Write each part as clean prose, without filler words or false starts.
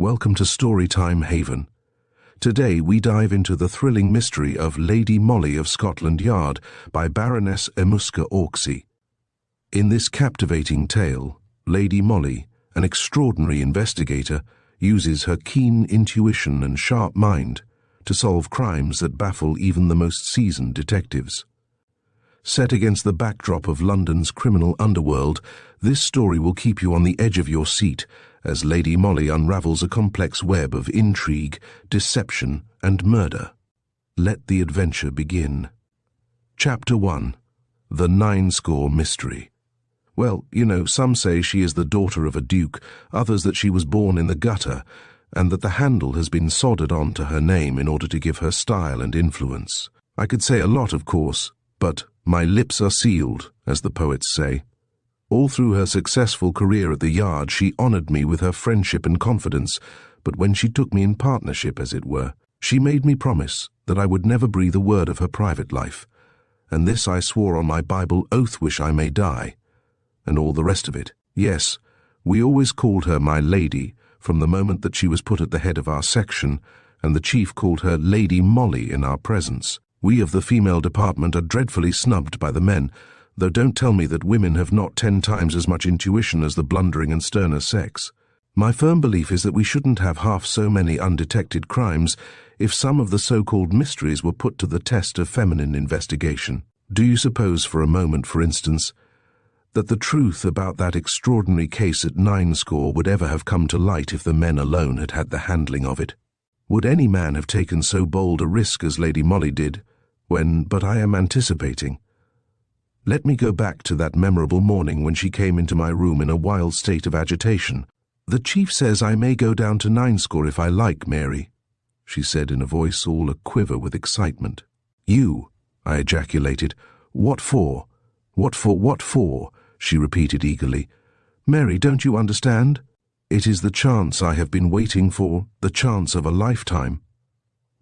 Welcome to Storytime Haven. Today we dive into the thrilling mystery of Lady Molly of Scotland Yard by Baroness Orczy. In this captivating tale, Lady Molly, an extraordinary investigator, uses her keen intuition and sharp mind to solve crimes that baffle even the most seasoned detectives. Set against the backdrop of London's criminal underworld, this story will keep you on the edge of your seat as Lady Molly unravels a complex web of intrigue, deception, and murder. Let the adventure begin. Chapter 1. The Nine-Score Mystery. Well, some say she is the daughter of a duke, others that she was born in the gutter, and that the handle has been soldered onto her name in order to give her style and influence. I could say a lot, of course, but my lips are sealed, as the poets say. All through her successful career at the Yard, she honored me with her friendship and confidence, but when she took me in partnership, as it were, she made me promise that I would never breathe a word of her private life, and this I swore on my Bible oath, wish I may die, and all the rest of it. Yes, we always called her my lady from the moment that she was put at the head of our section, and the chief called her Lady Molly in our presence. We of the female department are dreadfully snubbed by the men, though don't tell me that women have not 10 times as much intuition as the blundering and sterner sex. My firm belief is that we shouldn't have half so many undetected crimes if some of the so-called mysteries were put to the test of feminine investigation. Do you suppose for a moment, for instance, that the truth about that extraordinary case at Ninescore would ever have come to light if the men alone had had the handling of it? Would any man have taken so bold a risk as Lady Molly did, but I am anticipating. Let me go back to that memorable morning when she came into my room in a wild state of agitation. "The chief says I may go down to Ninescore if I like, Mary," she said in a voice all a-quiver with excitement. "You?" I ejaculated. "What for? What for?" she repeated eagerly. "Mary, don't you understand? It is the chance I have been waiting for, the chance of a lifetime.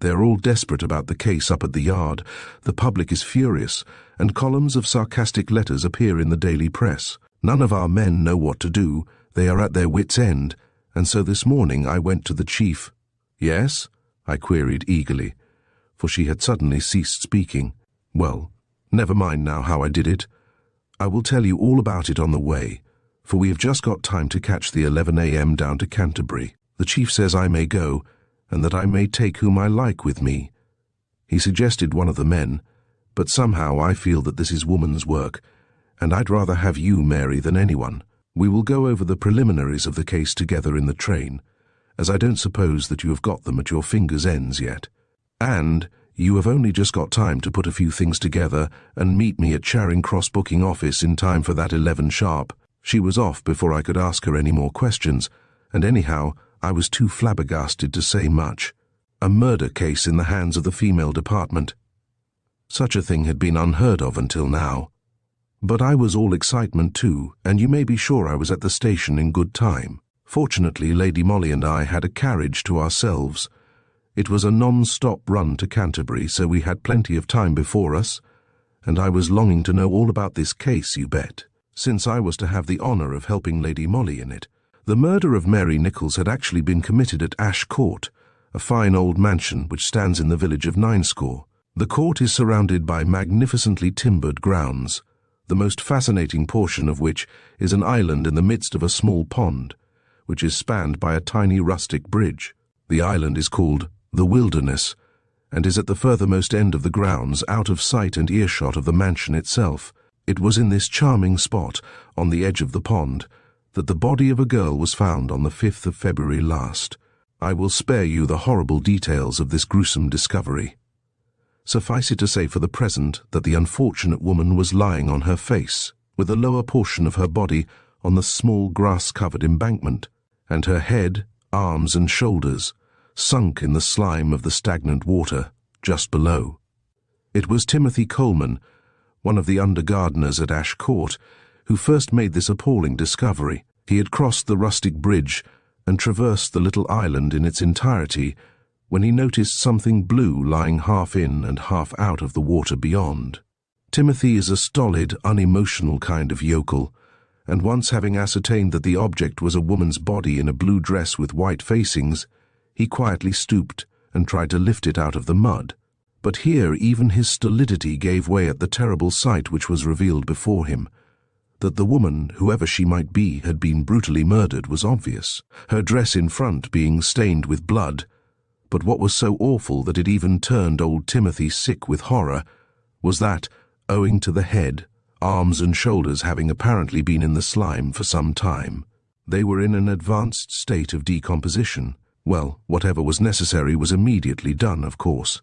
They're all desperate about the case up at the Yard. The public is furious, and columns of sarcastic letters appear in the daily press. None of our men know what to do. They are at their wits' end, and so this morning I went to the chief." "Yes?" I queried eagerly, for she had suddenly ceased speaking. "Well, never mind now how I did it. I will tell you all about it on the way, for we have just got time to catch the 11 a.m. down to Canterbury. The chief says I may go, and that I may take whom I like with me. He suggested one of the men, but somehow I feel that this is woman's work, and I'd rather have you, Mary, than anyone. We will go over the preliminaries of the case together in the train, as I don't suppose that you have got them at your fingers' ends yet. And you have only just got time to put a few things together and meet me at Charing Cross booking office in time for that 11 sharp. She was off before I could ask her any more questions, and anyhow, I was too flabbergasted to say much. A murder case in the hands of the female department. Such a thing had been unheard of until now. But I was all excitement too, and you may be sure I was at the station in good time. Fortunately, Lady Molly and I had a carriage to ourselves. It was a non-stop run to Canterbury, so we had plenty of time before us, and I was longing to know all about this case, you bet, since I was to have the honour of helping Lady Molly in it. The murder of Mary Nichols had actually been committed at Ash Court, a fine old mansion which stands in the village of Ninescore. The court is surrounded by magnificently timbered grounds, the most fascinating portion of which is an island in the midst of a small pond, which is spanned by a tiny rustic bridge. The island is called the Wilderness, and is at the furthermost end of the grounds, out of sight and earshot of the mansion itself. It was in this charming spot, on the edge of the pond, that the body of a girl was found on the 5th of February last. I will spare you the horrible details of this gruesome discovery. Suffice it to say for the present that the unfortunate woman was lying on her face, with the lower portion of her body on the small grass-covered embankment, and her head, arms and shoulders sunk in the slime of the stagnant water just below. It was Timothy Coleman, one of the under-gardeners at Ash Court, who first made this appalling discovery. He had crossed the rustic bridge and traversed the little island in its entirety when he noticed something blue lying half in and half out of the water beyond. Timothy is a stolid, unemotional kind of yokel, and once having ascertained that the object was a woman's body in a blue dress with white facings, he quietly stooped and tried to lift it out of the mud. But here even his stolidity gave way at the terrible sight which was revealed before him. That the woman, whoever she might be, had been brutally murdered was obvious, her dress in front being stained with blood. But what was so awful that it even turned old Timothy sick with horror was that, owing to the head, arms and shoulders having apparently been in the slime for some time, they were in an advanced state of decomposition. Well, whatever was necessary was immediately done, of course.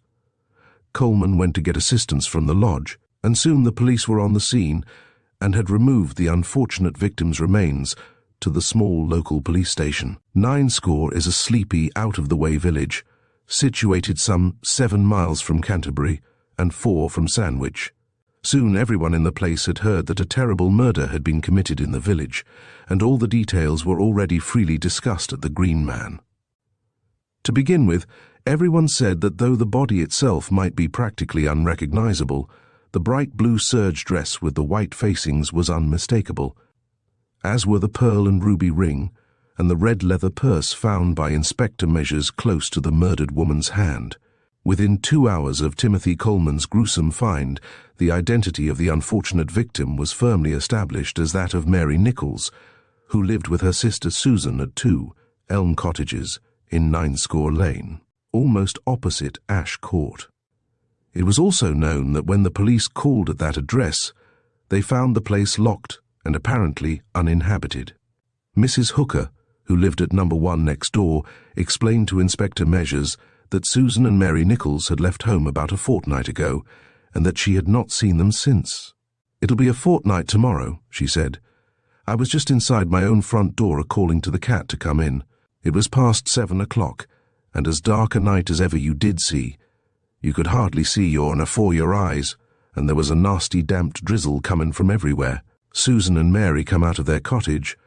Coleman went to get assistance from the lodge, and soon the police were on the scene and had removed the unfortunate victim's remains to the small local police station. 90 is a sleepy, out-of-the-way village, situated some 7 miles from Canterbury and 4 from Sandwich. Soon everyone in the place had heard that a terrible murder had been committed in the village, and all the details were already freely discussed at the Green Man. To begin with, everyone said that though the body itself might be practically unrecognizable, the bright blue serge dress with the white facings was unmistakable, as were the pearl and ruby ring and the red leather purse found by Inspector Measures close to the murdered woman's hand. Within 2 hours of Timothy Coleman's gruesome find, the identity of the unfortunate victim was firmly established as that of Mary Nichols, who lived with her sister Susan at 2 Elm Cottages in 90 Lane, almost opposite Ash Court. It was also known that when the police called at that address, they found the place locked and apparently uninhabited. Mrs. Hooker, who lived at number 1 next door, explained to Inspector Measures that Susan and Mary Nichols had left home about a fortnight ago, and that she had not seen them since. "It'll be a fortnight tomorrow," she said. "I was just inside my own front door a-calling to the cat to come in. It was past 7 o'clock, and as dark a night as ever you did see. You could hardly see afore your eyes, and there was a nasty damped drizzle coming from everywhere. Susan and Mary come out of their cottage.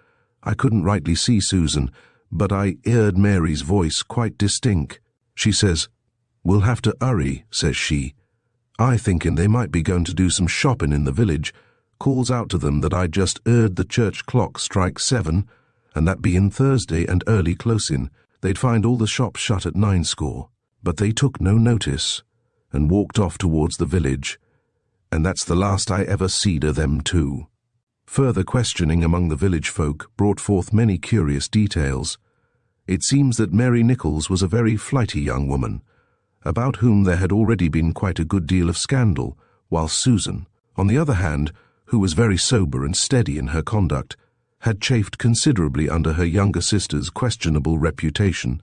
I couldn't rightly see Susan, but I heard Mary's voice quite distinct. She says, 'We'll have to hurry,' says she. I thinking they might be going to do some shopping in the village, calls out to them that I'd just heard the church clock strike 7, and that being Thursday and early closing, they'd find all the shops shut at 90, but they took no notice, and walked off towards the village, and that's the last I ever seed of them two." Further questioning among the village folk brought forth many curious details. It seems that Mary Nichols was a very flighty young woman, about whom there had already been quite a good deal of scandal, while Susan, on the other hand, who was very sober and steady in her conduct, had chafed considerably under her younger sister's questionable reputation,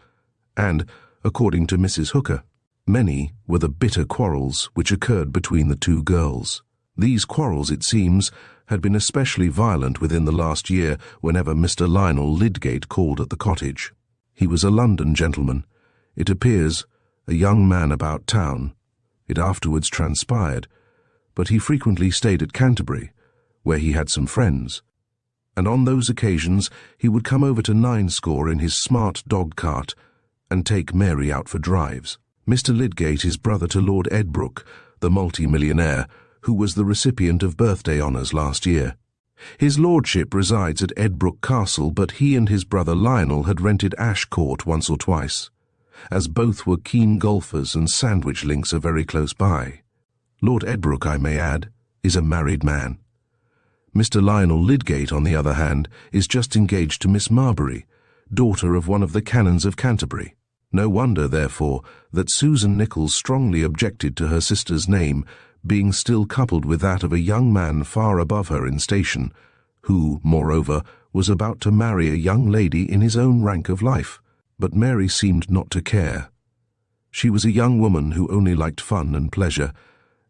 and, according to Mrs. Hooker, many were the bitter quarrels which occurred between the two girls. These quarrels, it seems, had been especially violent within the last year whenever Mr. Lionel Lydgate called at the cottage. He was a London gentleman, it appears, a young man about town. It afterwards transpired, but he frequently stayed at Canterbury, where he had some friends, and on those occasions he would come over to 90 in his smart dog-cart and take Mary out for drives. Mr. Lydgate is brother to Lord Edbrook, the multi-millionaire, who was the recipient of birthday honours last year. His lordship resides at Edbrook Castle, but he and his brother Lionel had rented Ash Court once or twice, as both were keen golfers and Sandwich links are very close by. Lord Edbrook, I may add, is a married man. Mr. Lionel Lydgate, on the other hand, is just engaged to Miss Marbury, daughter of one of the canons of Canterbury. No wonder, therefore, that Susan Nichols strongly objected to her sister's name being still coupled with that of a young man far above her in station, who, moreover, was about to marry a young lady in his own rank of life. But Mary seemed not to care. She was a young woman who only liked fun and pleasure,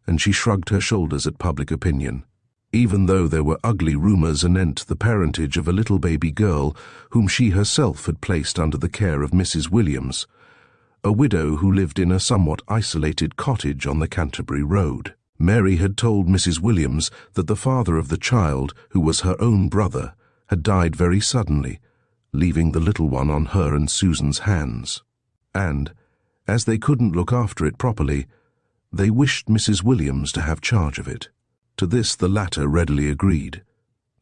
and she shrugged her shoulders at public opinion, even though there were ugly rumours anent the parentage of a little baby girl whom she herself had placed under the care of Mrs. Williams, a widow who lived in a somewhat isolated cottage on the Canterbury Road. Mary had told Mrs. Williams that the father of the child, who was her own brother, had died very suddenly, leaving the little one on her and Susan's hands. And, as they couldn't look after it properly, they wished Mrs. Williams to have charge of it. To this the latter readily agreed.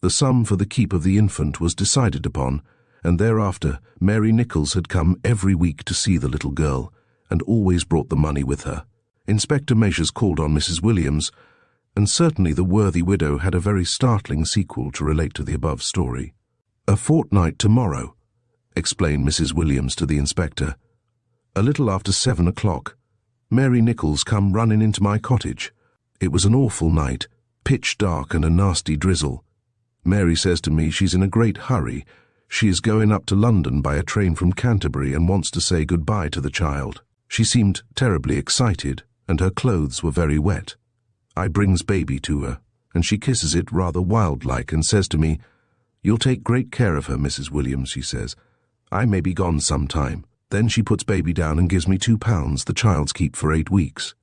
The sum for the keep of the infant was decided upon, and thereafter Mary Nichols had come every week to see the little girl, and always brought the money with her. Inspector Measures called on Mrs. Williams, and certainly the worthy widow had a very startling sequel to relate to the above story. "A fortnight tomorrow," explained Mrs. Williams to the inspector. "A little after 7 o'clock, Mary Nichols come running into my cottage. It was an awful night, pitch dark and a nasty drizzle. Mary says to me she's in a great hurry. She is going up to London by a train from Canterbury and wants to say goodbye to the child. She seemed terribly excited, and her clothes were very wet. I brings baby to her, and she kisses it rather wild-like and says to me, 'You'll take great care of her, Mrs. Williams,' she says. 'I may be gone some time.' Then she puts baby down and gives me £2, the child's keep for 8 weeks.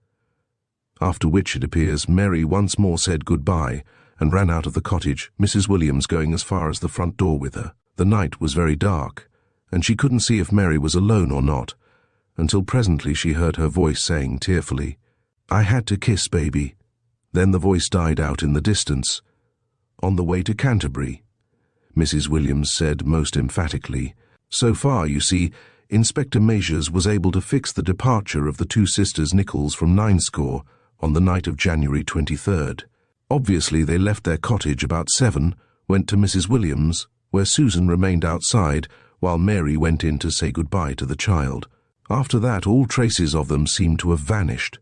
After which, it appears, Mary once more said goodbye and ran out of the cottage, Mrs. Williams going as far as the front door with her. The night was very dark, and she couldn't see if Mary was alone or not, until presently she heard her voice saying tearfully, 'I had to kiss baby.' Then the voice died out in the distance. 'On the way to Canterbury,' Mrs. Williams said most emphatically. So far, you see, Inspector Measures was able to fix the departure of the two sisters Nichols from Ninescore on the night of January 23rd. Obviously, they left their cottage about 7, went to Mrs. Williams, where Susan remained outside, while Mary went in to say goodbye to the child. After that, all traces of them seemed to have vanished.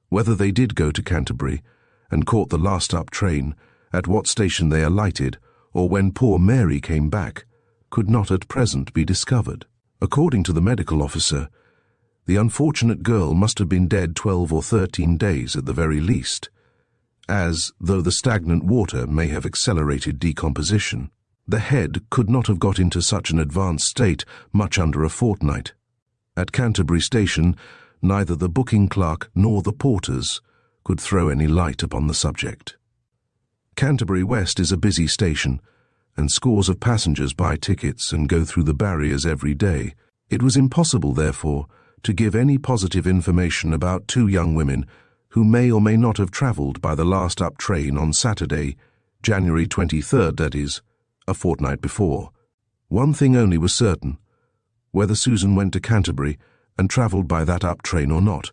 Whether they did go to Canterbury and caught the last up train, at what station they alighted, or when poor Mary came back, could not at present be discovered. According to the medical officer, the unfortunate girl must have been dead 12 or 13 days at the very least, as, though the stagnant water may have accelerated decomposition, the head could not have got into such an advanced state much under a fortnight. At Canterbury Station, neither the booking clerk nor the porters could throw any light upon the subject. Canterbury West is a busy station, and scores of passengers buy tickets and go through the barriers every day. It was impossible, therefore, to give any positive information about two young women who may or may not have travelled by the last up train on Saturday, January 23rd, that is, a fortnight before. One thing only was certain: whether Susan went to Canterbury and travelled by that up train or not,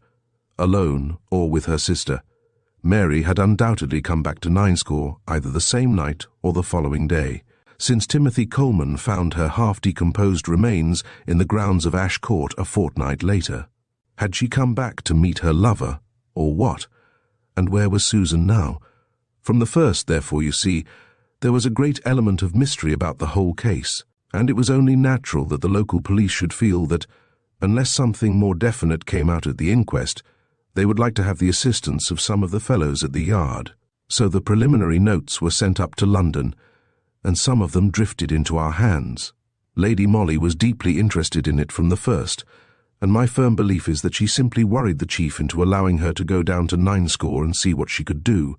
alone or with her sister, Mary had undoubtedly come back to Ninescore either the same night or the following day, since Timothy Coleman found her half-decomposed remains in the grounds of Ash Court a fortnight later. Had she come back to meet her lover, or what? And where was Susan now? From the first, therefore, you see, there was a great element of mystery about the whole case, and it was only natural that the local police should feel that, unless something more definite came out at the inquest, they would like to have the assistance of some of the fellows at the yard. So the preliminary notes were sent up to London, and some of them drifted into our hands. Lady Molly was deeply interested in it from the first, and my firm belief is that she simply worried the chief into allowing her to go down to Ninescore and see what she could do.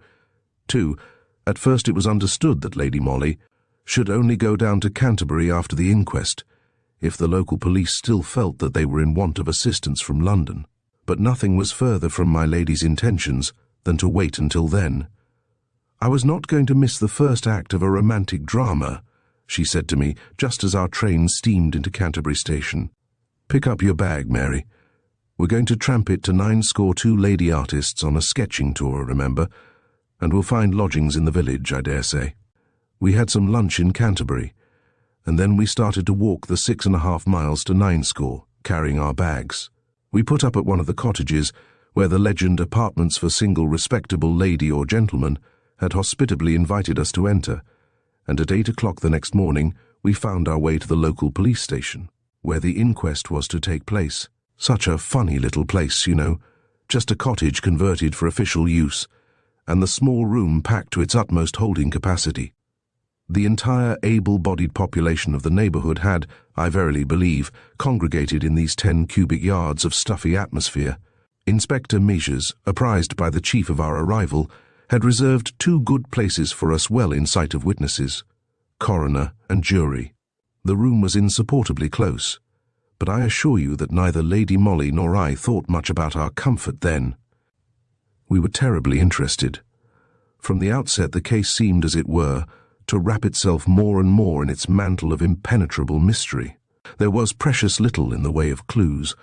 2. At first it was understood that Lady Molly should only go down to Canterbury after the inquest, if the local police still felt that they were in want of assistance from London. But nothing was further from my lady's intentions than to wait until then. "I was not going to miss the first act of a romantic drama," she said to me, just as our train steamed into Canterbury Station. "Pick up your bag, Mary. We're going to tramp it to Ninescore two lady artists on a sketching tour, remember, and we'll find lodgings in the village, I dare say." We had some lunch in Canterbury, and then we started to walk the 6.5 miles to Ninescore, carrying our bags. We put up at one of the cottages, where the legend Apartments for Single Respectable Lady or Gentleman had hospitably invited us to enter, and at 8 o'clock the next morning we found our way to the local police station, where the inquest was to take place. Such a funny little place, you know, just a cottage converted for official use, and the small room packed to its utmost holding capacity. The entire able-bodied population of the neighbourhood had, I verily believe, congregated in these 10 cubic yards of stuffy atmosphere. Inspector Measures, apprised by the chief of our arrival, had reserved 2 good places for us well in sight of witnesses, coroner and jury. The room was insupportably close, but I assure you that neither Lady Molly nor I thought much about our comfort then. We were terribly interested. From the outset the case seemed, as it were, to wrap itself more and more in its mantle of impenetrable mystery. There was precious little in the way of clues,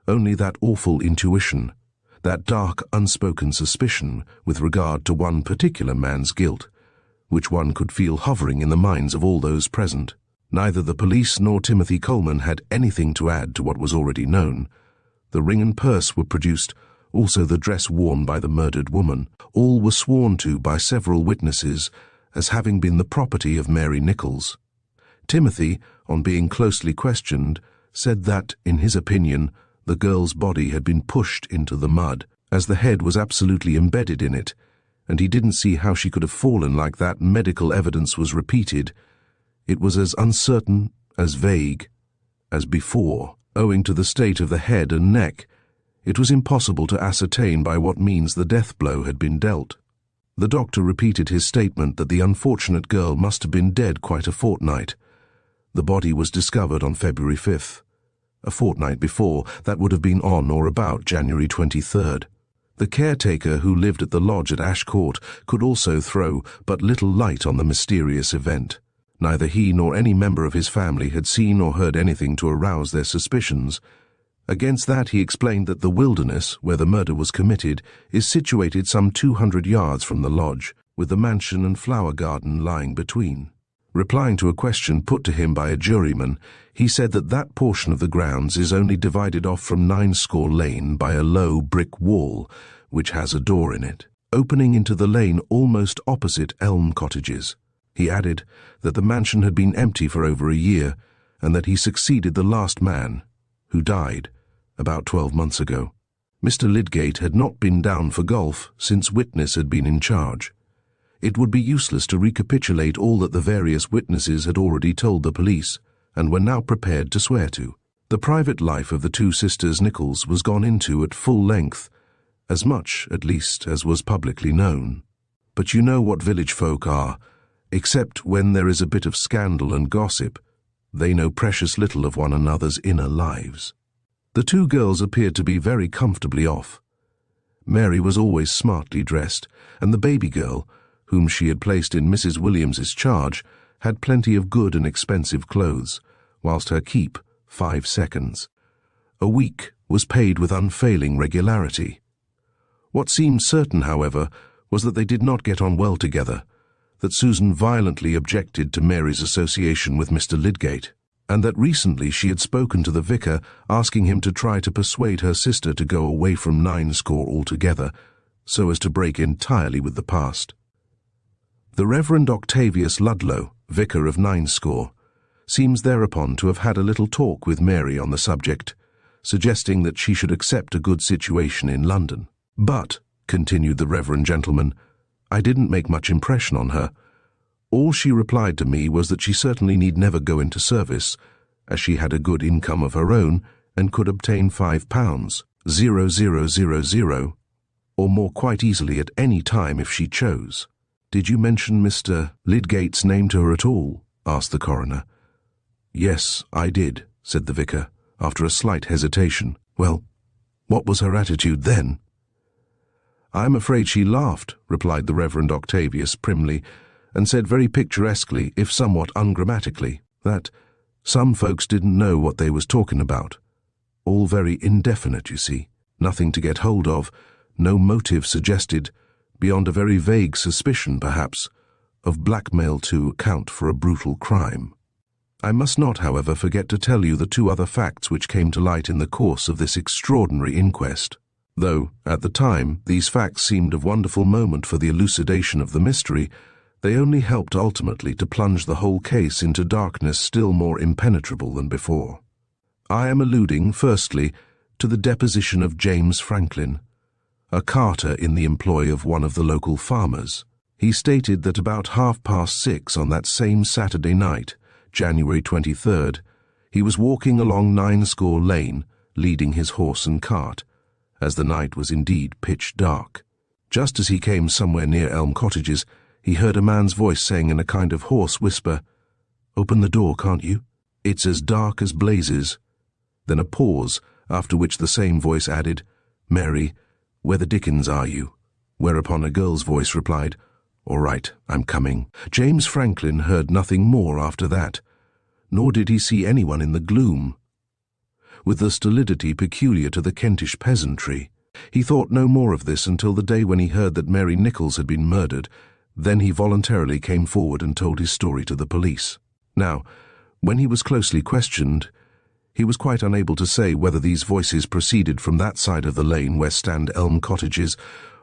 only that awful intuition, that dark, unspoken suspicion with regard to one particular man's guilt, which one could feel hovering in the minds of all those present. Neither the police nor Timothy Coleman had anything to add to what was already known. The ring and purse were produced, also the dress worn by the murdered woman. All were sworn to by several witnesses as having been the property of Mary Nichols. Timothy, on being closely questioned, said that, in his opinion, the girl's body had been pushed into the mud, as the head was absolutely embedded in it, and he didn't see how she could have fallen like that. Medical evidence was repeated. It was as uncertain, as vague, as before. Owing to the state of the head and neck, it was impossible to ascertain by what means the death blow had been dealt. The doctor repeated his statement that the unfortunate girl must have been dead quite a fortnight. The body was discovered on February 5th. A fortnight before, that would have been on or about January 23rd. The caretaker who lived at the lodge at Ash Court could also throw but little light on the mysterious event. Neither he nor any member of his family had seen or heard anything to arouse their suspicions. Against that he explained that the wilderness, where the murder was committed, is situated some 200 yards from the lodge, with the mansion and flower garden lying between. Replying to a question put to him by a juryman, he said that that portion of the grounds is only divided off from Ninescore Lane by a low brick wall, which has a door in it, opening into the lane almost opposite Elm Cottages. He added that the mansion had been empty for over a year, and that he succeeded the last man, who died about 12 months ago. Mr. Lydgate had not been down for golf since witness had been in charge. It would be useless to recapitulate all that the various witnesses had already told the police, and were now prepared to swear to. The private life of the two sisters Nichols was gone into at full length, as much, at least, as was publicly known. But you know what village folk are. Except when there is a bit of scandal and gossip, they know precious little of one another's inner lives. The two girls appeared to be very comfortably off. Mary was always smartly dressed, and the baby girl, whom she had placed in Mrs. Williams's charge, had plenty of good and expensive clothes, whilst her keep, 5 seconds. A week was paid with unfailing regularity. What seemed certain, however, was that they did not get on well together, that Susan violently objected to Mary's association with Mr. Lydgate, and that recently she had spoken to the vicar asking him to try to persuade her sister to go away from Ninescore altogether, so as to break entirely with the past. The Reverend Octavius Ludlow, vicar of Ninescore, seems thereupon to have had a little talk with Mary on the subject, suggesting that she should accept a good situation in London. But, continued the reverend gentleman, I didn't make much impression on her. All she replied to me was that she certainly need never go into service, as she had a good income of her own and could obtain £5,000, or more quite easily at any time if she chose. Did you mention Mr. Lydgate's name to her at all? Asked the coroner. Yes, I did, said the vicar, after a slight hesitation. Well, what was her attitude then? I am afraid she laughed, replied the Reverend Octavius primly, and said very picturesquely, if somewhat ungrammatically, that some folks didn't know what they was talking about. All very indefinite, you see. Nothing to get hold of, no motive suggested, beyond a very vague suspicion, perhaps, of blackmail to account for a brutal crime. I must not, however, forget to tell you the 2 other facts which came to light in the course of this extraordinary inquest. Though, at the time, these facts seemed of wonderful moment for the elucidation of the mystery, they only helped ultimately to plunge the whole case into darkness still more impenetrable than before. I am alluding, firstly, to the deposition of James Franklin, a carter in the employ of one of the local farmers. He stated that about 6:30 on that same Saturday night, January 23rd, he was walking along Ninescore Lane, leading his horse and cart, as the night was indeed pitch dark. Just as he came somewhere near Elm Cottages, he heard a man's voice saying in a kind of hoarse whisper, "Open the door, can't you? It's as dark as blazes." Then a pause, after which the same voice added, "Mary, where the dickens are you?" Whereupon a girl's voice replied, "All right, I'm coming." James Franklin heard nothing more after that, nor did he see anyone in the gloom. With the stolidity peculiar to the Kentish peasantry, he thought no more of this until the day when he heard that Mary Nichols had been murdered. Then he voluntarily came forward and told his story to the police. Now, when he was closely questioned, he was quite unable to say whether these voices proceeded from that side of the lane where stand Elm Cottages,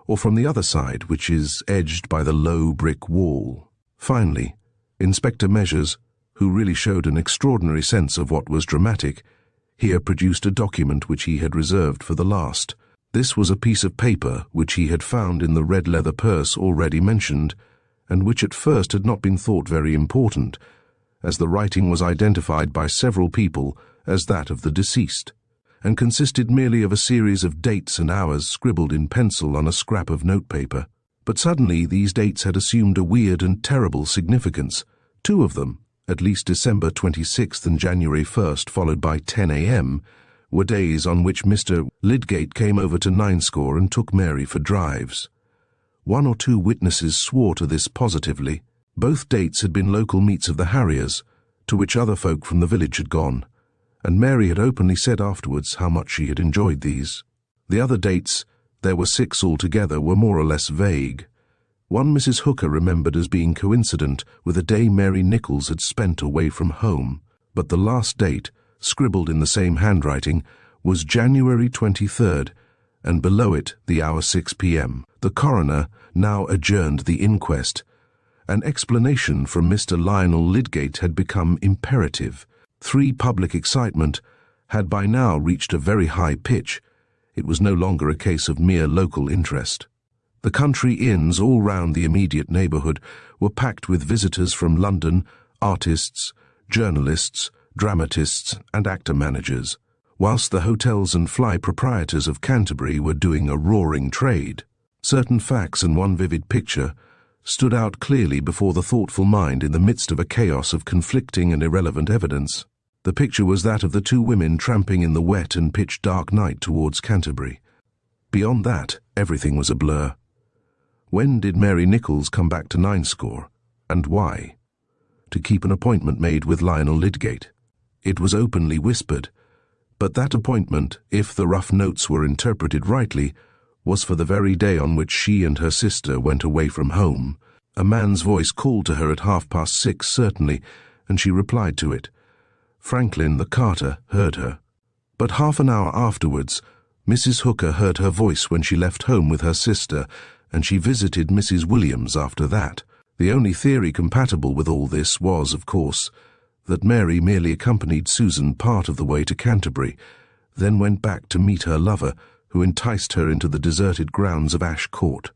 or from the other side, which is edged by the low brick wall. Finally, Inspector Measures, who really showed an extraordinary sense of what was dramatic, here produced a document which he had reserved for the last. This was a piece of paper which he had found in the red leather purse already mentioned, and which at first had not been thought very important, as the writing was identified by several people as that of the deceased, and consisted merely of a series of dates and hours scribbled in pencil on a scrap of notepaper. But suddenly these dates had assumed a weird and terrible significance. Two of them, at least December 26th and January 1st, followed by 10 a.m., were days on which Mr. Lydgate came over to Ninescore and took Mary for drives. One or two witnesses swore to this positively. Both dates had been local meets of the harriers, to which other folk from the village had gone, and Mary had openly said afterwards how much she had enjoyed these. The other dates, there were 6 altogether, were more or less vague. One Mrs. Hooker remembered as being coincident with a day Mary Nichols had spent away from home, but the last date, scribbled in the same handwriting, was January 23rd, and below it the hour 6 p.m. The coroner now adjourned the inquest. An explanation from Mr. Lionel Lydgate had become imperative. Public excitement had by now reached a very high pitch. It was no longer a case of mere local interest. The country inns all round the immediate neighbourhood were packed with visitors from London, artists, journalists, dramatists and actor-managers, whilst the hotels and fly proprietors of Canterbury were doing a roaring trade. Certain facts and one vivid picture stood out clearly before the thoughtful mind in the midst of a chaos of conflicting and irrelevant evidence. The picture was that of the 2 women tramping in the wet and pitch-dark night towards Canterbury. Beyond that, everything was a blur. When did Mary Nichols come back to Ninescore, and why? To keep an appointment made with Lionel Lydgate. It was openly whispered, but that appointment, if the rough notes were interpreted rightly, was for the very day on which she and her sister went away from home. A man's voice called to her at 6:30 certainly, and she replied to it. Franklin, the carter, heard her. But half an hour afterwards, Mrs. Hooker heard her voice when she left home with her sister, and she visited Mrs. Williams after that. The only theory compatible with all this was, of course, that Mary merely accompanied Susan part of the way to Canterbury, then went back to meet her lover, who enticed her into the deserted grounds of Ash Court,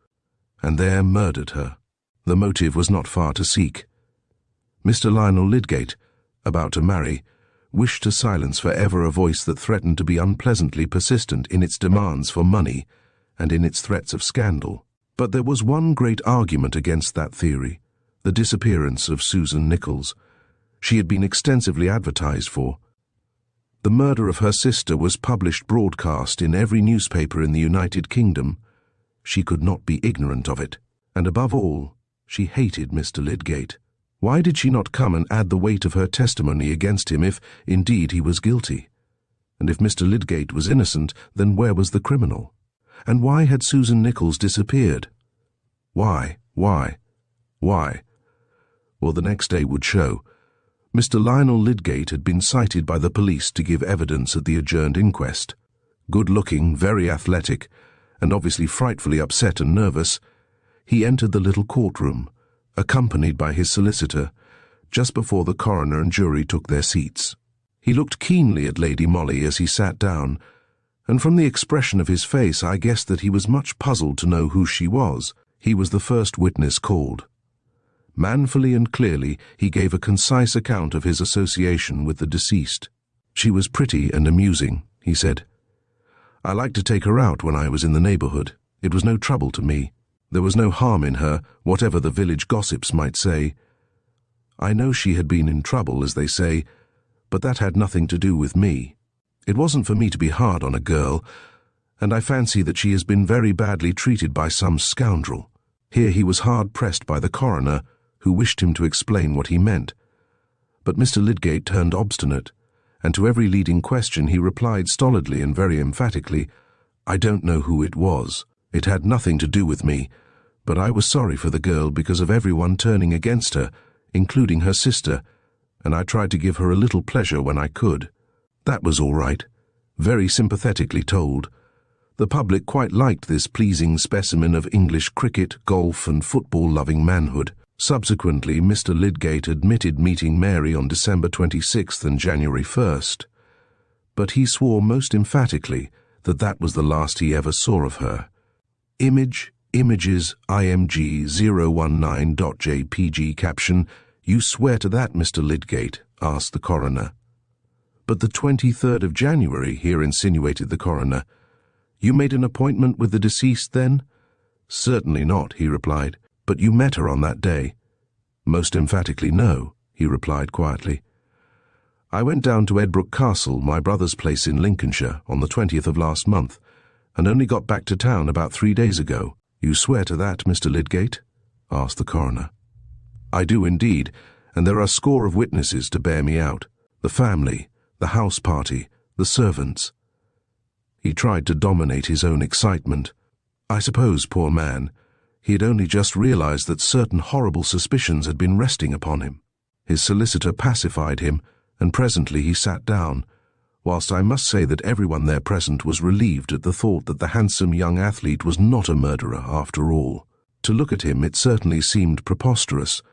and there murdered her. The motive was not far to seek. Mr. Lionel Lydgate, about to marry, wished to silence for ever a voice that threatened to be unpleasantly persistent in its demands for money and in its threats of scandal. But there was one great argument against that theory, the disappearance of Susan Nichols. She had been extensively advertised for. The murder of her sister was published broadcast in every newspaper in the United Kingdom. She could not be ignorant of it, and above all, she hated Mr. Lydgate. Why did she not come and add the weight of her testimony against him if, indeed, he was guilty? And if Mr. Lydgate was innocent, then where was the criminal? And why had Susan Nichols disappeared? Why? Well, the next day would show. Mr. Lionel Lydgate had been cited by the police to give evidence at the adjourned inquest. Good-looking, very athletic, and obviously frightfully upset and nervous, he entered the little courtroom, accompanied by his solicitor, just before the coroner and jury took their seats. He looked keenly at Lady Molly as he sat down, and from the expression of his face I guessed that he was much puzzled to know who she was. He was the first witness called. Manfully and clearly he gave a concise account of his association with the deceased. She was pretty and amusing, he said. I liked to take her out when I was in the neighbourhood. It was no trouble to me. There was no harm in her, whatever the village gossips might say. I know she had been in trouble, as they say, but that had nothing to do with me. It wasn't for me to be hard on a girl, and I fancy that she has been very badly treated by some scoundrel. Here he was hard-pressed by the coroner, who wished him to explain what he meant. But Mr. Lydgate turned obstinate, and to every leading question he replied stolidly and very emphatically, "I don't know who it was. It had nothing to do with me, but I was sorry for the girl because of everyone turning against her, including her sister, and I tried to give her a little pleasure when I could." That was all right. Very sympathetically told. The public quite liked this pleasing specimen of English cricket, golf, and football-loving manhood. Subsequently, Mr. Lydgate admitted meeting Mary on December 26th and January 1st, but he swore most emphatically that that was the last he ever saw of her. Images img 019.jpg caption, "You swear to that, Mr. Lydgate?" asked the coroner. "But the 23rd of January, here insinuated the coroner. "You made an appointment with the deceased then?" "Certainly not," he replied. "But you met her on that day?" "Most emphatically no," he replied quietly. "I went down to Edbrook Castle, my brother's place in Lincolnshire, on the 20th of last month, and only got back to town about 3 days ago." "You swear to that, Mr. Lydgate?" asked the coroner. "I do indeed, and there are a score of witnesses to bear me out. The family, the house party, the servants." He tried to dominate his own excitement. I suppose, poor man, he had only just realized that certain horrible suspicions had been resting upon him. His solicitor pacified him, and presently he sat down, whilst I must say that everyone there present was relieved at the thought that the handsome young athlete was not a murderer after all. To look at him it certainly seemed preposterous,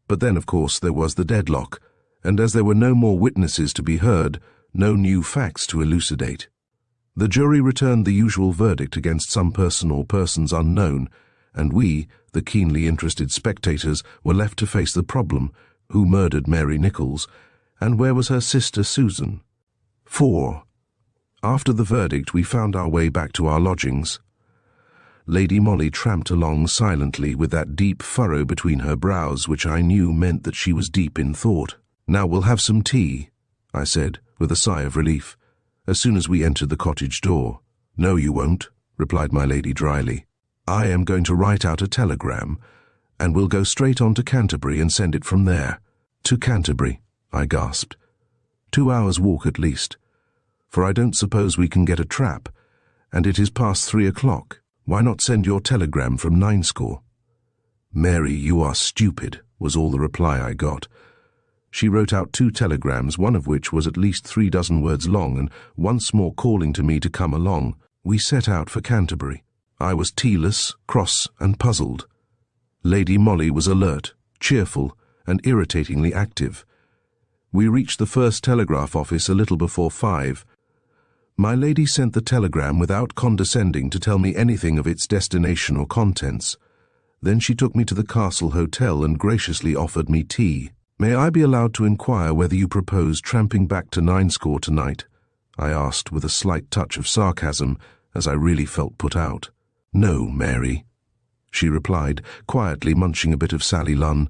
but then of course there was the deadlock, and as there were no more witnesses to be heard, no new facts to elucidate. The jury returned the usual verdict against some person or persons unknown, and we, the keenly interested spectators, were left to face the problem: who murdered Mary Nichols, and where was her sister Susan? 4. After the verdict, we found our way back to our lodgings. Lady Molly tramped along silently with that deep furrow between her brows which I knew meant that she was deep in thought. "Now we'll have some tea," I said, with a sigh of relief, as soon as we entered the cottage door. "No, you won't," replied my lady dryly. "I am going to write out a telegram, and we'll go straight on to Canterbury and send it from there." "To Canterbury," I gasped. 2 hours' walk at least, for I don't suppose we can get a trap, and it is past 3 o'clock. Why not send your telegram from Ninescore? "Mary, you are stupid," was all the reply I got. She wrote out 2 telegrams, one of which was at least 3 dozen words long, and once more calling to me to come along. We set out for Canterbury. I was tealess, cross, and puzzled. Lady Molly was alert, cheerful, and irritatingly active. We reached the first telegraph office a little before 5. My lady sent the telegram without condescending to tell me anything of its destination or contents. Then she took me to the Castle Hotel and graciously offered me tea. "May I be allowed to inquire whether you propose tramping back to Ninescore tonight?" I asked with a slight touch of sarcasm, as I really felt put out. "No, Mary," she replied, quietly munching a bit of Sally Lunn.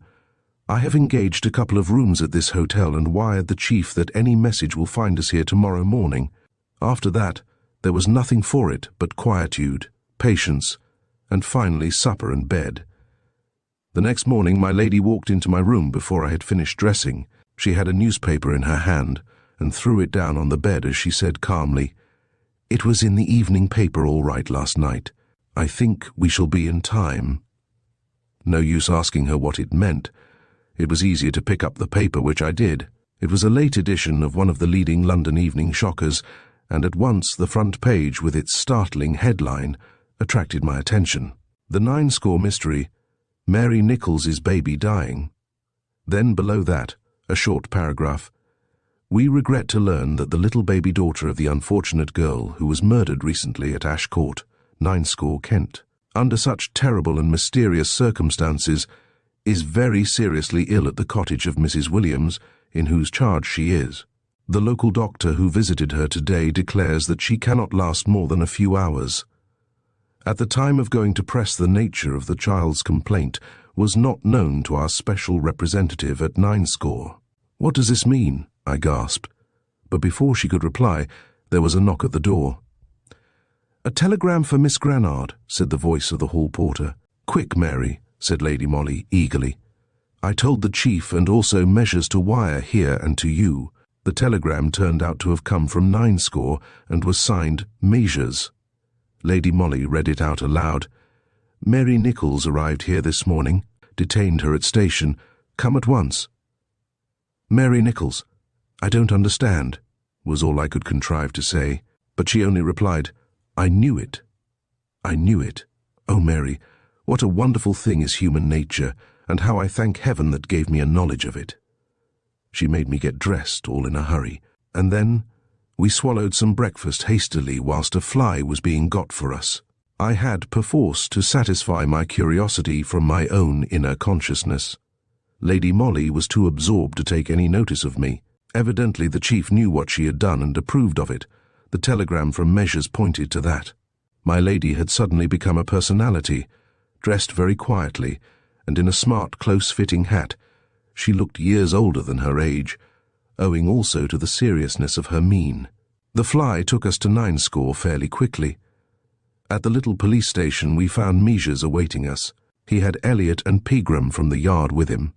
"I have engaged a couple of rooms at this hotel and wired the chief that any message will find us here tomorrow morning. After that, there was nothing for it but quietude, patience, and finally supper and bed." The next morning my lady walked into my room before I had finished dressing. She had a newspaper in her hand and threw it down on the bed as she said calmly, "It was in the evening paper all right last night. I think we shall be in time." No use asking her what it meant. It was easier to pick up the paper, which I did. It was a late edition of one of the leading London evening shockers, and at once the front page, with its startling headline, attracted my attention. The Ninescore mystery, Mary Nichols's baby dying. Then below that, a short paragraph. "We regret to learn that the little baby daughter of the unfortunate girl who was murdered recently at Ash Court, Ninescore, Kent, under such terrible and mysterious circumstances, is very seriously ill at the cottage of Mrs. Williams, in whose charge she is. The local doctor who visited her today declares that she cannot last more than a few hours. At the time of going to press, the nature of the child's complaint was not known to our special representative at Ninescore." "What does this mean?" I gasped. But before she could reply, there was a knock at the door. "A telegram for Miss Granard," said the voice of the hall porter. "Quick, Mary," said Lady Molly eagerly. "I told the chief and also measures to wire here and to you." The telegram turned out to have come from 9 and was signed Measures. Lady Molly read it out aloud. "Mary Nichols arrived here this morning. Detained her at station. Come at once." "Mary Nichols, I don't understand," was all I could contrive to say, but she only replied, "I knew it. I knew it. Oh, Mary, what a wonderful thing is human nature, and how I thank heaven that gave me a knowledge of it." She made me get dressed, all in a hurry, and then we swallowed some breakfast hastily whilst a fly was being got for us. I had perforce to satisfy my curiosity from my own inner consciousness. Lady Molly was too absorbed to take any notice of me. Evidently the chief knew what she had done and approved of it. The telegram from Measures pointed to that. My lady had suddenly become a personality, dressed very quietly, and in a smart, close-fitting hat. She looked years older than her age, owing also to the seriousness of her mien. The fly took us to 9 fairly quickly. At the little police station we found Measures awaiting us. He had Elliot and Pegram from the yard with him.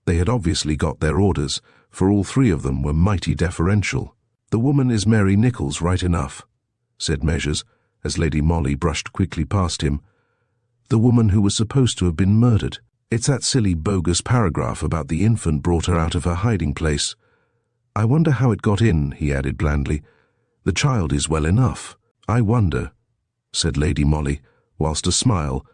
They had obviously got their orders, for all 3 of them were mighty deferential. "The woman is Mary Nichols right enough," said Measures, as Lady Molly brushed quickly past him. "The woman who was supposed to have been murdered. It's that silly bogus paragraph about the infant brought her out of her hiding place. I wonder how it got in," he added blandly. "The child is well enough. I wonder," said Lady Molly, whilst a smile,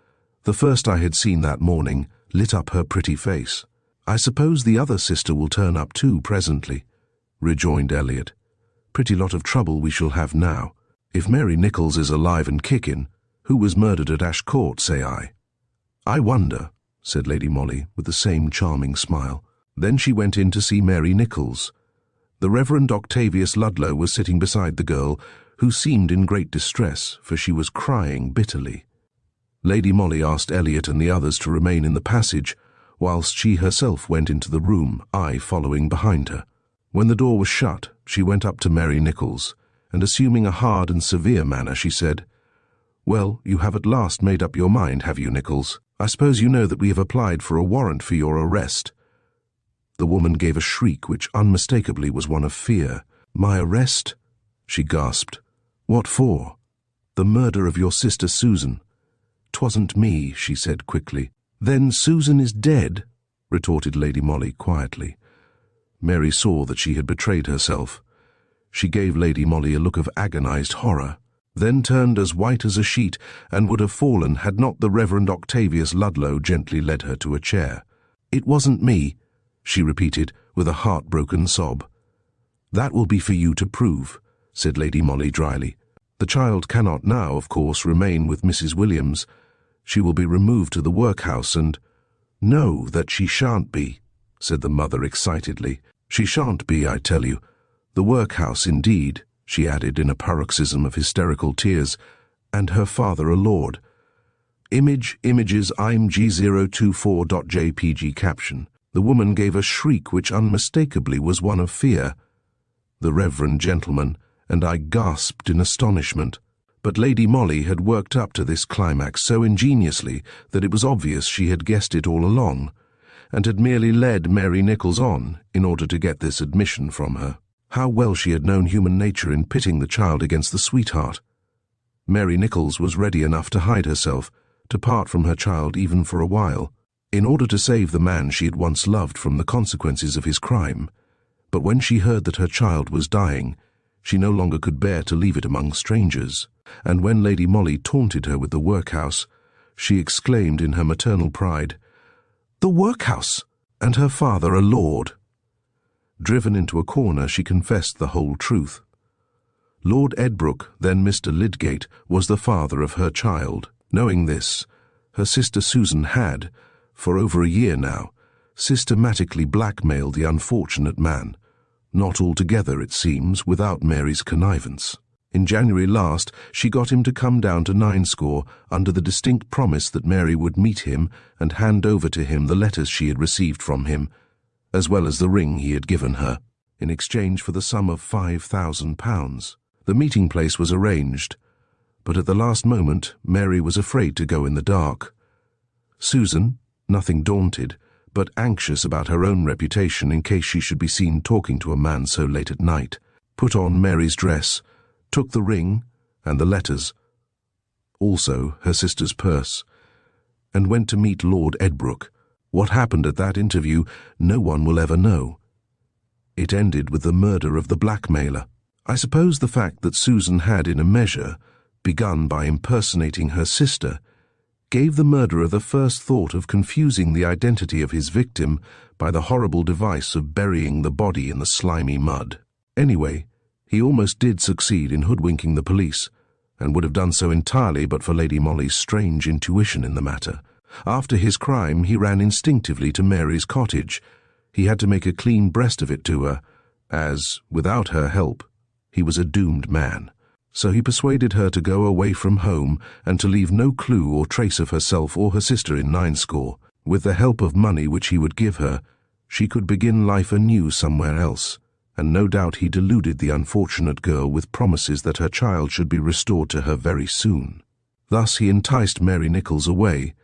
the first I had seen that morning, lit up her pretty face. "I suppose the other sister will turn up too presently," rejoined Elliot. "Pretty lot of trouble we shall have now. If Mary Nichols is alive and kicking, who was murdered at Ash Court, say I?" "I wonder," said Lady Molly, with the same charming smile. Then she went in to see Mary Nichols. The Reverend Octavius Ludlow was sitting beside the girl, who seemed in great distress, for she was crying bitterly. Lady Molly asked Elliot and the others to remain in the passage, whilst she herself went into the room, I following behind her. When the door was shut, she went up to Mary Nichols, and assuming a hard and severe manner, she said, "Well, you have at last made up your mind, have you, Nichols? I suppose you know that we have applied for a warrant for your arrest." The woman gave a shriek which unmistakably was one of fear. "My arrest?" she gasped. "What for?" "The murder of your sister Susan." "'Twasn't me," she said quickly. "Then Susan is dead?" retorted Lady Molly quietly. Mary saw that she had betrayed herself. She gave Lady Molly a look of agonized horror, then turned as white as a sheet and would have fallen had not the Reverend Octavius Ludlow gently led her to a chair. "It wasn't me," she repeated with a heartbroken sob. "That will be for you to prove," said Lady Molly dryly. "The child cannot now, of course, remain with Mrs. Williams. She will be removed to the workhouse and—" "No, that she shan't be," said the mother excitedly. "She shan't be, I tell you. The workhouse, indeed," she added in a paroxysm of hysterical tears, "and her father a lord. Images I'm G024.jpg caption." The woman gave a shriek which unmistakably was one of fear. The reverend gentleman and I gasped in astonishment. But Lady Molly had worked up to this climax so ingeniously that it was obvious she had guessed it all along, and had merely led Mary Nichols on in order to get this admission from her. How well she had known human nature in pitting the child against the sweetheart. Mary Nichols was ready enough to hide herself, to part from her child even for a while, in order to save the man she had once loved from the consequences of his crime. But when she heard that her child was dying, she no longer could bear to leave it among strangers, and when Lady Molly taunted her with the workhouse, she exclaimed in her maternal pride, "The workhouse! And her father a lord!" Driven into a corner, she confessed the whole truth. Lord Edbrook, then Mr. Lydgate, was the father of her child. Knowing this, her sister Susan had, for over a year now, systematically blackmailed the unfortunate man, not altogether, it seems, without Mary's connivance. In January last, she got him to come down to 9 under the distinct promise that Mary would meet him and hand over to him the letters she had received from him, as well as the ring he had given her, in exchange for the sum of £5,000. The meeting place was arranged, but at the last moment Mary was afraid to go in the dark. Susan, nothing daunted, but anxious about her own reputation in case she should be seen talking to a man so late at night, put on Mary's dress, took the ring and the letters, also her sister's purse, and went to meet Lord Edbrook. What happened at that interview no one will ever know. It ended with the murder of the blackmailer. I suppose the fact that Susan had, in a measure, begun by impersonating her sister, gave the murderer the first thought of confusing the identity of his victim by the horrible device of burying the body in the slimy mud. Anyway, he almost did succeed in hoodwinking the police, and would have done so entirely but for Lady Molly's strange intuition in the matter. After his crime, he ran instinctively to Mary's cottage. He had to make a clean breast of it to her, as, without her help, he was a doomed man. So he persuaded her to go away from home and to leave no clue or trace of herself or her sister in Ninescore. With the help of money which he would give her, she could begin life anew somewhere else, and no doubt he deluded the unfortunate girl with promises that her child should be restored to her very soon. Thus he enticed Mary Nichols away,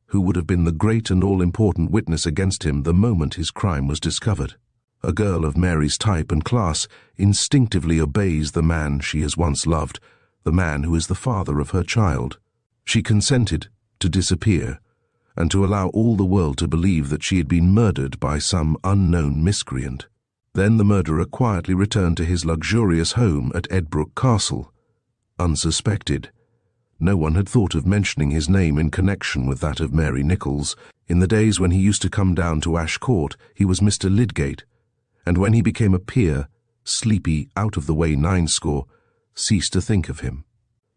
who would have been the great and all-important witness against him the moment his crime was discovered. A girl of Mary's type and class instinctively obeys the man she has once loved, the man who is the father of her child. She consented to disappear, and to allow all the world to believe that she had been murdered by some unknown miscreant. Then the murderer quietly returned to his luxurious home at Edbrook Castle, unsuspected. No one had thought of mentioning his name in connection with that of Mary Nichols. In the days when he used to come down to Ash Court, he was Mr. Lydgate, and when he became a peer, sleepy, out-of-the-way Ninescore, ceased to think of him.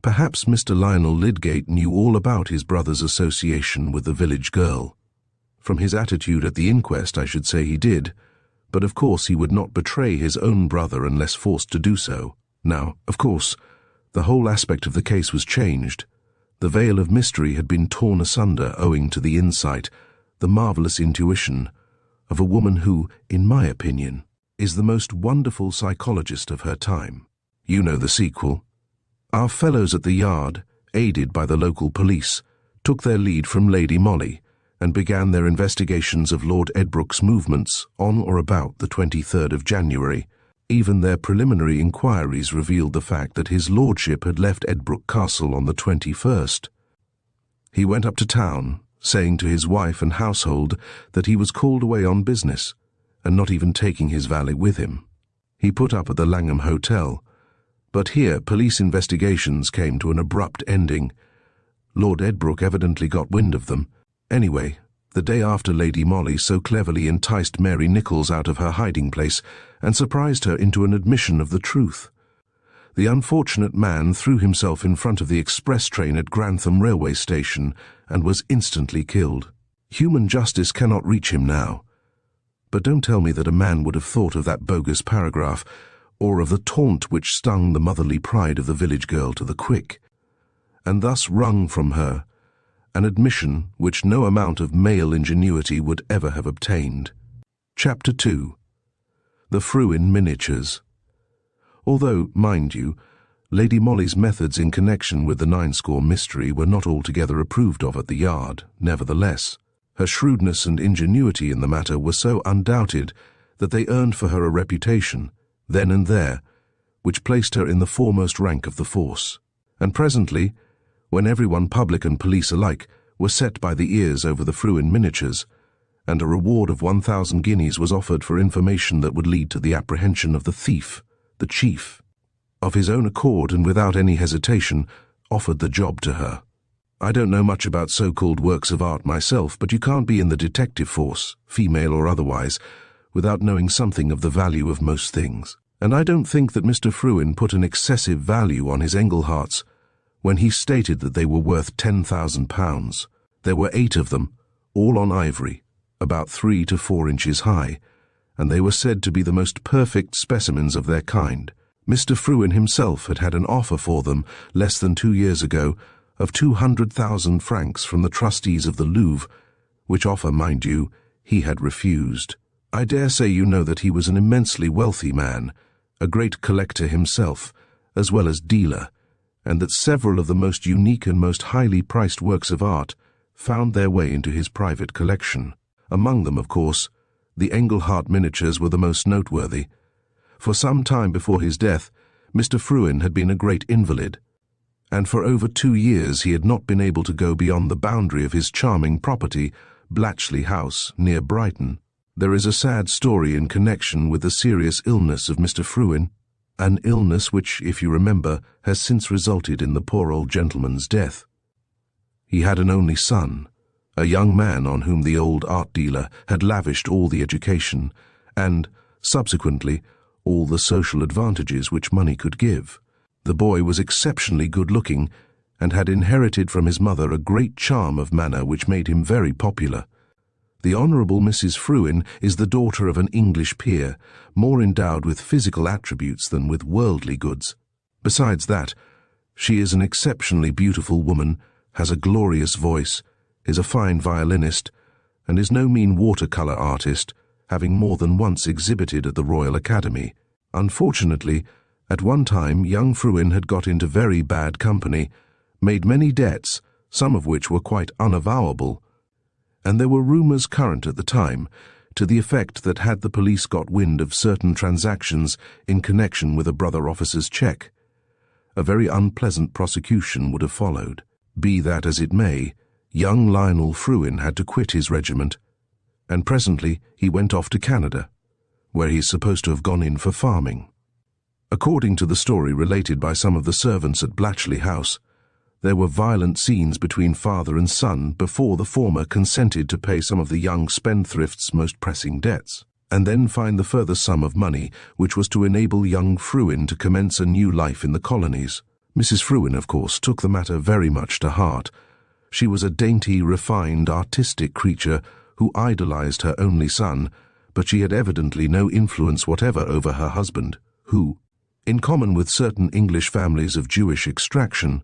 Perhaps Mr. Lionel Lydgate knew all about his brother's association with the village girl. From his attitude at the inquest, I should say he did, but of course he would not betray his own brother unless forced to do so. Now, of course, the whole aspect of the case was changed. The veil of mystery had been torn asunder owing to the insight, the marvelous intuition, of a woman who, in my opinion, is the most wonderful psychologist of her time. You know the sequel. Our fellows at the Yard, aided by the local police, took their lead from Lady Molly and began their investigations of Lord Edbrook's movements on or about the 23rd of January. Even their preliminary inquiries revealed the fact that his lordship had left Edbrook Castle on the 21st. He went up to town, saying to his wife and household that he was called away on business, and not even taking his valet with him. He put up at the Langham Hotel, but here police investigations came to an abrupt ending. Lord Edbrook evidently got wind of them. Anyway, the day after Lady Molly so cleverly enticed Mary Nichols out of her hiding place and surprised her into an admission of the truth. The unfortunate man threw himself in front of the express train at Grantham railway station and was instantly killed. Human justice cannot reach him now. But don't tell me that a man would have thought of that bogus paragraph, or of the taunt which stung the motherly pride of the village girl to the quick, and thus wrung from her an admission which no amount of male ingenuity would ever have obtained. Chapter 2. The Fruin Miniatures. Although, mind you, Lady Molly's methods in connection with the Ninescore mystery were not altogether approved of at the Yard, nevertheless, her shrewdness and ingenuity in the matter were so undoubted that they earned for her a reputation, then and there, which placed her in the foremost rank of the force. And presently, when everyone, public and police alike, were set by the ears over the Fruin miniatures, and a reward of 1,000 guineas was offered for information that would lead to the apprehension of the thief, the chief, of his own accord and without any hesitation, offered the job to her. I don't know much about so-called works of art myself, but you can't be in the detective force, female or otherwise, without knowing something of the value of most things. And I don't think that Mr. Fruin put an excessive value on his Engleharts when he stated that they were worth £10,000. There were 8 of them, all on ivory, about 3 to 4 inches high, and they were said to be the most perfect specimens of their kind. Mr. Fruin himself had had an offer for them less than 2 years ago of 200,000 francs from the trustees of the Louvre, which offer, mind you, he had refused. I dare say you know that he was an immensely wealthy man, a great collector himself, as well as dealer, and that several of the most unique and most highly priced works of art found their way into his private collection. Among them, of course, the Engelhardt miniatures were the most noteworthy. For some time before his death, Mr. Fruin had been a great invalid, and for over 2 years he had not been able to go beyond the boundary of his charming property, Blatchley House, near Brighton. There is a sad story in connection with the serious illness of Mr. Fruin, an illness which, if you remember, has since resulted in the poor old gentleman's death. He had an only son, a young man on whom the old art dealer had lavished all the education and, subsequently, all the social advantages which money could give. The boy was exceptionally good-looking and had inherited from his mother a great charm of manner which made him very popular. The Honourable Mrs. Fruin is the daughter of an English peer, more endowed with physical attributes than with worldly goods. Besides that, she is an exceptionally beautiful woman, has a glorious voice, is a fine violinist, and is no mean watercolour artist, having more than once exhibited at the Royal Academy. Unfortunately, at one time young Fruin had got into very bad company, made many debts, some of which were quite unavowable, and there were rumours current at the time to the effect that had the police got wind of certain transactions in connection with a brother officer's cheque, a very unpleasant prosecution would have followed. Be that as it may, young Lionel Fruin had to quit his regiment, and presently he went off to Canada, where he is supposed to have gone in for farming. According to the story related by some of the servants at Blatchley House, there were violent scenes between father and son before the former consented to pay some of the young spendthrift's most pressing debts, and then find the further sum of money which was to enable young Fruin to commence a new life in the colonies. Mrs. Fruin, of course, took the matter very much to heart. She was a dainty, refined, artistic creature who idolized her only son, but she had evidently no influence whatever over her husband, who, in common with certain English families of Jewish extraction,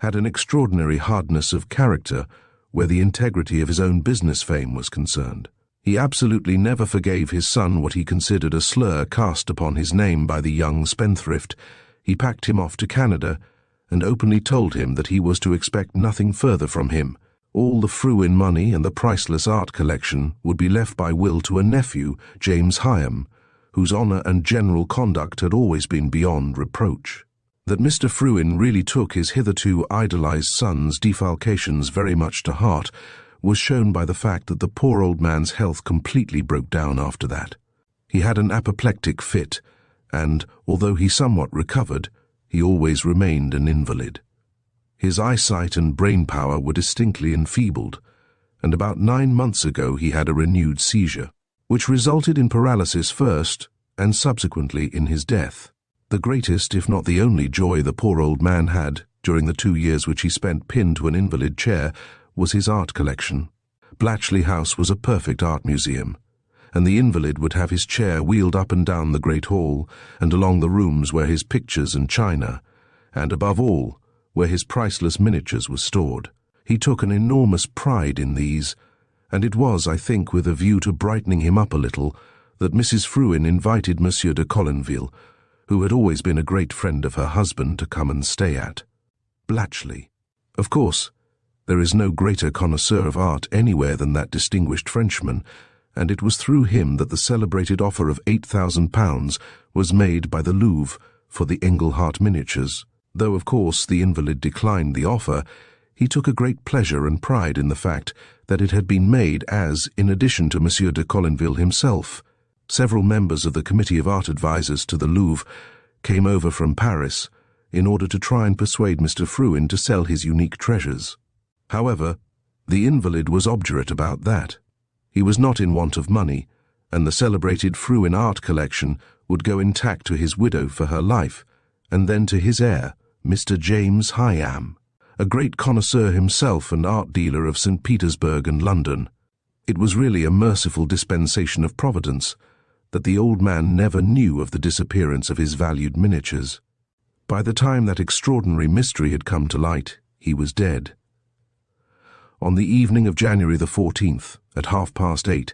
had an extraordinary hardness of character where the integrity of his own business fame was concerned. He absolutely never forgave his son what he considered a slur cast upon his name by the young spendthrift. He packed him off to Canada and openly told him that he was to expect nothing further from him. All the Fruin money and the priceless art collection would be left by will to a nephew, James Hyam, whose honour and general conduct had always been beyond reproach. That Mr. Fruin really took his hitherto idolized son's defalcations very much to heart was shown by the fact that the poor old man's health completely broke down after that. He had an apoplectic fit, and, although he somewhat recovered, he always remained an invalid. His eyesight and brain power were distinctly enfeebled, and about 9 months ago he had a renewed seizure, which resulted in paralysis first, and subsequently in his death. The greatest, if not the only, joy the poor old man had, during the 2 years which he spent pinned to an invalid chair, was his art collection. Blatchley House was a perfect art museum, and the invalid would have his chair wheeled up and down the great hall, and along the rooms where his pictures and china, and above all, where his priceless miniatures were stored. He took an enormous pride in these, and it was, I think, with a view to brightening him up a little, that Mrs. Fruin invited Monsieur de Colinville, who had always been a great friend of her husband, to come and stay at Blatchley. Of course, there is no greater connoisseur of art anywhere than that distinguished Frenchman, and it was through him that the celebrated offer of £8,000 was made by the Louvre for the Engelhardt miniatures. Though, of course, the invalid declined the offer, he took a great pleasure and pride in the fact that it had been made as, in addition to Monsieur de Colinville himself, several members of the Committee of Art Advisers to the Louvre came over from Paris in order to try and persuade Mr. Fruin to sell his unique treasures. However, the invalid was obdurate about that. He was not in want of money, and the celebrated Fruin art collection would go intact to his widow for her life, and then to his heir, Mr. James Hyam, a great connoisseur himself and art dealer of St. Petersburg and London. It was really a merciful dispensation of Providence that the old man never knew of the disappearance of his valued miniatures. By the time that extraordinary mystery had come to light, he was dead. On the evening of January the 14th, at 8:30,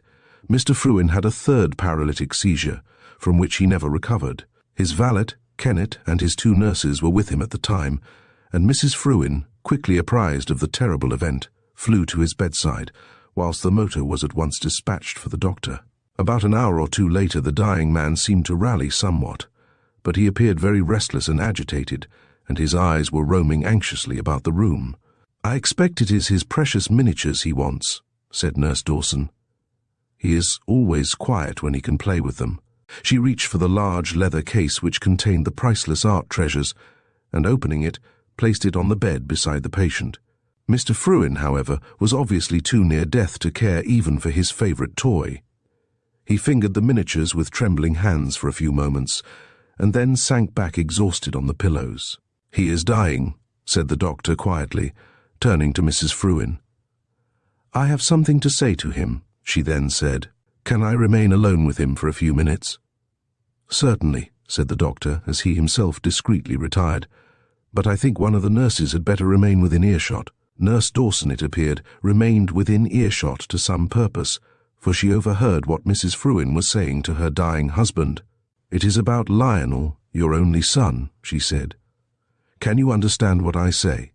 Mr. Fruin had a third paralytic seizure, from which he never recovered. His valet, Kennet, and his 2 nurses were with him at the time, and Mrs. Fruin, quickly apprised of the terrible event, flew to his bedside, whilst the motor was at once dispatched for the doctor. About an hour or two later the dying man seemed to rally somewhat, but he appeared very restless and agitated, and his eyes were roaming anxiously about the room. "I expect it is his precious miniatures he wants," said Nurse Dawson. "He is always quiet when he can play with them." She reached for the large leather case which contained the priceless art treasures, and opening it, placed it on the bed beside the patient. Mr. Fruin, however, was obviously too near death to care even for his favourite toy. He fingered the miniatures with trembling hands for a few moments, and then sank back exhausted on the pillows. "He is dying," said the doctor quietly, turning to Mrs. Fruin. "I have something to say to him," she then said. "Can I remain alone with him for a few minutes?" "Certainly," said the doctor, as he himself discreetly retired. "But I think one of the nurses had better remain within earshot." Nurse Dawson, it appeared, remained within earshot to some purpose, for she overheard what Mrs. Fruin was saying to her dying husband. "It is about Lionel, your only son," she said. "Can you understand what I say?"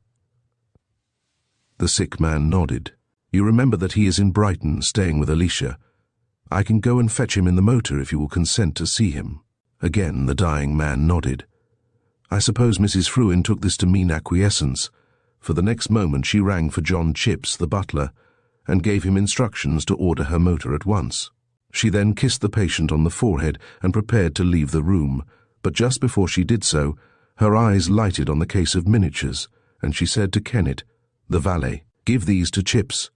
The sick man nodded. "You remember that he is in Brighton, staying with Alicia. I can go and fetch him in the motor if you will consent to see him." Again the dying man nodded. I suppose Mrs. Fruin took this to mean acquiescence, for the next moment she rang for John Chips, the butler, and gave him instructions to order her motor at once. She then kissed the patient on the forehead and prepared to leave the room, but just before she did so, her eyes lighted on the case of miniatures, and she said to Kennett, the valet, "Give these to Chips,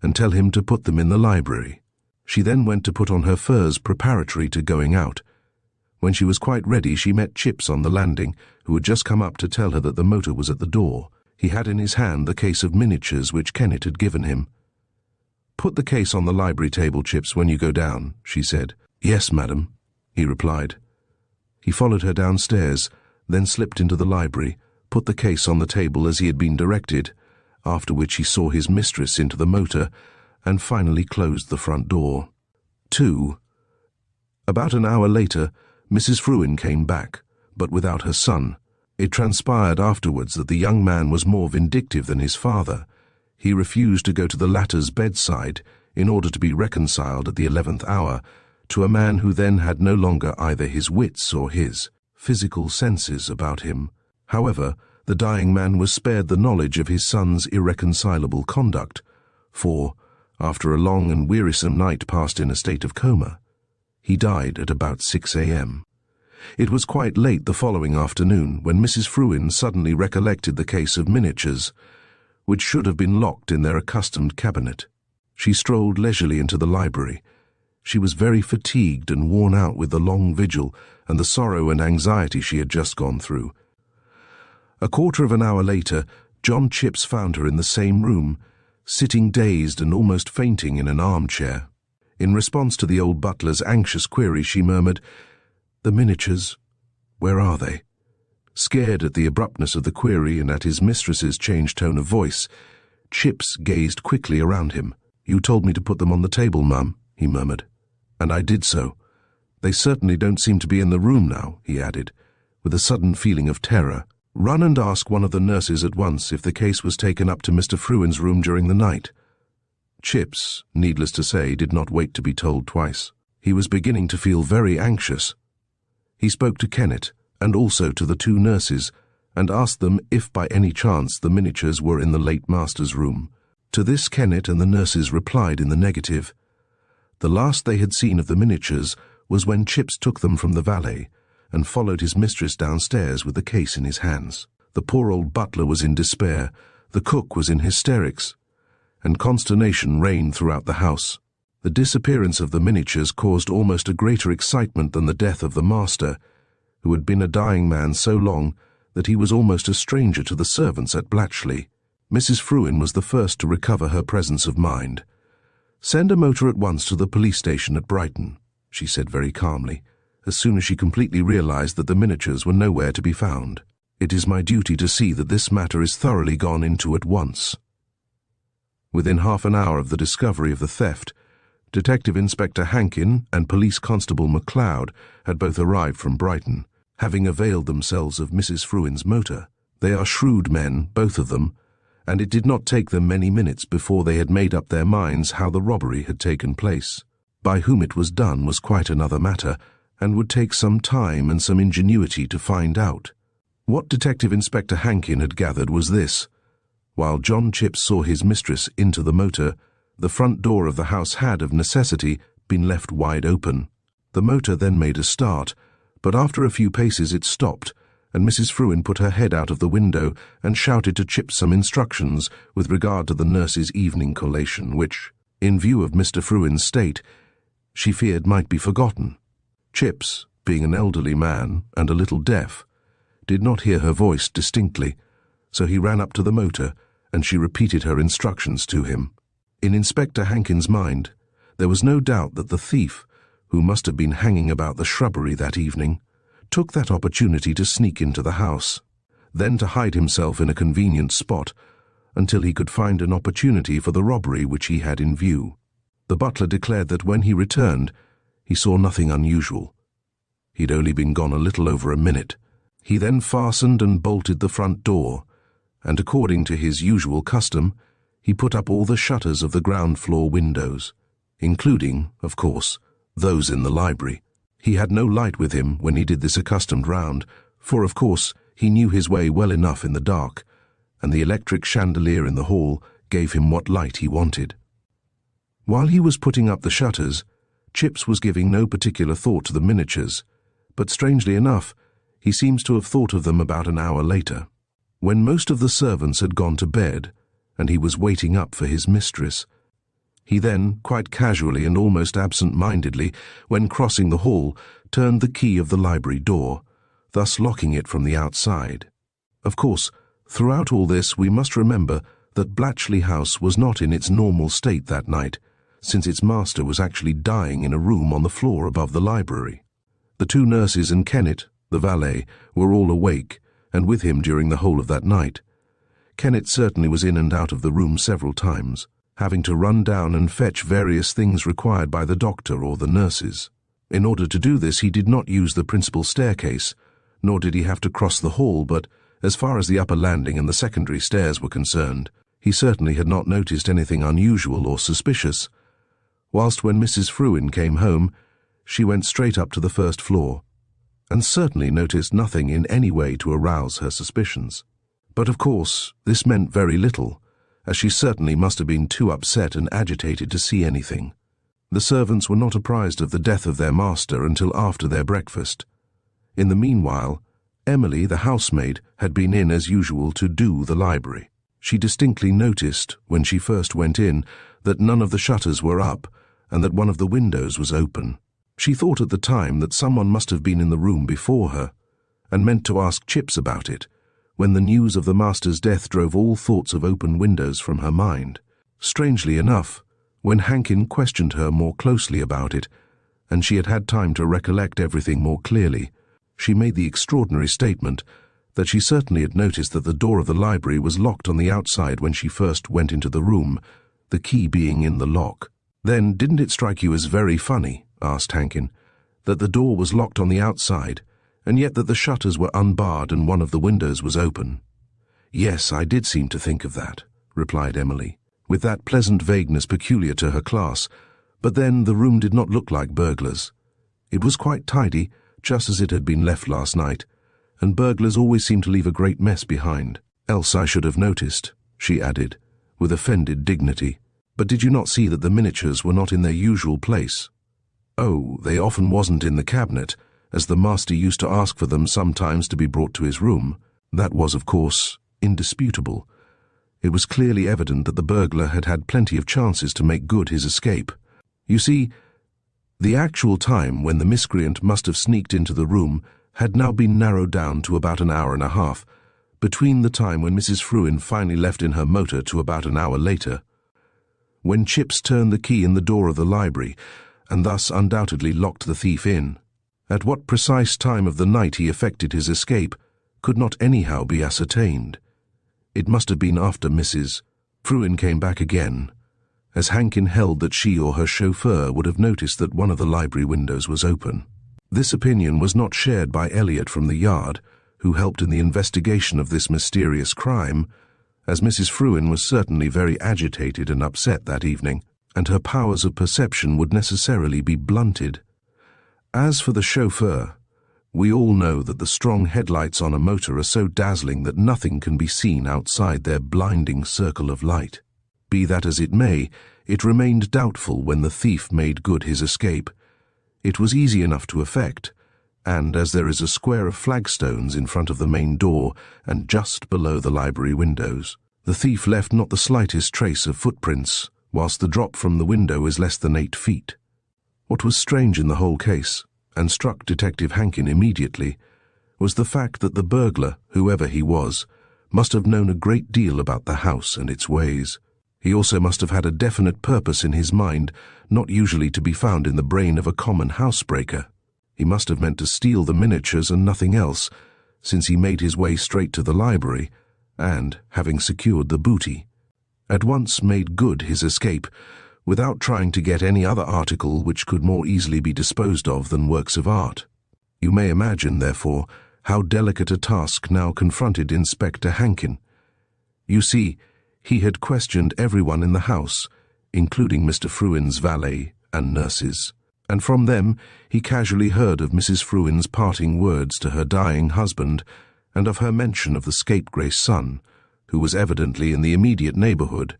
and tell him to put them in the library." She then went to put on her furs preparatory to going out. When she was quite ready, she met Chips on the landing, who had just come up to tell her that the motor was at the door. He had in his hand the case of miniatures which Kennett had given him. "Put the case on the library table, Chips, when you go down," she said. "Yes, madam," he replied. He followed her downstairs, then slipped into the library, put the case on the table as he had been directed, after which he saw his mistress into the motor, and finally closed the front door. 2. About an hour later, Mrs. Fruin came back, but without her son. It transpired afterwards that the young man was more vindictive than his father. He refused to go to the latter's bedside in order to be reconciled at the 11th hour to a man who then had no longer either his wits or his physical senses about him. However, the dying man was spared the knowledge of his son's irreconcilable conduct, for, after a long and wearisome night passed in a state of coma, he died at about 6 a.m. It was quite late the following afternoon when Mrs. Fruin suddenly recollected the case of miniatures, which should have been locked in their accustomed cabinet. She strolled leisurely into the library. She was very fatigued and worn out with the long vigil and the sorrow and anxiety she had just gone through. A quarter of an hour later, John Chips found her in the same room, sitting dazed and almost fainting in an armchair. In response to the old butler's anxious query, she murmured, "The miniatures, where are they?" Scared at the abruptness of the query and at his mistress's changed tone of voice, Chips gazed quickly around him. "You told me to put them on the table, mum," he murmured. "And I did so. They certainly don't seem to be in the room now," he added, with a sudden feeling of terror. "Run and ask one of the nurses at once if the case was taken up to Mr. Fruin's room during the night." Chips, needless to say, did not wait to be told twice. He was beginning to feel very anxious. He spoke to Kennett, and also to the two nurses, and asked them if by any chance the miniatures were in the late master's room. To this Kennett and the nurses replied in the negative. The last they had seen of the miniatures was when Chips took them from the valet, and followed his mistress downstairs with the case in his hands. The poor old butler was in despair, the cook was in hysterics, and consternation reigned throughout the house. The disappearance of the miniatures caused almost a greater excitement than the death of the master, who had been a dying man so long that he was almost a stranger to the servants at Blatchley. Mrs. Fruin was the first to recover her presence of mind. "Send a motor at once to the police station at Brighton," she said very calmly, as soon as she completely realized that the miniatures were nowhere to be found. "It is my duty to see that this matter is thoroughly gone into at once." Within half an hour of the discovery of the theft, Detective Inspector Hankin and Police Constable MacLeod had both arrived from Brighton, having availed themselves of Mrs. Fruin's motor. They are shrewd men, both of them, and it did not take them many minutes before they had made up their minds how the robbery had taken place. By whom it was done was quite another matter, and would take some time and some ingenuity to find out. What Detective Inspector Hankin had gathered was this. While John Chipps saw his mistress into the motor, the front door of the house had, of necessity, been left wide open. The motor then made a start, but after a few paces it stopped, and Mrs. Fruin put her head out of the window and shouted to Chipps some instructions with regard to the nurse's evening collation, which, in view of Mr. Fruin's state, she feared might be forgotten. Chipps, being an elderly man and a little deaf, did not hear her voice distinctly, so he ran up to the motor and she repeated her instructions to him. In Inspector Hankin's mind, there was no doubt that the thief, who must have been hanging about the shrubbery that evening, took that opportunity to sneak into the house, then to hide himself in a convenient spot until he could find an opportunity for the robbery which he had in view. The butler declared that when he returned, he saw nothing unusual. He'd only been gone a little over a minute. He then fastened and bolted the front door, and according to his usual custom, he put up all the shutters of the ground floor windows, including, of course, those in the library. He had no light with him when he did this accustomed round, for, of course, he knew his way well enough in the dark, and the electric chandelier in the hall gave him what light he wanted. While he was putting up the shutters, Chipps was giving no particular thought to the miniatures, but strangely enough, he seems to have thought of them about an hour later. When most of the servants had gone to bed, and he was waiting up for his mistress, he then, quite casually and almost absent-mindedly, when crossing the hall, turned the key of the library door, thus locking it from the outside. Of course, throughout all this we must remember that Blatchley House was not in its normal state that night, since its master was actually dying in a room on the floor above the library. The two nurses and Kennett, the valet, were all awake, and with him during the whole of that night. Kennett certainly was in and out of the room several times, having to run down and fetch various things required by the doctor or the nurses. In order to do this, he did not use the principal staircase, nor did he have to cross the hall, but, as far as the upper landing and the secondary stairs were concerned, he certainly had not noticed anything unusual or suspicious, whilst when Mrs. Fruin came home, she went straight up to the first floor, and certainly noticed nothing in any way to arouse her suspicions. But of course, this meant very little, as she certainly must have been too upset and agitated to see anything. The servants were not apprised of the death of their master until after their breakfast. In the meanwhile, Emily, the housemaid, had been in as usual to do the library. She distinctly noticed, when she first went in, that none of the shutters were up, and that one of the windows was open. She thought at the time that someone must have been in the room before her, and meant to ask Chipps about it, when the news of the master's death drove all thoughts of open windows from her mind. Strangely enough, when Hankin questioned her more closely about it, and she had had time to recollect everything more clearly, she made the extraordinary statement that she certainly had noticed that the door of the library was locked on the outside when she first went into the room, the key being in the lock. "Then didn't it strike you as very funny," asked Hankin, "that the door was locked on the outside, and yet that the shutters were unbarred and one of the windows was open?" "Yes, I did seem to think of that," replied Emily, with that pleasant vagueness peculiar to her class, "but then the room did not look like burglars. It was quite tidy, just as it had been left last night, and burglars always seem to leave a great mess behind. Else I should have noticed," she added, with offended dignity. "But did you not see that the miniatures were not in their usual place?" "Oh, they often wasn't in the cabinet, as the master used to ask for them sometimes to be brought to his room. That was, of course, indisputable. It was clearly evident that the burglar had had plenty of chances to make good his escape. You see, the actual time when the miscreant must have sneaked into the room had now been narrowed down to about an hour and a half, between the time when Mrs. Fruin finally left in her motor to about an hour later. When Chipps turned the key in the door of the library, and thus undoubtedly locked the thief in, at what precise time of the night he effected his escape could not anyhow be ascertained. It must have been after Mrs. Fruin came back again, as Hankin held that she or her chauffeur would have noticed that one of the library windows was open. This opinion was not shared by Elliot from the yard, who helped in the investigation of this mysterious crime, as Mrs. Fruin was certainly very agitated and upset that evening, and her powers of perception would necessarily be blunted. As for the chauffeur, we all know that the strong headlights on a motor are so dazzling that nothing can be seen outside their blinding circle of light. Be that as it may, it remained doubtful when the thief made good his escape. It was easy enough to effect, and as there is a square of flagstones in front of the main door and just below the library windows, the thief left not the slightest trace of footprints, whilst the drop from the window is less than 8 feet. What was strange in the whole case, and struck Detective Hankin immediately, was the fact that the burglar, whoever he was, must have known a great deal about the house and its ways. He also must have had a definite purpose in his mind, not usually to be found in the brain of a common housebreaker. He must have meant to steal the miniatures and nothing else, since he made his way straight to the library, and, having secured the booty, at once made good his escape, without trying to get any other article which could more easily be disposed of than works of art. You may imagine, therefore, how delicate a task now confronted Inspector Hankin. You see, he had questioned everyone in the house, including Mr. Fruin's valet and nurses, and from them he casually heard of Mrs. Fruin's parting words to her dying husband, and of her mention of the scapegrace son, who was evidently in the immediate neighbourhood,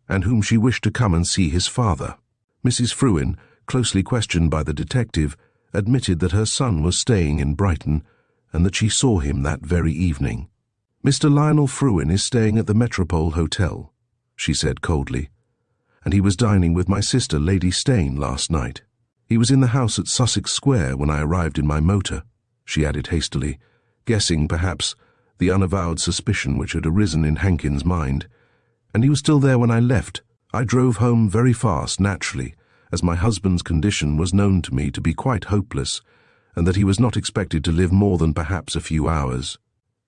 and whom she wished to come and see his father. Mrs. Fruin, closely questioned by the detective, admitted that her son was staying in Brighton, and that she saw him that very evening. "Mr. Lionel Fruin is staying at the Metropole Hotel," she said coldly, "and he was dining with my sister, Lady Stayne, last night. He was in the house at Sussex Square when I arrived in my motor," she added hastily, guessing, perhaps, the unavowed suspicion which had arisen in Hankin's mind. "And he was still there when I left. I drove home very fast, naturally, as my husband's condition was known to me to be quite hopeless, and that he was not expected to live more than perhaps a few hours.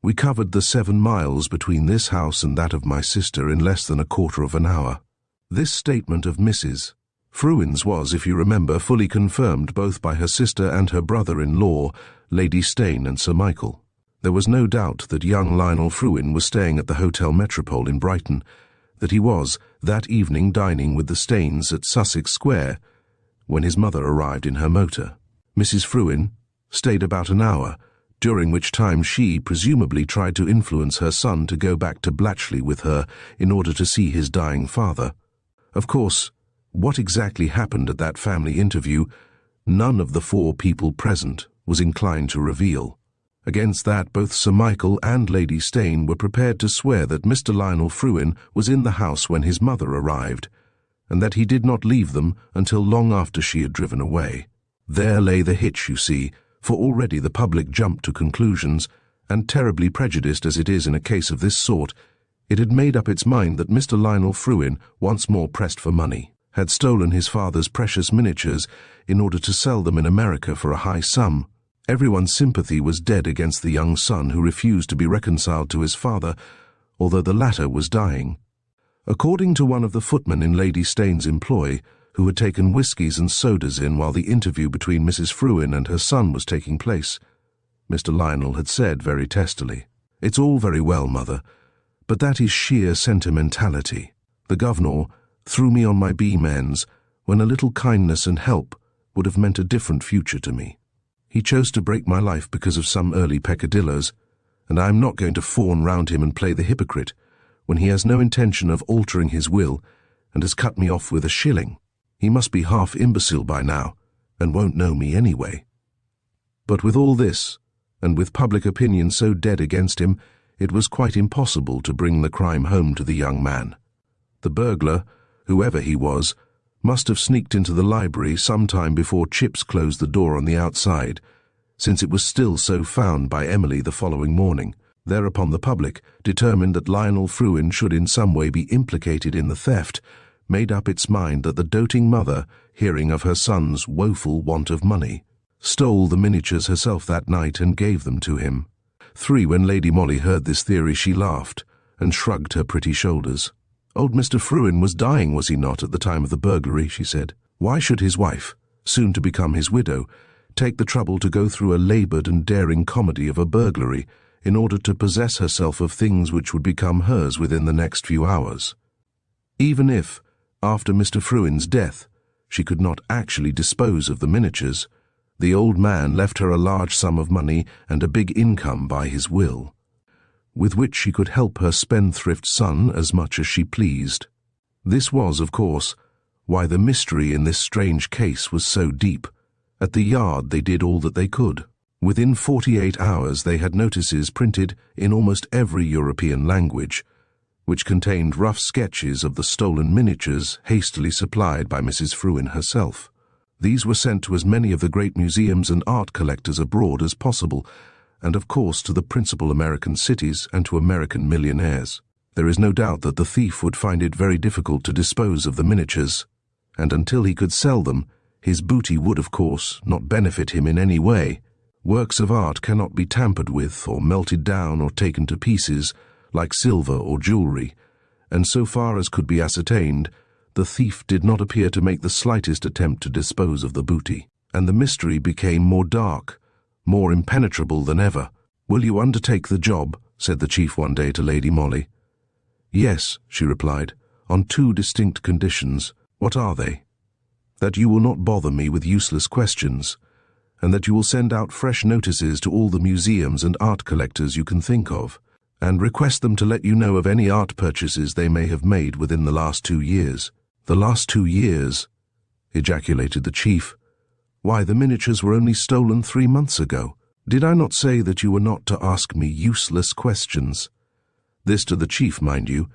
We covered the 7 miles between this house and that of my sister in less than a quarter of an hour." This statement of Mrs. Fruin's was, if you remember, fully confirmed both by her sister and her brother-in-law, Lady Stayne and Sir Michael. There was no doubt that young Lionel Fruin was staying at the Hotel Metropole in Brighton, that he was that evening dining with the Staynes at Sussex Square, when his mother arrived in her motor. Mrs. Fruin stayed about an hour, during which time she presumably tried to influence her son to go back to Bletchley with her in order to see his dying father. Of course, what exactly happened at that family interview, none of the 4 people present was inclined to reveal. Against that, both Sir Michael and Lady Stayne were prepared to swear that Mr. Lionel Fruin was in the house when his mother arrived, and that he did not leave them until long after she had driven away. There lay the hitch, you see, for already the public jumped to conclusions, and terribly prejudiced as it is in a case of this sort, it had made up its mind that Mr. Lionel Fruin, once more pressed for money, had stolen his father's precious miniatures in order to sell them in America for a high sum. Everyone's sympathy was dead against the young son who refused to be reconciled to his father, although the latter was dying. According to one of the footmen in Lady Stayne's employ, who had taken whiskies and sodas in while the interview between Mrs. Fruin and her son was taking place, Mr. Lionel had said very testily, "It's all very well, mother, but that is sheer sentimentality. The governor threw me on my beam ends when a little kindness and help would have meant a different future to me. He chose to break my life because of some early peccadilloes, and I am not going to fawn round him and play the hypocrite when he has no intention of altering his will and has cut me off with a shilling. He must be half imbecile by now, and won't know me anyway." But with all this, and with public opinion so dead against him, it was quite impossible to bring the crime home to the young man. The burglar, whoever he was, must have sneaked into the library some time before Chips closed the door on the outside, since it was still so found by Emily the following morning. Thereupon the public, determined that Lionel Fruin should in some way be implicated in the theft, made up its mind that the doting mother, hearing of her son's woeful want of money, stole the miniatures herself that night and gave them to him. When Lady Molly heard this theory, she laughed and shrugged her pretty shoulders. "Old Mr. Fruin was dying, was he not, at the time of the burglary?" she said. "Why should his wife, soon to become his widow, take the trouble to go through a laboured and daring comedy of a burglary in order to possess herself of things which would become hers within the next few hours. Even if, after Mr. Fruin's death, she could not actually dispose of the miniatures, the old man left her a large sum of money and a big income by his will, with which she could help her spendthrift son as much as she pleased. This was, of course, why the mystery in this strange case was so deep. At the Yard they did all that they could. Within 48 hours they had notices printed in almost every European language, which contained rough sketches of the stolen miniatures hastily supplied by Mrs. Fruin herself. These were sent to as many of the great museums and art collectors abroad as possible, and of course to the principal American cities and to American millionaires. There is no doubt that the thief would find it very difficult to dispose of the miniatures, and until he could sell them, his booty would, of course, not benefit him in any way. Works of art cannot be tampered with or melted down or taken to pieces, like silver or jewelry, and so far as could be ascertained, the thief did not appear to make the slightest attempt to dispose of the booty, and the mystery became more dark, more impenetrable than ever. "Will you undertake the job?" said the chief one day to Lady Molly. "Yes," she replied, "on two distinct conditions." "What are they?" "That you will not bother me with useless questions, and that you will send out fresh notices to all the museums and art collectors you can think of, and request them to let you know of any art purchases they may have made within the last 2 years. "The last 2 years?" ejaculated the chief. "Why, the miniatures were only stolen 3 months ago. Did I not say that you were not to ask me useless questions?" This to the chief, mind you,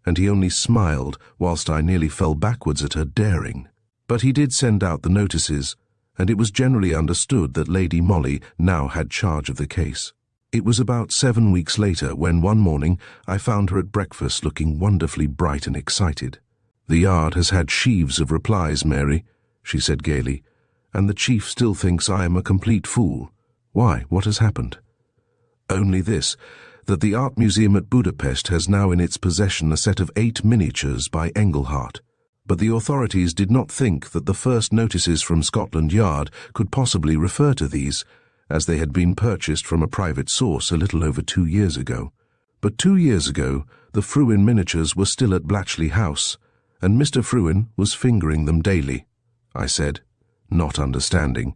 and he only smiled whilst I nearly fell backwards at her daring. But he did send out the notices, and it was generally understood that Lady Molly now had charge of the case. It was about 7 weeks later when one morning I found her at breakfast looking wonderfully bright and excited. "The Yard has had sheaves of replies, Mary," she said gaily, "and the chief still thinks I am a complete fool." "Why, what has happened?" "Only this, that the Art Museum at Budapest has now in its possession a set of 8 miniatures by Engelhardt. But the authorities did not think that the first notices from Scotland Yard could possibly refer to these, as they had been purchased from a private source a little over 2 years ago. But 2 years ago the Fruin miniatures were still at Blatchley House, and Mr. Fruin was fingering them daily," I said, not understanding,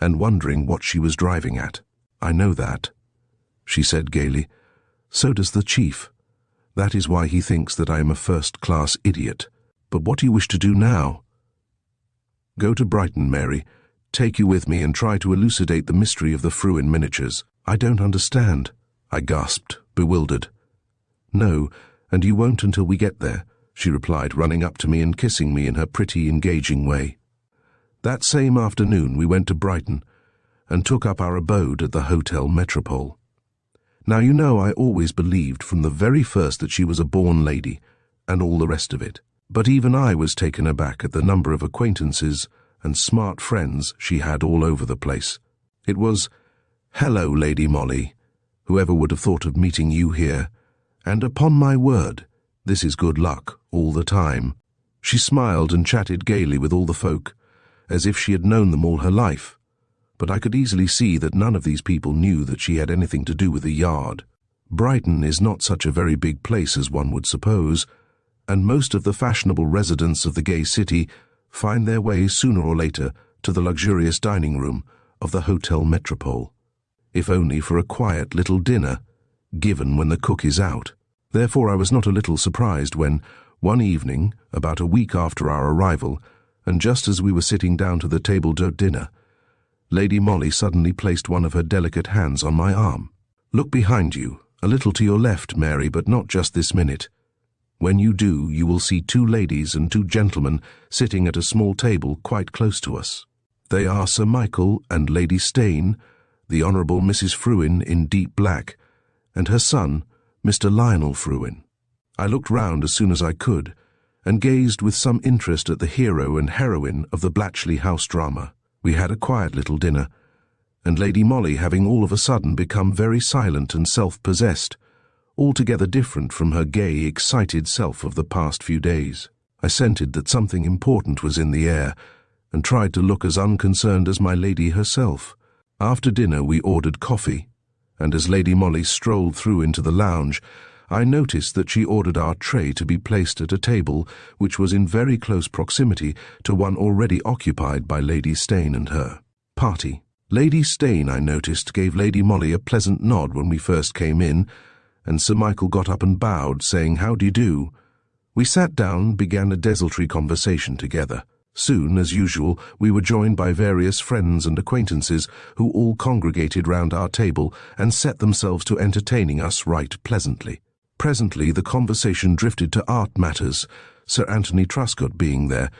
and wondering what she was driving at. "I know that," she said gaily. "So does the chief. That is why he thinks that I am a first-class idiot. But what do you wish to do now?" "Go to Brighton, Mary. Take you with me and try to elucidate the mystery of the Fruin miniatures." "I don't understand," I gasped, bewildered. "No, and you won't until we get there," she replied, running up to me and kissing me in her pretty, engaging way. That same afternoon we went to Brighton and took up our abode at the Hotel Metropole. Now, you know, I always believed from the very first that she was a born lady, and all the rest of it. But even I was taken aback at the number of acquaintances and smart friends she had all over the place. It was, "Hello, Lady Molly. Whoever would have thought of meeting you here? And upon my word, this is good luck all the time." She smiled and chatted gaily with all the folk, as if she had known them all her life. But I could easily see that none of these people knew that she had anything to do with the Yard. Brighton is not such a very big place as one would suppose, and most of the fashionable residents of the gay city find their way sooner or later to the luxurious dining room of the Hotel Metropole, if only for a quiet little dinner, given when the cook is out. Therefore I was not a little surprised when, one evening, about a week after our arrival, and just as we were sitting down to the table d'hôte dinner, Lady Molly suddenly placed one of her delicate hands on my arm. "Look behind you, a little to your left, Mary, but not just this minute. When you do, you will see 2 ladies and 2 gentlemen sitting at a small table quite close to us. They are Sir Michael and Lady Steyne, the Honourable Mrs. Fruin in deep black, and her son, Mr. Lionel Fruin." I looked round as soon as I could, and gazed with some interest at the hero and heroine of the Blatchley House drama. We had a quiet little dinner, and Lady Molly having all of a sudden become very silent and self-possessed, altogether different from her gay, excited self of the past few days. I scented that something important was in the air, and tried to look as unconcerned as my lady herself. After dinner we ordered coffee, and as Lady Molly strolled through into the lounge, I noticed that she ordered our tray to be placed at a table which was in very close proximity to one already occupied by Lady Steyne and her party. Lady Steyne, I noticed, gave Lady Molly a pleasant nod when we first came in, and Sir Michael got up and bowed, saying, "How do you do?" We sat down and began a desultory conversation together. Soon, as usual, we were joined by various friends and acquaintances who all congregated round our table and set themselves to entertaining us right pleasantly. Presently the conversation drifted to art matters, Sir Anthony Truscott being there,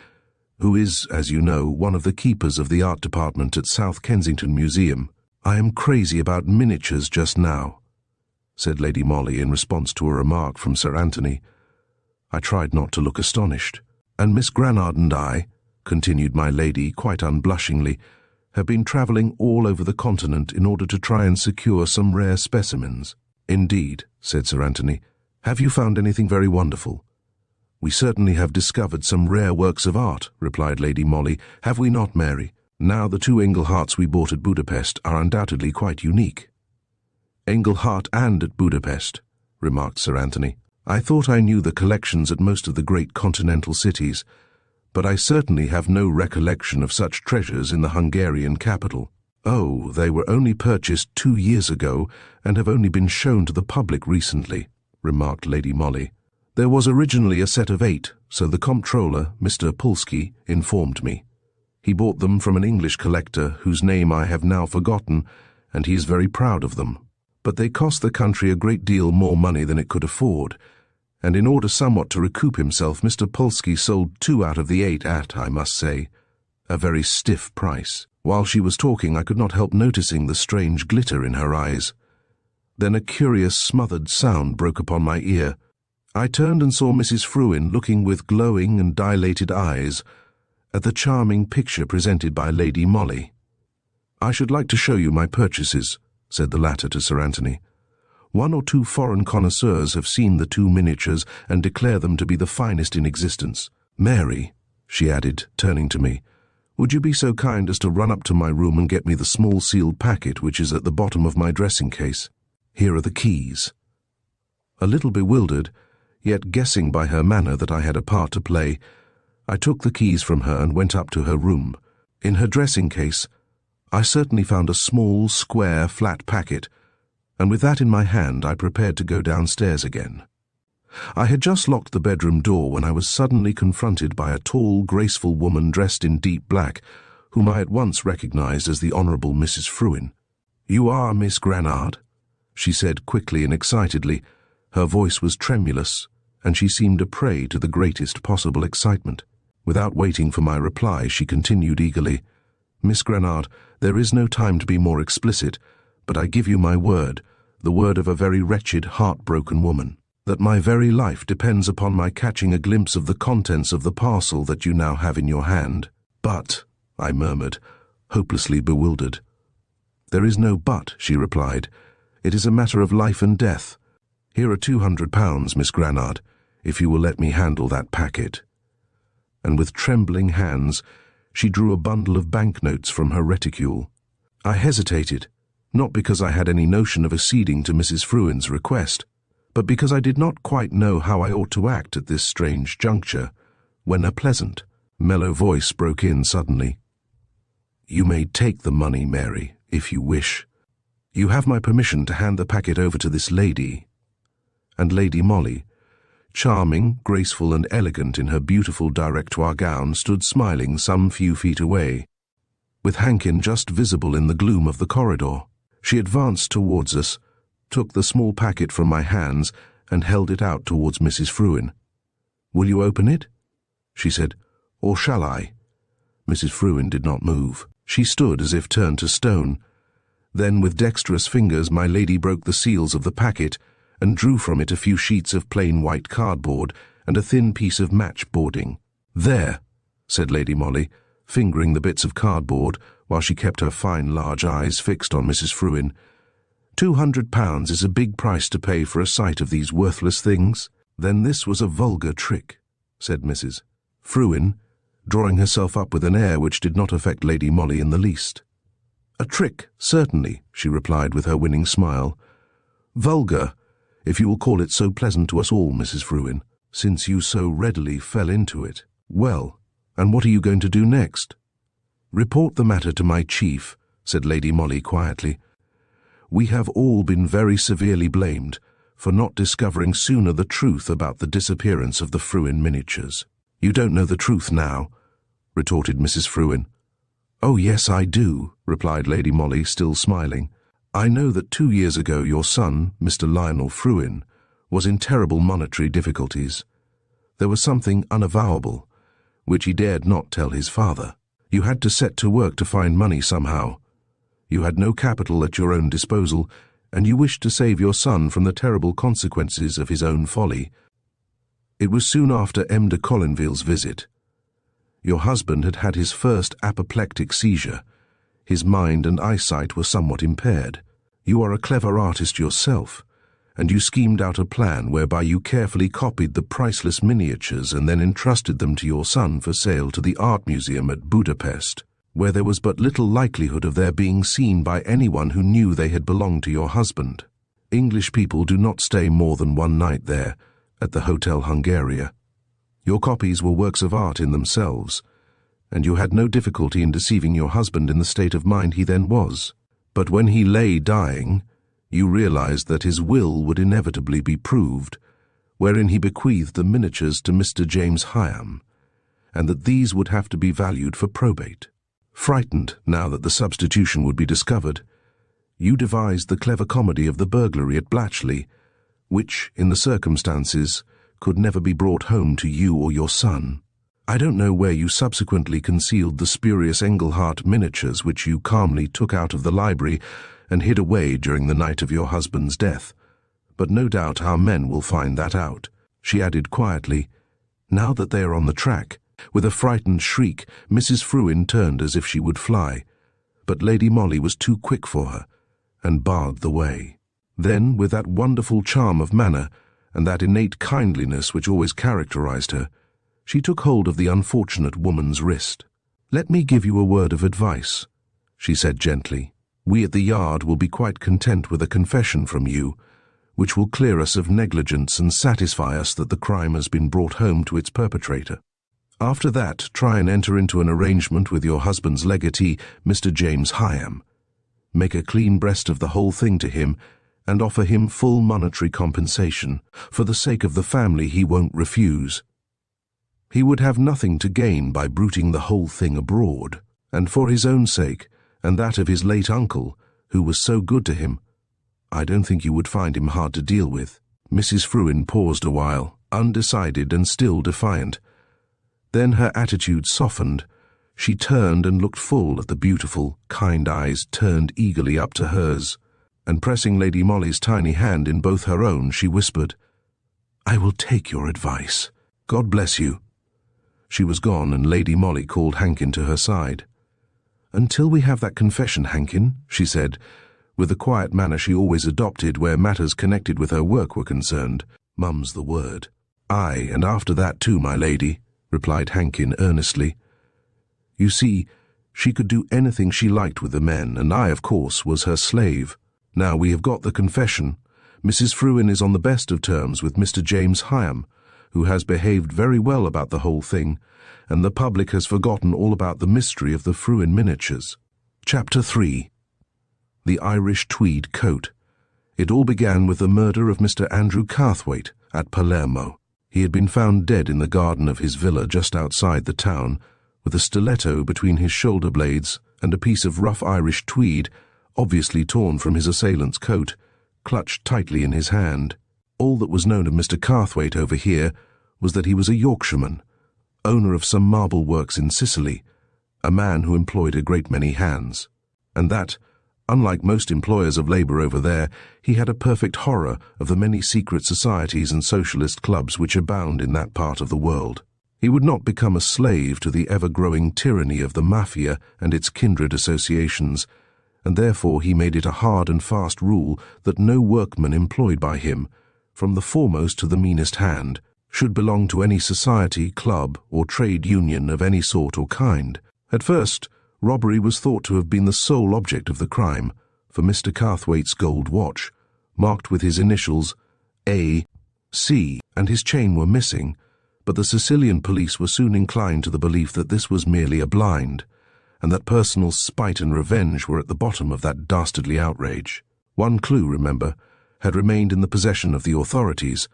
who is, as you know, one of the keepers of the art department at South Kensington Museum. "I am crazy about miniatures just now," said Lady Molly in response to a remark from Sir Anthony. I tried not to look astonished. "And Miss Granard and I," continued my lady quite unblushingly, "have been travelling all over the continent in order to try and secure some rare specimens." "Indeed," said Sir Anthony. "Have you found anything very wonderful?" "We certainly have discovered some rare works of art," replied Lady Molly. "Have we not, Mary? Now the 2 Engleharts we bought at Budapest are undoubtedly quite unique." "Englehart and at Budapest," remarked Sir Anthony. "I thought I knew the collections at most of the great continental cities, but I certainly have no recollection of such treasures in the Hungarian capital." "Oh, they were only purchased 2 years ago and have only been shown to the public recently," remarked Lady Molly. "There was originally a set of 8, so the comptroller, Mr. Pulski, informed me. He bought them from an English collector whose name I have now forgotten, and he is very proud of them. But they cost the country a great deal more money than it could afford, and in order somewhat to recoup himself, Mr. Pulski sold 2 out of the 8 at, I must say, a very stiff price." While she was talking, I could not help noticing the strange glitter in her eyes. Then a curious smothered sound broke upon my ear. I turned and saw Mrs. Fruin looking with glowing and dilated eyes at the charming picture presented by Lady Molly. "I should like to show you my purchases," said the latter to Sir Anthony. "1 or 2 foreign connoisseurs have seen the 2 miniatures and declare them to be the finest in existence. Mary," she added, turning to me, "would you be so kind as to run up to my room and get me the small sealed packet which is at the bottom of my dressing-case? Here are the keys." A little bewildered, yet guessing by her manner that I had a part to play, I took the keys from her and went up to her room. In her dressing-case, I certainly found a small, square, flat packet, and with that in my hand I prepared to go downstairs again. I had just locked the bedroom door when I was suddenly confronted by a tall, graceful woman dressed in deep black, whom I at once recognized as the Honourable Mrs. Fruin. "You are Miss Granard?" she said quickly and excitedly. Her voice was tremulous, and she seemed a prey to the greatest possible excitement. Without waiting for my reply, she continued eagerly, "Miss Granard, there is no time to be more explicit, but I give you my word, the word of a very wretched, heartbroken woman, that my very life depends upon my catching a glimpse of the contents of the parcel that you now have in your hand." "But," I murmured, hopelessly bewildered. "There is no but," she replied. "It is a matter of life and death. Here are £200, Miss Granard, if you will let me handle that packet." And with trembling hands, she drew a bundle of banknotes from her reticule. I hesitated, not because I had any notion of acceding to Mrs. Fruin's request, but because I did not quite know how I ought to act at this strange juncture, when a pleasant, mellow voice broke in suddenly. "You may take the money, Mary, if you wish. You have my permission to hand the packet over to this lady." And Lady Molly, charming, graceful and elegant in her beautiful directoire gown, stood smiling some few feet away, with Hankin just visible in the gloom of the corridor. She advanced towards us, took the small packet from my hands and held it out towards Mrs. Fruin. "Will you open it?" she said. "Or shall I?" Mrs. Fruin did not move. She stood as if turned to stone. Then with dexterous fingers my lady broke the seals of the packet and drew from it a few sheets of plain white cardboard and a thin piece of match-boarding. "There," said Lady Molly, fingering the bits of cardboard while she kept her fine large eyes fixed on Mrs. Fruin. £200 is a big price to pay for a sight of these worthless things." "Then this was a vulgar trick," said Mrs. Fruin, drawing herself up with an air which did not affect Lady Molly in the least. "A trick, certainly," she replied with her winning smile. "Vulgar, if you will call it so pleasant to us all, Mrs. Fruin, since you so readily fell into it. Well, and what are you going to do next?" "Report the matter to my chief," said Lady Molly quietly. "We have all been very severely blamed for not discovering sooner the truth about the disappearance of the Fruin miniatures." "You don't know the truth now," retorted Mrs. Fruin. "Oh, yes, I do," replied Lady Molly, still smiling. "I know that 2 years ago your son, Mr. Lionel Fruin, was in terrible monetary difficulties. There was something unavowable, which he dared not tell his father. You had to set to work to find money somehow. You had no capital at your own disposal, and you wished to save your son from the terrible consequences of his own folly. It was soon after M. de Colinville's visit. Your husband had had his first apoplectic seizure. His mind and eyesight were somewhat impaired. You are a clever artist yourself, and you schemed out a plan whereby you carefully copied the priceless miniatures and then entrusted them to your son for sale to the art museum at Budapest, where there was but little likelihood of their being seen by anyone who knew they had belonged to your husband. English people do not stay more than one night there, at the Hotel Hungaria. Your copies were works of art in themselves, and you had no difficulty in deceiving your husband in the state of mind he then was. But when he lay dying, you realized that his will would inevitably be proved, wherein he bequeathed the miniatures to Mr. James Hyam, and that these would have to be valued for probate. Frightened now that the substitution would be discovered, you devised the clever comedy of the burglary at Blatchley, which, in the circumstances, could never be brought home to you or your son. I don't know where you subsequently concealed the spurious Engelhart miniatures which you calmly took out of the library and hid away during the night of your husband's death, but no doubt our men will find that out," she added quietly. "Now that they are on the track." With a frightened shriek, Mrs. Fruin turned as if she would fly, but Lady Molly was too quick for her, and barred the way. Then, with that wonderful charm of manner, and that innate kindliness which always characterized her, she took hold of the unfortunate woman's wrist. "Let me give you a word of advice," she said gently. "We at the Yard will be quite content with a confession from you, which will clear us of negligence and satisfy us that the crime has been brought home to its perpetrator. After that, try and enter into an arrangement with your husband's legatee, Mr. James Hyam. Make a clean breast of the whole thing to him, and offer him full monetary compensation. For the sake of the family he won't refuse. He would have nothing to gain by bruiting the whole thing abroad, and for his own sake, and that of his late uncle, who was so good to him, I don't think you would find him hard to deal with." Mrs. Fruin paused a while, undecided and still defiant. Then her attitude softened. She turned and looked full at the beautiful, kind eyes turned eagerly up to hers, and pressing Lady Molly's tiny hand in both her own, she whispered, "I will take your advice. God bless you." She was gone, and Lady Molly called Hankin to her side. "Until we have that confession, Hankin," she said, with the quiet manner she always adopted where matters connected with her work were concerned, "mum's the word." "Aye, and after that too, my lady," replied Hankin earnestly. "You see, she could do anything she liked with the men, and I, of course, was her slave. Now we have got the confession. Mrs. Fruin is on the best of terms with Mr. James Hyam, who has behaved very well about the whole thing, and the public has forgotten all about the mystery of the Fruin miniatures." Chapter 3. The Irish Tweed Coat. It all began with the murder of Mr. Andrew Carthwaite at Palermo. He had been found dead in the garden of his villa just outside the town, with a stiletto between his shoulder blades and a piece of rough Irish tweed, obviously torn from his assailant's coat, clutched tightly in his hand. All that was known of Mr. Carthwaite over here was that he was a Yorkshireman, owner of some marble works in Sicily, a man who employed a great many hands, and that, unlike most employers of labour over there, he had a perfect horror of the many secret societies and socialist clubs which abound in that part of the world. He would not become a slave to the ever-growing tyranny of the mafia and its kindred associations, and therefore he made it a hard and fast rule that no workman employed by him, from the foremost to the meanest hand, should belong to any society, club, or trade union of any sort or kind. At first, Robbery was thought to have been the sole object of the crime, for Mr. Carthwaite's gold watch, marked with his initials A.C., and his chain were missing, but the Sicilian police were soon inclined to the belief that this was merely a blind, and that personal spite and revenge were at the bottom of that dastardly outrage. One clue, remember, had remained in the possession of the authorities.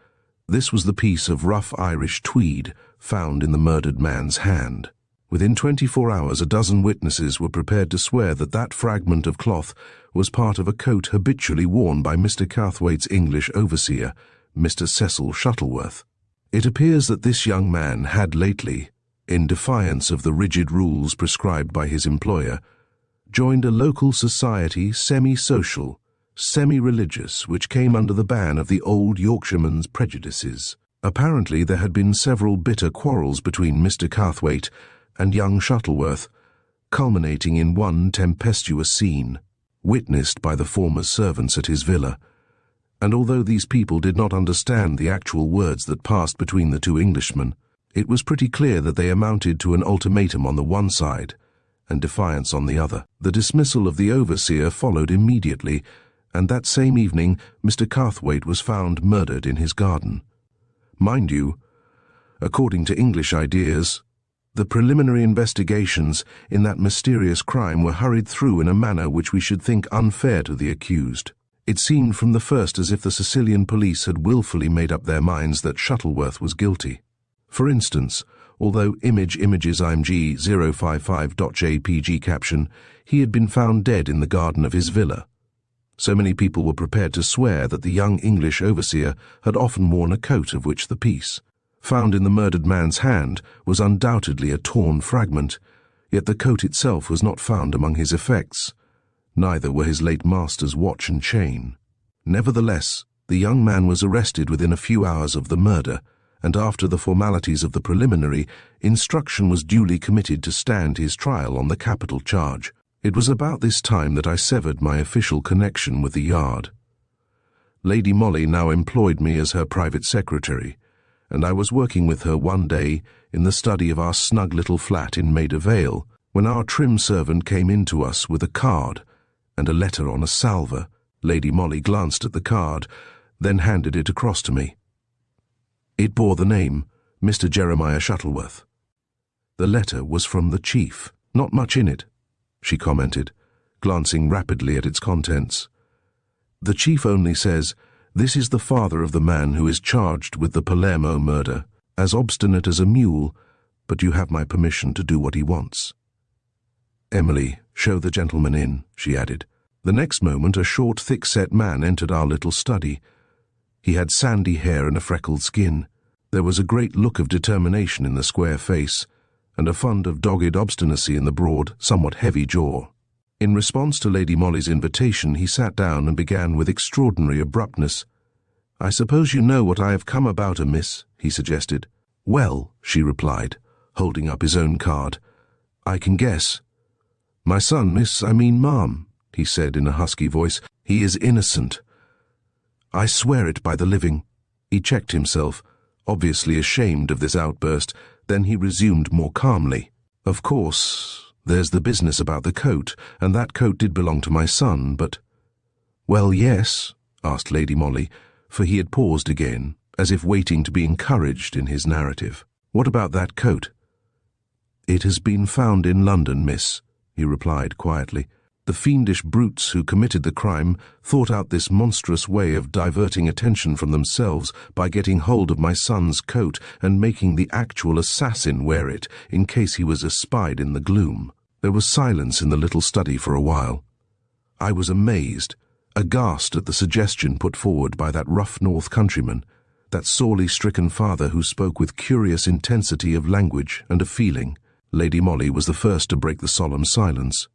This was the piece of rough Irish tweed found in the murdered man's hand. Within 24 hours, a dozen witnesses were prepared to swear that that fragment of cloth was part of a coat habitually worn by Mr. Carthwaite's English overseer, Mr. Cecil Shuttleworth. It appears that this young man had lately, in defiance of the rigid rules prescribed by his employer, joined a local society semi-social, semi-religious, which came under the ban of the old Yorkshireman's prejudices. Apparently there had been several bitter quarrels between Mr. Carthwaite and young Shuttleworth, culminating in one tempestuous scene, witnessed by the former's servants at his villa, and although these people did not understand the actual words that passed between the two Englishmen, it was pretty clear that they amounted to an ultimatum on the one side and defiance on the other. The dismissal of the overseer followed immediately, and that same evening Mr. Carthwaite was found murdered in his garden. Mind you, according to English ideas, the preliminary investigations in that mysterious crime were hurried through in a manner which we should think unfair to the accused. It seemed from the first as if the Sicilian police had willfully made up their minds that Shuttleworth was guilty. For instance, although images IMG 055.jpg caption, he had been found dead in the garden of his villa. So many people were prepared to swear that the young English overseer had often worn a coat of which the piece, found in the murdered man's hand, was undoubtedly a torn fragment, yet the coat itself was not found among his effects. Neither were his late master's watch and chain. Nevertheless, the young man was arrested within a few hours of the murder, and after the formalities of the preliminary, instruction was duly committed to stand his trial on the capital charge. It was about this time that I severed my official connection with the Yard. Lady Molly now employed me as her private secretary, and I was working with her one day in the study of our snug little flat in Maida Vale, when our trim servant came in to us with a card and a letter on a salver. Lady Molly glanced at the card, then handed it across to me. It bore the name, Mr. Jeremiah Shuttleworth. The letter was from the chief. Not much in it, she commented, glancing rapidly at its contents. The chief only says, "This is the father of the man who is charged with the Palermo murder, as obstinate as a mule, but you have my permission to do what he wants." "Emily, show the gentleman in," she added. The next moment a short, thick-set man entered our little study. He had sandy hair and a freckled skin. There was a great look of determination in the square face, and a fund of dogged obstinacy in the broad, somewhat heavy jaw. In response to Lady Molly's invitation, he sat down and began with extraordinary abruptness. "I suppose you know what I have come about, miss," he suggested. "Well," she replied, holding up his own card, "I can guess." "My son, miss, ma'am," he said in a husky voice. "He is innocent. I swear it by the living." He checked himself, obviously ashamed of this outburst. Then he resumed more calmly. "Of course, there's the business about the coat, and that coat did belong to my son, but—" "Well, yes," asked Lady Molly, for he had paused again, as if waiting to be encouraged in his narrative. "What about that coat?" "It has been found in London, miss," he replied quietly. "The fiendish brutes who committed the crime thought out this monstrous way of diverting attention from themselves by getting hold of my son's coat and making the actual assassin wear it in case he was espied in the gloom." There was silence in the little study for a while. I was amazed, aghast at the suggestion put forward by that rough north countryman, that sorely stricken father who spoke with curious intensity of language and of feeling. Lady Molly was the first to break the solemn silence.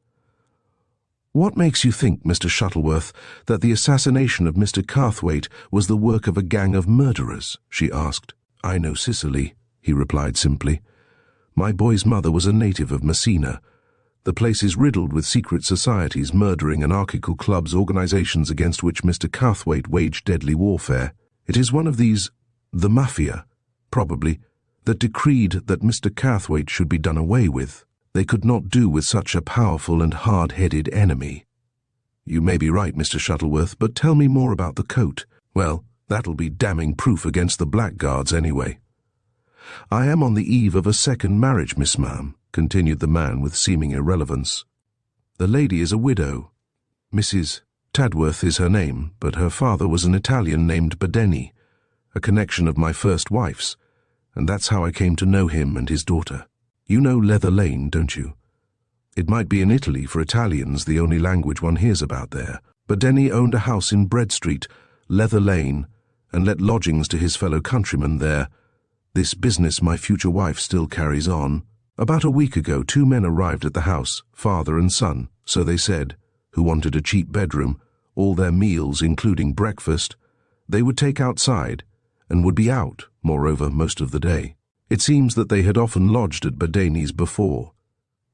"What makes you think, Mr. Shuttleworth, that the assassination of Mr. Carthwaite was the work of a gang of murderers?" she asked. "I know Sicily," he replied simply. "My boy's mother was a native of Messina. The place is riddled with secret societies, murdering anarchical clubs, organizations against which Mr. Carthwaite waged deadly warfare. It is one of these, the mafia, probably, that decreed that Mr. Carthwaite should be done away with. They could not do with such a powerful and hard-headed enemy. You may be right, Mr. Shuttleworth, but tell me more about the coat. Well, that'll be damning proof against the blackguards anyway. I am on the eve of a second marriage, Miss Ma'am, continued the man with seeming irrelevance. The lady is a widow. Mrs. Tadworth is her name, but her father was an Italian named Badeni, a connection of my first wife's, and that's how I came to know him and his daughter. You know Leather Lane, don't you? It might be in Italy, for Italian's the only language one hears about there. Badeni owned a house in Bread Street, Leather Lane, and let lodgings to his fellow countrymen there. This business my future wife still carries on. About a week ago, 2 men arrived at the house, father and son, so they said, who wanted a cheap bedroom, all their meals, including breakfast, they would take outside, and would be out, moreover, most of the day. It seems that they had often lodged at Badeni's before.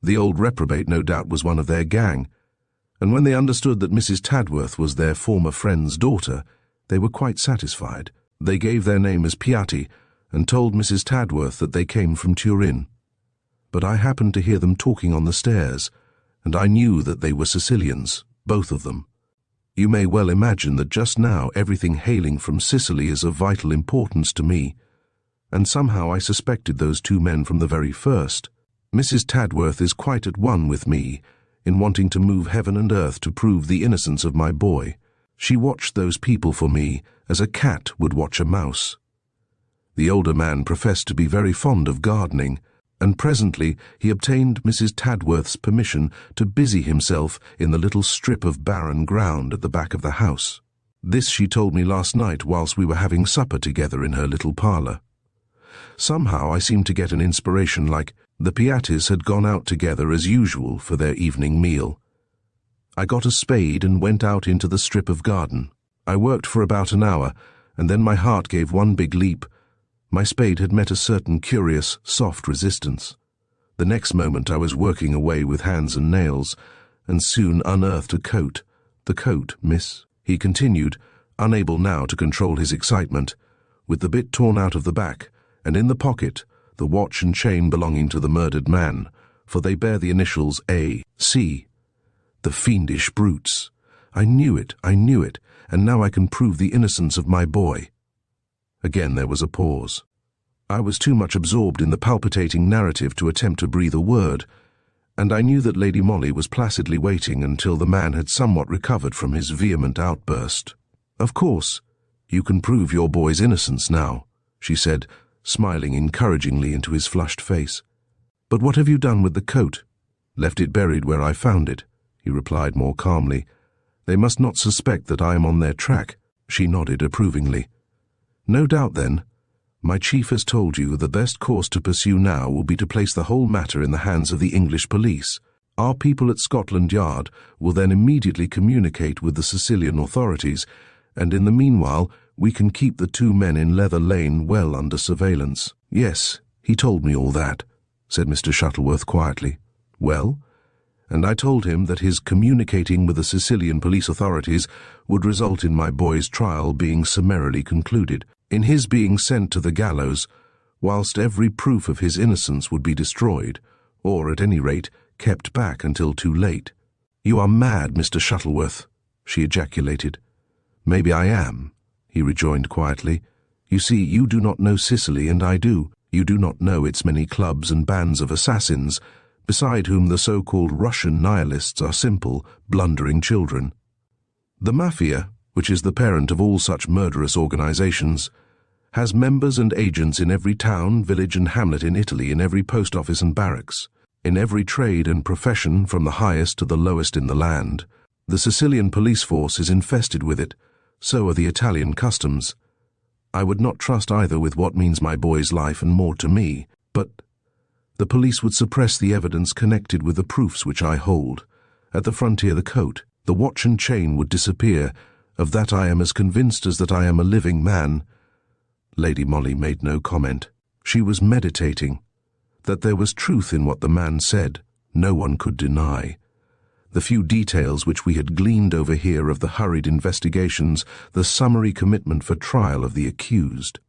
The old reprobate no doubt was one of their gang, and when they understood that Mrs. Tadworth was their former friend's daughter, they were quite satisfied. They gave their name as Piatti, and told Mrs. Tadworth that they came from Turin. But I happened to hear them talking on the stairs, and I knew that they were Sicilians, both of them. You may well imagine that just now everything hailing from Sicily is of vital importance to me, and somehow I suspected those 2 men from the very first. Mrs. Tadworth is quite at one with me in wanting to move heaven and earth to prove the innocence of my boy. She watched those people for me as a cat would watch a mouse. The older man professed to be very fond of gardening, and presently he obtained Mrs. Tadworth's permission to busy himself in the little strip of barren ground at the back of the house. This she told me last night whilst we were having supper together in her little parlour. Somehow I seemed to get an inspiration like the Piattis had gone out together as usual for their evening meal. I got a spade and went out into the strip of garden. I worked for about an hour, and then my heart gave one big leap. My spade had met a certain curious, soft resistance. The next moment I was working away with hands and nails, and soon unearthed a coat. The coat, miss, he continued, unable now to control his excitement, with the bit torn out of the back, and in the pocket, the watch and chain belonging to the murdered man, for they bear the initials A.C. The fiendish brutes! I knew it, and now I can prove the innocence of my boy. Again there was a pause. I was too much absorbed in the palpitating narrative to attempt to breathe a word, and I knew that Lady Molly was placidly waiting until the man had somewhat recovered from his vehement outburst. Of course, you can prove your boy's innocence now, she said, smiling encouragingly into his flushed face. But what have you done with the coat? Left it buried where I found it, he replied more calmly. They must not suspect that I am on their track. She nodded approvingly. No doubt, then. My chief has told you the best course to pursue now will be to place the whole matter in the hands of the English police. Our people at Scotland Yard will then immediately communicate with the Sicilian authorities, and in the meanwhile we can keep the 2 men in Leather Lane well under surveillance. Yes, he told me all that, said Mr. Shuttleworth quietly. Well? And I told him that his communicating with the Sicilian police authorities would result in my boy's trial being summarily concluded, in his being sent to the gallows, whilst every proof of his innocence would be destroyed, or at any rate kept back until too late. You are mad, Mr. Shuttleworth, she ejaculated. Maybe I am, he rejoined quietly. You see, you do not know Sicily, and I do. You do not know its many clubs and bands of assassins, beside whom the so-called Russian nihilists are simple, blundering children. The Mafia, which is the parent of all such murderous organizations, has members and agents in every town, village and hamlet in Italy, in every post office and barracks, in every trade and profession from the highest to the lowest in the land. The Sicilian police force is infested with it, so are the Italian customs. I would not trust either with what means my boy's life and more to me, but the police would suppress the evidence connected with the proofs which I hold. At the frontier the coat, the watch and chain would disappear. Of that I am as convinced as that I am a living man. Lady Molly made no comment. She was meditating. That there was truth in what the man said, no one could deny. The few details which we had gleaned over here of the hurried investigations, the summary commitment for trial of the accused,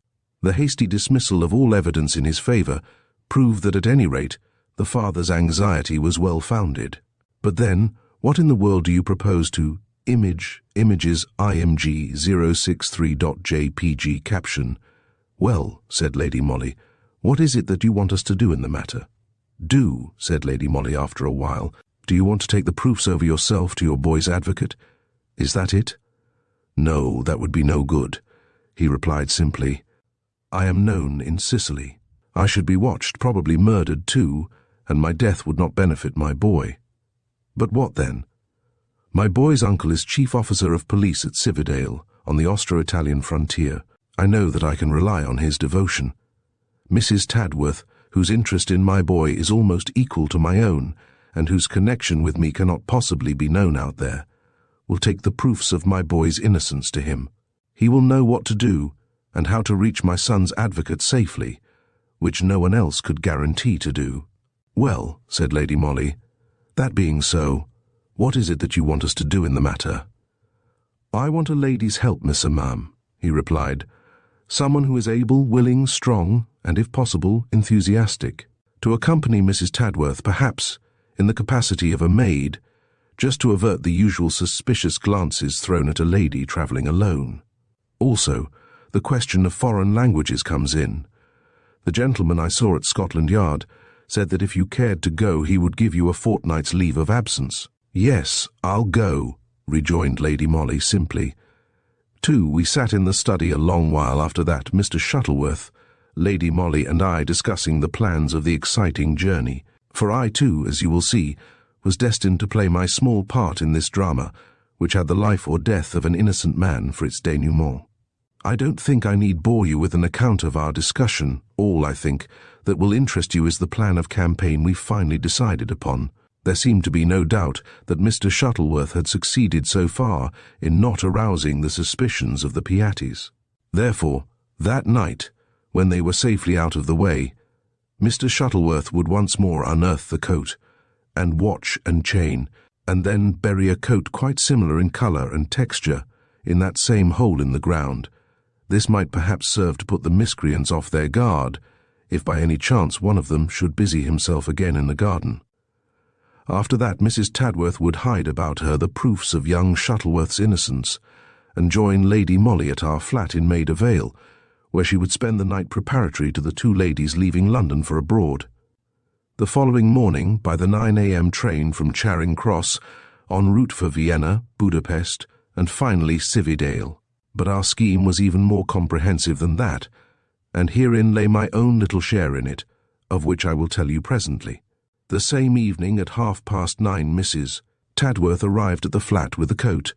the hasty dismissal of all evidence in his favour, proved that at any rate The father's anxiety was well-founded. But then, what in the world do you propose to images img 063.jpg caption? Well, said Lady Molly, what is it that you want us to do in the matter? Do, said Lady Molly after a while. Do you want to take the proofs over yourself to your boy's advocate? Is that it? No, that would be no good, he replied simply. I am known in Sicily. I should be watched, probably murdered too, and my death would not benefit my boy. But what then? My boy's uncle is chief officer of police at Cividale, on the Austro-Italian frontier. I know that I can rely on his devotion. Mrs. Tadworth, whose interest in my boy is almost equal to my own, and whose connection with me cannot possibly be known out there, will take the proofs of my boy's innocence to him. He will know what to do, and how to reach my son's advocate safely, which no one else could guarantee to do. Well, said Lady Molly, that being so, what is it that you want us to do in the matter? I want a lady's help, Miss Ma'am, he replied. Someone who is able, willing, strong, and if possible, enthusiastic, to accompany Mrs. Tadworth, perhaps in the capacity of a maid, just to avert the usual suspicious glances thrown at a lady travelling alone. Also, the question of foreign languages comes in. The gentleman I saw at Scotland Yard said that if you cared to go, he would give you a fortnight's leave of absence. Yes, I'll go, rejoined Lady Molly simply. Too, we sat in the study a long while after that, Mr. Shuttleworth, Lady Molly and I discussing the plans of the exciting journey. For I too, as you will see, was destined to play my small part in this drama, which had the life or death of an innocent man for its denouement. I don't think I need bore you with an account of our discussion. All, I think, that will interest you is the plan of campaign we finally decided upon. There seemed to be no doubt that Mr. Shuttleworth had succeeded so far in not arousing the suspicions of the Piattis. Therefore, that night, when they were safely out of the way, Mr. Shuttleworth would once more unearth the coat, and watch and chain, and then bury a coat quite similar in colour and texture in that same hole in the ground. This might perhaps serve to put the miscreants off their guard, if by any chance one of them should busy himself again in the garden. After that, Mrs. Tadworth would hide about her the proofs of young Shuttleworth's innocence, and join Lady Molly at our flat in Maida Vale, where she would spend the night preparatory to the two ladies leaving London for abroad. The following morning, by the 9 a.m. train from Charing Cross, en route for Vienna, Budapest, and finally Cividale. But our scheme was even more comprehensive than that, and herein lay my own little share in it, of which I will tell you presently. The same evening at 9:30, Mrs. Tadworth arrived at the flat with the coat,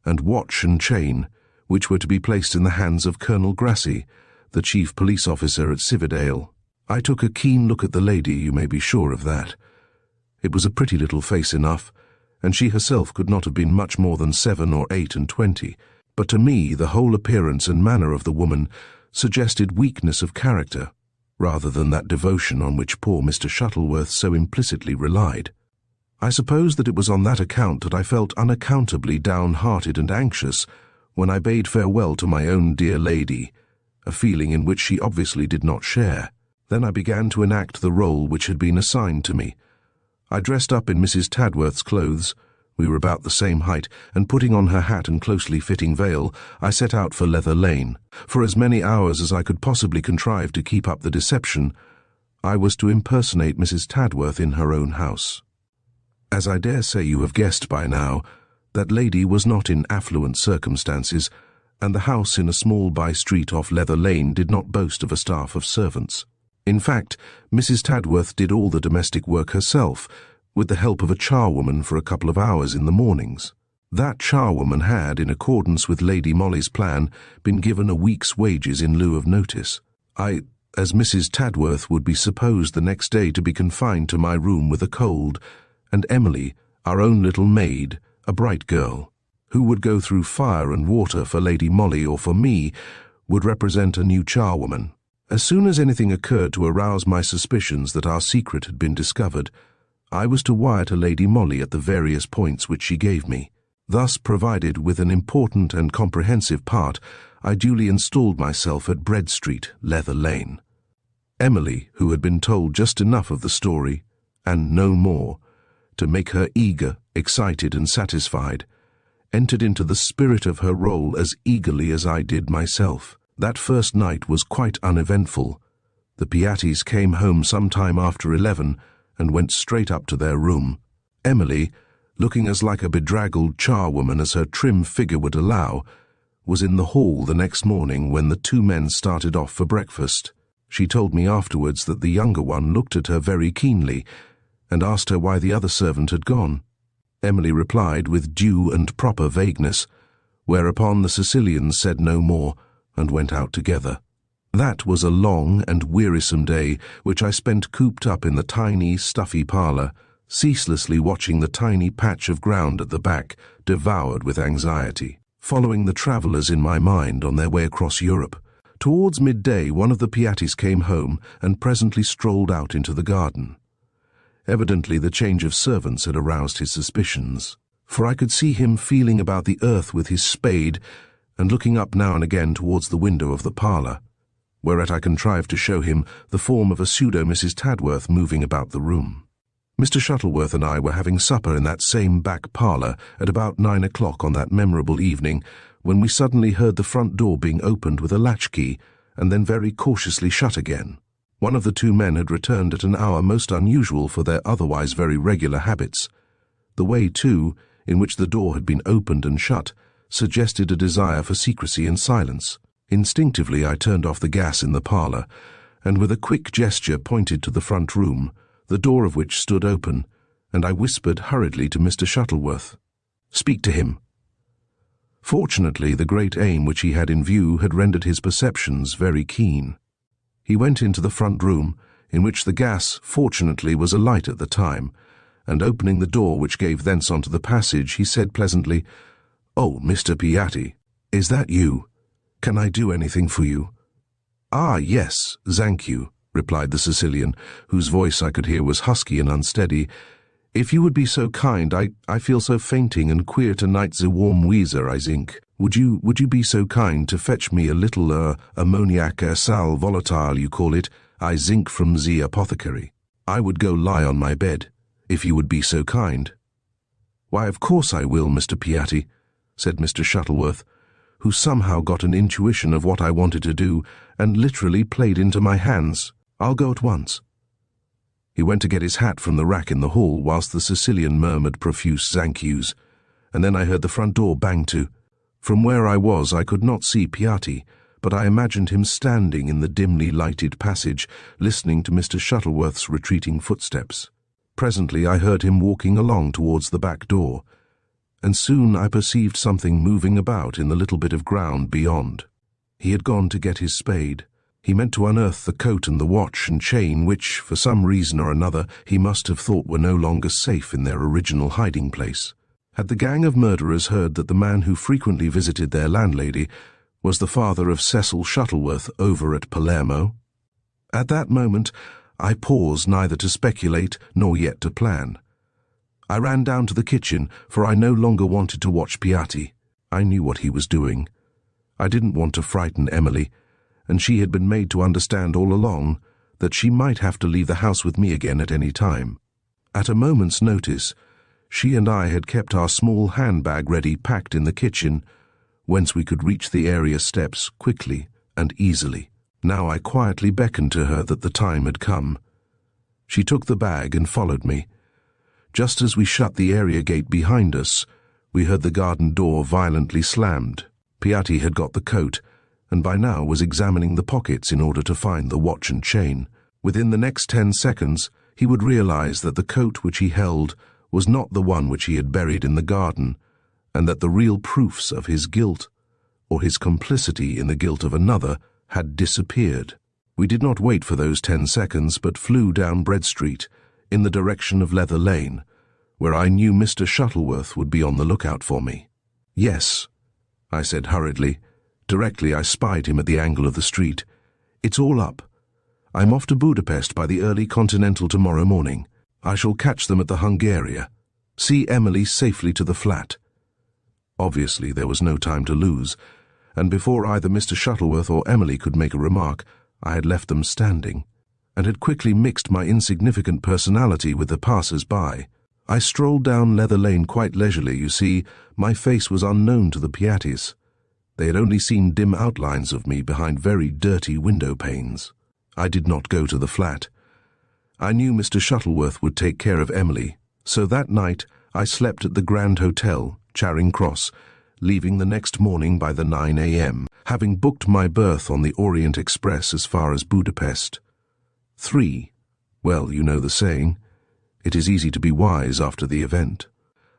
and watch and chain, which were to be placed in the hands of Colonel Grassy, the chief police officer at Cividale. I took a keen look at the lady, you may be sure of that. It was a pretty little face enough, and she herself could not have been much more than 7 or 8 and 20, but to me the whole appearance and manner of the woman suggested weakness of character, rather than that devotion on which poor Mr. Shuttleworth so implicitly relied. I suppose that it was on that account that I felt unaccountably downhearted and anxious when I bade farewell to my own dear lady, a feeling in which she obviously did not share. Then I began to enact the role which had been assigned to me. I dressed up in Mrs. Tadworth's clothes. We were about the same height, and putting on her hat and closely fitting veil, I set out for Leather Lane. For as many hours as I could possibly contrive to keep up the deception, I was to impersonate Mrs. Tadworth in her own house. As I dare say you have guessed by now, that lady was not in affluent circumstances, and the house in a small by-street off Leather Lane did not boast of a staff of servants. In fact, Mrs. Tadworth did all the domestic work herself, with the help of a charwoman for a couple of hours in the mornings. That charwoman had, in accordance with Lady Molly's plan, been given a week's wages in lieu of notice. As Mrs. Tadworth would be supposed the next day to be confined to my room with a cold, and Emily, our own little maid, a bright girl, who would go through fire and water for Lady Molly or for me, would represent a new charwoman. As soon as anything occurred to arouse my suspicions that our secret had been discovered, I was to wire to Lady Molly at the various points which she gave me. Thus provided with an important and comprehensive part, I duly installed myself at Bread Street, Leather Lane. Emily, who had been told just enough of the story, and no more, to make her eager, excited, and satisfied, entered into the spirit of her role as eagerly as I did myself. That first night was quite uneventful. The Piattis came home some time after 11 and went straight up to their room. Emily, looking as like a bedraggled charwoman as her trim figure would allow, was in the hall the next morning when the two men started off for breakfast. She told me afterwards that the younger one looked at her very keenly and asked her why the other servant had gone. Emily replied with due and proper vagueness, whereupon the Sicilians said no more and went out together. That was a long and wearisome day which I spent cooped up in the tiny, stuffy parlour, ceaselessly watching the tiny patch of ground at the back, devoured with anxiety, following the travellers in my mind on their way across Europe. Towards midday, one of the Piattis came home and presently strolled out into the garden. Evidently the change of servants had aroused his suspicions, for I could see him feeling about the earth with his spade and looking up now and again towards the window of the parlour, whereat I contrived to show him the form of a pseudo-Mrs. Tadworth moving about the room. Mr. Shuttleworth and I were having supper in that same back parlour at about 9 o'clock on that memorable evening, when we suddenly heard the front door being opened with a latchkey and then very cautiously shut again. One of the two men had returned at an hour most unusual for their otherwise very regular habits. The way, too, in which the door had been opened and shut suggested a desire for secrecy and silence. Instinctively I turned off the gas in the parlour, and with a quick gesture pointed to the front room, the door of which stood open, and I whispered hurriedly to Mr. Shuttleworth, "Speak to him." Fortunately, the great aim which he had in view had rendered his perceptions very keen. He went into the front room, in which the gas, fortunately, was alight at the time, and opening the door which gave thence onto the passage, he said pleasantly, "Oh, Mr. Piatti, is that you? Can I do anything for you?" "Ah, yes, thank you," replied the Sicilian, whose voice I could hear was husky and unsteady. "If you would be so kind, I feel so fainting and queer tonight, the warm weather, I think. Would you be so kind to fetch me a little, ammoniac sal volatile, you call it, I think, from the apothecary? I would go lie on my bed, if you would be so kind." "Why, of course I will, Mr. Piatti," said Mr. Shuttleworth, who somehow got an intuition of what I wanted to do and literally played into my hands. "I'll go at once." He went to get his hat from the rack in the hall whilst the Sicilian murmured profuse thank yous, and then I heard the front door bang to. From where I was I could not see Piatti, but I imagined him standing in the dimly lighted passage, listening to Mr. Shuttleworth's retreating footsteps. Presently I heard him walking along towards the back door, and soon I perceived something moving about in the little bit of ground beyond. He had gone to get his spade. He meant to unearth the coat and the watch and chain which, for some reason or another, he must have thought were no longer safe in their original hiding place. Had the gang of murderers heard that the man who frequently visited their landlady was the father of Cecil Shuttleworth over at Palermo? At that moment I paused neither to speculate nor yet to plan. I ran down to the kitchen, for I no longer wanted to watch Piatti. I knew what he was doing. I didn't want to frighten Emily, and she had been made to understand all along that she might have to leave the house with me again at any time. At a moment's notice, she and I had kept our small handbag ready packed in the kitchen, whence we could reach the area steps quickly and easily. Now I quietly beckoned to her that the time had come. She took the bag and followed me. Just as we shut the area gate behind us, we heard the garden door violently slammed. Piatti had got the coat, and by now was examining the pockets in order to find the watch and chain. Within the next 10 seconds, he would realize that the coat which he held was not the one which he had buried in the garden, and that the real proofs of his guilt, or his complicity in the guilt of another, had disappeared. We did not wait for those 10 seconds, but flew down Bread Street, in the direction of Leather Lane, where I knew Mr. Shuttleworth would be on the lookout for me. "Yes," I said hurriedly. Directly I spied him at the angle of the street. "It's all up. I'm off to Budapest by the early Continental tomorrow morning. I shall catch them at the Hungaria. See Emily safely to the flat." Obviously there was no time to lose, and before either Mr. Shuttleworth or Emily could make a remark, I had left them standing, and had quickly mixed my insignificant personality with the passers-by. I strolled down Leather Lane quite leisurely, you see. My face was unknown to the Piattis. They had only seen dim outlines of me behind very dirty window panes. I did not go to the flat. I knew Mr. Shuttleworth would take care of Emily, so that night I slept at the Grand Hotel, Charing Cross, leaving the next morning by the 9 a.m., having booked my berth on the Orient Express as far as Budapest. 3. Well, you know the saying. It is easy to be wise after the event.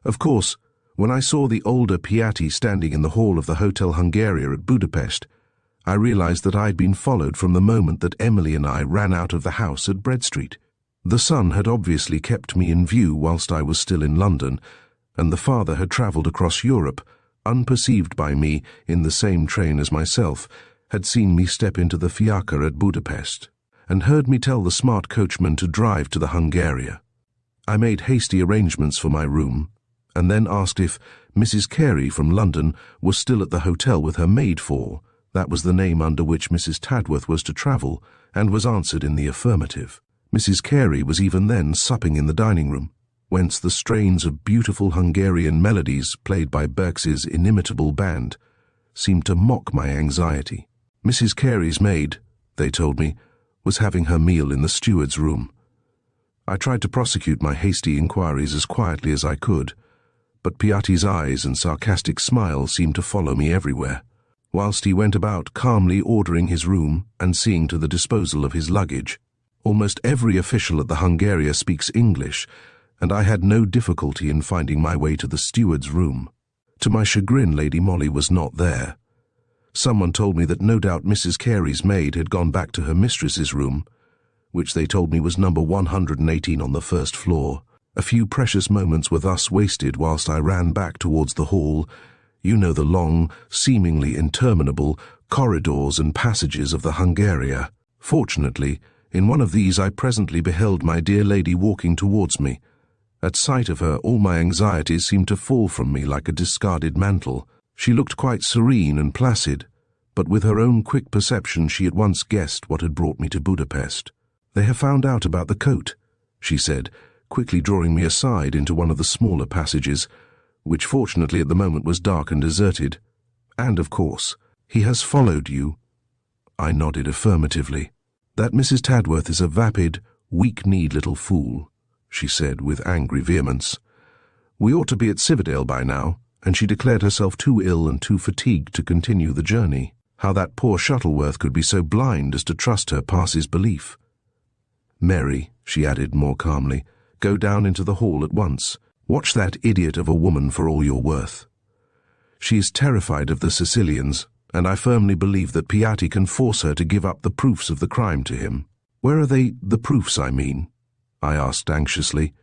Of course, when I saw the older Piatti standing in the hall of the Hotel Hungaria at Budapest, I realized that I had been followed from the moment that Emily and I ran out of the house at Bread Street. The son had obviously kept me in view whilst I was still in London, and the father had travelled across Europe, unperceived by me in the same train as myself, had seen me step into the fiacre at Budapest, and heard me tell the smart coachman to drive to the Hungaria. I made hasty arrangements for my room, and then asked if Mrs. Carey from London was still at the hotel with her maid for, that was the name under which Mrs. Tadworth was to travel, and was answered in the affirmative. Mrs. Carey was even then supping in the dining-room, whence the strains of beautiful Hungarian melodies played by Berks's inimitable band seemed to mock my anxiety. Mrs. Carey's maid, they told me, was having her meal in the steward's room. I tried to prosecute my hasty inquiries as quietly as I could, but Piatti's eyes and sarcastic smile seemed to follow me everywhere, whilst he went about calmly ordering his room and seeing to the disposal of his luggage. Almost every official at the Hungaria speaks English, and I had no difficulty in finding my way to the steward's room. To my chagrin, Lady Molly was not there. Someone told me that no doubt Mrs. Carey's maid had gone back to her mistress's room, which they told me was number 118 on the first floor. A few precious moments were thus wasted whilst I ran back towards the hall. You know the long, seemingly interminable corridors and passages of the Hungaria. Fortunately, in one of these I presently beheld my dear lady walking towards me. At sight of her, all my anxieties seemed to fall from me like a discarded mantle. She looked quite serene and placid, but with her own quick perception she at once guessed what had brought me to Budapest. "They have found out about the coat," she said, quickly drawing me aside into one of the smaller passages, which fortunately at the moment was dark and deserted. "And, of course, he has followed you." I nodded affirmatively. "That Mrs. Tadworth is a vapid, weak-kneed little fool," she said with angry vehemence. "We ought to be at Cividale by now, and she declared herself too ill and too fatigued to continue the journey. How that poor Shuttleworth could be so blind as to trust her passes belief. Mary," she added more calmly, "go down into the hall at once. Watch that idiot of a woman for all you're worth. She is terrified of the Sicilians, and I firmly believe that Piatti can force her to give up the proofs of the crime to him." "Where are they, the proofs, I mean?" I asked anxiously.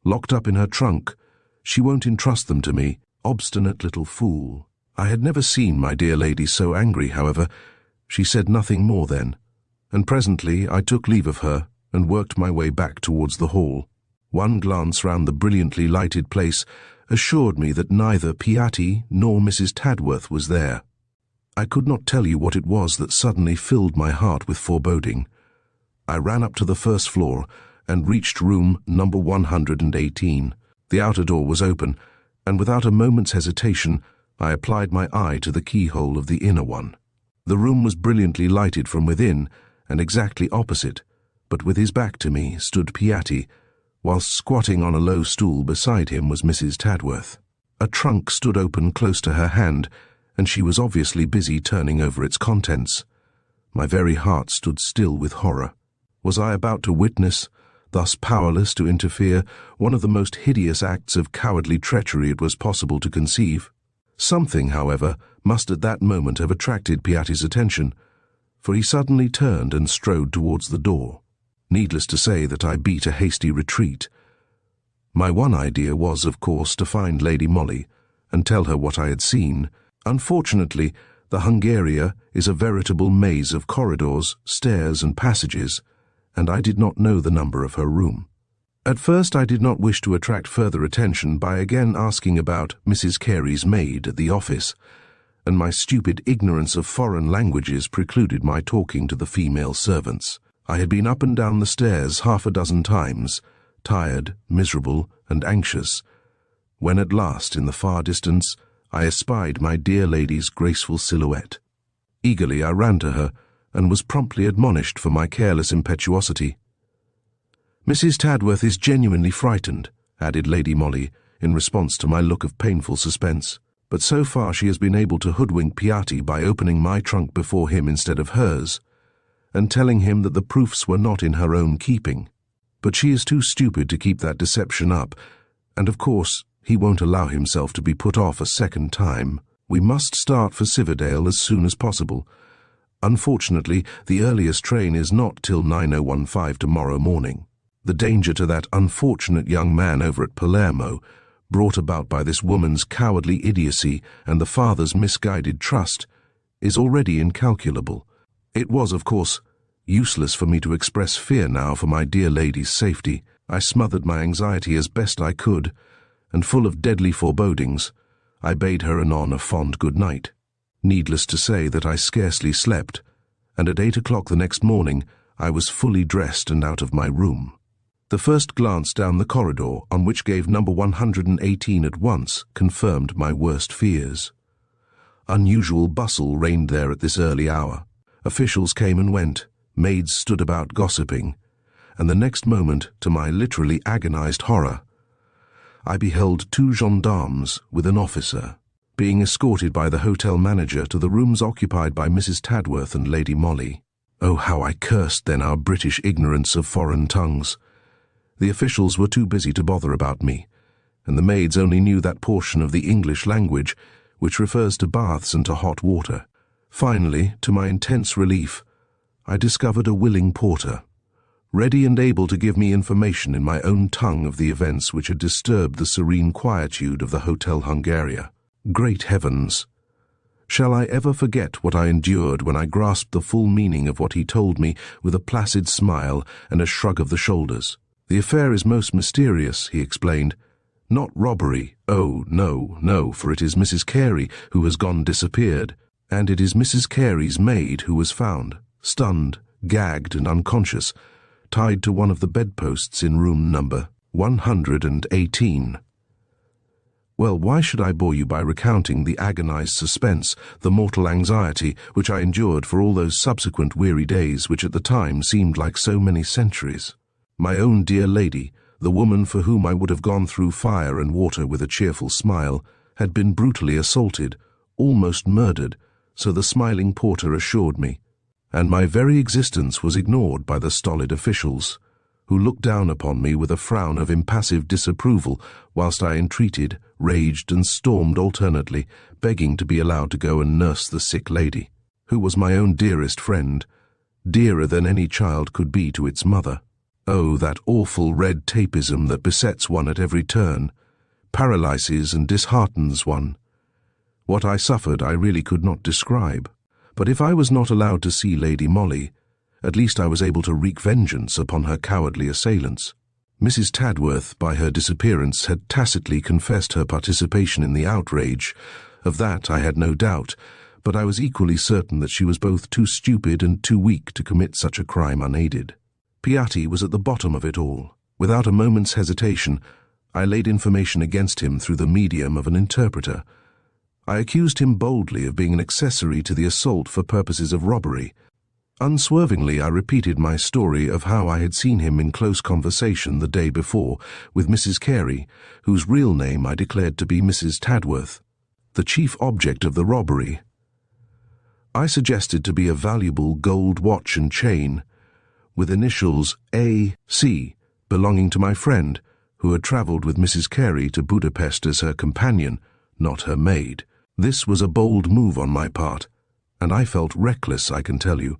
"Locked up in her trunk. She won't entrust them to me. Obstinate little fool." I had never seen my dear lady so angry, however. She said nothing more then, and presently I took leave of her and worked my way back towards the hall. One glance round the brilliantly lighted place assured me that neither Piatti nor Mrs. Tadworth was there. I could not tell you what it was that suddenly filled my heart with foreboding. I ran up to the first floor and reached room number 118. The outer door was open, and without a moment's hesitation I applied my eye to the keyhole of the inner one. The room was brilliantly lighted from within, and exactly opposite, but with his back to me, stood Piatti, whilst squatting on a low stool beside him was Mrs. Tadworth. A trunk stood open close to her hand, and she was obviously busy turning over its contents. My very heart stood still with horror. Was I about to witness, thus powerless to interfere, one of the most hideous acts of cowardly treachery it was possible to conceive? Something, however, must at that moment have attracted Piatti's attention, for he suddenly turned and strode towards the door. Needless to say that I beat a hasty retreat. My one idea was, of course, to find Lady Molly and tell her what I had seen. Unfortunately, the Hungaria is a veritable maze of corridors, stairs, and passages, and I did not know the number of her room. At first I did not wish to attract further attention by again asking about Mrs. Carey's maid at the office, and my stupid ignorance of foreign languages precluded my talking to the female servants. I had been up and down the stairs half a dozen times, tired, miserable, and anxious, when at last, in the far distance, I espied my dear lady's graceful silhouette. Eagerly I ran to her, and was promptly admonished for my careless impetuosity. "Mrs. Tadworth is genuinely frightened," added Lady Molly, in response to my look of painful suspense. "But so far she has been able to hoodwink Piatti by opening my trunk before him instead of hers, and telling him that the proofs were not in her own keeping. But she is too stupid to keep that deception up, and of course he won't allow himself to be put off a second time. We must start for Silverdale as soon as possible. Unfortunately, the earliest train is not till 9:15 tomorrow morning. The danger to that unfortunate young man over at Palermo, brought about by this woman's cowardly idiocy and the father's misguided trust, is already incalculable. It was, of course, useless for me to express fear now for my dear lady's safety. I smothered my anxiety as best I could, and full of deadly forebodings, I bade her anon a fond good night. Needless to say that I scarcely slept, and at 8 o'clock the next morning I was fully dressed and out of my room. The first glance down the corridor, on which gave number 118 at once, confirmed my worst fears. Unusual bustle reigned there at this early hour. Officials came and went, maids stood about gossiping, and the next moment, to my literally agonized horror, I beheld 2 gendarmes with an officer, being escorted by the hotel manager to the rooms occupied by Mrs. Tadworth and Lady Molly. Oh, how I cursed then our British ignorance of foreign tongues. The officials were too busy to bother about me, and the maids only knew that portion of the English language which refers to baths and to hot water. Finally, to my intense relief, I discovered a willing porter, ready and able to give me information in my own tongue of the events which had disturbed the serene quietude of the Hotel Hungaria. Great heavens! Shall I ever forget what I endured when I grasped the full meaning of what he told me with a placid smile and a shrug of the shoulders? "The affair is most mysterious," he explained. "Not robbery. Oh, no, no, for it is Mrs. Carey who has gone disappeared, and it is Mrs. Carey's maid who was found, stunned, gagged and unconscious, tied to one of the bedposts in room number 118. Well, why should I bore you by recounting the agonized suspense, the mortal anxiety which I endured for all those subsequent weary days which at the time seemed like so many centuries? My own dear lady, the woman for whom I would have gone through fire and water with a cheerful smile, had been brutally assaulted, almost murdered, so the smiling porter assured me, and my very existence was ignored by the stolid officials, who looked down upon me with a frown of impassive disapproval whilst I entreated, raged and stormed alternately, begging to be allowed to go and nurse the sick lady, who was my own dearest friend, dearer than any child could be to its mother. Oh, that awful red tapeism that besets one at every turn, paralyses and disheartens one. What I suffered I really could not describe, but if I was not allowed to see Lady Molly, at least I was able to wreak vengeance upon her cowardly assailants. Mrs. Tadworth, by her disappearance, had tacitly confessed her participation in the outrage. Of that I had no doubt, but I was equally certain that she was both too stupid and too weak to commit such a crime unaided. Piatti was at the bottom of it all. Without a moment's hesitation, I laid information against him through the medium of an interpreter. I accused him boldly of being an accessory to the assault for purposes of robbery. Unswervingly I repeated my story of how I had seen him in close conversation the day before with Mrs. Carey, whose real name I declared to be Mrs. Tadworth, the chief object of the robbery. I suggested to be a valuable gold watch and chain, with initials A.C., belonging to my friend, who had travelled with Mrs. Carey to Budapest as her companion, not her maid. This was a bold move on my part, and I felt reckless, I can tell you.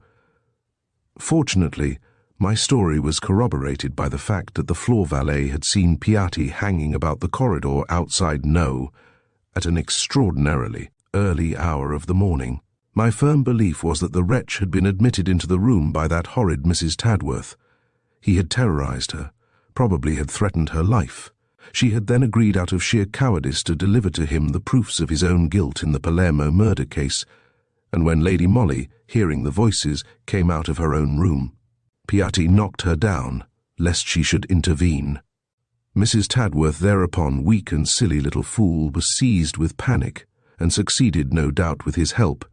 Fortunately, my story was corroborated by the fact that the floor valet had seen Piatti hanging about the corridor outside No at an extraordinarily early hour of the morning. My firm belief was that the wretch had been admitted into the room by that horrid Mrs. Tadworth. He had terrorized her, probably had threatened her life. She had then agreed out of sheer cowardice to deliver to him the proofs of his own guilt in the Palermo murder case, and when Lady Molly, hearing the voices, came out of her own room, Piatti knocked her down, lest she should intervene. Mrs. Tadworth thereupon, weak and silly little fool, was seized with panic, and succeeded, no doubt with his help,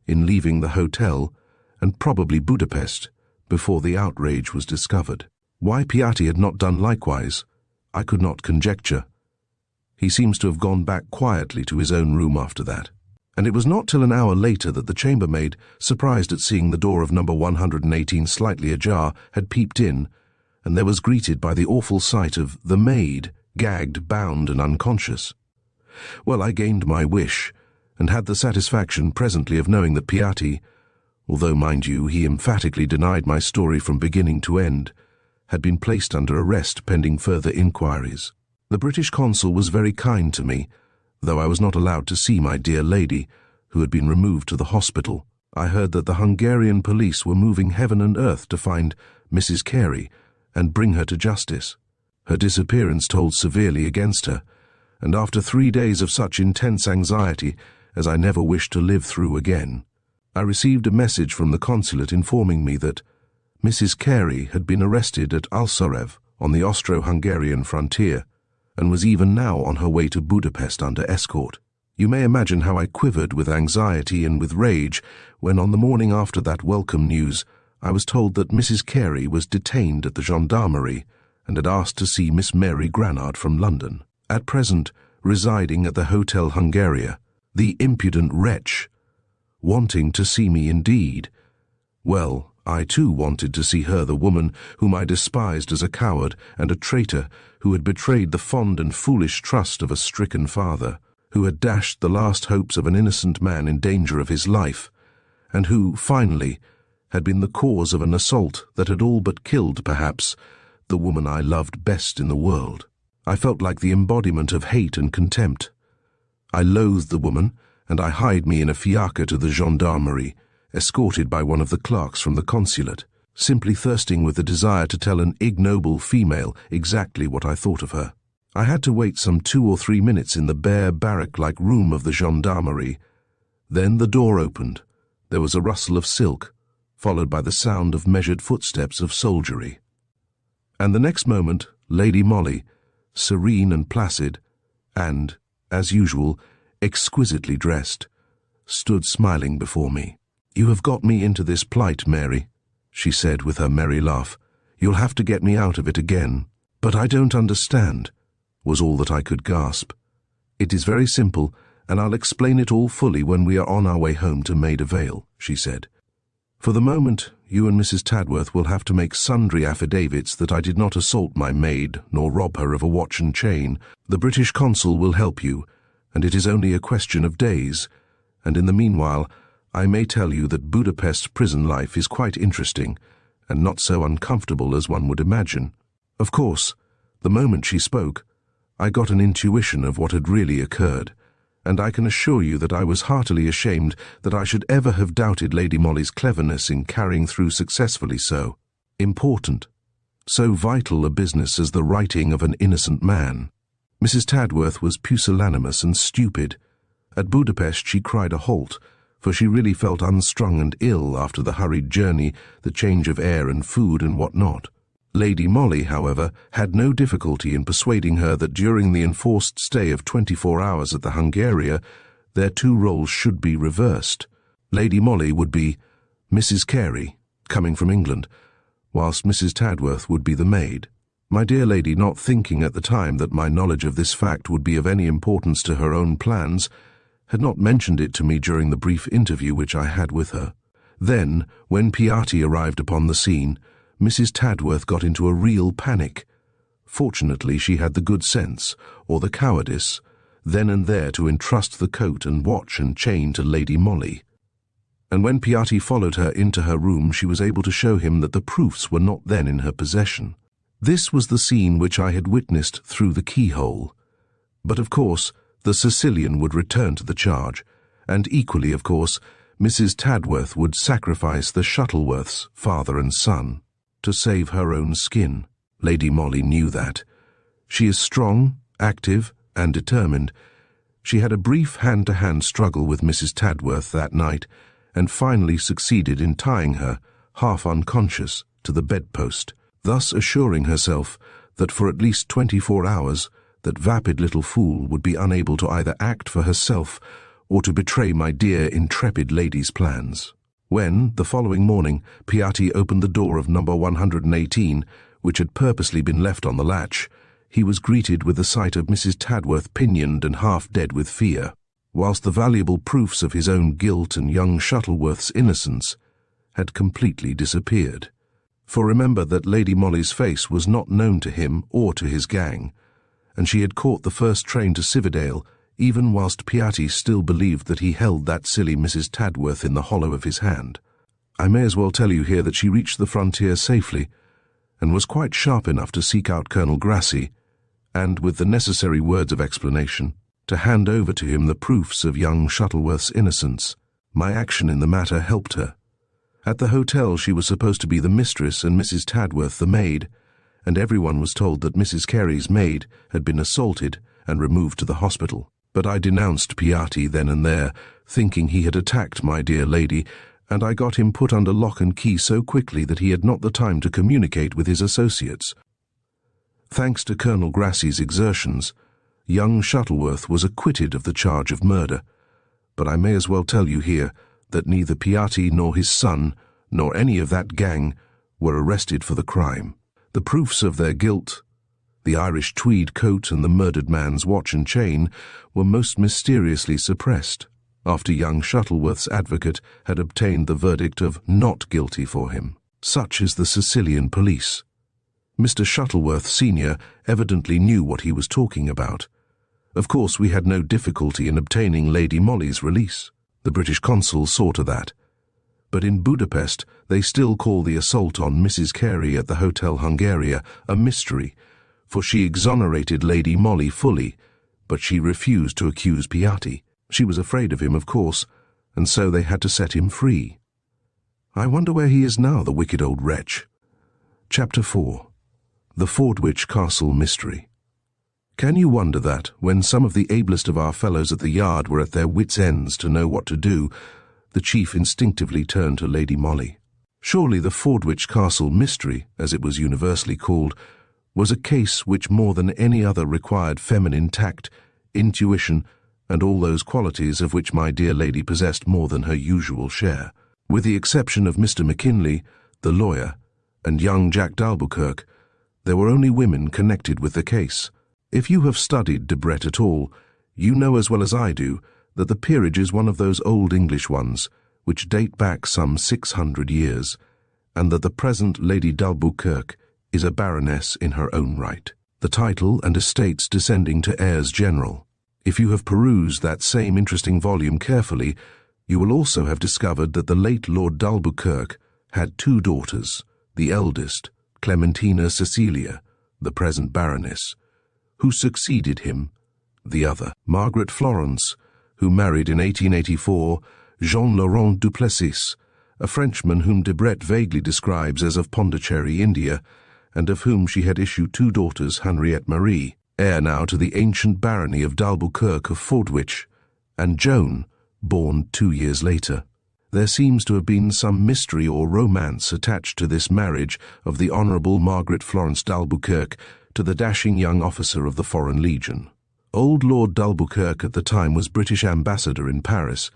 in leaving the hotel, and probably Budapest, before the outrage was discovered. Why Piatti had not done likewise, I could not conjecture. He seems to have gone back quietly to his own room after that, and it was not till an hour later that the chambermaid, surprised at seeing the door of number 118 slightly ajar, had peeped in, and there was greeted by the awful sight of the maid, gagged, bound, and unconscious. Well, I gained my wish, and had the satisfaction presently of knowing that Piatti, although, mind you, he emphatically denied my story from beginning to end, had been placed under arrest pending further inquiries. The British consul was very kind to me, though I was not allowed to see my dear lady, who had been removed to the hospital. I heard that the Hungarian police were moving heaven and earth to find Mrs. Carey and bring her to justice. Her disappearance told severely against her, and after 3 days of such intense anxiety as I never wished to live through again, I received a message from the consulate informing me that Mrs. Carey had been arrested at Alsorev on the Austro-Hungarian frontier, and was even now on her way to Budapest under escort. You may imagine how I quivered with anxiety and with rage when, on the morning after that welcome news, I was told that Mrs. Carey was detained at the gendarmerie and had asked to see Miss Mary Granard from London, at present residing at the Hotel Hungaria. The impudent wretch! Wanting to see me indeed. Well, I too wanted to see her, the woman whom I despised as a coward and a traitor, who had betrayed the fond and foolish trust of a stricken father, who had dashed the last hopes of an innocent man in danger of his life, and who, finally, had been the cause of an assault that had all but killed, perhaps, the woman I loved best in the world. I felt like the embodiment of hate and contempt. I loathed the woman, and I hied me in a fiacre to the gendarmerie, escorted by one of the clerks from the consulate, simply thirsting with the desire to tell an ignoble female exactly what I thought of her. I had to wait some 2 or 3 minutes in the bare barrack-like room of the gendarmerie. Then the door opened. There was a rustle of silk, followed by the sound of measured footsteps of soldiery. And the next moment, Lady Molly, serene and placid, and, as usual, exquisitely dressed, stood smiling before me. "You have got me into this plight, Mary," she said with her merry laugh. "You'll have to get me out of it again." "But I don't understand," was all that I could gasp. "It is very simple, and I'll explain it all fully when we are on our way home to Maida Vale," she said. "For the moment, you and Mrs. Tadworth will have to make sundry affidavits that I did not assault my maid, nor rob her of a watch and chain. The British consul will help you, and it is only a question of days, and in the meanwhile, I may tell you that Budapest's prison life is quite interesting, and not so uncomfortable as one would imagine." Of course, the moment she spoke, I got an intuition of what had really occurred, and I can assure you that I was heartily ashamed that I should ever have doubted Lady Molly's cleverness in carrying through successfully so important, so vital a business as the righting of an innocent man. Mrs. Tadworth was pusillanimous and stupid. At Budapest she cried a halt, for she really felt unstrung and ill after the hurried journey, the change of air and food and what not. Lady Molly, however, had no difficulty in persuading her that during the enforced stay of 24 hours at the Hungaria, their 2 roles should be reversed. Lady Molly would be Mrs. Carey, coming from England, whilst Mrs. Tadworth would be the maid. My dear lady, not thinking at the time that my knowledge of this fact would be of any importance to her own plans, had not mentioned it to me during the brief interview which I had with her. Then, when Piatti arrived upon the scene, Mrs. Tadworth got into a real panic. Fortunately, she had the good sense, or the cowardice, then and there to entrust the coat and watch and chain to Lady Molly. And when Piatti followed her into her room, she was able to show him that the proofs were not then in her possession. This was the scene which I had witnessed through the keyhole. But of course, the Sicilian would return to the charge, and equally, of course, Mrs. Tadworth would sacrifice the Shuttleworths, father and son, to save her own skin. Lady Molly knew that. She is strong, active, and determined. She had a brief hand-to-hand struggle with Mrs. Tadworth that night, and finally succeeded in tying her, half unconscious, to the bedpost, thus assuring herself that for at least 24 hours that vapid little fool would be unable to either act for herself or to betray my dear intrepid lady's plans. When, the following morning, Piatti opened the door of number 118, which had purposely been left on the latch, he was greeted with the sight of Mrs. Tadworth pinioned and half dead with fear, whilst the valuable proofs of his own guilt and young Shuttleworth's innocence had completely disappeared. For remember that Lady Molly's face was not known to him or to his gang, and she had caught the first train to Cividale, even whilst Piatti still believed that he held that silly Mrs. Tadworth in the hollow of his hand. I may as well tell you here that she reached the frontier safely, and was quite sharp enough to seek out Colonel Grassi, and, with the necessary words of explanation, to hand over to him the proofs of young Shuttleworth's innocence. My action in the matter helped her. At the hotel she was supposed to be the mistress and Mrs. Tadworth the maid, and everyone was told that Mrs. Carey's maid had been assaulted and removed to the hospital. But I denounced Piatti then and there, thinking he had attacked my dear lady, and I got him put under lock and key so quickly that he had not the time to communicate with his associates. Thanks to Colonel Grassi's exertions, young Shuttleworth was acquitted of the charge of murder, but I may as well tell you here that neither Piatti nor his son, nor any of that gang, were arrested for the crime. The proofs of their guilt, the Irish tweed coat and the murdered man's watch and chain, were most mysteriously suppressed, after young Shuttleworth's advocate had obtained the verdict of not guilty for him. Such is the Sicilian police. Mr. Shuttleworth Sr. evidently knew what he was talking about. Of course, we had no difficulty in obtaining Lady Molly's release. The British consul saw to that. But in Budapest, they still call the assault on Mrs. Carey at the Hotel Hungaria a mystery, for she exonerated Lady Molly fully, but she refused to accuse Piatti. She was afraid of him, of course, and so they had to set him free. I wonder where he is now, the wicked old wretch. Chapter 4. The Fordwich Castle Mystery. Can you wonder that, when some of the ablest of our fellows at the yard were at their wits' ends to know what to do, the chief instinctively turned to Lady Molly? Surely the Fordwich Castle Mystery, as it was universally called, was a case which more than any other required feminine tact, intuition, and all those qualities of which my dear lady possessed more than her usual share. With the exception of Mr. McKinley, the lawyer, and young Jack d'Albuquerque, there were only women connected with the case. If you have studied Debrett at all, you know as well as I do that the peerage is one of those old English ones, which date back some 600 years, and that the present Lady d'Albuquerque is a baroness in her own right, the title and estates descending to heirs general. If you have perused that same interesting volume carefully, you will also have discovered that the late Lord d'Albuquerque had 2 daughters, the eldest, Clementina Cecilia, the present baroness, who succeeded him, the other, Margaret Florence, who married in 1884 Jean-Laurent Duplessis, a Frenchman whom Debrett vaguely describes as of Pondicherry, India, and of whom she had issued 2 daughters, Henriette Marie, heir now to the ancient barony of d'Albuquerque of Fordwich, and Joan, born 2 years later. There seems to have been some mystery or romance attached to this marriage of the Honourable Margaret Florence d'Albuquerque to the dashing young officer of the Foreign Legion. Old Lord d'Albuquerque at the time was British ambassador in Paris,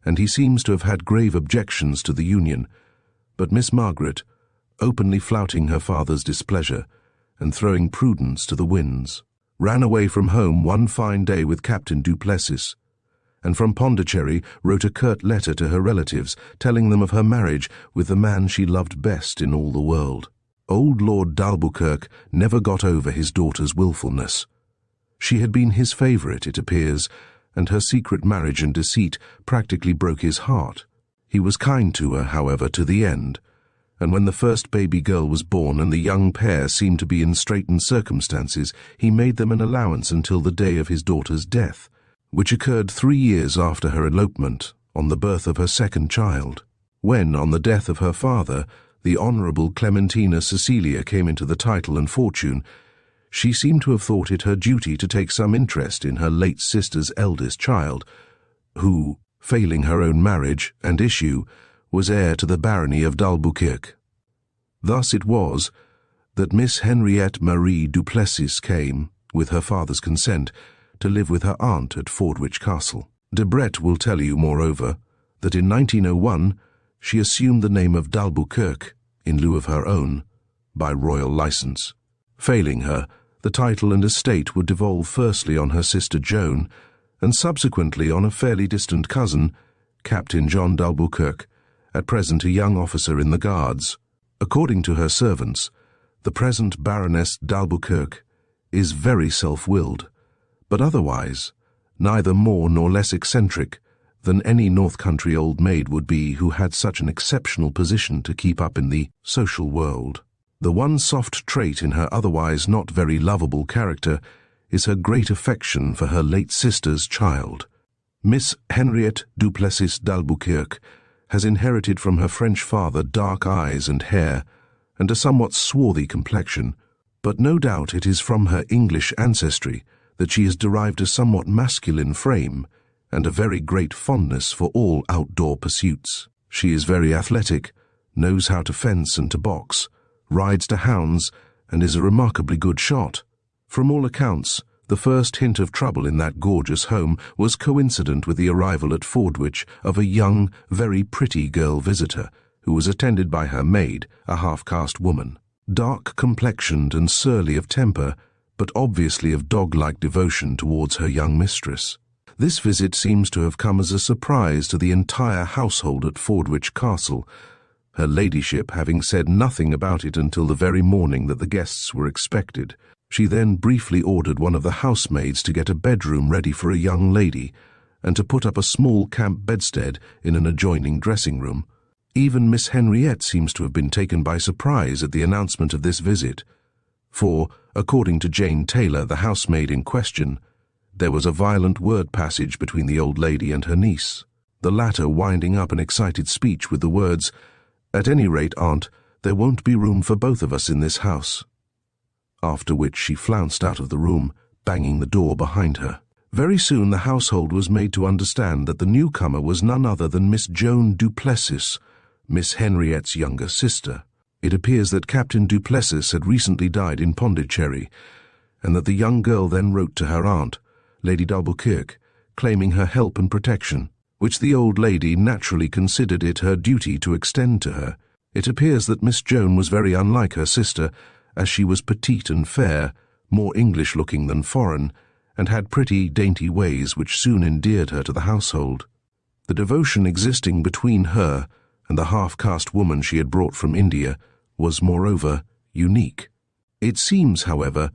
and he seems to have had grave objections to the union, but Miss Margaret, openly flouting her father's displeasure and throwing prudence to the winds, ran away from home one fine day with Captain Duplessis, and from Pondicherry wrote a curt letter to her relatives telling them of her marriage with the man she loved best in all the world. Old Lord d'Albuquerque never got over his daughter's wilfulness. She had been his favourite, it appears, and her secret marriage and deceit practically broke his heart. He was kind to her, however, to the end, and when the first baby girl was born and the young pair seemed to be in straitened circumstances, he made them an allowance until the day of his daughter's death, which occurred 3 years after her elopement, on the birth of her second child. When, on the death of her father, the Honourable Clementina Cecilia came into the title and fortune, she seemed to have thought it her duty to take some interest in her late sister's eldest child, who, failing her own marriage and issue, was heir to the barony of d'Albuquerque. Thus it was that Miss Henriette Marie Duplessis came, with her father's consent, to live with her aunt at Fordwich Castle. Debrett will tell you, moreover, that in 1901 she assumed the name of d'Albuquerque in lieu of her own, by royal license. Failing her, the title and estate would devolve firstly on her sister Joan, and subsequently on a fairly distant cousin, Captain John d'Albuquerque, at present a young officer in the Guards. According to her servants, the present Baroness d'Albuquerque is very self-willed, but otherwise neither more nor less eccentric than any North Country old maid would be who had such an exceptional position to keep up in the social world. The one soft trait in her otherwise not very lovable character is her great affection for her late sister's child. Miss Henriette Duplessis d'Albuquerque has inherited from her French father dark eyes and hair, and a somewhat swarthy complexion, but no doubt it is from her English ancestry that she has derived a somewhat masculine frame and a very great fondness for all outdoor pursuits. She is very athletic, knows how to fence and to box, rides to hounds, and is a remarkably good shot. From all accounts, the first hint of trouble in that gorgeous home was coincident with the arrival at Fordwich of a young, very pretty girl visitor, who was attended by her maid, a half-caste woman. Dark-complexioned and surly of temper, but obviously of dog-like devotion towards her young mistress. This visit seems to have come as a surprise to the entire household at Fordwich Castle, her ladyship having said nothing about it until the very morning that the guests were expected. She then briefly ordered one of the housemaids to get a bedroom ready for a young lady, and to put up a small camp bedstead in an adjoining dressing-room. Even Miss Henriette seems to have been taken by surprise at the announcement of this visit, for, according to Jane Taylor, the housemaid in question, there was a violent word passage between the old lady and her niece, the latter winding up an excited speech with the words, "At any rate, aunt, there won't be room for both of us in this house," after which she flounced out of the room, banging the door behind her. Very soon the household was made to understand that the newcomer was none other than Miss Joan Duplessis, Miss Henriette's younger sister. It appears that Captain Duplessis had recently died in Pondicherry, and that the young girl then wrote to her aunt, Lady d'Albuquerque, claiming her help and protection, which the old lady naturally considered it her duty to extend to her. It appears that Miss Joan was very unlike her sister, as she was petite and fair, more English-looking than foreign, and had pretty, dainty ways which soon endeared her to the household. The devotion existing between her and the half-caste woman she had brought from India was, moreover, unique. It seems, however,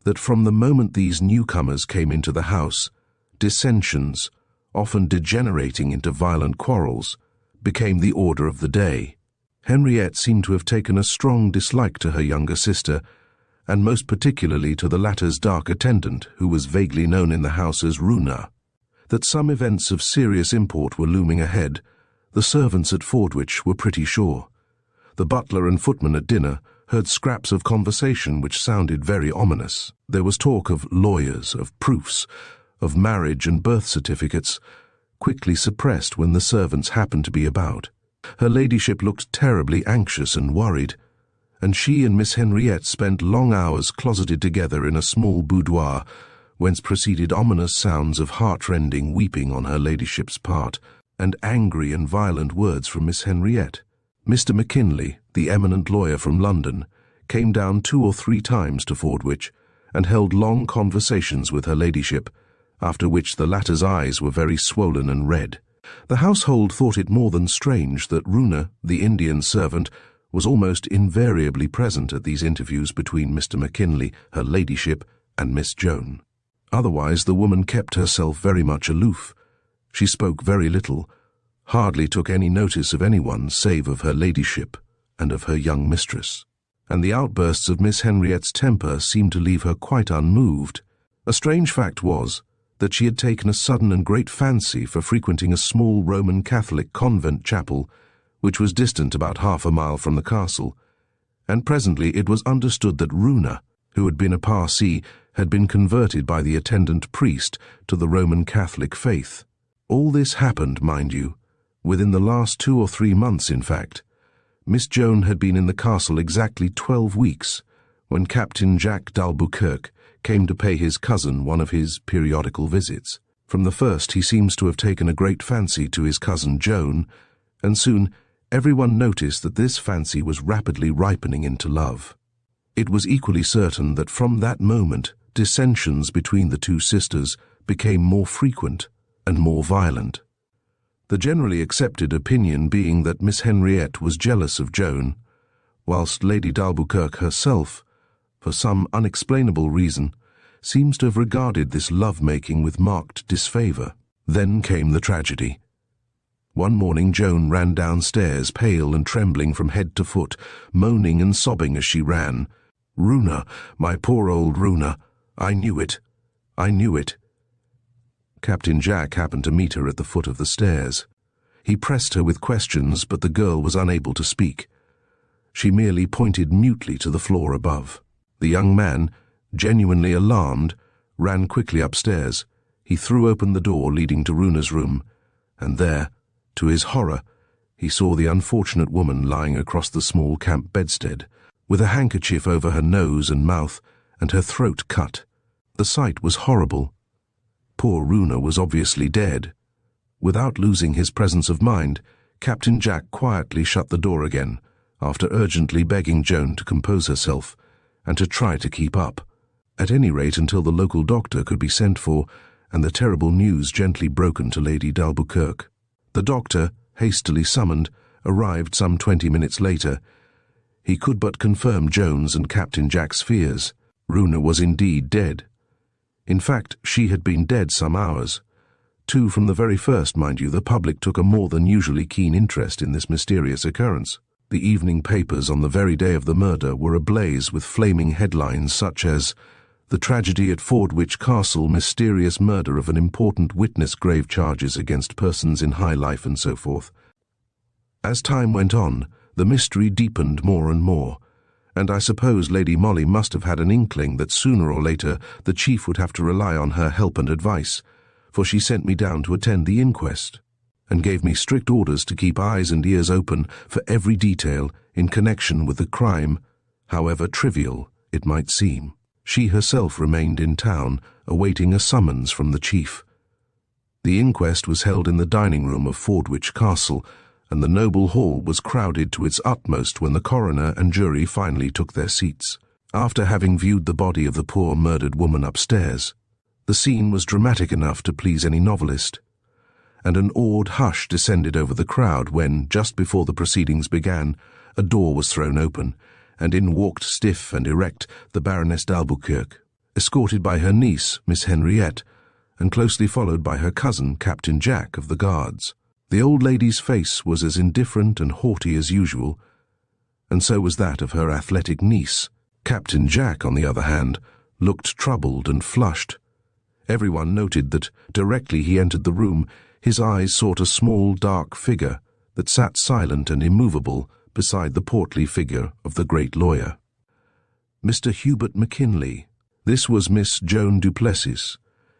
that from the moment these newcomers came into the house, dissensions, often degenerating into violent quarrels, became the order of the day. Henriette seemed to have taken a strong dislike to her younger sister, and most particularly to the latter's dark attendant, who was vaguely known in the house as Runa. That some events of serious import were looming ahead, the servants at Fordwich were pretty sure. The butler and footman at dinner heard scraps of conversation which sounded very ominous. There was talk of lawyers, of proofs, of marriage and birth certificates, quickly suppressed when the servants happened to be about. Her ladyship looked terribly anxious and worried, and she and Miss Henriette spent long hours closeted together in a small boudoir, whence proceeded ominous sounds of heart-rending weeping on her ladyship's part, and angry and violent words from Miss Henriette. Mr. McKinley, the eminent lawyer from London, came down 2 or 3 times to Fordwich, and held long conversations with her ladyship, after which the latter's eyes were very swollen and red. The household thought it more than strange that Runa, the Indian servant, was almost invariably present at these interviews between Mr. McKinley, her ladyship, and Miss Joan. Otherwise the woman kept herself very much aloof. She spoke very little, hardly took any notice of anyone save of her ladyship and of her young mistress, and the outbursts of Miss Henriette's temper seemed to leave her quite unmoved. A strange fact was that she had taken a sudden and great fancy for frequenting a small Roman Catholic convent chapel, which was distant about half a mile from the castle, and presently it was understood that Runa, who had been a Parsee, had been converted by the attendant priest to the Roman Catholic faith. All this happened, mind you, within the last 2 or 3 months, in fact. Miss Joan had been in the castle exactly 12 weeks when Captain Jack d'Albuquerque came to pay his cousin one of his periodical visits. From the first he seems to have taken a great fancy to his cousin Joan, and soon everyone noticed that this fancy was rapidly ripening into love. It was equally certain that from that moment dissensions between the two sisters became more frequent and more violent. The generally accepted opinion being that Miss Henriette was jealous of Joan, whilst Lady d'Albuquerque herself, for some unexplainable reason, seems to have regarded this love-making with marked disfavour. Then came the tragedy. One morning Joan ran downstairs, pale and trembling from head to foot, moaning and sobbing as she ran. "Runa, my poor old Runa, I knew it. I knew it." Captain Jack happened to meet her at the foot of the stairs. He pressed her with questions, but the girl was unable to speak. She merely pointed mutely to the floor above. The young man, genuinely alarmed, ran quickly upstairs. He threw open the door leading to Runa's room, and there, to his horror, he saw the unfortunate woman lying across the small camp bedstead, with a handkerchief over her nose and mouth, and her throat cut. The sight was horrible. Poor Runa was obviously dead. Without losing his presence of mind, Captain Jack quietly shut the door again, after urgently begging Joan to compose herself and to try to keep up, at any rate until the local doctor could be sent for and the terrible news gently broken to Lady d'Albuquerque. The doctor, hastily summoned, arrived some 20 minutes later. He could but confirm Joan's and Captain Jack's fears. Runa was indeed dead. In fact, she had been dead some hours. From the very first, mind you, the public took a more than usually keen interest in this mysterious occurrence. The evening papers on the very day of the murder were ablaze with flaming headlines such as, "The Tragedy at Fordwich Castle, Mysterious Murder of an Important Witness, Grave Charges Against Persons in High Life," and so forth. As time went on, the mystery deepened more and more, and I suppose Lady Molly must have had an inkling that sooner or later the chief would have to rely on her help and advice, for she sent me down to attend the inquest, and gave me strict orders to keep eyes and ears open for every detail in connection with the crime, however trivial it might seem. She herself remained in town, awaiting a summons from the chief. The inquest was held in the dining room of Fordwich Castle, and the noble hall was crowded to its utmost when the coroner and jury finally took their seats. After having viewed the body of the poor murdered woman upstairs, the scene was dramatic enough to please any novelist, and an awed hush descended over the crowd when, just before the proceedings began, a door was thrown open, and in walked stiff and erect the Baroness d'Albuquerque, escorted by her niece, Miss Henriette, and closely followed by her cousin, Captain Jack of the Guards. The old lady's face was as indifferent and haughty as usual, and so was that of her athletic niece. Captain Jack, on the other hand, looked troubled and flushed. Everyone noted that, directly he entered the room, his eyes sought a small, dark figure that sat silent and immovable beside the portly figure of the great lawyer. Mr. Hubert McKinley. This was Miss Joan Duplessis,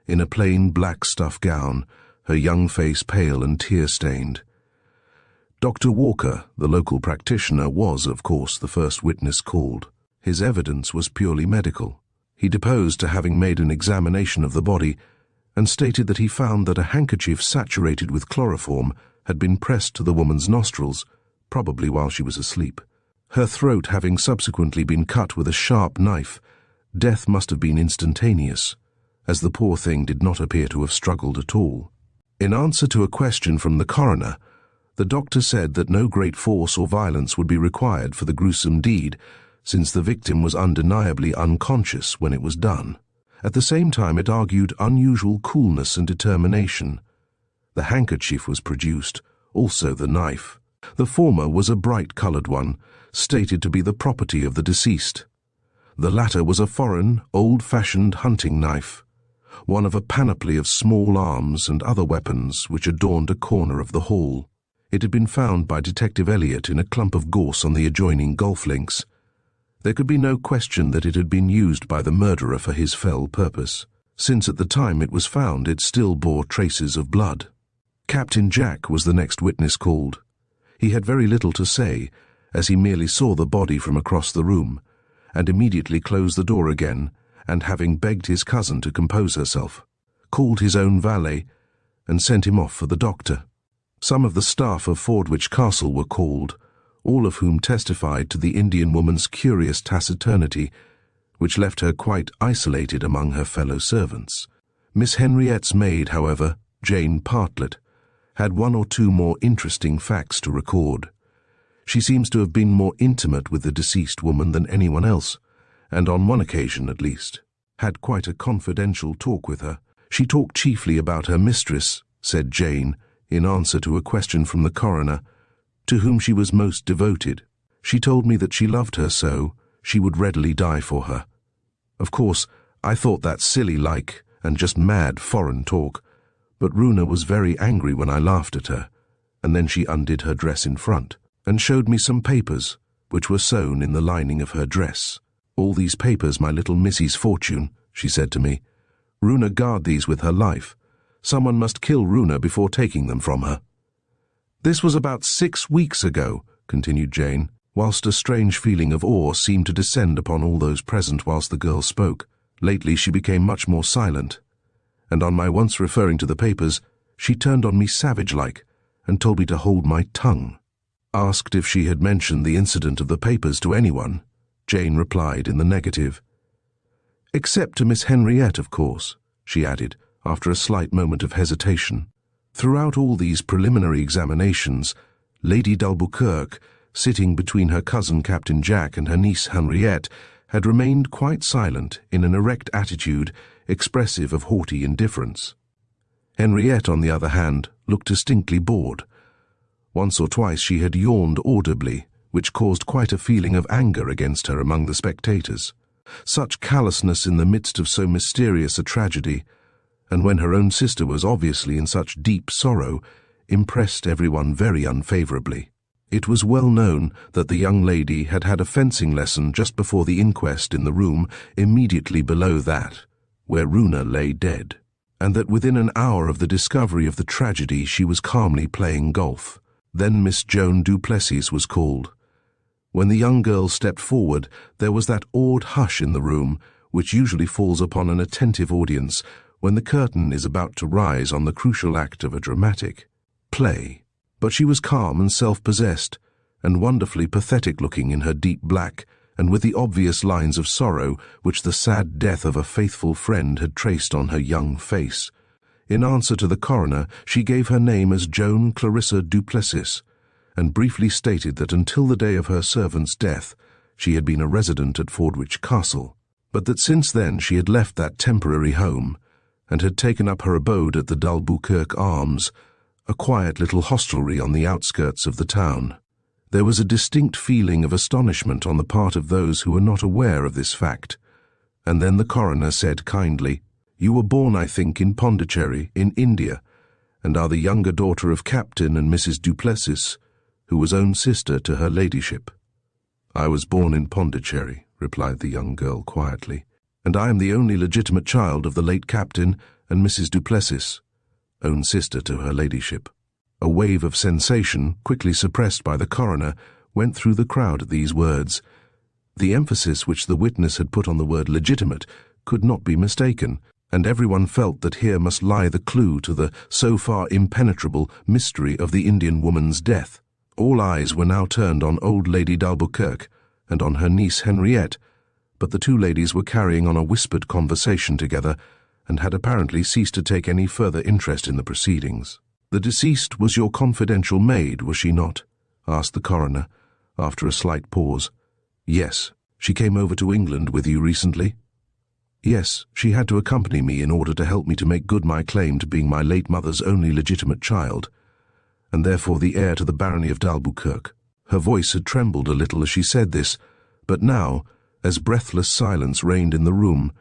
in a plain black stuff gown, her young face pale and tear-stained. Dr. Walker, the local practitioner, was, of course, the first witness called. His evidence was purely medical. He deposed to having made an examination of the body and stated that he found that a handkerchief saturated with chloroform had been pressed to the woman's nostrils, probably while she was asleep. Her throat having subsequently been cut with a sharp knife, death must have been instantaneous, as the poor thing did not appear to have struggled at all. In answer to a question from the coroner, the doctor said that no great force or violence would be required for the gruesome deed, since the victim was undeniably unconscious when it was done. At the same time, it argued unusual coolness and determination. The handkerchief was produced, also the knife. The former was a bright-coloured one, stated to be the property of the deceased. The latter was a foreign, old-fashioned hunting knife, one of a panoply of small arms and other weapons which adorned a corner of the hall. It had been found by Detective Elliot in a clump of gorse on the adjoining golf links. There could be no question that it had been used by the murderer for his fell purpose, since at the time it was found it still bore traces of blood. Captain Jack was the next witness called. He had very little to say, as he merely saw the body from across the room, and immediately closed the door again, and having begged his cousin to compose herself, called his own valet, and sent him off for the doctor. Some of the staff of Fordwich Castle were called, all of whom testified to the Indian woman's curious taciturnity, which left her quite isolated among her fellow servants. Miss Henriette's maid, however, Jane Partlet, had one or two more interesting facts to record. She seems to have been more intimate with the deceased woman than anyone else, and on one occasion at least, had quite a confidential talk with her. She talked chiefly about her mistress, said Jane, in answer to a question from the coroner, to whom she was most devoted. She told me that she loved her so, she would readily die for her. Of course, I thought that silly-like and just mad foreign talk, but Runa was very angry when I laughed at her, and then she undid her dress in front, and showed me some papers, which were sewn in the lining of her dress. All these papers, my little Missy's fortune, she said to me. Runa guard these with her life. Someone must kill Runa before taking them from her. This was about 6 weeks ago, continued Jane, whilst a strange feeling of awe seemed to descend upon all those present whilst the girl spoke. Lately she became much more silent, and on my once referring to the papers, she turned on me savage-like, and told me to hold my tongue. Asked if she had mentioned the incident of the papers to anyone, Jane replied in the negative. Except to Miss Henriette, of course, she added, after a slight moment of hesitation. Throughout all these preliminary examinations, Lady d'Albuquerque, sitting between her cousin Captain Jack and her niece Henriette, had remained quite silent in an erect attitude expressive of haughty indifference. Henriette, on the other hand, looked distinctly bored. Once or twice she had yawned audibly, which caused quite a feeling of anger against her among the spectators. Such callousness in the midst of so mysterious a tragedy, and when her own sister was obviously in such deep sorrow, impressed everyone very unfavourably. It was well known that the young lady had had a fencing lesson just before the inquest in the room immediately below that, where Runa lay dead, and that within an hour of the discovery of the tragedy she was calmly playing golf. Then Miss Joan Duplessis was called. When the young girl stepped forward, there was that awed hush in the room which usually falls upon an attentive audience when the curtain is about to rise on the crucial act of a dramatic play. But she was calm and self-possessed, and wonderfully pathetic-looking in her deep black, and with the obvious lines of sorrow which the sad death of a faithful friend had traced on her young face. In answer to the coroner, she gave her name as Joan Clarissa Duplessis, and briefly stated that until the day of her servant's death she had been a resident at Fordwich Castle, but that since then she had left that temporary home, and had taken up her abode at the d'Albuquerque Arms, a quiet little hostelry on the outskirts of the town. There was a distinct feeling of astonishment on the part of those who were not aware of this fact, and then the coroner said kindly, "You were born, I think, in Pondicherry, in India, and are the younger daughter of Captain and Mrs. Duplessis, who was own sister to her ladyship." "I was born in Pondicherry," replied the young girl quietly, "and I am the only legitimate child of the late Captain and Mrs. Duplessis, own sister to her ladyship." A wave of sensation, quickly suppressed by the coroner, went through the crowd at these words. The emphasis which the witness had put on the word legitimate could not be mistaken, and everyone felt that here must lie the clue to the so far impenetrable mystery of the Indian woman's death. All eyes were now turned on old Lady d'Albuquerque and on her niece Henriette, but the two ladies were carrying on a whispered conversation together, and had apparently ceased to take any further interest in the proceedings. "The deceased was your confidential maid, was she not?" asked the coroner, after a slight pause. "Yes. She came over to England with you recently?" "Yes, she had to accompany me in order to help me to make good my claim to being my late mother's only legitimate child, and therefore the heir to the barony of d'Albuquerque." Her voice had trembled a little as she said this, but now, as breathless silence reigned in the room,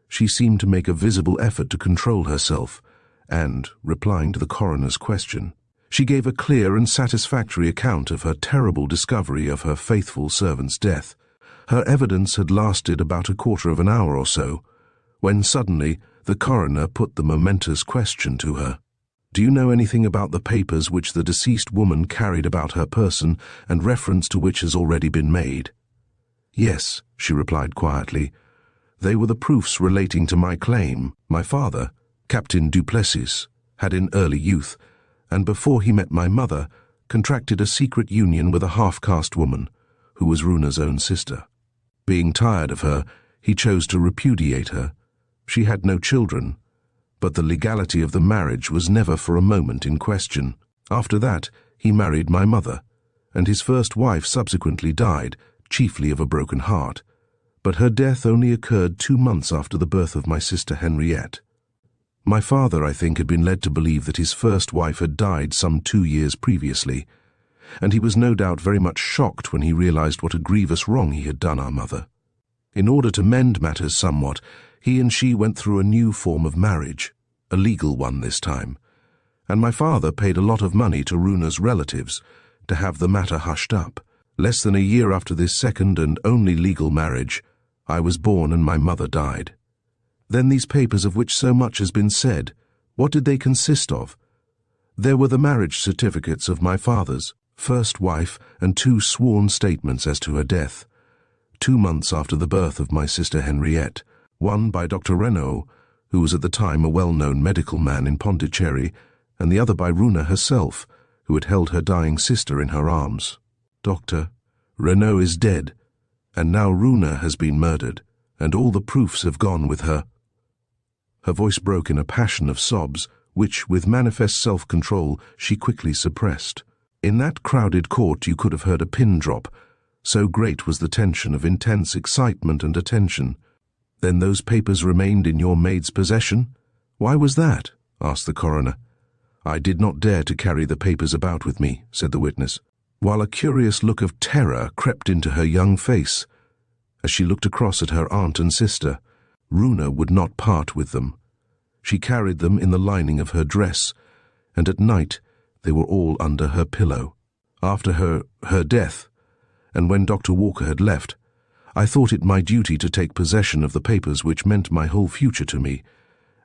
she seemed to make a visible effort to control herself, and, replying to the coroner's question, she gave a clear and satisfactory account of her terrible discovery of her faithful servant's death. Her evidence had lasted about a quarter of an hour or so, when suddenly the coroner put the momentous question to her. Do you know anything about the papers which the deceased woman carried about her person and reference to which has already been made?" "Yes," she replied quietly. "They were the proofs relating to my claim. My father, Captain Duplessis, had in early youth, and before he met my mother, contracted a secret union with a half-caste woman, who was Runa's own sister. Being tired of her, he chose to repudiate her. She had no children, but the legality of the marriage was never for a moment in question. After that, he married my mother, and his first wife subsequently died, chiefly of a broken heart, but her death only occurred 2 months after the birth of my sister Henriette. My father, I think, had been led to believe that his first wife had died some 2 years previously, and he was no doubt very much shocked when he realized what a grievous wrong he had done our mother. In order to mend matters somewhat, he and she went through a new form of marriage, a legal one this time, and my father paid a lot of money to Runa's relatives to have the matter hushed up. Less than a year after this second and only legal marriage, I was born and my mother died. Then these papers of which so much has been said, what did they consist of? There were the marriage certificates of my father's first wife and 2 sworn statements as to her death, 2 months after the birth of my sister Henriette, one by Dr. Renaud, who was at the time a well-known medical man in Pondicherry, and the other by Runa herself, who had held her dying sister in her arms. "Doctor, Renaud is dead, and now Runa has been murdered, and all the proofs have gone with her." Her voice broke in a passion of sobs, which, with manifest self-control, she quickly suppressed. In that crowded court you could have heard a pin drop, so great was the tension of intense excitement and attention. "Then those papers remained in your maid's possession? Why was that?" asked the coroner. "I did not dare to carry the papers about with me," said the witness, while a curious look of terror crept into her young face. As she looked across at her aunt and sister, Runa would not part with them. She carried them in the lining of her dress, and at night they were all under her pillow. After her death, and when Dr. Walker had left, I thought it my duty to take possession of the papers which meant my whole future to me,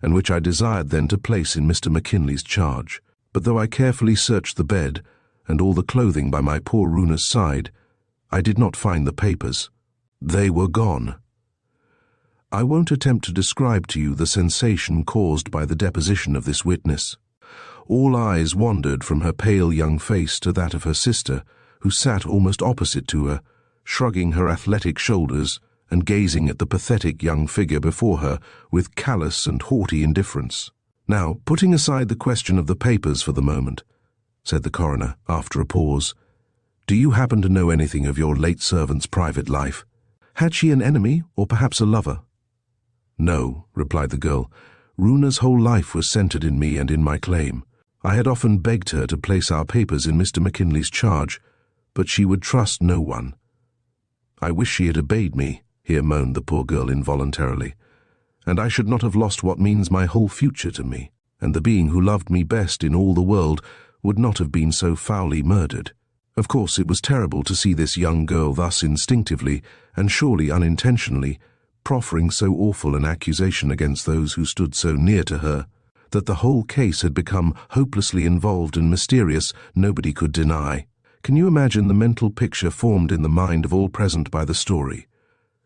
and which I desired then to place in Mr. McKinley's charge. But though I carefully searched the bed and all the clothing by my poor Runa's side, I did not find the papers. They were gone. I won't attempt to describe to you the sensation caused by the deposition of this witness. All eyes wandered from her pale young face to that of her sister, who sat almost opposite to her, shrugging her athletic shoulders and gazing at the pathetic young figure before her with callous and haughty indifference. "Now, putting aside the question of the papers for the moment," said the coroner after a pause, "do you happen to know anything of your late servant's private life? Had she an enemy or perhaps a lover?" "No," replied the girl. "Runa's whole life was centered in me and in my claim. I had often begged her to place our papers in Mr. McKinley's charge, but she would trust no one. I wish she had obeyed me," here moaned the poor girl involuntarily, "and I should not have lost what means my whole future to me, and the being who loved me best in all the world would not have been so foully murdered." Of course, it was terrible to see this young girl thus instinctively, and surely unintentionally, proffering so awful an accusation against those who stood so near to her. That the whole case had become hopelessly involved and mysterious, nobody could deny. Can you imagine the mental picture formed in the mind of all present by the story,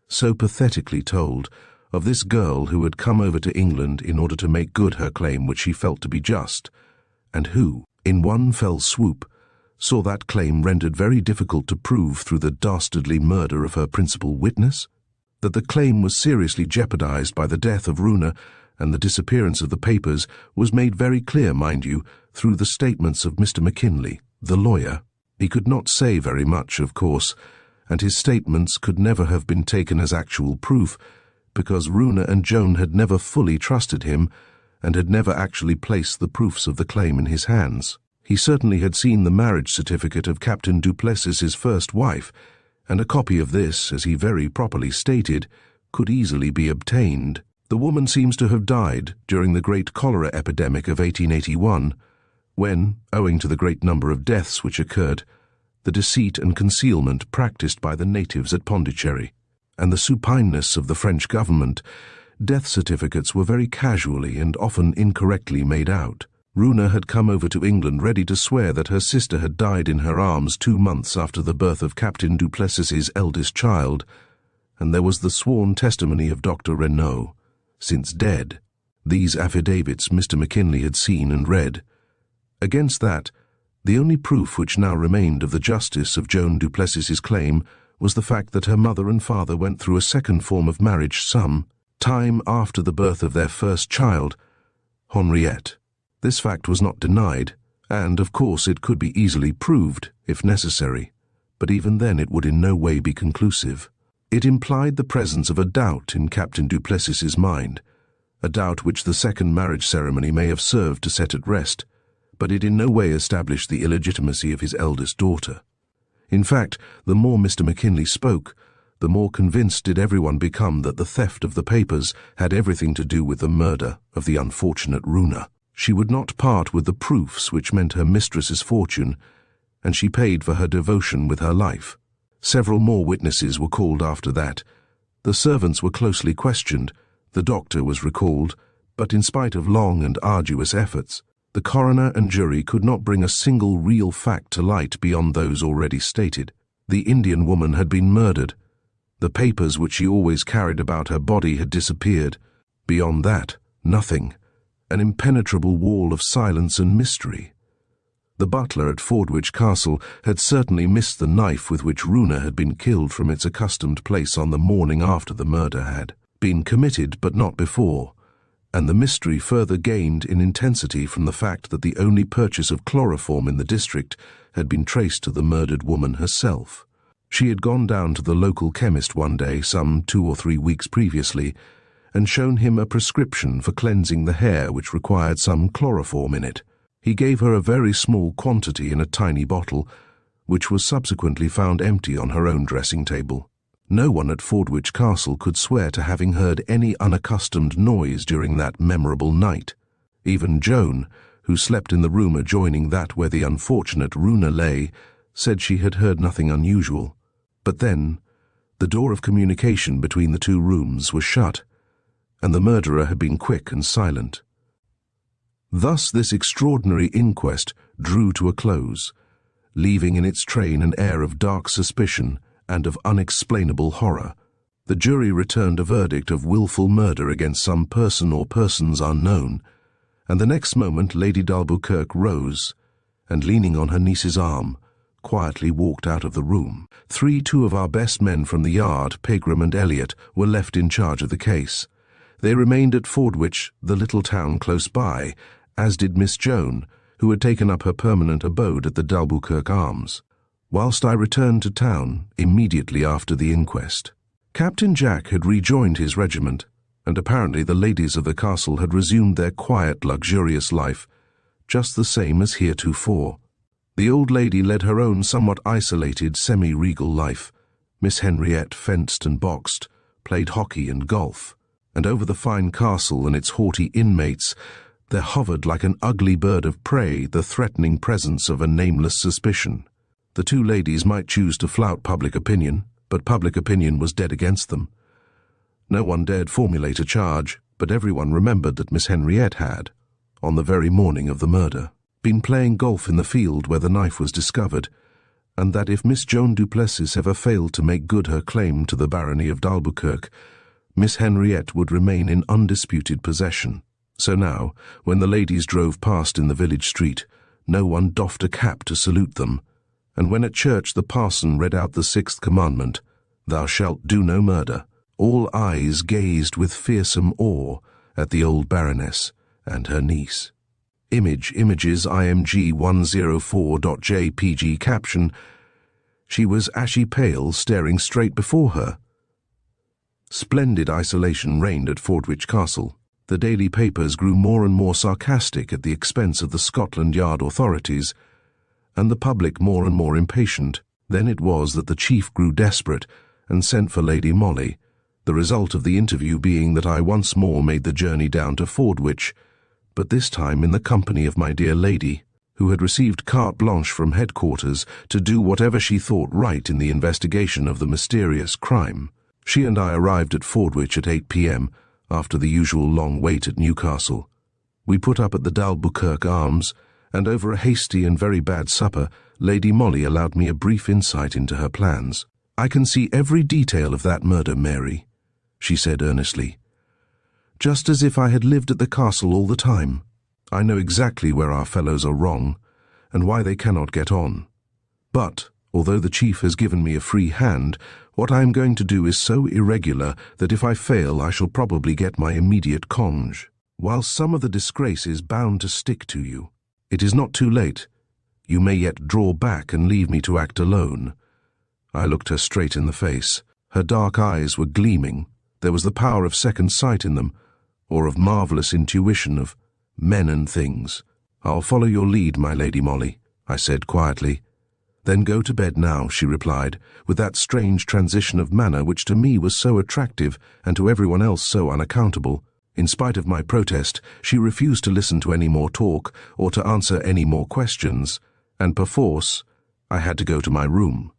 so pathetically told, of this girl who had come over to England in order to make good her claim which she felt to be just, and who, in one fell swoop, saw that claim rendered very difficult to prove through the dastardly murder of her principal witness? That the claim was seriously jeopardized by the death of Runa and the disappearance of the papers was made very clear, mind you, through the statements of Mr. McKinley, the lawyer. He could not say very much, of course, and his statements could never have been taken as actual proof, because Runa and Joan had never fully trusted him and had never actually placed the proofs of the claim in his hands. He certainly had seen the marriage certificate of Captain Duplessis's first wife, and a copy of this, as he very properly stated, could easily be obtained. The woman seems to have died during the great cholera epidemic of 1881, when, owing to the great number of deaths which occurred, the deceit and concealment practiced by the natives at Pondicherry, and the supineness of the French government, death certificates were very casually and often incorrectly made out. Runa had come over to England ready to swear that her sister had died in her arms 2 months after the birth of Captain Duplessis's eldest child, and there was the sworn testimony of Dr. Renaud. Since dead, these affidavits Mr. McKinley had seen and read. Against that, the only proof which now remained of the justice of Joan Duplessis's claim was the fact that her mother and father went through a second form of marriage some time after the birth of their first child, Henriette. This fact was not denied, and of course it could be easily proved, if necessary, but even then it would in no way be conclusive. It implied the presence of a doubt in Captain Duplessis's mind, a doubt which the second marriage ceremony may have served to set at rest, but it in no way established the illegitimacy of his eldest daughter. In fact, the more Mr. McKinley spoke, the more convinced did everyone become that the theft of the papers had everything to do with the murder of the unfortunate Runa. She would not part with the proofs which meant her mistress's fortune, and she paid for her devotion with her life. Several more witnesses were called after that. The servants were closely questioned, the doctor was recalled, but in spite of long and arduous efforts, the coroner and jury could not bring a single real fact to light beyond those already stated. The Indian woman had been murdered. The papers which she always carried about her body had disappeared. Beyond that, nothing. An impenetrable wall of silence and mystery. The butler at Fordwich Castle had certainly missed the knife with which Runa had been killed from its accustomed place on the morning after the murder had been committed, but not before, and the mystery further gained in intensity from the fact that the only purchase of chloroform in the district had been traced to the murdered woman herself. She had gone down to the local chemist one day, some 2 or 3 weeks previously, and shown him a prescription for cleansing the hair which required some chloroform in it. He gave her a very small quantity in a tiny bottle, which was subsequently found empty on her own dressing table. No one at Fordwich Castle could swear to having heard any unaccustomed noise during that memorable night. Even Joan, who slept in the room adjoining that where the unfortunate Runa lay, said she had heard nothing unusual. But then, the door of communication between the 2 rooms was shut, and the murderer had been quick and silent. Thus this extraordinary inquest drew to a close, leaving in its train an air of dark suspicion and of unexplainable horror. The jury returned a verdict of wilful murder against some person or persons unknown, and the next moment Lady d'Albuquerque rose, and leaning on her niece's arm, quietly walked out of the room. 2 of our best men from the yard, Pegram and Elliot, were left in charge of the case. They remained at Fordwich, the little town close by, as did Miss Joan, who had taken up her permanent abode at the d'Albuquerque Arms, whilst I returned to town immediately after the inquest. Captain Jack had rejoined his regiment, and apparently the ladies of the castle had resumed their quiet, luxurious life, just the same as heretofore. The old lady led her own somewhat isolated, semi-regal life. Miss Henriette fenced and boxed, played hockey and golf, and over the fine castle and its haughty inmates there hovered like an ugly bird of prey the threatening presence of a nameless suspicion. The 2 ladies might choose to flout public opinion, but public opinion was dead against them. No one dared formulate a charge, but everyone remembered that Miss Henriette had, on the very morning of the murder, been playing golf in the field where the knife was discovered, and that if Miss Joan Duplessis ever failed to make good her claim to the barony of d'Albuquerque, Miss Henriette would remain in undisputed possession. So now, when the ladies drove past in the village street, no one doffed a cap to salute them, and when at church the parson read out the 6th commandment, "Thou shalt do no murder," all eyes gazed with fearsome awe at the old Baroness and her niece. Images IMG 104.jpg caption: She was ashy pale, staring straight before her. Splendid isolation reigned at Fordwich Castle. The daily papers grew more and more sarcastic at the expense of the Scotland Yard authorities, and the public more and more impatient. Then it was that the chief grew desperate and sent for Lady Molly, the result of the interview being that I once more made the journey down to Fordwich, but this time in the company of my dear lady, who had received carte blanche from headquarters to do whatever she thought right in the investigation of the mysterious crime. She and I arrived at Fordwich at 8 p.m., after the usual long wait at Newcastle. We put up at the d'Albuquerque Arms, and over a hasty and very bad supper, Lady Molly allowed me a brief insight into her plans. "I can see every detail of that murder, Mary," she said earnestly. "Just as if I had lived at the castle all the time. I know exactly where our fellows are wrong, and why they cannot get on. But, although the chief has given me a free hand, what I am going to do is so irregular that if I fail I shall probably get my immediate conge. Whilst some of the disgrace is bound to stick to you, it is not too late. You may yet draw back and leave me to act alone." I looked her straight in the face. Her dark eyes were gleaming. There was the power of second sight in them, or of marvellous intuition of men and things. "I'll follow your lead, my Lady Molly," I said quietly. "Then go to bed now," she replied, with that strange transition of manner which to me was so attractive and to everyone else so unaccountable. In spite of my protest, she refused to listen to any more talk or to answer any more questions, and perforce I had to go to my room.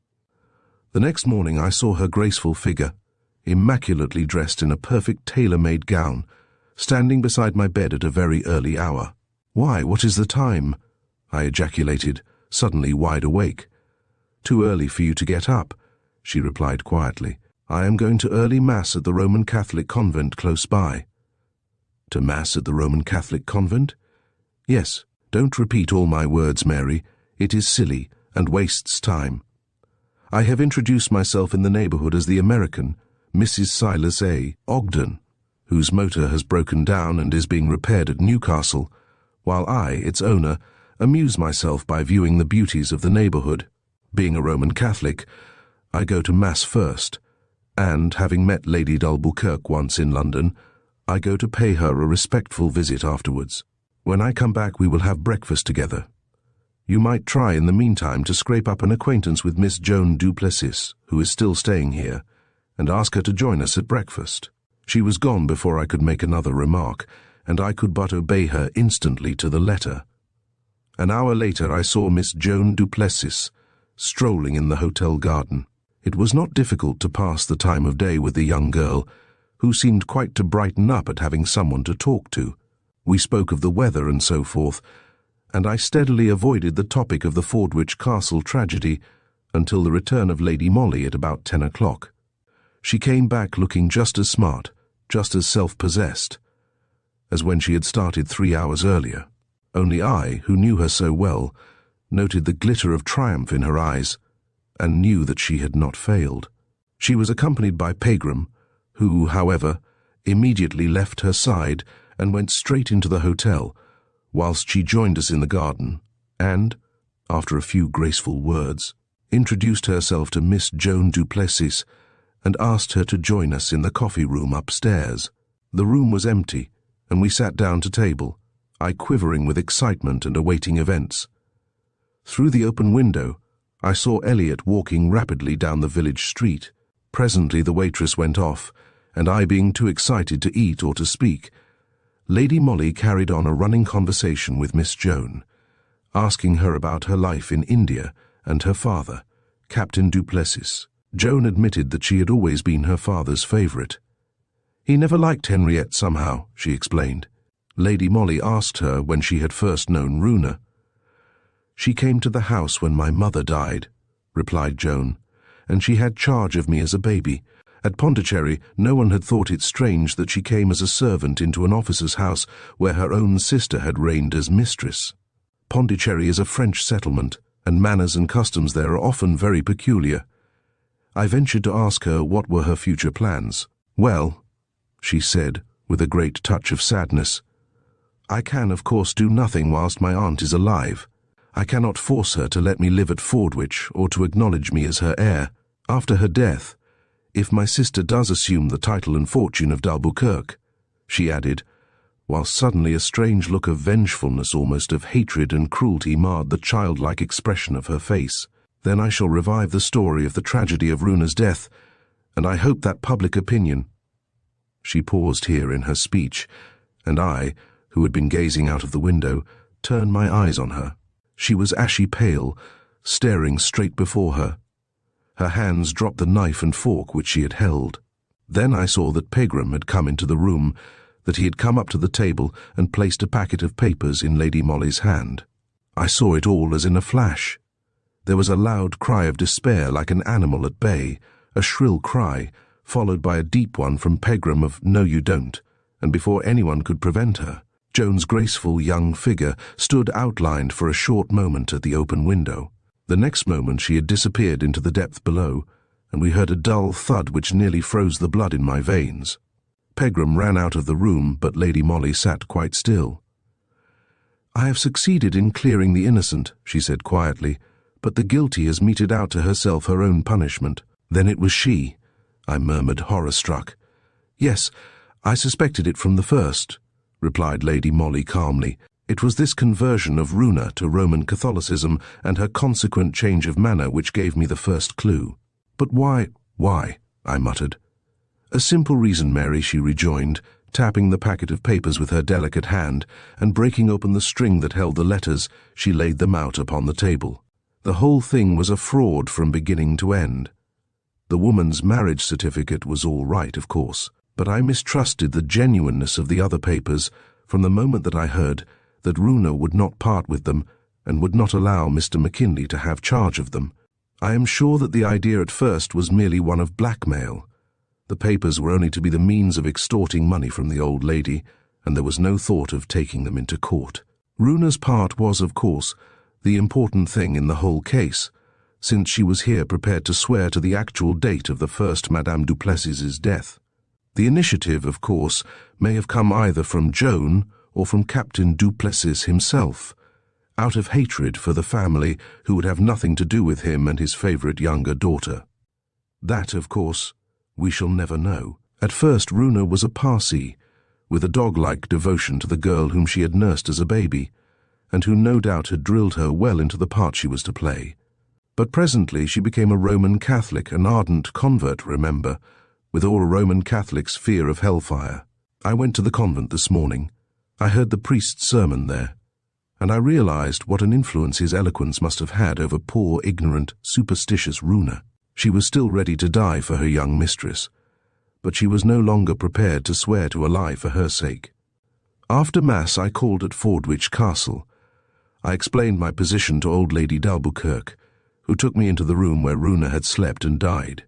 The next morning I saw her graceful figure, immaculately dressed in a perfect tailor-made gown, standing beside my bed at a very early hour. "Why, what is the time?" I ejaculated, suddenly wide awake. "Too early for you to get up," she replied quietly. "I am going to early Mass at the Roman Catholic convent close by." "To Mass at the Roman Catholic convent?" "Yes. Don't repeat all my words, Mary. It is silly and wastes time. I have introduced myself in the neighbourhood as the American, Mrs. Silas A. Ogden, whose motor has broken down and is being repaired at Newcastle, while I, its owner, amuse myself by viewing the beauties of the neighbourhood. Being a Roman Catholic, I go to Mass first, and, having met Lady d'Albuquerque once in London, I go to pay her a respectful visit afterwards. When I come back we will have breakfast together. You might try in the meantime to scrape up an acquaintance with Miss Joan Duplessis, who is still staying here, and ask her to join us at breakfast." She was gone before I could make another remark, and I could but obey her instantly to the letter. An hour later I saw Miss Joan Duplessis strolling in the hotel garden. It was not difficult to pass the time of day with the young girl, who seemed quite to brighten up at having someone to talk to. We spoke of the weather and so forth, and I steadily avoided the topic of the Fordwich Castle tragedy until the return of Lady Molly at about 10 o'clock. She came back looking just as smart, just as self-possessed, as when she had started 3 hours earlier. Only I, who knew her so well, noted the glitter of triumph in her eyes, and knew that she had not failed. She was accompanied by Pegram, who, however, immediately left her side and went straight into the hotel, whilst she joined us in the garden, and, after a few graceful words, introduced herself to Miss Joan Duplessis and asked her to join us in the coffee-room upstairs. The room was empty, and we sat down to table, I quivering with excitement and awaiting events. Through the open window, I saw Elliot walking rapidly down the village street. Presently the waitress went off, and I being too excited to eat or to speak, Lady Molly carried on a running conversation with Miss Joan, asking her about her life in India and her father, Captain Duplessis. Joan admitted that she had always been her father's favourite. "He never liked Henriette somehow," she explained. Lady Molly asked her when she had first known Runa. "She came to the house when my mother died," replied Joan, "and she had charge of me as a baby. At Pondicherry, no one had thought it strange that she came as a servant into an officer's house where her own sister had reigned as mistress. Pondicherry is a French settlement, and manners and customs there are often very peculiar. I ventured to ask her what were her future plans. "Well," she said, with a great touch of sadness, "I can, of course, do nothing whilst my aunt is alive. I cannot force her to let me live at Fordwich or to acknowledge me as her heir. After her death, if my sister does assume the title and fortune of d'Albuquerque," she added, while suddenly a strange look of vengefulness, almost of hatred and cruelty, marred the childlike expression of her face, "then I shall revive the story of the tragedy of Runa's death, and I hope that public opinion—" She paused here in her speech, and I, who had been gazing out of the window, turned my eyes on her. She was ashy pale, staring straight before her. Her hands dropped the knife and fork which she had held. Then I saw that Pegram had come into the room, that he had come up to the table and placed a packet of papers in Lady Molly's hand. I saw it all as in a flash. There was a loud cry of despair like an animal at bay, a shrill cry, followed by a deep one from Pegram of "No, you don't," and before anyone could prevent her, Joan's graceful young figure stood outlined for a short moment at the open window. The next moment she had disappeared into the depth below, and we heard a dull thud which nearly froze the blood in my veins. Pegram ran out of the room, but Lady Molly sat quite still. "I have succeeded in clearing the innocent," she said quietly, "but the guilty has meted out to herself her own punishment." "Then it was she," I murmured, horror-struck. "Yes, I suspected it from the first," replied Lady Molly calmly. "It was this conversion of Runa to Roman Catholicism and her consequent change of manner which gave me the first clue." "But why?" I muttered. "A simple reason, Mary," she rejoined, tapping the packet of papers with her delicate hand, and breaking open the string that held the letters, she laid them out upon the table. "The whole thing was a fraud from beginning to end. The woman's marriage certificate was all right, of course, but I mistrusted the genuineness of the other papers from the moment that I heard that Runa would not part with them and would not allow Mr. McKinley to have charge of them. I am sure that the idea at first was merely one of blackmail. The papers were only to be the means of extorting money from the old lady, and there was no thought of taking them into court. Runa's part was, of course, the important thing in the whole case, since she was here prepared to swear to the actual date of the first Madame du Plessis's death. The initiative, of course, may have come either from Joan or from Captain du Plessis himself, out of hatred for the family who would have nothing to do with him and his favourite younger daughter. That, of course, we shall never know. At first Runa was a Parsi, with a dog-like devotion to the girl whom she had nursed as a baby, and who no doubt had drilled her well into the part she was to play. But presently she became a Roman Catholic, an ardent convert, remember, with all a Roman Catholic's fear of hellfire. I went to the convent this morning. I heard the priest's sermon there, and I realized what an influence his eloquence must have had over poor, ignorant, superstitious Runa. She was still ready to die for her young mistress, but she was no longer prepared to swear to a lie for her sake. After Mass I called at Fordwich Castle. I explained my position to old Lady d'Albuquerque, who took me into the room where Runa had slept and died.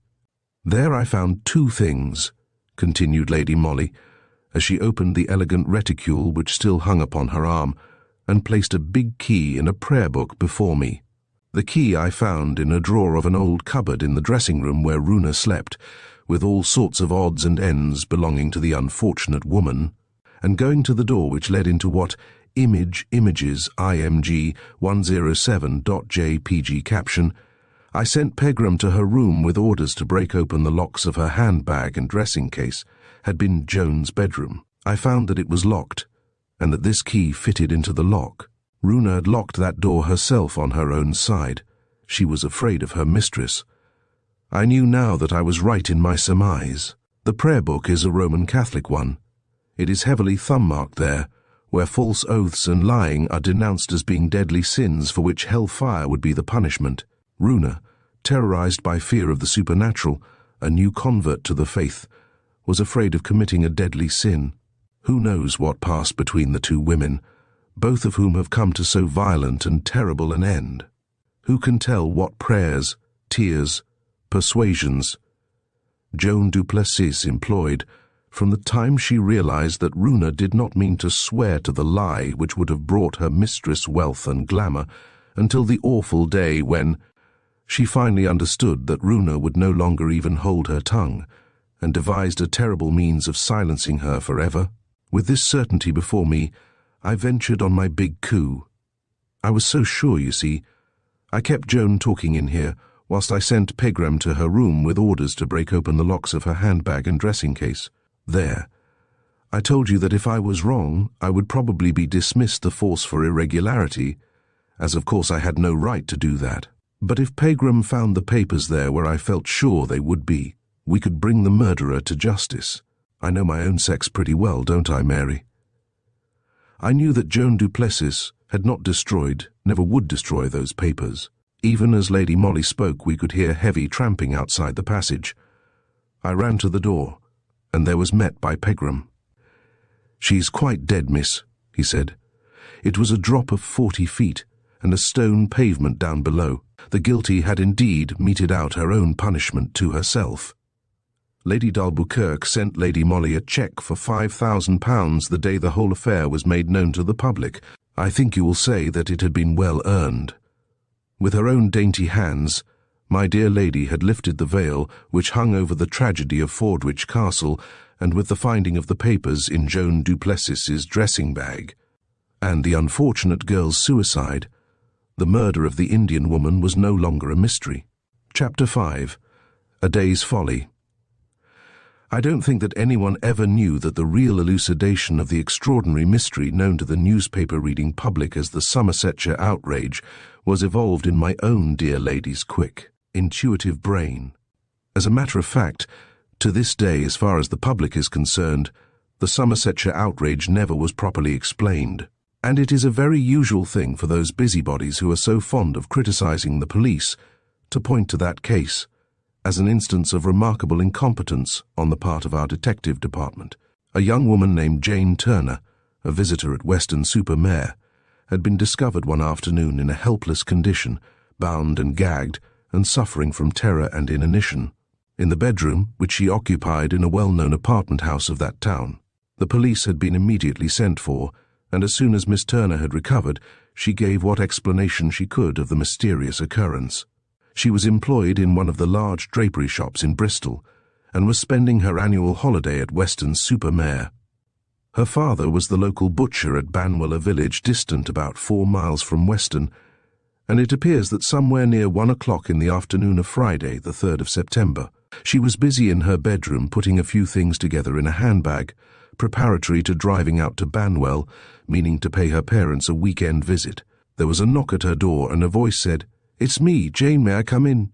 "There I found two things," continued Lady Molly, as she opened the elegant reticule which still hung upon her arm, and placed a big key in a prayer book before me. The key I found in a drawer of an old cupboard in the dressing-room where Runa slept, with all sorts of odds and ends belonging to the unfortunate woman, and going to the door which led into what images IMG 107.jpg caption, I sent Pegram to her room with orders to break open the locks of her handbag and dressing case, had been Joan's bedroom. I found that it was locked, and that this key fitted into the lock. Runa had locked that door herself on her own side. She was afraid of her mistress. I knew now that I was right in my surmise. The prayer book is a Roman Catholic one. It is heavily thumb-marked there, where false oaths and lying are denounced as being deadly sins for which hell-fire would be the punishment. Runa, terrorized by fear of the supernatural, a new convert to the faith, was afraid of committing a deadly sin. Who knows what passed between the two women, both of whom have come to so violent and terrible an end? Who can tell what prayers, tears, persuasions Joan du Plessis employed from the time she realized that Runa did not mean to swear to the lie which would have brought her mistress wealth and glamour, until the awful day when she finally understood that Runa would no longer even hold her tongue, and devised a terrible means of silencing her forever. With this certainty before me, I ventured on my big coup. I was so sure, you see. I kept Joan talking in here, whilst I sent Pegram to her room with orders to break open the locks of her handbag and dressing case. There. I told you that if I was wrong, I would probably be dismissed the force for irregularity, as of course I had no right to do that. But if Pegram found the papers there where I felt sure they would be, we could bring the murderer to justice. I know my own sex pretty well, don't I, Mary? I knew that Joan du Plessis had not destroyed, never would destroy those papers. Even as Lady Molly spoke, we could hear heavy tramping outside the passage. I ran to the door, and there was met by Pegram. "She's quite dead, miss," he said. It was a drop of 40 feet, and a stone pavement down below. The guilty had indeed meted out her own punishment to herself. Lady d'Albuquerque sent Lady Molly a cheque for £5,000 the day the whole affair was made known to the public. I think you will say that it had been well earned. With her own dainty hands, my dear lady had lifted the veil which hung over the tragedy of Fordwich Castle, and with the finding of the papers in Joan Duplessis's dressing bag, and the unfortunate girl's suicide, the murder of the Indian woman was no longer a mystery. Chapter 5. A Day's Folly. I don't think that anyone ever knew that the real elucidation of the extraordinary mystery known to the newspaper-reading public as the Somersetshire outrage was evolved in my own dear lady's quick, intuitive brain. As a matter of fact, to this day, as far as the public is concerned, the Somersetshire outrage never was properly explained. And it is a very usual thing for those busybodies who are so fond of criticizing the police to point to that case as an instance of remarkable incompetence on the part of our detective department. A young woman named Jane Turner, a visitor at Weston-super-Mare, had been discovered one afternoon in a helpless condition, bound and gagged, and suffering from terror and inanition, in the bedroom which she occupied in a well-known apartment house of that town. The police had been immediately sent for, and as soon as Miss Turner had recovered, she gave what explanation she could of the mysterious occurrence. She was employed in one of the large drapery shops in Bristol, and was spending her annual holiday at Weston-super-Mare. Her father was the local butcher at Banwell, a village distant about 4 miles from Weston, and it appears that somewhere near 1 o'clock in the afternoon of Friday, the 3rd of September, she was busy in her bedroom putting a few things together in a handbag, preparatory to driving out to Banwell, meaning to pay her parents a weekend visit. There was a knock at her door, and a voice said, "It's me, Jane, may I come in?"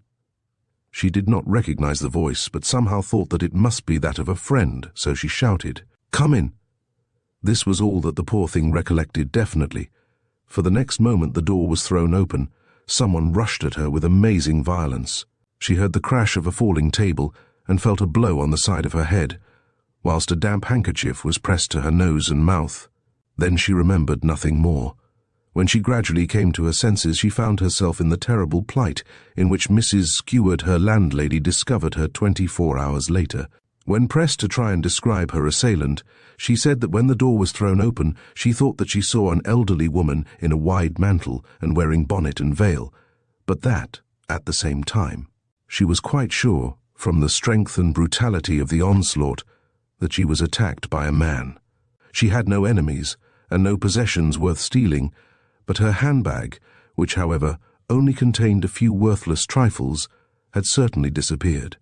She did not recognize the voice, but somehow thought that it must be that of a friend, so she shouted, "Come in." This was all that the poor thing recollected definitely, for the next moment the door was thrown open. Someone rushed at her with amazing violence. She heard the crash of a falling table and felt a blow on the side of her head, whilst a damp handkerchief was pressed to her nose and mouth. Then she remembered nothing more. When she gradually came to her senses, she found herself in the terrible plight in which Mrs. Skeward, her landlady, discovered her 24 hours later. When pressed to try and describe her assailant, she said that when the door was thrown open, she thought that she saw an elderly woman in a wide mantle and wearing bonnet and veil, but that, at the same time, she was quite sure, from the strength and brutality of the onslaught, that she was attacked by a man. She had no enemies, and no possessions worth stealing, but her handbag, which, however, only contained a few worthless trifles, had certainly disappeared.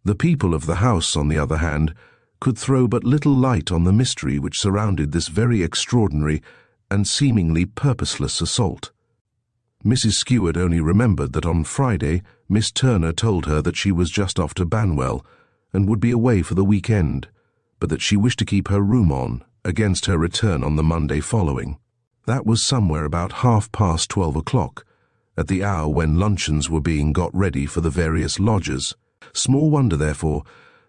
The people of the house, on the other hand, could throw but little light on the mystery which surrounded this very extraordinary and seemingly purposeless assault. Mrs. Skeward only remembered that on Friday Miss Turner told her that she was just off to Banwell and would be away for the weekend, but that she wished to keep her room on against her return on the Monday following. That was somewhere about 12:30 o'clock, at the hour when luncheons were being got ready for the various lodgers. Small wonder, therefore,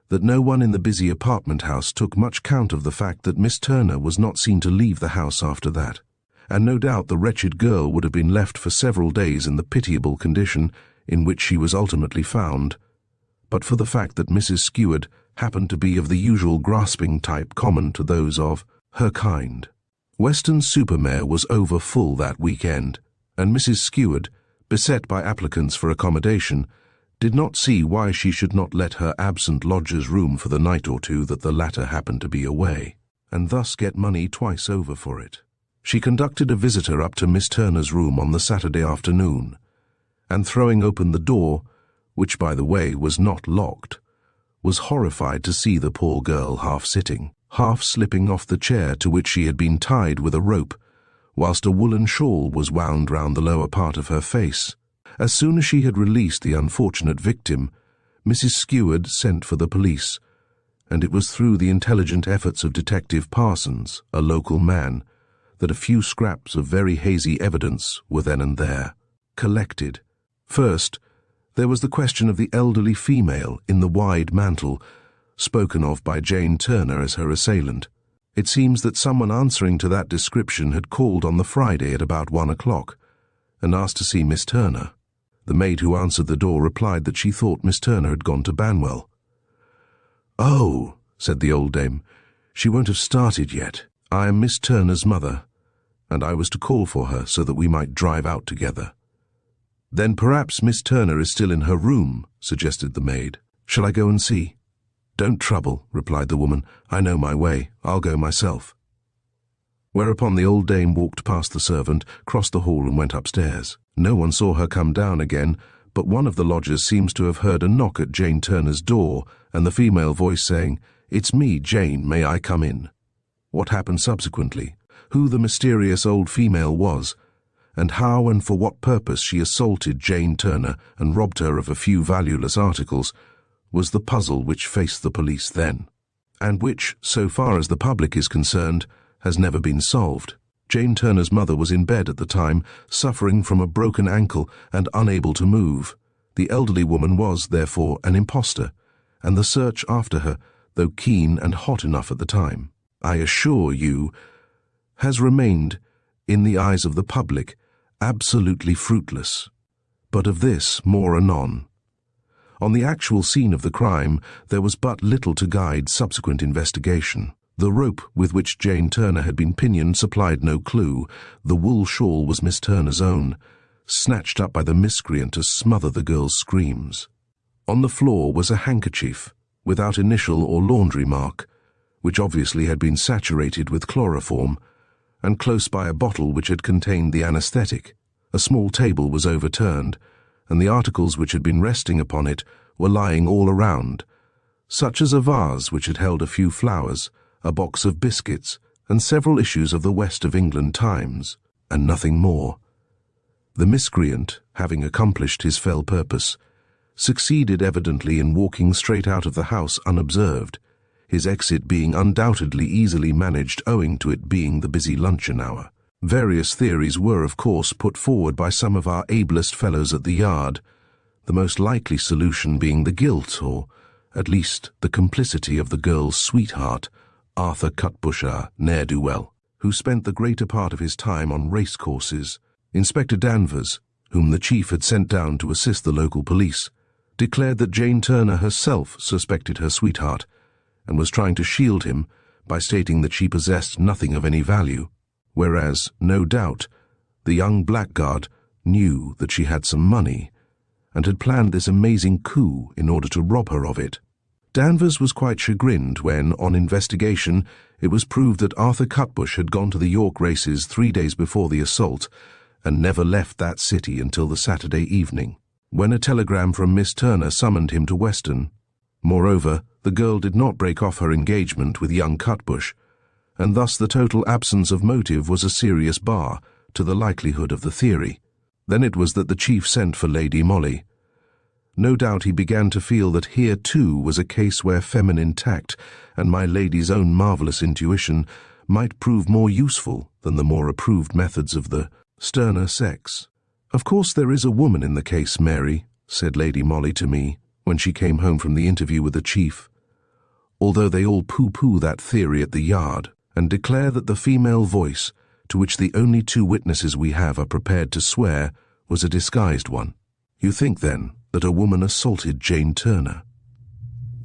that no one in the busy apartment house took much count of the fact that Miss Turner was not seen to leave the house after that, and no doubt the wretched girl would have been left for several days in the pitiable condition in which she was ultimately found, but for the fact that Mrs. Skeward happened to be of the usual grasping type common to those of her kind. Weston-super-Mare was over full that weekend, and Mrs. Skeward, beset by applicants for accommodation, did not see why she should not let her absent lodger's room for the night or two that the latter happened to be away, and thus get money twice over for it. She conducted a visitor up to Miss Turner's room on the Saturday afternoon, and throwing open the door, which, by the way, was not locked, was horrified to see the poor girl half sitting, half slipping off the chair to which she had been tied with a rope, whilst a woolen shawl was wound round the lower part of her face. As soon as she had released the unfortunate victim, Mrs. Skeward sent for the police, and it was through the intelligent efforts of Detective Parsons, a local man, that a few scraps of very hazy evidence were then and there collected. First, there was the question of the elderly female in the wide mantle, spoken of by Jane Turner as her assailant. It seems that someone answering to that description had called on the Friday at about 1 o'clock and asked to see Miss Turner. The maid who answered the door replied that she thought Miss Turner had gone to Banwell. "Oh," said the old dame, "she won't have started yet. I am Miss Turner's mother, and I was to call for her so that we might drive out together." "Then perhaps Miss Turner is still in her room," suggested the maid. "Shall I go and see?" "Don't trouble," replied the woman. "I know my way. I'll go myself." Whereupon the old dame walked past the servant, crossed the hall and went upstairs. No one saw her come down again, but one of the lodgers seems to have heard a knock at Jane Turner's door and the female voice saying, "It's me, Jane, may I come in?" What happened subsequently, who the mysterious old female was, and how and for what purpose she assaulted Jane Turner and robbed her of a few valueless articles, was the puzzle which faced the police then, and which, so far as the public is concerned, has never been solved. Jane Turner's mother was in bed at the time, suffering from a broken ankle and unable to move. The elderly woman was, therefore, an impostor, and the search after her, though keen and hot enough at the time, I assure you, has remained, in the eyes of the public, absolutely fruitless. But of this more anon. On the actual scene of the crime, there was but little to guide subsequent investigation. The rope with which Jane Turner had been pinioned supplied no clue. The wool shawl was Miss Turner's own, snatched up by the miscreant to smother the girl's screams. On the floor was a handkerchief, without initial or laundry mark, which obviously had been saturated with chloroform, and close by a bottle which had contained the anesthetic. A small table was overturned, and the articles which had been resting upon it were lying all around, such as a vase which had held a few flowers, a box of biscuits, and several issues of the West of England Times, and nothing more. The miscreant, having accomplished his fell purpose, succeeded evidently in walking straight out of the house unobserved, his exit being undoubtedly easily managed owing to it being the busy luncheon hour. Various theories were, of course, put forward by some of our ablest fellows at the Yard, the most likely solution being the guilt, or at least the complicity of the girl's sweetheart, Arthur Cutbusher, ne'er-do-well, who spent the greater part of his time on racecourses. Inspector Danvers, whom the chief had sent down to assist the local police, declared that Jane Turner herself suspected her sweetheart, and was trying to shield him by stating that she possessed nothing of any value, whereas, no doubt, the young blackguard knew that she had some money, and had planned this amazing coup in order to rob her of it. Danvers was quite chagrined when, on investigation, it was proved that Arthur Cutbush had gone to the York races 3 days before the assault, and never left that city until the Saturday evening, when a telegram from Miss Turner summoned him to Weston. Moreover, the girl did not break off her engagement with young Cutbush, and thus the total absence of motive was a serious bar to the likelihood of the theory. Then it was that the chief sent for Lady Molly. No doubt he began to feel that here too was a case where feminine tact and my lady's own marvellous intuition might prove more useful than the more approved methods of the sterner sex. "Of course there is a woman in the case, Mary," said Lady Molly to me when she came home from the interview with the chief, although they all pooh-pooh that theory at the Yard, and declare that the female voice, to which the only 2 witnesses we have are prepared to swear, was a disguised one. "You think, then, that a woman assaulted Jane Turner?"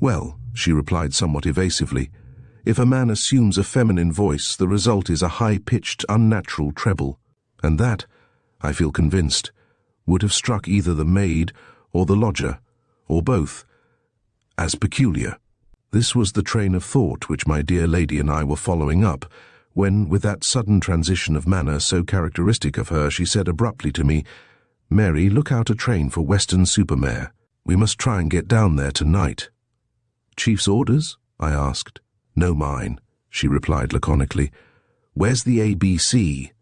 "Well," she replied somewhat evasively, "if a man assumes a feminine voice, the result is a high-pitched, unnatural treble, and that, I feel convinced, would have struck either the maid or the lodger, or both, as peculiar." This was the train of thought which my dear lady and I were following up, when, with that sudden transition of manner so characteristic of her, she said abruptly to me, "Mary, look out a train for Weston-super-Mare. We must try and get down there tonight." "Chief's orders?" I asked. "No, mine," she replied laconically. "Where's the ABC?"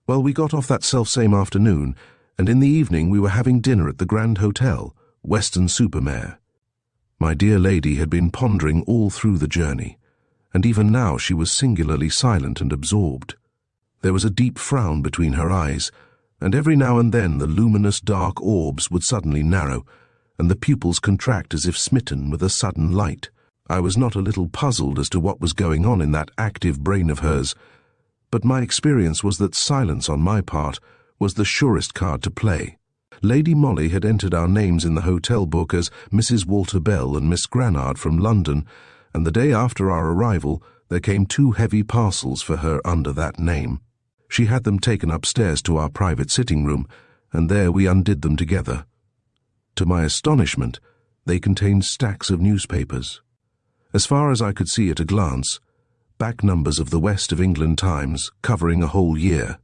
"Well, we got off that self-same afternoon, and in the evening we were having dinner at the Grand Hotel, Weston-super-Mare." My dear lady had been pondering all through the journey, and even now she was singularly silent and absorbed. There was a deep frown between her eyes, and every now and then the luminous dark orbs would suddenly narrow, and the pupils contract as if smitten with a sudden light. I was not a little puzzled as to what was going on in that active brain of hers, but my experience was that silence on my part was the surest card to play. Lady Molly had entered our names in the hotel book as Mrs. Walter Bell and Miss Granard from London, and the day after our arrival there came 2 heavy parcels for her under that name. She had them taken upstairs to our private sitting room, and there we undid them together. To my astonishment, they contained stacks of newspapers. As far as I could see at a glance, back numbers of the West of England Times covering a whole year.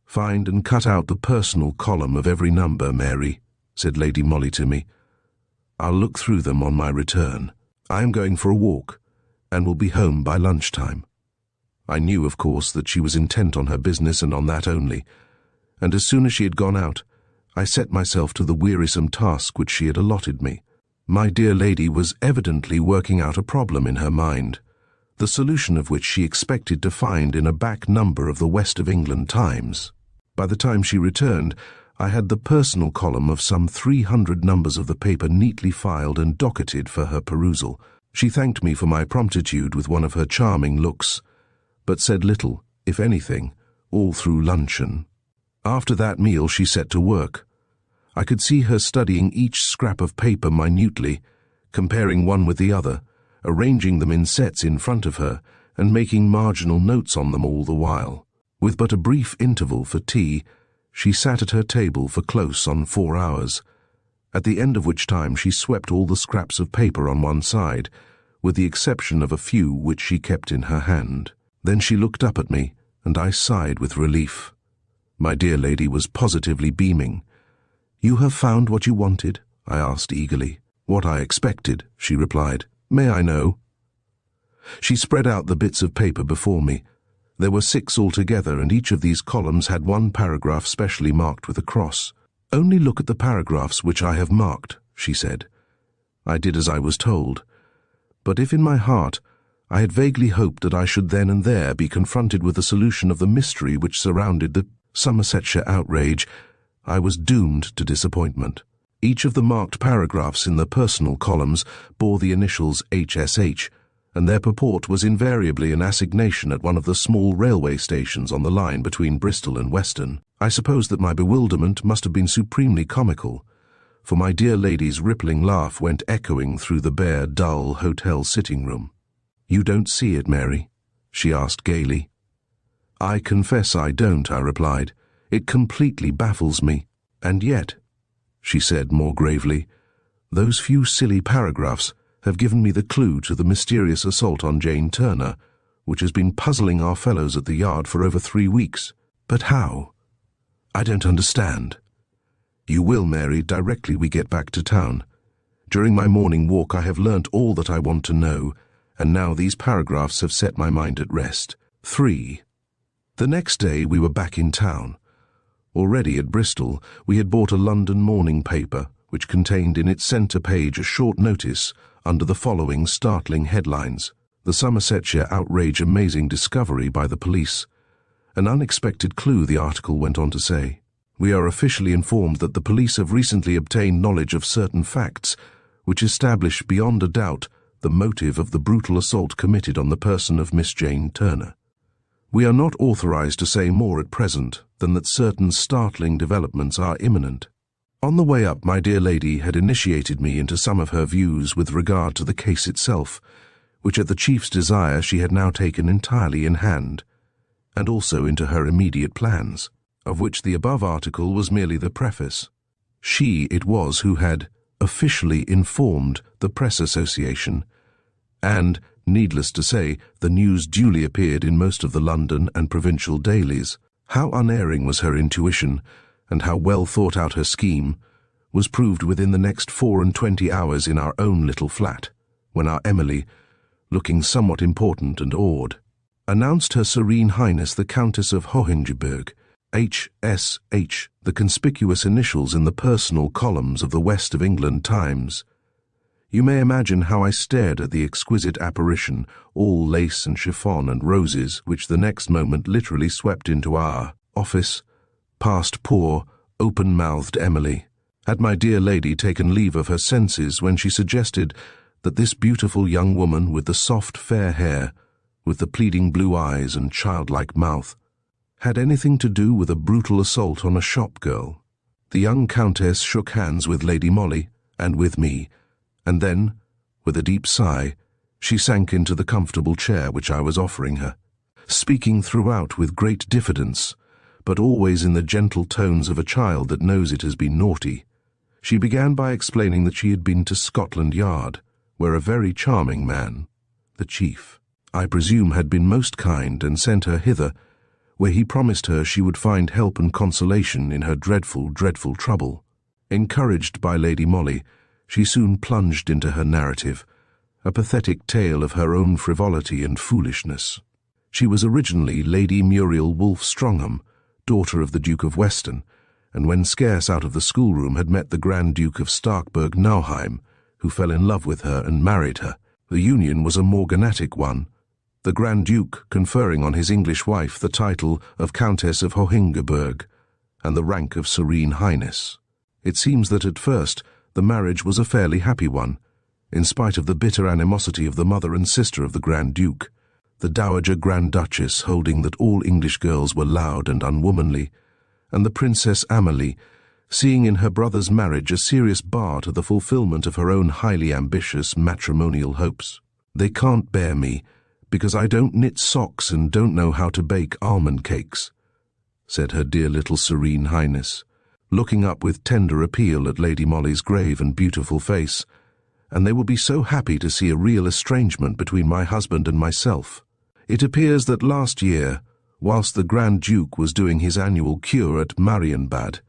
"Find and cut out the personal column of every number, Mary," said Lady Molly to me. "I'll look through them on my return. I am going for a walk, and will be home by lunchtime." I knew, of course, that she was intent on her business and on that only, and as soon as she had gone out, I set myself to the wearisome task which she had allotted me. My dear lady was evidently working out a problem in her mind, the solution of which she expected to find in a back number of the West of England Times. By the time she returned, I had the personal column of some 300 numbers of the paper neatly filed and docketed for her perusal. She thanked me for my promptitude with one of her charming looks, but said little, if anything, all through luncheon. After that meal she set to work. I could see her studying each scrap of paper minutely, comparing one with the other, arranging them in sets in front of her, and making marginal notes on them all the while. With but a brief interval for tea, she sat at her table for close on 4 hours, at the end of which time she swept all the scraps of paper on one side, with the exception of a few which she kept in her hand. Then she looked up at me, and I sighed with relief. My dear lady was positively beaming. "You have found what you wanted?" I asked eagerly. "What I expected," she replied. "May I know?" She spread out the bits of paper before me. There were 6 altogether, and each of these columns had one paragraph specially marked with a cross. "Only look at the paragraphs which I have marked," she said. I did as I was told, but if in my heart I had vaguely hoped that I should then and there be confronted with the solution of the mystery which surrounded the Somersetshire outrage, I was doomed to disappointment. Each of the marked paragraphs in the personal columns bore the initials HSH, and their purport was invariably an assignation at one of the small railway stations on the line between Bristol and Weston. I suppose that my bewilderment must have been supremely comical, for my dear lady's rippling laugh went echoing through the bare, dull hotel sitting-room. "You don't see it, Mary?" she asked gaily. "I confess I don't," I replied. "It completely baffles me. And yet," she said more gravely, "those few silly paragraphs have given me the clue to the mysterious assault on Jane Turner, which has been puzzling our fellows at the Yard for over 3 weeks. But how? I don't understand." "You will, Mary, directly we get back to town. During my morning walk I have learnt all that I want to know, and now these paragraphs have set my mind at rest." 3. The next day we were back in town. Already at Bristol we had bought a London morning paper, which contained in its centre page a short notice under the following startling headlines: "The Somersetshire outrage amazing discovery by the police." An unexpected clue, the article went on to say. "We are officially informed that the police have recently obtained knowledge of certain facts which establish beyond a doubt the motive of the brutal assault committed on the person of Miss Jane Turner. We are not authorized to say more at present than that certain startling developments are imminent." On the way up, my dear lady had initiated me into some of her views with regard to the case itself, which at the chief's desire she had now taken entirely in hand, and also into her immediate plans, of which the above article was merely the preface. She it was who had officially informed the Press Association, and, needless to say, the news duly appeared in most of the London and provincial dailies. How unerring was her intuition, and how well thought out her scheme, was proved within the next 24 hours in our own little flat, when our Emily, looking somewhat important and awed, announced Her Serene Highness the Countess of Hohengebirg, HSH, the conspicuous initials in the personal columns of the West of England Times. You may imagine how I stared at the exquisite apparition, all lace and chiffon and roses, which the next moment literally swept into our office, past poor, open-mouthed Emily. Had my dear lady taken leave of her senses when she suggested that this beautiful young woman with the soft fair hair, with the pleading blue eyes and childlike mouth, had anything to do with a brutal assault on a shop girl. The young Countess shook hands with Lady Molly and with me, and then, with a deep sigh, she sank into the comfortable chair which I was offering her, speaking throughout with great diffidence, but always in the gentle tones of a child that knows it has been naughty. She began by explaining that she had been to Scotland Yard, where a very charming man, the chief, I presume, had been most kind and sent her hither, where he promised her she would find help and consolation in her dreadful, dreadful trouble. Encouraged by Lady Molly, she soon plunged into her narrative, a pathetic tale of her own frivolity and foolishness. She was originally Lady Muriel Wolfe-Strongham, daughter of the Duke of Weston, and when scarce out of the schoolroom had met the Grand Duke of Starkburg-Nauheim, who fell in love with her and married her. The union was a morganatic one, the Grand Duke conferring on his English wife the title of Countess of Hohengeberg and the rank of Serene Highness. It seems that at first the marriage was a fairly happy one, in spite of the bitter animosity of the mother and sister of the Grand Duke, the Dowager Grand Duchess holding that all English girls were loud and unwomanly, and the Princess Amalie seeing in her brother's marriage a serious bar to the fulfillment of her own highly ambitious matrimonial hopes. They can't bear me, because I don't knit socks and don't know how to bake almond cakes, said her dear little Serene Highness, looking up with tender appeal at Lady Molly's grave and beautiful face, and they will be so happy to see a real estrangement between my husband and myself. It appears that last year, whilst the Grand Duke was doing his annual cure at Marienbad,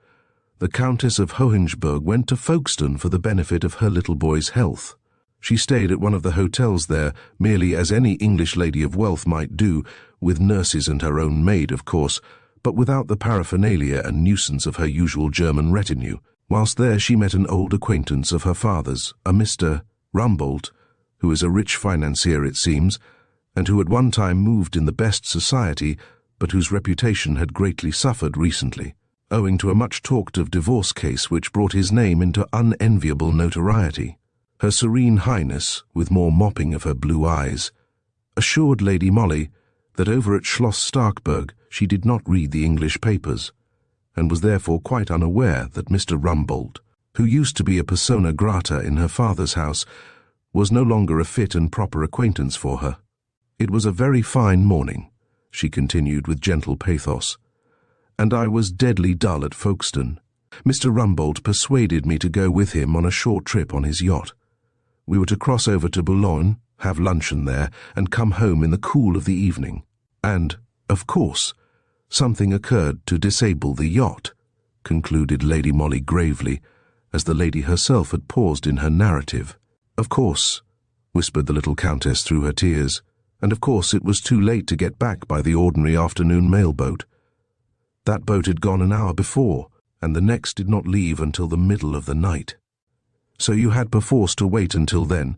the Countess of Hohengeberg went to Folkestone for the benefit of her little boy's health. She stayed at one of the hotels there merely as any English lady of wealth might do, with nurses and her own maid, of course, but without the paraphernalia and nuisance of her usual German retinue. Whilst there she met an old acquaintance of her father's, a Mr. Rumbold, who is a rich financier, it seems, and who at one time moved in the best society, but whose reputation had greatly suffered recently, owing to a much-talked-of divorce case which brought his name into unenviable notoriety. Her Serene Highness, with more mopping of her blue eyes, assured Lady Molly that over at Schloss Starkburg she did not read the English papers, and was therefore quite unaware that Mr. Rumbold, who used to be a persona grata in her father's house, was no longer a fit and proper acquaintance for her. It was a very fine morning, she continued with gentle pathos, and I was deadly dull at Folkestone. Mr. Rumbold persuaded me to go with him on a short trip on his yacht. We were to cross over to Boulogne, have luncheon there, and come home in the cool of the evening. And, of course, something occurred to disable the yacht, concluded Lady Molly gravely, as the lady herself had paused in her narrative. Of course, whispered the little Countess through her tears, and of course it was too late to get back by the ordinary afternoon mail boat. That boat had gone an hour before, and the next did not leave until the middle of the night. So you had perforce to wait until then,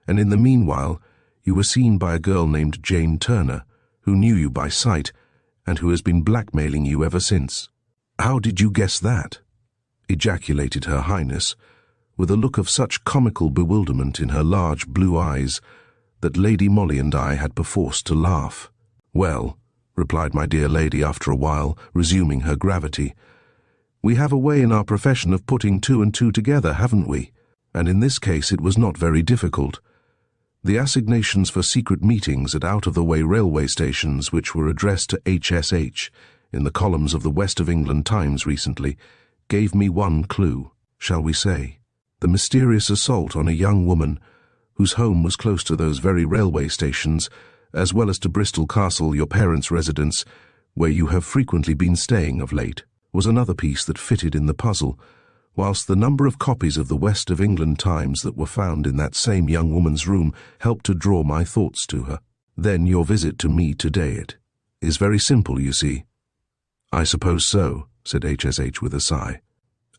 and in the meanwhile you were seen by a girl named Jane Turner, who knew you by sight, and who has been blackmailing you ever since. How did you guess that? Ejaculated Her Highness, with a look of such comical bewilderment in her large blue eyes that Lady Molly and I had perforce to laugh. Well, replied my dear lady after a while, resuming her gravity, we have a way in our profession of putting two and two together, haven't we? And in this case it was not very difficult. The assignations for secret meetings at out-of-the-way railway stations which were addressed to HSH in the columns of the West of England Times recently gave me one clue, shall we say, the mysterious assault on a young woman whose home was close to those very railway stations, as well as to Bristol Castle, your parents' residence, where you have frequently been staying of late, was another piece that fitted in the puzzle, whilst the number of copies of the West of England Times that were found in that same young woman's room helped to draw my thoughts to her. Then your visit to me today, it is very simple, you see. I suppose so, said HSH with a sigh.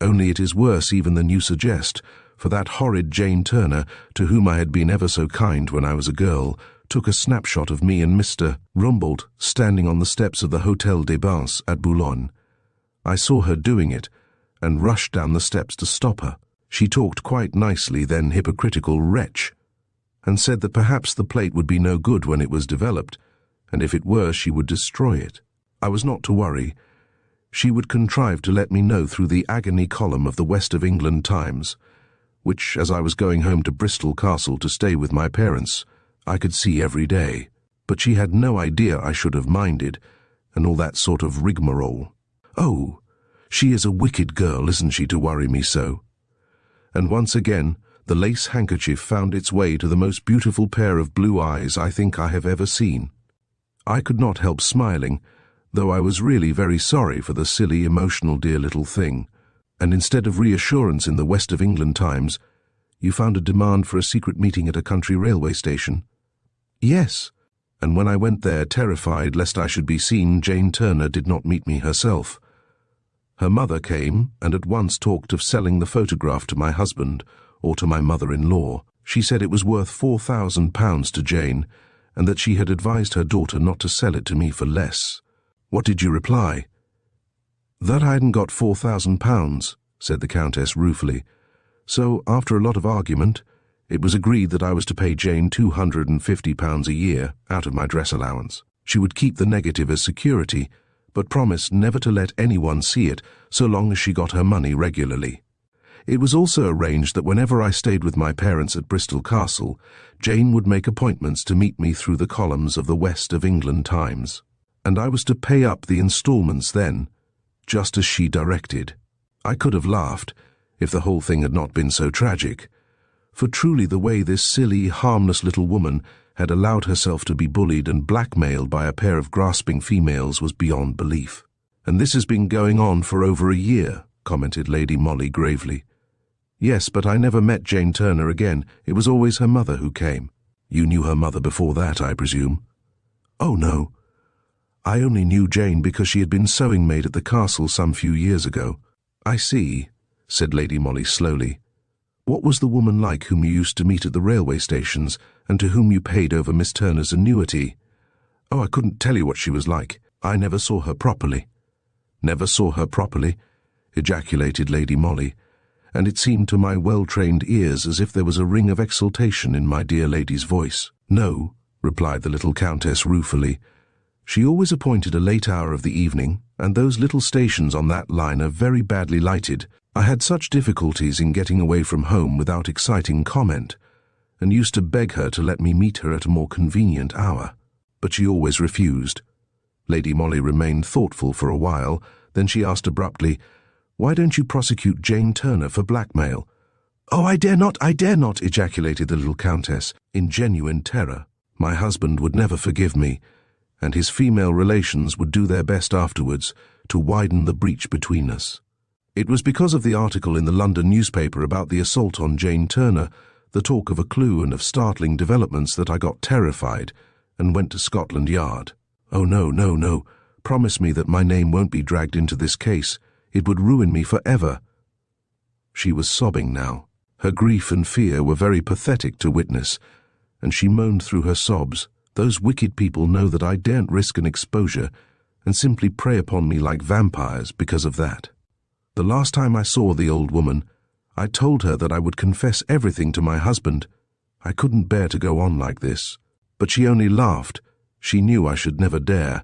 Only it is worse even than you suggest, for that horrid Jane Turner, to whom I had been ever so kind when I was a girl, took a snapshot of me and Mr. Rumbold standing on the steps of the Hôtel des Bains at Boulogne. I saw her doing it, and rushed down the steps to stop her. She talked quite nicely, then hypocritical wretch, and said that perhaps the plate would be no good when it was developed, and if it were, she would destroy it. I was not to worry. She would contrive to let me know through the agony column of the West of England Times, which, as I was going home to Bristol Castle to stay with my parents, I could see every day. But she had no idea I should have minded, and all that sort of rigmarole. Oh, she is a wicked girl, isn't she, to worry me so? And once again, the lace handkerchief found its way to the most beautiful pair of blue eyes I think I have ever seen. I could not help smiling, though I was really very sorry for the silly, emotional, dear little thing. And instead of reassurance in the West of England Times, you found a demand for a secret meeting at a country railway station? Yes, and when I went there, terrified lest I should be seen, Jane Turner did not meet me herself. Her mother came and at once talked of selling the photograph to my husband or to my mother-in-law. She said it was worth £4,000 to Jane, and that she had advised her daughter not to sell it to me for less. What did you reply? That I hadn't got £4,000, said the Countess ruefully. So, after a lot of argument, it was agreed that I was to pay Jane £250 a year out of my dress allowance. She would keep the negative as security, but promised never to let anyone see it so long as she got her money regularly. It was also arranged that whenever I stayed with my parents at Bristol Castle, Jane would make appointments to meet me through the columns of the West of England Times, and I was to pay up the instalments then, just as she directed. I could have laughed, if the whole thing had not been so tragic, for truly the way this silly, harmless little woman had allowed herself to be bullied and blackmailed by a pair of grasping females was beyond belief. And this has been going on for over a year, commented Lady Molly gravely. Yes, but I never met Jane Turner again. It was always her mother who came. You knew her mother before that, I presume? Oh, no. I only knew Jane because she had been sewing maid at the castle some few years ago. I see, said Lady Molly slowly. What was the woman like whom you used to meet at the railway stations, and to whom you paid over Miss Turner's annuity? Oh, I couldn't tell you what she was like. I never saw her properly. Never saw her properly, ejaculated Lady Molly, and it seemed to my well-trained ears as if there was a ring of exultation in my dear lady's voice. No, replied the little Countess ruefully. She always appointed a late hour of the evening, and those little stations on that line are very badly lighted. I had such difficulties in getting away from home without exciting comment, and used to beg her to let me meet her at a more convenient hour. But she always refused. Lady Molly remained thoughtful for a while, then she asked abruptly, "Why don't you prosecute Jane Turner for blackmail?" "Oh, I dare not, ejaculated the little Countess, in genuine terror. My husband would never forgive me, and his female relations would do their best afterwards to widen the breach between us. It was because of the article in the London newspaper about the assault on Jane Turner, the talk of a clue and of startling developments, that I got terrified and went to Scotland Yard. Oh, no, no, no. Promise me that my name won't be dragged into this case. It would ruin me forever." She was sobbing now. Her grief and fear were very pathetic to witness, and she moaned through her sobs, "Those wicked people know that I daren't risk an exposure, and simply prey upon me like vampires because of that. The last time I saw the old woman, I told her that I would confess everything to my husband. I couldn't bear to go on like this. But she only laughed. She knew I should never dare."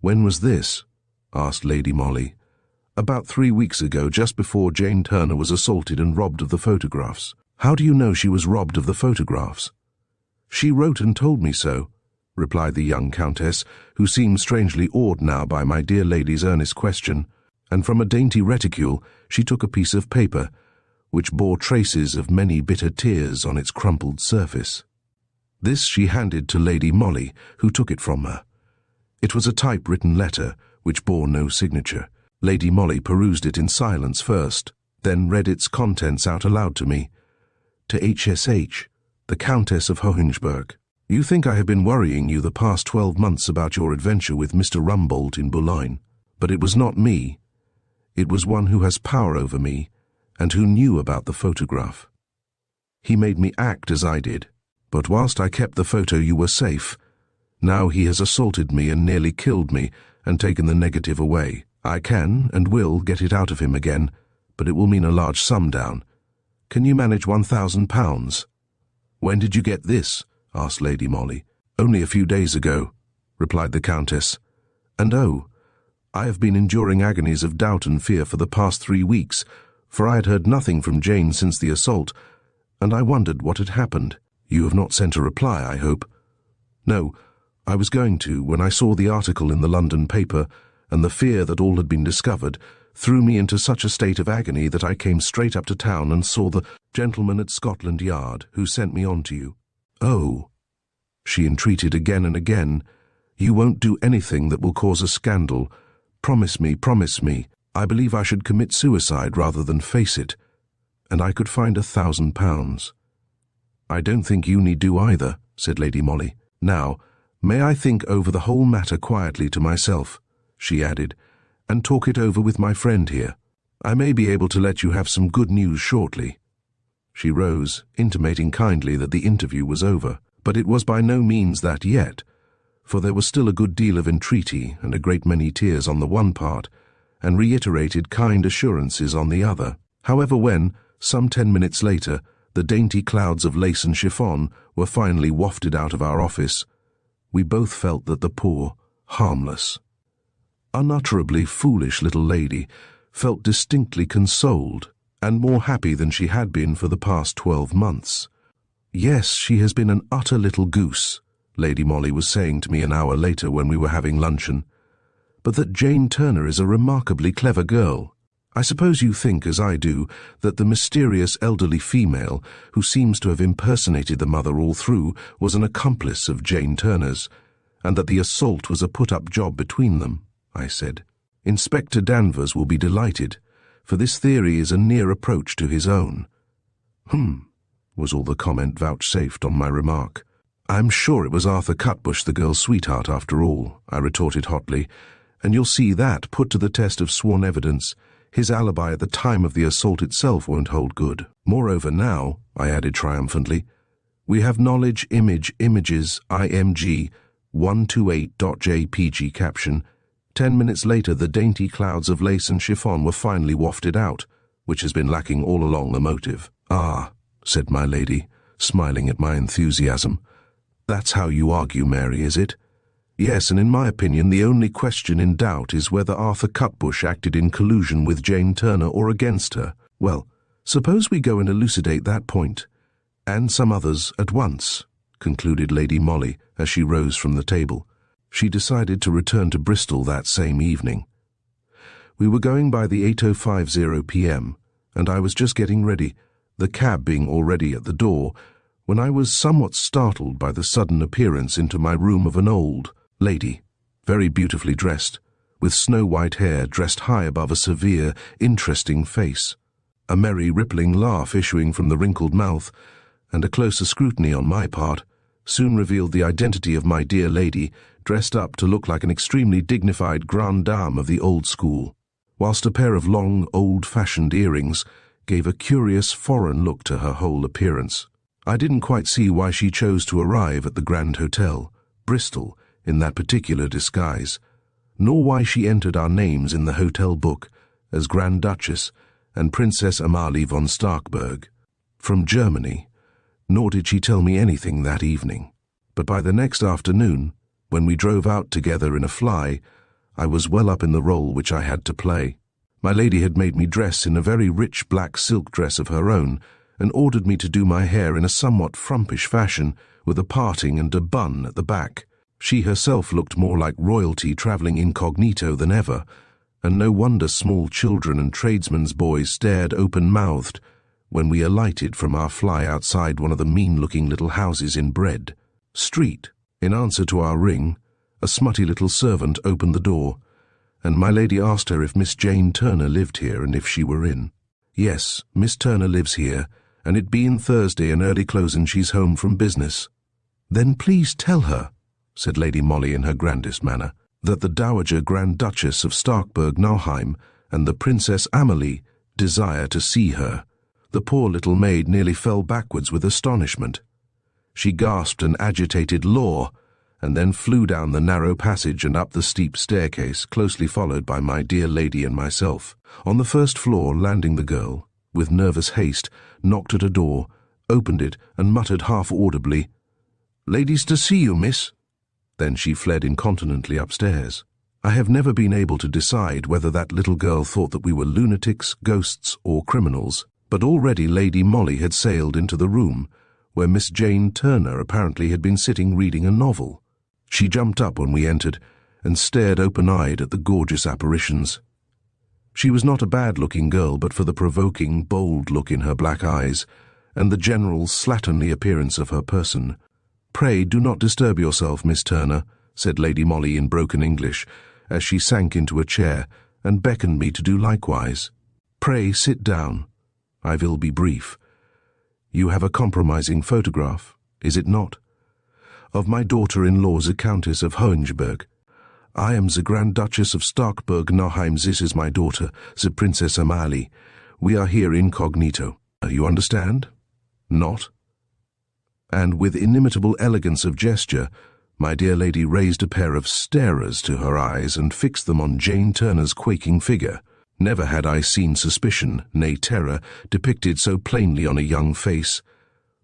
"When was this?" asked Lady Molly. "About 3 weeks ago, just before Jane Turner was assaulted and robbed of the photographs." "How do you know she was robbed of the photographs?" "She wrote and told me so," replied the young Countess, who seemed strangely awed now by my dear lady's earnest question, and from a dainty reticule she took a piece of paper, which bore traces of many bitter tears on its crumpled surface. This she handed to Lady Molly, who took it from her. It was a typewritten letter, which bore no signature. Lady Molly perused it in silence first, then read its contents out aloud to me. "To HSH, the Countess of Hohenberg. You think I have been worrying you the past 12 months about your adventure with Mr. Rumbold in Boulogne, but it was not me. It was one who has power over me, and who knew about the photograph. He made me act as I did, but whilst I kept the photo you were safe. Now he has assaulted me and nearly killed me, and taken the negative away. I can and will get it out of him again, but it will mean a large sum down. Can you manage £1,000? "When did you get this?" asked Lady Molly. "Only a few days ago," replied the Countess. "And oh, I have been enduring agonies of doubt and fear for the past 3 weeks, for I had heard nothing from Jane since the assault, and I wondered what had happened. You have not sent a reply, I hope?" "No, I was going to when I saw the article in the London paper, and the fear that all had been discovered threw me into such a state of agony that I came straight up to town and saw the gentleman at Scotland Yard who sent me on to you." "Oh," she entreated again and again, "you won't do anything that will cause a scandal. Promise me, promise me. I believe I should commit suicide rather than face it, and I could find £1,000. "I don't think you need do either," said Lady Molly. "Now, may I think over the whole matter quietly to myself," she added, "and talk it over with my friend here. I may be able to let you have some good news shortly." She rose, intimating kindly that the interview was over, but it was by no means that yet, for there was still a good deal of entreaty and a great many tears on the one part, and reiterated kind assurances on the other. However, when, some 10 minutes later, the dainty clouds of lace and chiffon were finally wafted out of our office, we both felt that the poor, harmless, unutterably foolish little lady felt distinctly consoled and more happy than she had been for the past 12 months. "Yes, she has been an utter little goose," Lady Molly was saying to me an hour later when we were having luncheon, "but that Jane Turner is a remarkably clever girl. I suppose you think, as I do, that the mysterious elderly female who seems to have impersonated the mother all through was an accomplice of Jane Turner's, and that the assault was a put-up job between them," I said. "Inspector Danvers will be delighted, for this theory is a near approach to his own." Was all the comment vouchsafed on my remark. "I'm sure it was Arthur Cutbush, the girl's sweetheart, after all," I retorted hotly, "and you'll see that put to the test of sworn evidence. His alibi at the time of the assault itself won't hold good. Moreover now," I added triumphantly, "we have knowledge images IMG 128.jpg caption. 10 minutes later the dainty clouds of lace and chiffon were finally wafted out, which has been lacking all along the motive." "Ah," said my lady, smiling at my enthusiasm. "That's how you argue, Mary, is it?" "Yes, and in my opinion the only question in doubt is whether Arthur Cutbush acted in collusion with Jane Turner or against her. Well, suppose we go and elucidate that point, and some others at once," concluded Lady Molly as she rose from the table. She decided to return to Bristol that same evening. We were going by the 8:50 p.m, and I was just getting ready, the cab being already at the door, when I was somewhat startled by the sudden appearance into my room of an old lady, very beautifully dressed, with snow-white hair dressed high above a severe, interesting face, a merry, rippling laugh issuing from the wrinkled mouth, and a closer scrutiny on my part soon revealed the identity of my dear lady, dressed up to look like an extremely dignified grande dame of the old school, whilst a pair of long, old-fashioned earrings gave a curious foreign look to her whole appearance. I didn't quite see why she chose to arrive at the Grand Hotel, Bristol, in that particular disguise, nor why she entered our names in the hotel book as Grand Duchess and Princess Amalie von Starkberg, from Germany, nor did she tell me anything that evening. But by the next afternoon, when we drove out together in a fly, I was well up in the role which I had to play. My lady had made me dress in a very rich black silk dress of her own, and ordered me to do my hair in a somewhat frumpish fashion, with a parting and a bun at the back. She herself looked more like royalty travelling incognito than ever, and no wonder small children and tradesmen's boys stared open-mouthed when we alighted from our fly outside one of the mean-looking little houses in Bread Street. In answer to our ring, a smutty little servant opened the door, and my lady asked her if Miss Jane Turner lived here and if she were in. "Yes, Miss Turner lives here, and it being Thursday and early closing she's home from business." "Then please tell her," said Lady Molly in her grandest manner, "that the Dowager Grand Duchess of Starkberg-Nauheim and the Princess Amalie desire to see her." The poor little maid nearly fell backwards with astonishment. She gasped an agitated "Law," and then flew down the narrow passage and up the steep staircase, closely followed by my dear lady and myself. On the first floor, landing the girl, with nervous haste, knocked at a door, opened it, and muttered half-audibly, "Ladies to see you, miss." Then she fled incontinently upstairs. I have never been able to decide whether that little girl thought that we were lunatics, ghosts, or criminals, but already Lady Molly had sailed into the room, where Miss Jane Turner apparently had been sitting reading a novel. She jumped up when we entered, and stared open-eyed at the gorgeous apparitions. She was not a bad-looking girl, but for the provoking, bold look in her black eyes, and the general slatternly appearance of her person. "Pray do not disturb yourself, Miss Turner," said Lady Molly in broken English, as she sank into a chair and beckoned me to do likewise. "Pray sit down. I will be brief. You have a compromising photograph, is it not? Of my daughter-in-law, the Countess of Hohenberg. I am the Grand Duchess of Starkburg-Nauheim. This is my daughter, the Princess Amalie. We are here incognito. You understand? Not?" And with inimitable elegance of gesture, my dear lady raised a pair of starers to her eyes and fixed them on Jane Turner's quaking figure. Never had I seen suspicion, nay terror, depicted so plainly on a young face,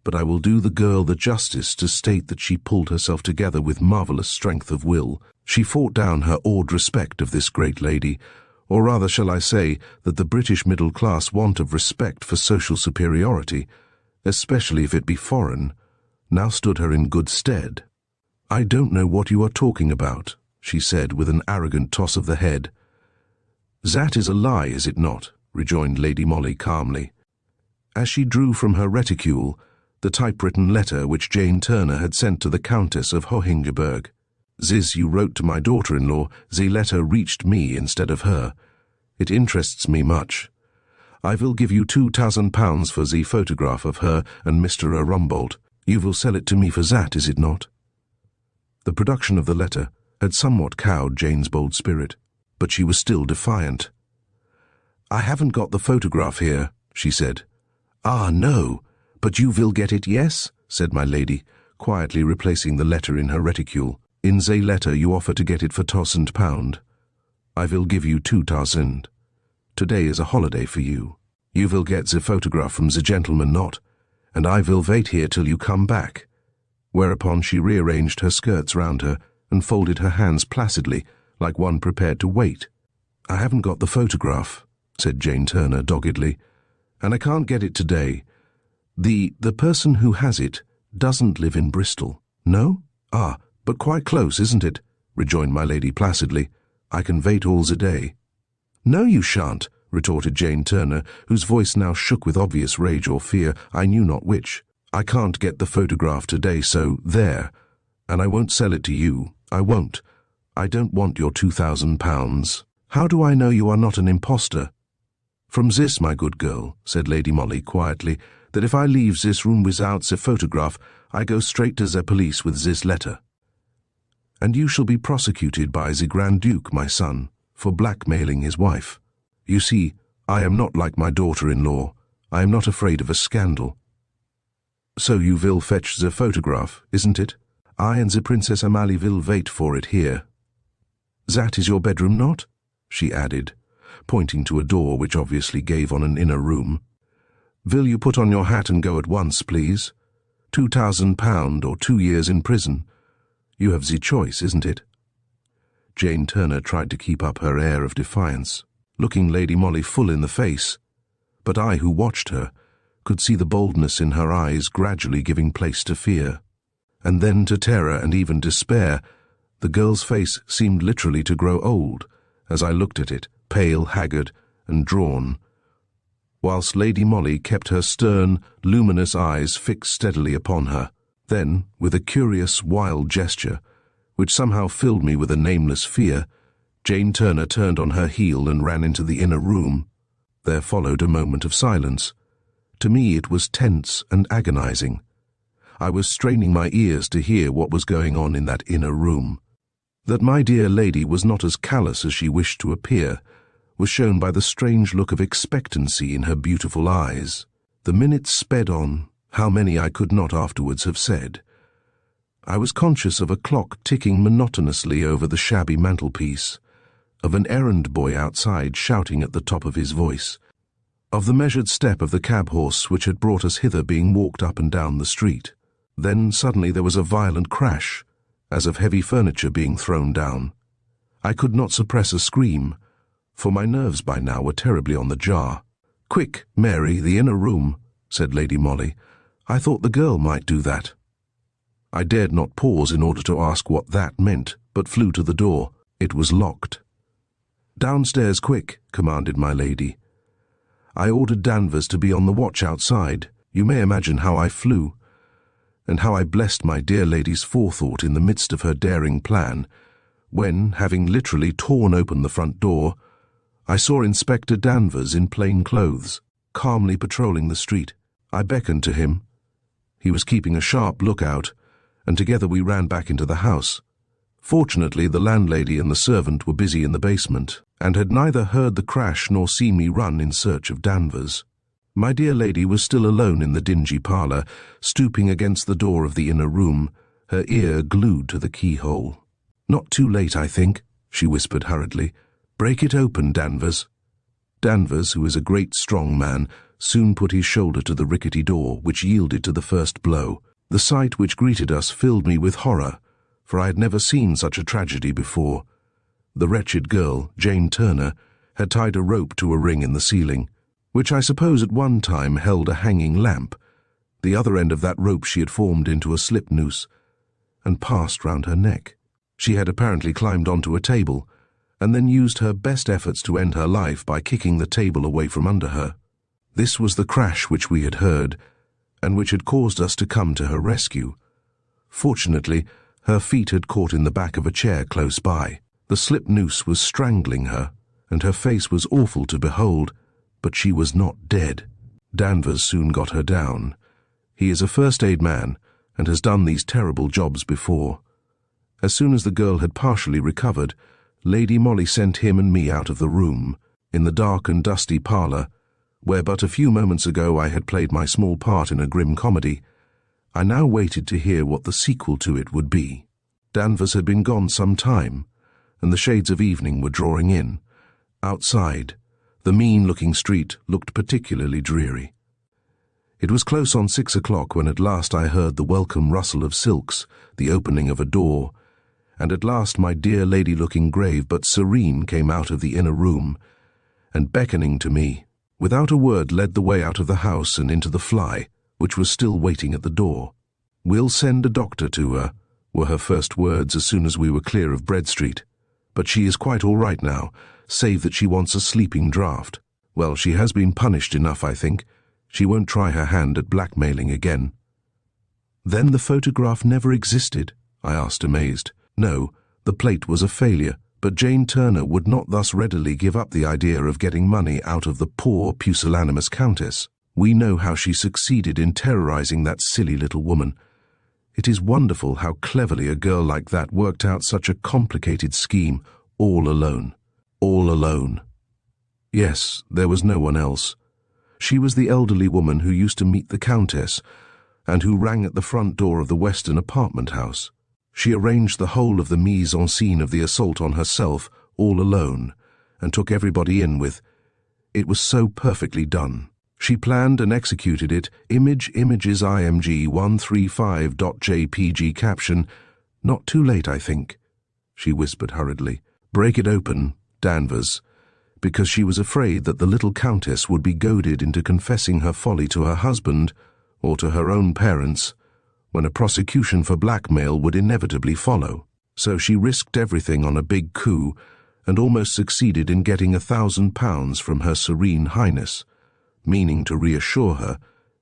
but I will do the girl the justice to state that she pulled herself together with marvellous strength of will. She fought down her awed respect of this great lady, or rather shall I say that the British middle-class want of respect for social superiority, especially if it be foreign, now stood her in good stead. "I don't know what you are talking about," she said with an arrogant toss of the head. "That is a lie, is it not?" rejoined Lady Molly calmly, as she drew from her reticule the typewritten letter which Jane Turner had sent to the Countess of Hohenberg. "This you wrote to my daughter-in-law. The letter reached me instead of her. It interests me much. I will give you £2,000 for the photograph of her and Mr. Rumbold. You will sell it to me for that, is it not?" The production of the letter had somewhat cowed Jane's bold spirit, but she was still defiant. "I haven't got the photograph here," she said. "Ah, no, but you will get it, yes?" said my lady, quietly replacing the letter in her reticule. "In the letter you offer to get it for £1,000. I will give you 2,000. Today is a holiday for you. You will get the photograph from the gentleman not, and I will wait here till you come back." Whereupon she rearranged her skirts round her and folded her hands placidly, like one prepared to wait. "I haven't got the photograph," said Jane Turner doggedly, "and I can't get it today. The person who has it doesn't live in Bristol." "No? Ah, but quite close, isn't it?" rejoined my lady placidly. "I can wait all the day." "No, you shan't," retorted Jane Turner, whose voice now shook with obvious rage or fear, I knew not which. "I can't get the photograph today, so there. And I won't sell it to you. I won't. I don't want your £2,000. How do I know you are not an impostor?" "From this, my good girl," said Lady Molly quietly, "that if I leave this room without the photograph, I go straight to the police with this letter. And you shall be prosecuted by the Grand Duke, my son, for blackmailing his wife. You see, I am not like my daughter-in-law. I am not afraid of a scandal." "So you will fetch the photograph, isn't it? I and the Princess Amalie will wait for it here. That is your bedroom, not?" she added, pointing to a door which obviously gave on an inner room. "Will you put on your hat and go at once, please? £2,000 or 2 years in prison. You have the choice, isn't it?" Jane Turner tried to keep up her air of defiance, looking Lady Molly full in the face, but I, who watched her, could see the boldness in her eyes gradually giving place to fear, and then to terror and even despair. The girl's face seemed literally to grow old as I looked at it, pale, haggard, and drawn, whilst Lady Molly kept her stern, luminous eyes fixed steadily upon her. Then, with a curious, wild gesture, which somehow filled me with a nameless fear, Jane Turner turned on her heel and ran into the inner room. There followed a moment of silence. To me it was tense and agonizing. I was straining my ears to hear what was going on in that inner room. That my dear lady was not as callous as she wished to appear was shown by the strange look of expectancy in her beautiful eyes. The minutes sped on, how many I could not afterwards have said. I was conscious of a clock ticking monotonously over the shabby mantelpiece, of an errand boy outside shouting at the top of his voice, of the measured step of the cab horse which had brought us hither being walked up and down the street. Then suddenly there was a violent crash, as of heavy furniture being thrown down. I could not suppress a scream, for my nerves by now were terribly on the jar. "Quick, Mary, the inner room," said Lady Molly. "I thought the girl might do that." I dared not pause in order to ask what that meant, but flew to the door. It was locked. "Downstairs, quick," commanded my lady. I ordered Danvers to be on the watch outside. You may imagine how I flew, and how I blessed my dear lady's forethought in the midst of her daring plan, when, having literally torn open the front door, I saw Inspector Danvers in plain clothes, calmly patrolling the street. I beckoned to him. He was keeping a sharp lookout, and together we ran back into the house. Fortunately, the landlady and the servant were busy in the basement, and had neither heard the crash nor seen me run in search of Danvers. My dear lady was still alone in the dingy parlour, stooping against the door of the inner room, her ear glued to the keyhole. "Not too late, I think," she whispered hurriedly. "Break it open, Danvers." Danvers, who is a great strong man, soon put his shoulder to the rickety door, which yielded to the first blow. The sight which greeted us filled me with horror, for I had never seen such a tragedy before. The wretched girl, Jane Turner, had tied a rope to a ring in the ceiling, which I suppose at one time held a hanging lamp. The other end of that rope she had formed into a slip noose, and passed round her neck. She had apparently climbed onto a table, and then used her best efforts to end her life by kicking the table away from under her. This was the crash which we had heard, and which had caused us to come to her rescue. Fortunately, her feet had caught in the back of a chair close by. The slip noose was strangling her, and her face was awful to behold, but she was not dead. Danvers soon got her down. He is a first-aid man, and has done these terrible jobs before. As soon as the girl had partially recovered, Lady Molly sent him and me out of the room. In the dark and dusty parlour, where but a few moments ago I had played my small part in a grim comedy, I now waited to hear what the sequel to it would be. Danvers had been gone some time, and the shades of evening were drawing in. Outside, the mean-looking street looked particularly dreary. It was close on 6 o'clock when at last I heard the welcome rustle of silks, the opening of a door, and at last my dear lady, looking grave but serene, came out of the inner room, and beckoning to me, without a word led the way out of the house and into the fly, which was still waiting at the door. "We'll send a doctor to her," were her first words as soon as we were clear of Bread Street. "But she is quite all right now, save that she wants a sleeping draught. Well, she has been punished enough, I think. She won't try her hand at blackmailing again." "Then the photograph never existed?" I asked, amazed. "No, the plate was a failure. But Jane Turner would not thus readily give up the idea of getting money out of the poor, pusillanimous Countess. We know how she succeeded in terrorizing that silly little woman. It is wonderful how cleverly a girl like that worked out such a complicated scheme, all alone. All alone. Yes, there was no one else. She was the elderly woman who used to meet the Countess, and who rang at the front door of the Western apartment house. She arranged the whole of the mise-en-scene of the assault on herself, all alone, and took everybody in with. It was so perfectly done. She planned and executed it, images img 135.jpg caption, "Not too late, I think," she whispered hurriedly. "Break it open, Danvers," because she was afraid that the little Countess would be goaded into confessing her folly to her husband, or to her own parents, when a prosecution for blackmail would inevitably follow. So she risked everything on a big coup, and almost succeeded in getting £1,000 from Her Serene Highness, meaning to reassure her,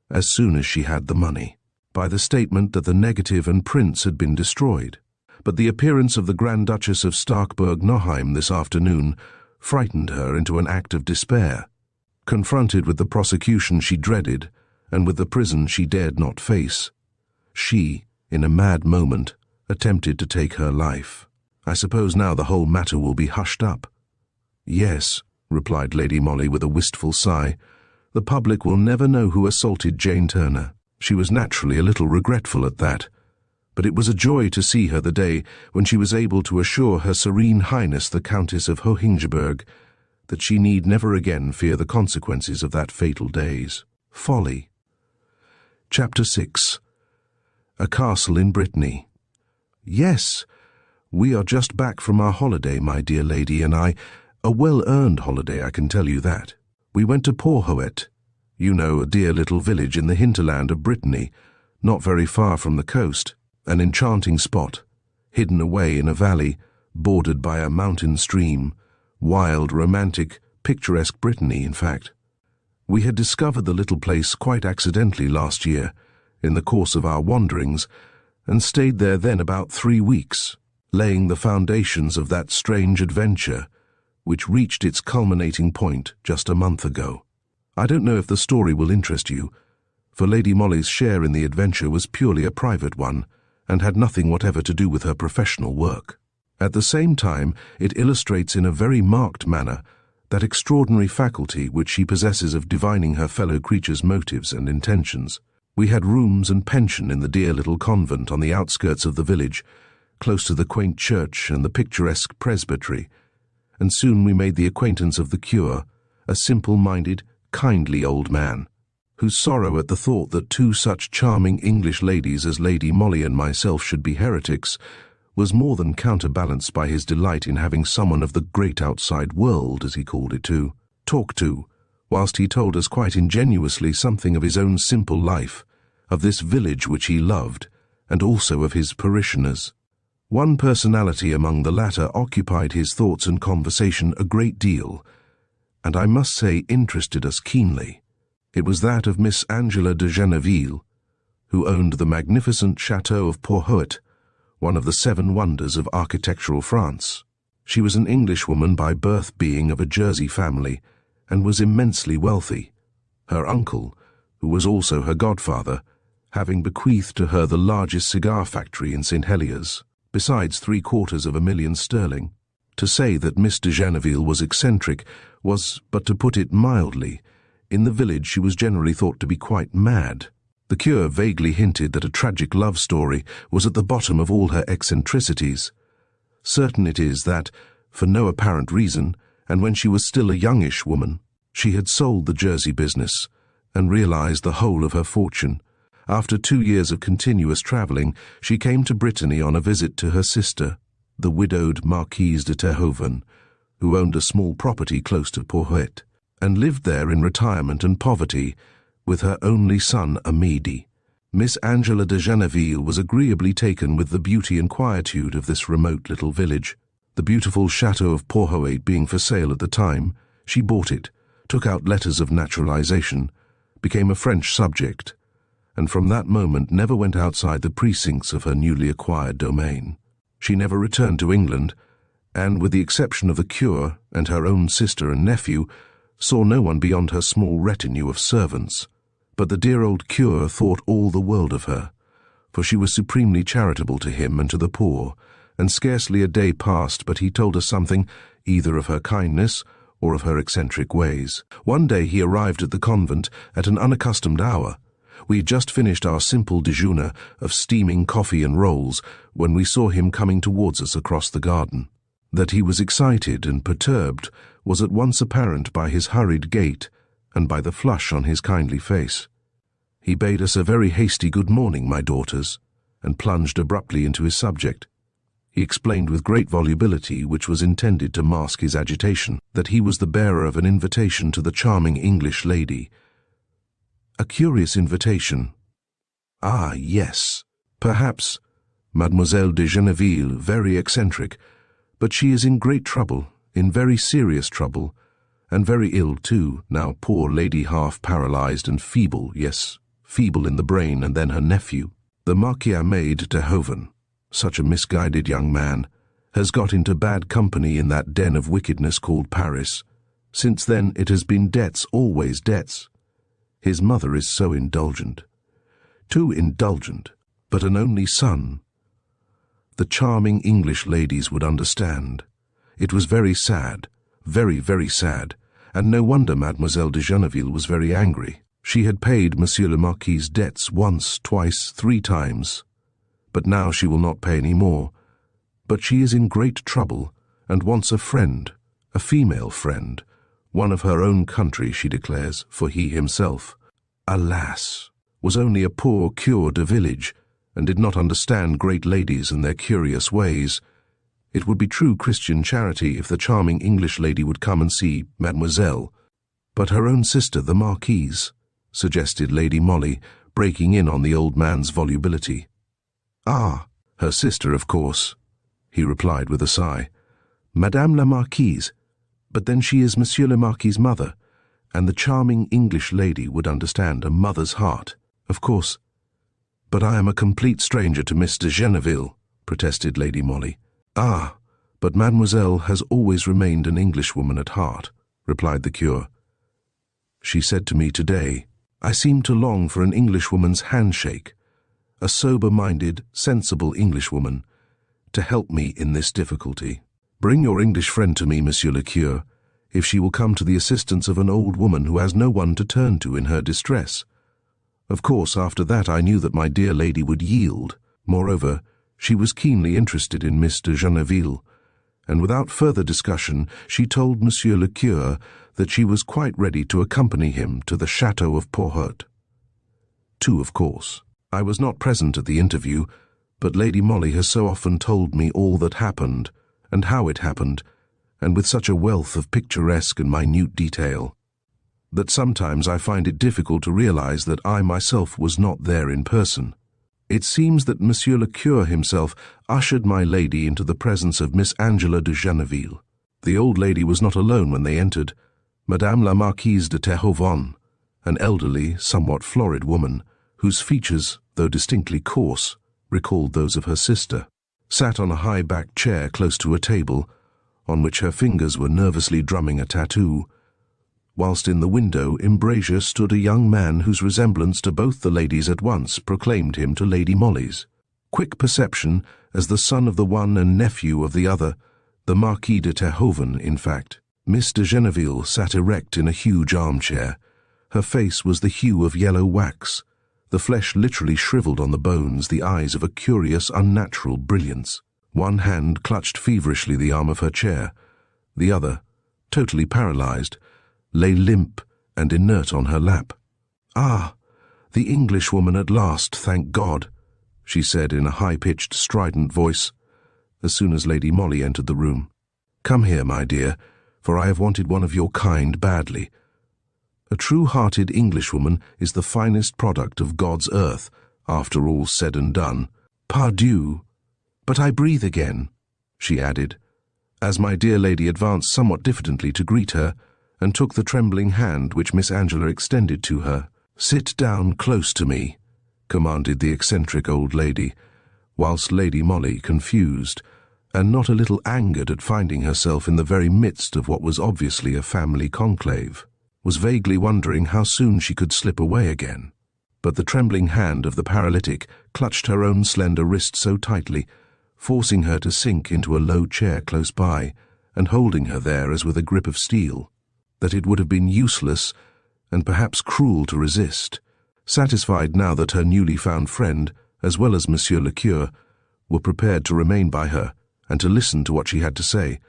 as soon as she had the money, by the statement that the negative and prints had been destroyed. But the appearance of the Grand Duchess of Starkburg-Nauheim this afternoon frightened her into an act of despair. Confronted with the prosecution she dreaded, and with the prison she dared not face, she, in a mad moment, attempted to take her life. I suppose now the whole matter will be hushed up. "Yes," replied Lady Molly with a wistful sigh. "The public will never know who assaulted Jane Turner." She was naturally a little regretful at that, but it was a joy to see her the day when she was able to assure Her Serene Highness the Countess of Hohengebirg that she need never again fear the consequences of that fatal day's folly. Chapter 6. A Castle in Brittany. Yes, we are just back from our holiday, my dear lady and I. A well-earned holiday, I can tell you that. We went to Porhoët, you know, a dear little village in the hinterland of Brittany, not very far from the coast, an enchanting spot, hidden away in a valley, bordered by a mountain stream, wild, romantic, picturesque Brittany, in fact. We had discovered the little place quite accidentally last year, in the course of our wanderings, and stayed there then about 3 weeks, laying the foundations of that strange adventure, which reached its culminating point just a month ago. I don't know if the story will interest you, for Lady Molly's share in the adventure was purely a private one, and had nothing whatever to do with her professional work. At the same time, it illustrates in a very marked manner that extraordinary faculty which she possesses of divining her fellow creatures' motives and intentions. We had rooms and pension in the dear little convent on the outskirts of the village, close to the quaint church and the picturesque presbytery, and soon we made the acquaintance of the curé, a simple-minded, kindly old man, whose sorrow at the thought that 2 such charming English ladies as Lady Molly and myself should be heretics was more than counterbalanced by his delight in having someone of the great outside world, as he called it, to talk to, whilst he told us quite ingenuously something of his own simple life, of this village which he loved, and also of his parishioners. One personality among the latter occupied his thoughts and conversation a great deal, and I must say interested us keenly. It was that of Miss Angela de Geneville, who owned the magnificent chateau of Porhoët, one of the 7 wonders of architectural France. She was an Englishwoman by birth, being of a Jersey family, and was immensely wealthy, her uncle, who was also her godfather, having bequeathed to her the largest cigar factory in St. Heliers, besides 750,000 sterling. To say that Miss de Geneville was eccentric was, but to put it mildly, in the village she was generally thought to be quite mad. The curé vaguely hinted that a tragic love story was at the bottom of all her eccentricities. Certain it is that, for no apparent reason, and when she was still a youngish woman, she had sold the Jersey business and realized the whole of her fortune. After 2 years of continuous travelling, she came to Brittany on a visit to her sister, the widowed Marquise de Terhoven, who owned a small property close to Porhoët, and lived there in retirement and poverty, with her only son Amédée. Miss Angela de Geneville was agreeably taken with the beauty and quietude of this remote little village. The beautiful chateau of Porhoët being for sale at the time, she bought it, took out letters of naturalization, became a French subject, and from that moment never went outside the precincts of her newly acquired domain. She never returned to England, and, with the exception of the curé and her own sister and nephew, saw no one beyond her small retinue of servants. But the dear old curé thought all the world of her, for she was supremely charitable to him and to the poor, and scarcely a day passed but he told us something, either of her kindness or of her eccentric ways. One day he arrived at the convent at an unaccustomed hour. We had just finished our simple déjeuner of steaming coffee and rolls when we saw him coming towards us across the garden. That he was excited and perturbed was at once apparent by his hurried gait and by the flush on his kindly face. He bade us a very hasty good morning, my daughters, and plunged abruptly into his subject. He explained with great volubility, which was intended to mask his agitation, that he was the bearer of an invitation to the charming English lady. A curious invitation. Ah, yes, perhaps Mademoiselle de Geneville, very eccentric, but she is in great trouble, in very serious trouble, and very ill too, now poor lady half paralyzed and feeble, yes, feeble in the brain, and then her nephew, the Marquis Amédée de Terhoven, such a misguided young man, has got into bad company in that den of wickedness called Paris. Since then it has been debts, always debts. His mother is so indulgent. Too indulgent, but an only son. The charming English ladies would understand. It was very sad, very, very sad, and no wonder Mademoiselle de Geneville was very angry. She had paid Monsieur le Marquis's debts once, twice, 3 times, but now she will not pay any more. But she is in great trouble, and wants a friend, a female friend, One of her own country, she declares, for he himself, alas, was only a poor cure de village, and did not understand great ladies and their curious ways. It would be true Christian charity if the charming English lady would come and see Mademoiselle. But her own sister, the Marquise, suggested Lady Molly, breaking in on the old man's volubility. Ah, her sister, of course, he replied with a sigh. Madame la Marquise, but then she is Monsieur le Marquis's mother, and the charming English lady would understand a mother's heart, of course. But I am a complete stranger to Miss de Genneville, protested Lady Molly. Ah, but Mademoiselle has always remained an Englishwoman at heart, replied the cure. She said to me today, I seem to long for an Englishwoman's handshake, a sober-minded, sensible Englishwoman, to help me in this difficulty. Bring your English friend to me, Monsieur le Cure, if she will come to the assistance of an old woman who has no one to turn to in her distress. Of course, after that I knew that my dear lady would yield. Moreover, she was keenly interested in Miss de Genneville, and without further discussion she told Monsieur le Cure that she was quite ready to accompany him to the Chateau of Porhoët. Two, of course. I was not present at the interview, but Lady Molly has so often told me all that happened, and how it happened, and with such a wealth of picturesque and minute detail, that sometimes I find it difficult to realize that I myself was not there in person. It seems that Monsieur le Cure himself ushered my lady into the presence of Miss Angela de Genneville. The old lady was not alone when they entered. Madame la Marquise de Terhovan, an elderly, somewhat florid woman, whose features, though distinctly coarse, recalled those of her sister, sat on a high-backed chair close to a table, on which her fingers were nervously drumming a tattoo, whilst in the window embrasure stood a young man whose resemblance to both the ladies at once proclaimed him to Lady Molly's. Quick perception, as the son of the one and nephew of the other, the Marquis de Terhoven, in fact. Miss de Genneville sat erect in a huge armchair. Her face was the hue of yellow wax, the flesh literally shriveled on the bones, the eyes of a curious, unnatural brilliance. One hand clutched feverishly the arm of her chair. The other, totally paralyzed, lay limp and inert on her lap. Ah, the Englishwoman at last, thank God, she said in a high-pitched, strident voice, as soon as Lady Molly entered the room. Come here, my dear, for I have wanted one of your kind badly. A true-hearted Englishwoman is the finest product of God's earth, after all's said and done. Pardieu! But I breathe again, she added, as my dear lady advanced somewhat diffidently to greet her, and took the trembling hand which Miss Angela extended to her. Sit down close to me, commanded the eccentric old lady, whilst Lady Molly, confused, and not a little angered at finding herself in the very midst of what was obviously a family conclave, was vaguely wondering how soon she could slip away again. But the trembling hand of the paralytic clutched her own slender wrist so tightly, forcing her to sink into a low chair close by, and holding her there as with a grip of steel, that it would have been useless and perhaps cruel to resist. Satisfied now that her newly found friend, as well as Monsieur le Cure, were prepared to remain by her and to listen to what she had to say,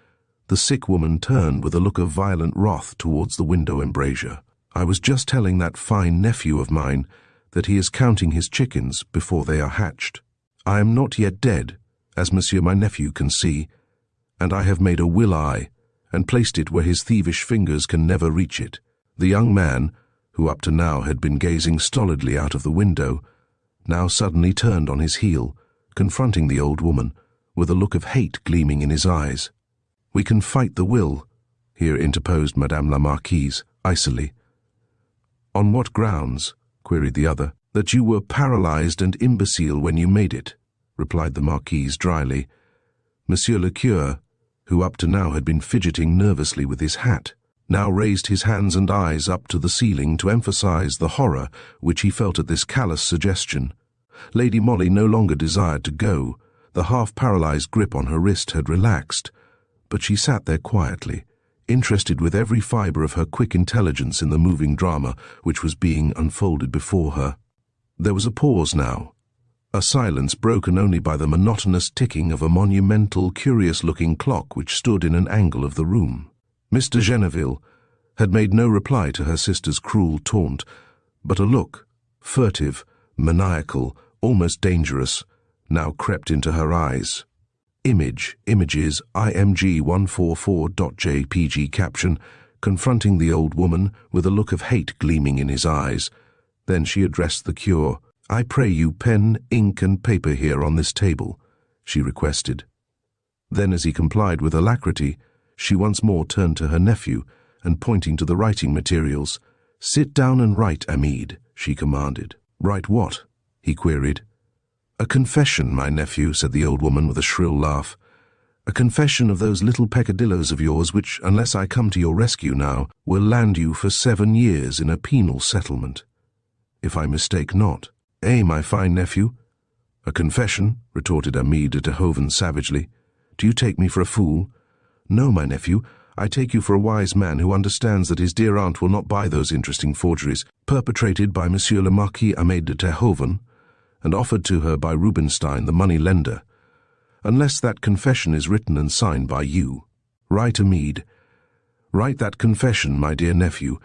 the sick woman turned with a look of violent wrath towards the window embrasure. I was just telling that fine nephew of mine that he is counting his chickens before they are hatched. I am not yet dead, as Monsieur my nephew can see, and I have made a will-eye, and placed it where his thievish fingers can never reach it. The young man, who up to now had been gazing stolidly out of the window, now suddenly turned on his heel, confronting the old woman, with a look of hate gleaming in his eyes. We can fight the will, here interposed Madame la Marquise, icily. On what grounds? Queried the other. That you were paralyzed and imbecile when you made it, replied the Marquise dryly. Monsieur le Cure, who up to now had been fidgeting nervously with his hat, now raised his hands and eyes up to the ceiling to emphasize the horror which he felt at this callous suggestion. Lady Molly no longer desired to go. The half-paralyzed grip on her wrist had relaxed, but she sat there quietly, interested with every fibre of her quick intelligence in the moving drama which was being unfolded before her. There was a pause now, a silence broken only by the monotonous ticking of a monumental, curious-looking clock which stood in an angle of the room. Miss de Genneville, had made no reply to her sister's cruel taunt, but a look, furtive, maniacal, almost dangerous, now crept into her eyes. Images, img144.jpg caption, confronting the old woman with a look of hate gleaming in his eyes. Then she addressed the cure. "I pray you, pen, ink, and paper here on this table," she requested. Then, as he complied with alacrity, she once more turned to her nephew, and pointing to the writing materials, "Sit down and write, Amid," she commanded. "Write what?" he queried. "A confession, my nephew," said the old woman with a shrill laugh. "A confession of those little peccadilloes of yours which, unless I come to your rescue now, will land you for 7 years in a penal settlement. If I mistake not. Eh, my fine nephew?" "A confession?" retorted Amid de Terhoven savagely. "Do you take me for a fool?" "No, my nephew, I take you for a wise man who understands that his dear aunt will not buy those interesting forgeries perpetrated by Monsieur le Marquis Ahmed de Terhoven and offered to her by Rubinstein, the money-lender, unless that confession is written and signed by you. Write, Amid. Write that confession, my dear nephew,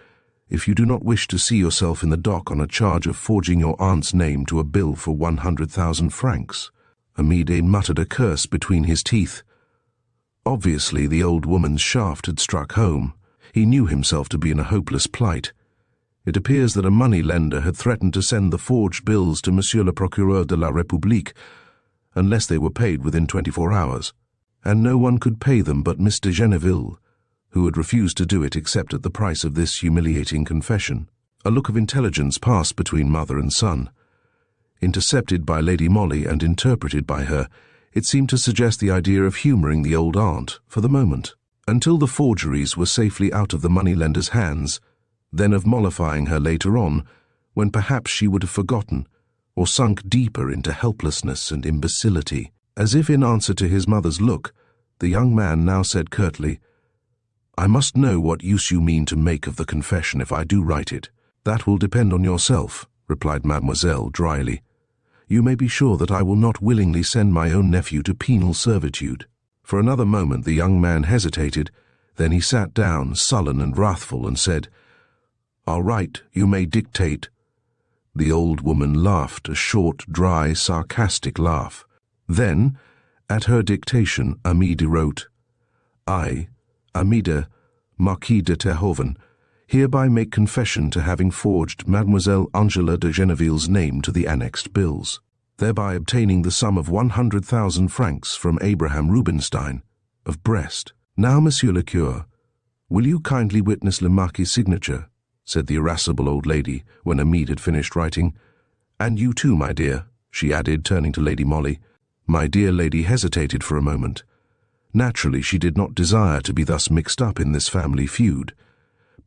if you do not wish to see yourself in the dock on a charge of forging your aunt's name to a bill for 100,000 francs. Amid muttered a curse between his teeth. Obviously, the old woman's shaft had struck home. He knew himself to be in a hopeless plight. It appears that a money-lender had threatened to send the forged bills to Monsieur le Procureur de la République unless they were paid within 24 hours, and no one could pay them but Miss de Genneville, who had refused to do it except at the price of this humiliating confession. A look of intelligence passed between mother and son. Intercepted by Lady Molly and interpreted by her, it seemed to suggest the idea of humouring the old aunt for the moment, until the forgeries were safely out of the moneylender's hands, then of mollifying her later on, when perhaps she would have forgotten, or sunk deeper into helplessness and imbecility. As if in answer to his mother's look, the young man now said curtly, "I must know what use you mean to make of the confession if I do write it." "That will depend on yourself," replied Mademoiselle dryly. "You may be sure that I will not willingly send my own nephew to penal servitude." For another moment the young man hesitated, then he sat down, sullen and wrathful, and said, "I'll write, you may dictate." The old woman laughed, a short, dry, sarcastic laugh. Then, at her dictation, Amid wrote, "I, Amida, Marquis de Terhoven, hereby make confession to having forged Mademoiselle Angela de Genneville's name to the annexed bills, thereby obtaining the sum of 100,000 francs from Abraham Rubinstein, of Brest. Now, Monsieur le Cure, will you kindly witness le Marquis' signature?" said the irascible old lady when Amid had finished writing. "And you too, my dear," she added, turning to Lady Molly. My dear lady hesitated for a moment. Naturally, she did not desire to be thus mixed up in this family feud,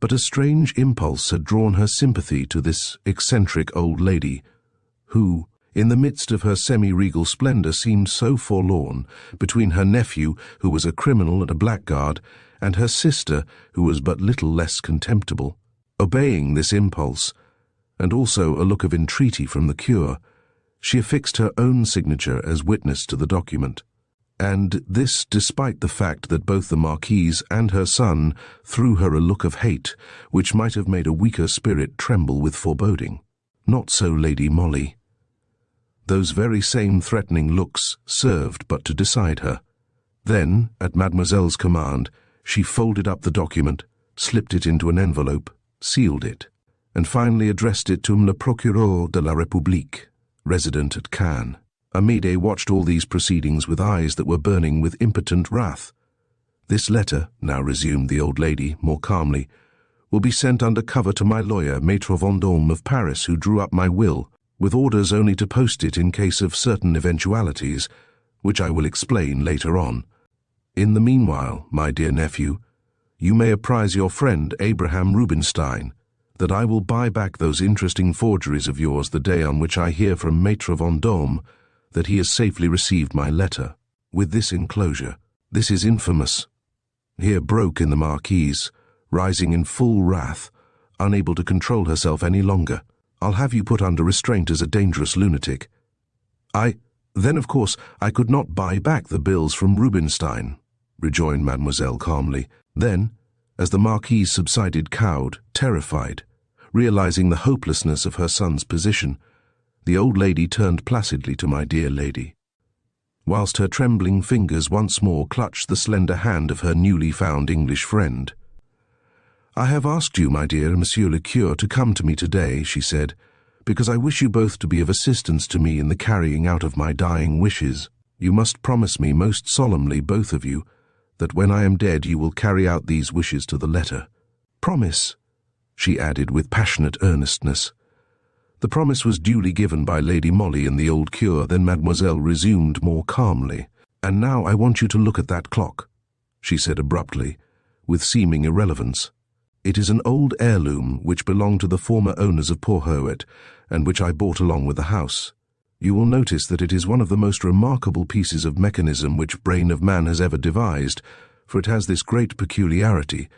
but a strange impulse had drawn her sympathy to this eccentric old lady, who, in the midst of her semi-regal splendor, seemed so forlorn, between her nephew, who was a criminal and a blackguard, and her sister, who was but little less contemptible. Obeying this impulse, and also a look of entreaty from the cure, she affixed her own signature as witness to the document, and this despite the fact that both the Marquise and her son threw her a look of hate which might have made a weaker spirit tremble with foreboding. Not so Lady Molly. Those very same threatening looks served but to decide her. Then, at Mademoiselle's command, she folded up the document, slipped it into an envelope, sealed it, and finally addressed it to le Procureur de la République, resident at Cannes. Amid watched all these proceedings with eyes that were burning with impotent wrath. "This letter," now resumed the old lady, more calmly, "will be sent under cover to my lawyer, Maître Vendôme of Paris, who drew up my will, with orders only to post it in case of certain eventualities, which I will explain later on. In the meanwhile, my dear nephew, you may apprise your friend Abraham Rubinstein that I will buy back those interesting forgeries of yours the day on which I hear from Maître Vendôme that he has safely received my letter, with this enclosure. This is infamous." Here broke in the Marquise, rising in full wrath, unable to control herself any longer. "I'll have you put under restraint as a dangerous lunatic." Then of course I could not buy back the bills from Rubinstein," rejoined Mademoiselle calmly. "Then, As the Marquise subsided cowed, terrified, realizing the hopelessness of her son's position, the old lady turned placidly to my dear lady, whilst her trembling fingers once more clutched the slender hand of her newly found English friend. "I have asked you, my dear Monsieur le Curé, to come to me today," she said, "because I wish you both to be of assistance to me in the carrying out of my dying wishes. You must promise me most solemnly, both of you, that when I am dead you will carry out these wishes to the letter. Promise," she added with passionate earnestness. The promise was duly given by Lady Molly and the old curé. Then Mademoiselle resumed more calmly. "And now I want you to look at that clock," she said abruptly, with seeming irrelevance. "It is an old heirloom which belonged to the former owners of Porhoët, and which I bought along with the house. You will notice that it is one of the most remarkable pieces of mechanism which brain of man has ever devised, for it has this great peculiarity,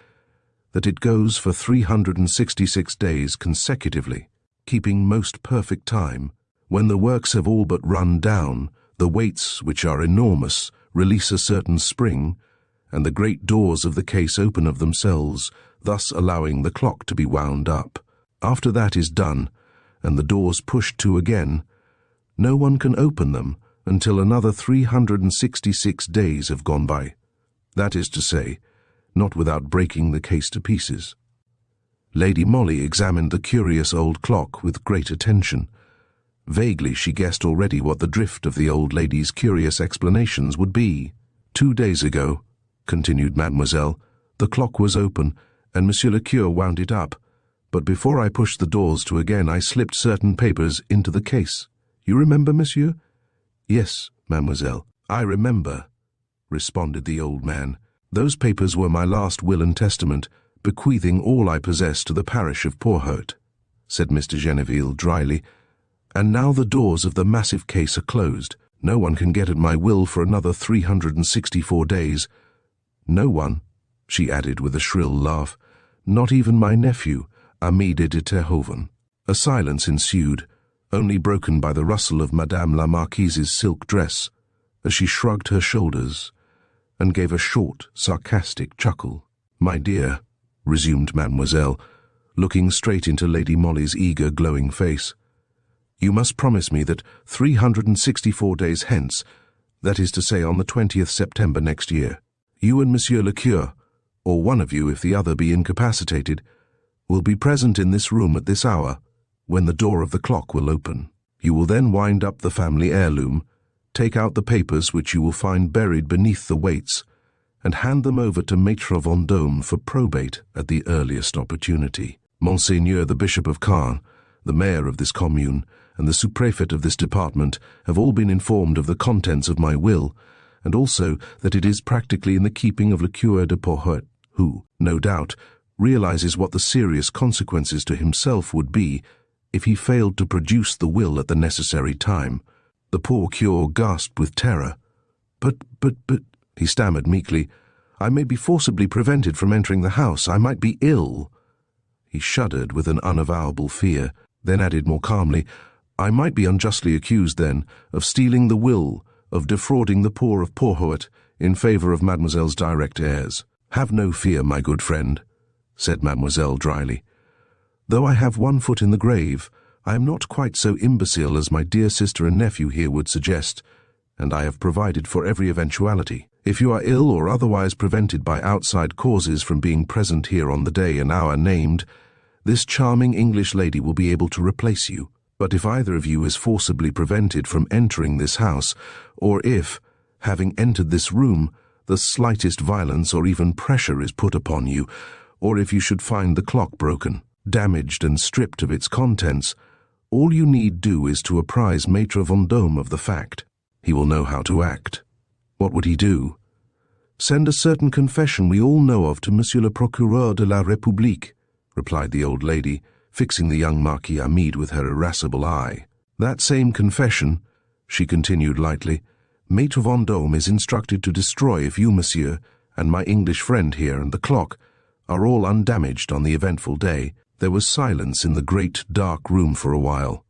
that it goes for 366 days consecutively, keeping most perfect time. When the works have all but run down, the weights, which are enormous, release a certain spring, and the great doors of the case open of themselves, thus allowing the clock to be wound up. After that is done, and the doors pushed to again, no one can open them until another 366 days have gone by. That is to say, not without breaking the case to pieces." Lady Molly examined the curious old clock with great attention. Vaguely she guessed already what the drift of the old lady's curious explanations would be. "2 days ago," continued Mademoiselle, "the clock was open, and Monsieur le Curé wound it up, but before I pushed the doors to again I slipped certain papers into the case. You remember, monsieur?" "Yes, mademoiselle, I remember," responded the old man. "Those papers were my last will and testament, bequeathing all I possess to the parish of Porhoët," said Mr. Genneville dryly. "And now the doors of the massive case are closed. No one can get at my will for another 364 days. No one," she added with a shrill laugh, "not even my nephew, Ami de Terhoven." A silence ensued, only broken by the rustle of Madame la Marquise's silk dress, as she shrugged her shoulders and gave a short, sarcastic chuckle. "My dear," resumed Mademoiselle, looking straight into Lady Molly's eager, glowing face, "you must promise me that 364 days hence, that is to say on the 20th September next year, you and Monsieur le Curé, or one of you if the other be incapacitated, will be present in this room at this hour, when the door of the clock will open. You will then wind up the family heirloom, take out the papers which you will find buried beneath the weights, and hand them over to Maître Vendôme for probate at the earliest opportunity. Monseigneur the Bishop of Caen, the mayor of this commune, and the sous-préfet of this department have all been informed of the contents of my will, and also that it is practically in the keeping of le Curé de Porhoët, who, no doubt, realizes what the serious consequences to himself would be if he failed to produce the will at the necessary time." The poor curé gasped with terror. But, he stammered meekly, "I may be forcibly prevented from entering the house. I might be ill." He shuddered with an unavowable fear, then added more calmly, "I might be unjustly accused, then, of stealing the will, of defrauding the poor of Porhoët in favor of Mademoiselle's direct heirs." "Have no fear, my good friend," said Mademoiselle dryly. "Though I have one foot in the grave, I am not quite so imbecile as my dear sister and nephew here would suggest, and I have provided for every eventuality. If you are ill or otherwise prevented by outside causes from being present here on the day and hour named, this charming English lady will be able to replace you. But if either of you is forcibly prevented from entering this house, or if, having entered this room, the slightest violence or even pressure is put upon you, or if you should find the clock broken, damaged and stripped of its contents, all you need do is to apprise Maître Vendôme of the fact. He will know how to act. What would he do? Send a certain confession we all know of to Monsieur le Procureur de la République," replied the old lady, fixing the young Marquis Hamid with her irascible eye. "That same confession," she continued lightly, "Maître Vendôme is instructed to destroy if you, monsieur, and my English friend here and the clock are all undamaged on the eventful day." There was silence in the great, dark room for a while,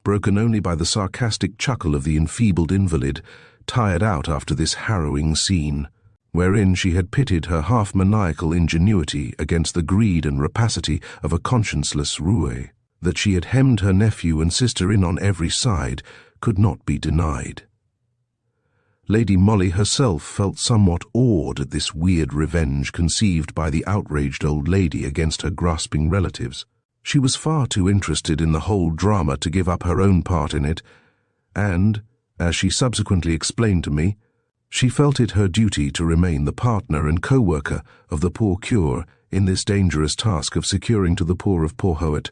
broken only by the sarcastic chuckle of the enfeebled invalid, tired out after this harrowing scene. wherein she had pitted her half-maniacal ingenuity against the greed and rapacity of a conscienceless roue. That she had hemmed her nephew and sister in on every side could not be denied. Lady Molly herself felt somewhat awed at this weird revenge conceived by the outraged old lady against her grasping relatives. She was far too interested in the whole drama to give up her own part in it, and, as she subsequently explained to me, she felt it her duty to remain the partner and co-worker of the poor cure in this dangerous task of securing to the poor of Porhoët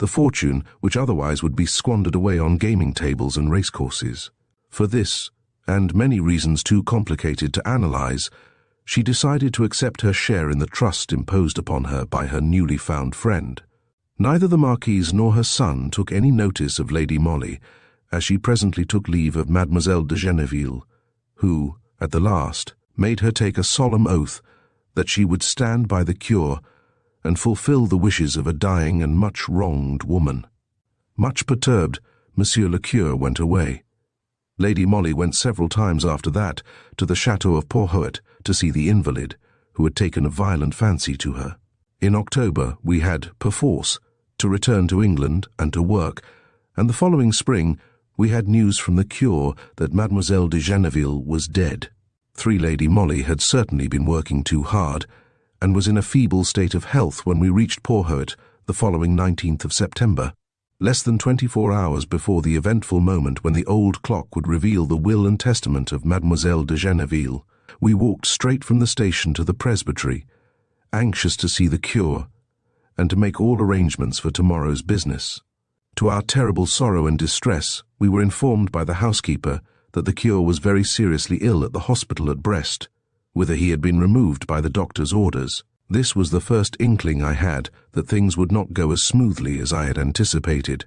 the fortune which otherwise would be squandered away on gaming tables and racecourses. For this, and many reasons too complicated to analyze, she decided to accept her share in the trust imposed upon her by her newly found friend. Neither the Marquise nor her son took any notice of Lady Molly, as she presently took leave of Mademoiselle de Genneville, who, at the last, made her take a solemn oath that she would stand by the cure and fulfill the wishes of a dying and much wronged woman. Much perturbed, Monsieur le Cure went away. Lady Molly went several times after that to the chateau of Porhoët to see the invalid, who had taken a violent fancy to her. In October we had, perforce, to return to England and to work, and the following spring we had news from the cure that Mademoiselle de Genneville was dead. Lady Molly had certainly been working too hard, and was in a feeble state of health when we reached Porhoët the following 19th of September. Less than 24 hours before the eventful moment when the old clock would reveal the will and testament of Mademoiselle de Genneville, we walked straight from the station to the presbytery, anxious to see the cure, and to make all arrangements for tomorrow's business. To our terrible sorrow and distress, we were informed by the housekeeper that the cure was very seriously ill at the hospital at Brest, whither he had been removed by the doctor's orders. This was the first inkling I had that things would not go as smoothly as I had anticipated.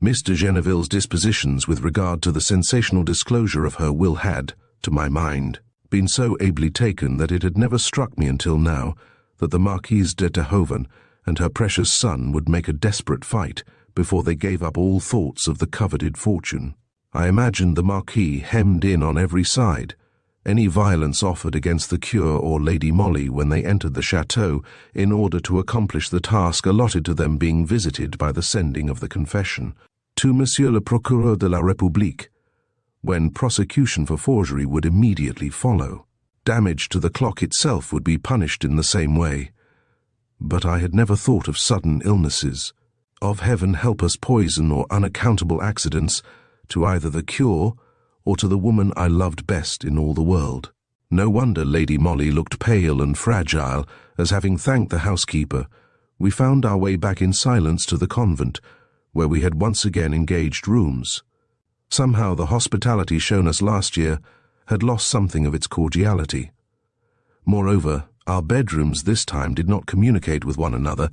Miss de Genneville's dispositions with regard to the sensational disclosure of her will had, to my mind, been so ably taken that it had never struck me until now that the Marquise de Terhoven and her precious son would make a desperate fight before they gave up all thoughts of the coveted fortune. I imagined the Marquis hemmed in on every side, any violence offered against the cure or Lady Molly when they entered the chateau in order to accomplish the task allotted to them being visited by the sending of the confession to Monsieur le Procureur de la République, when prosecution for forgery would immediately follow. Damage to the clock itself would be punished in the same way. But I had never thought of sudden illnesses, of heaven help us poison or unaccountable accidents to either the cure or to the woman I loved best in all the world. No wonder Lady Molly looked pale and fragile, as having thanked the housekeeper, we found our way back in silence to the convent, where we had once again engaged rooms. Somehow the hospitality shown us last year had lost something of its cordiality. Moreover, our bedrooms this time did not communicate with one another,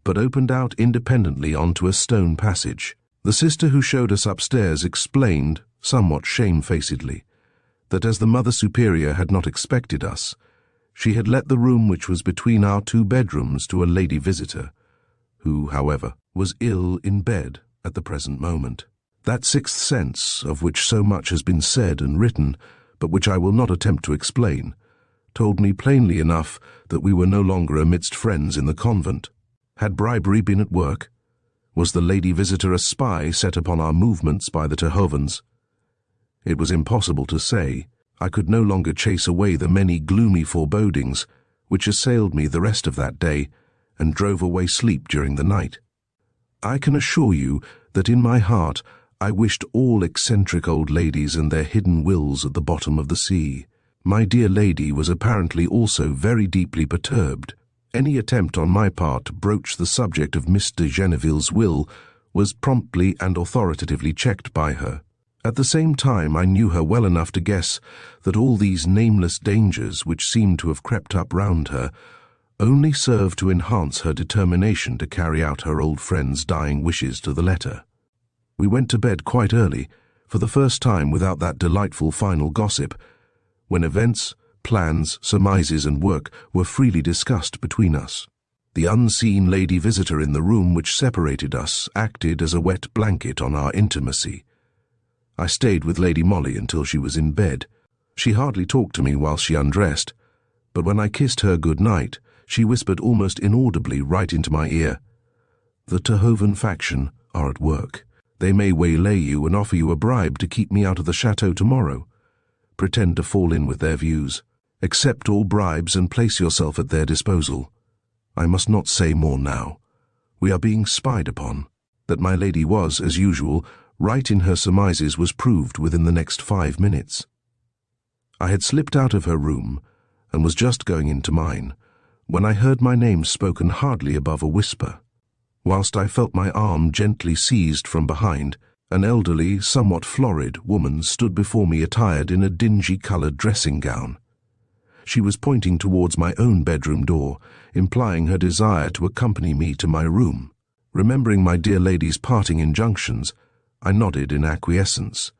but opened out independently onto a stone passage. The sister who showed us upstairs explained, somewhat shamefacedly, that as the Mother Superior had not expected us, she had let the room which was between our two bedrooms to a lady visitor, who, however, was ill in bed at the present moment. That sixth sense, of which so much has been said and written, but which I will not attempt to explain, told me plainly enough that we were no longer amidst friends in the convent. Had bribery been at work? Was the lady visitor a spy set upon our movements by the Terhovens? It was impossible to say. I could no longer chase away the many gloomy forebodings which assailed me the rest of that day and drove away sleep during the night. I can assure you that in my heart I wished all eccentric old ladies and their hidden wills at the bottom of the sea. My dear lady was apparently also very deeply perturbed. Any attempt on my part to broach the subject of Miss de Genneville's will was promptly and authoritatively checked by her. At the same time I knew her well enough to guess that all these nameless dangers which seemed to have crept up round her only served to enhance her determination to carry out her old friend's dying wishes to the letter. We went to bed quite early, for the first time without that delightful final gossip, when events, plans, surmises and work were freely discussed between us. The unseen lady visitor in the room which separated us acted as a wet blanket on our intimacy. I stayed with Lady Molly until she was in bed. She hardly talked to me while she undressed, but when I kissed her good night, she whispered almost inaudibly right into my ear, "The Terhoven faction are at work. They may waylay you and offer you a bribe to keep me out of the chateau tomorrow. Pretend to fall in with their views. Accept all bribes and place yourself at their disposal. I must not say more now. We are being spied upon." That my lady was, as usual, right in her surmises was proved within the next 5 minutes. I had slipped out of her room and was just going into mine when I heard my name spoken hardly above a whisper. Whilst I felt my arm gently seized from behind, an elderly, somewhat florid woman stood before me attired in a dingy-coloured dressing gown. She was pointing towards my own bedroom door, implying her desire to accompany me to my room. Remembering my dear lady's parting injunctions, I nodded in acquiescence.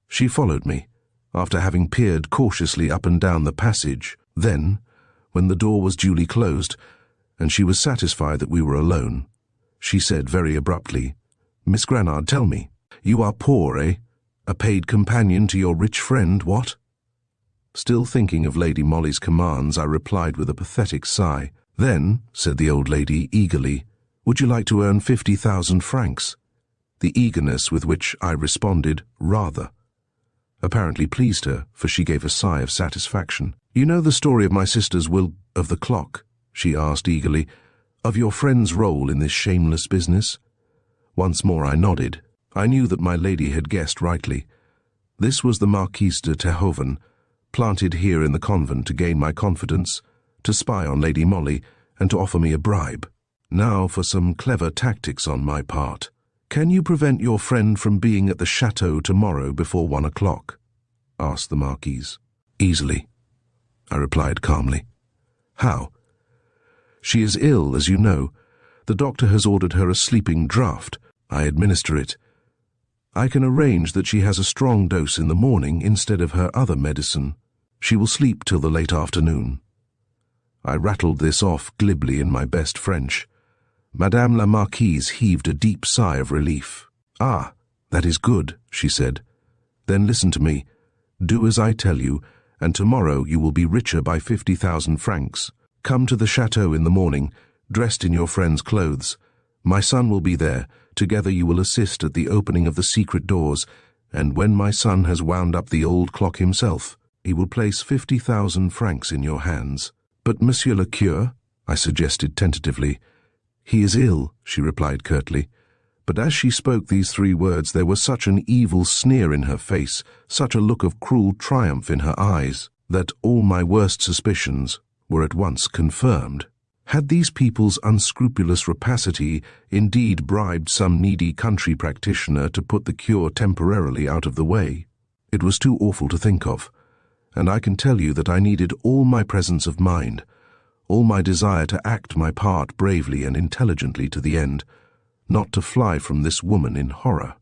She followed me, after having peered cautiously up and down the passage. Then, when the door was duly closed, and she was satisfied that we were alone, she said very abruptly, "Miss Granard, tell me, you are poor, eh? A paid companion to your rich friend, what?" Still thinking of Lady Molly's commands, I replied with a pathetic sigh. "Then," said the old lady eagerly, "would you like to earn 50,000 francs? The eagerness with which I responded, "Rather," apparently pleased her, for she gave a sigh of satisfaction. "You know the story of my sister's will of the clock?" she asked eagerly. "Of your friend's role in this shameless business?" Once more I nodded. I knew that my lady had guessed rightly. This was the Marquise de Terhoven, planted here in the convent to gain my confidence, to spy on Lady Molly, and to offer me a bribe. Now for some clever tactics on my part. "Can you prevent your friend from being at the chateau tomorrow before 1 o'clock?" asked the Marquise. "Easily," I replied calmly. "How?" "She is ill, as you know. The doctor has ordered her a sleeping draught. I administer it. I can arrange that she has a strong dose in the morning instead of her other medicine. She will sleep till the late afternoon." I rattled this off glibly in my best French. Madame la Marquise heaved a deep sigh of relief. "Ah, that is good," she said. "Then listen to me. Do as I tell you, and tomorrow you will be richer by 50,000 francs. Come to the chateau in the morning, dressed in your friend's clothes. My son will be there. Together you will assist at the opening of the secret doors, and when my son has wound up the old clock himself, he will place 50,000 francs in your hands." "But Monsieur le Curé," I suggested tentatively. "He is ill," she replied curtly. But as she spoke these 3 words, there was such an evil sneer in her face, such a look of cruel triumph in her eyes, that all my worst suspicions were at once confirmed. Had these people's unscrupulous rapacity indeed bribed some needy country practitioner to put the cure temporarily out of the way? It was too awful to think of, and I can tell you that I needed all my presence of mind, all my desire to act my part bravely and intelligently to the end, not to fly from this woman in horror.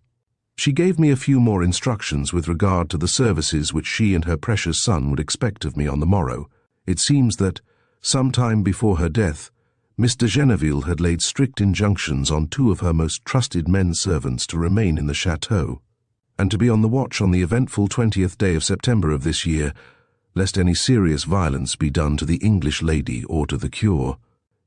She gave me a few more instructions with regard to the services which she and her precious son would expect of me on the morrow. It seems that, some time before her death, Miss de Genneville had laid strict injunctions on 2 of her most trusted men-servants to remain in the chateau, and to be on the watch on the eventful 20th day of September of this year, lest any serious violence be done to the English lady or to the cure.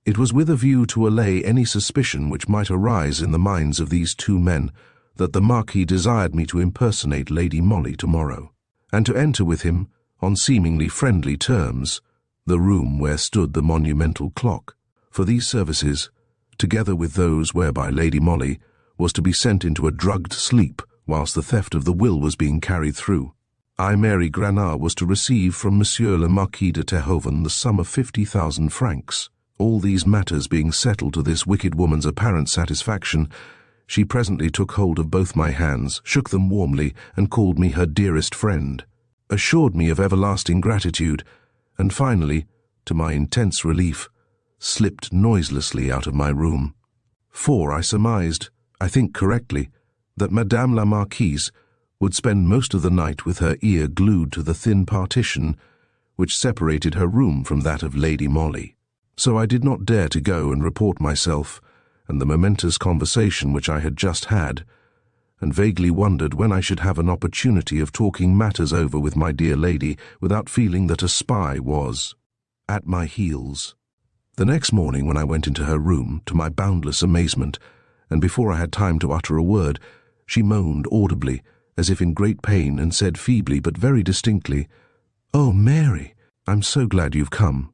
It was with a view to allay any suspicion which might arise in the minds of these 2 men that the Marquis desired me to impersonate Lady Molly tomorrow, and to enter with him, on seemingly friendly terms, the room where stood the monumental clock. For these services, together with those whereby Lady Molly was to be sent into a drugged sleep whilst the theft of the will was being carried through, I, Mary Granard, was to receive from Monsieur le Marquis de Terhoven the sum of 50,000 francs. All these matters being settled to this wicked woman's apparent satisfaction, she presently took hold of both my hands, shook them warmly, and called me her dearest friend, assured me of everlasting gratitude, and finally, to my intense relief, slipped noiselessly out of my room. For I surmised, I think correctly, that Madame la Marquise would spend most of the night with her ear glued to the thin partition which separated her room from that of Lady Molly. So I did not dare to go and report myself and the momentous conversation which I had just had, and vaguely wondered when I should have an opportunity of talking matters over with my dear lady without feeling that a spy was at my heels. The next morning when I went into her room, to my boundless amazement, and before I had time to utter a word, she moaned audibly, as if in great pain, and said feebly but very distinctly, "Oh, Mary, I'm so glad you've come.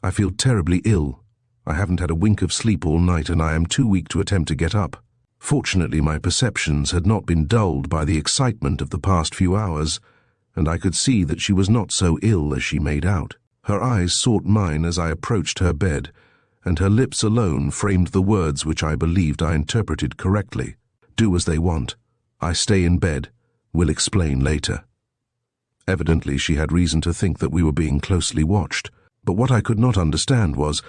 I feel terribly ill. I haven't had a wink of sleep all night, and I am too weak to attempt to get up." Fortunately, my perceptions had not been dulled by the excitement of the past few hours, and I could see that she was not so ill as she made out. Her eyes sought mine as I approached her bed, and her lips alone framed the words which I believed I interpreted correctly. "Do as they want. I stay in bed. Will explain later." Evidently she had reason to think that we were being closely watched, but what I could not understand was,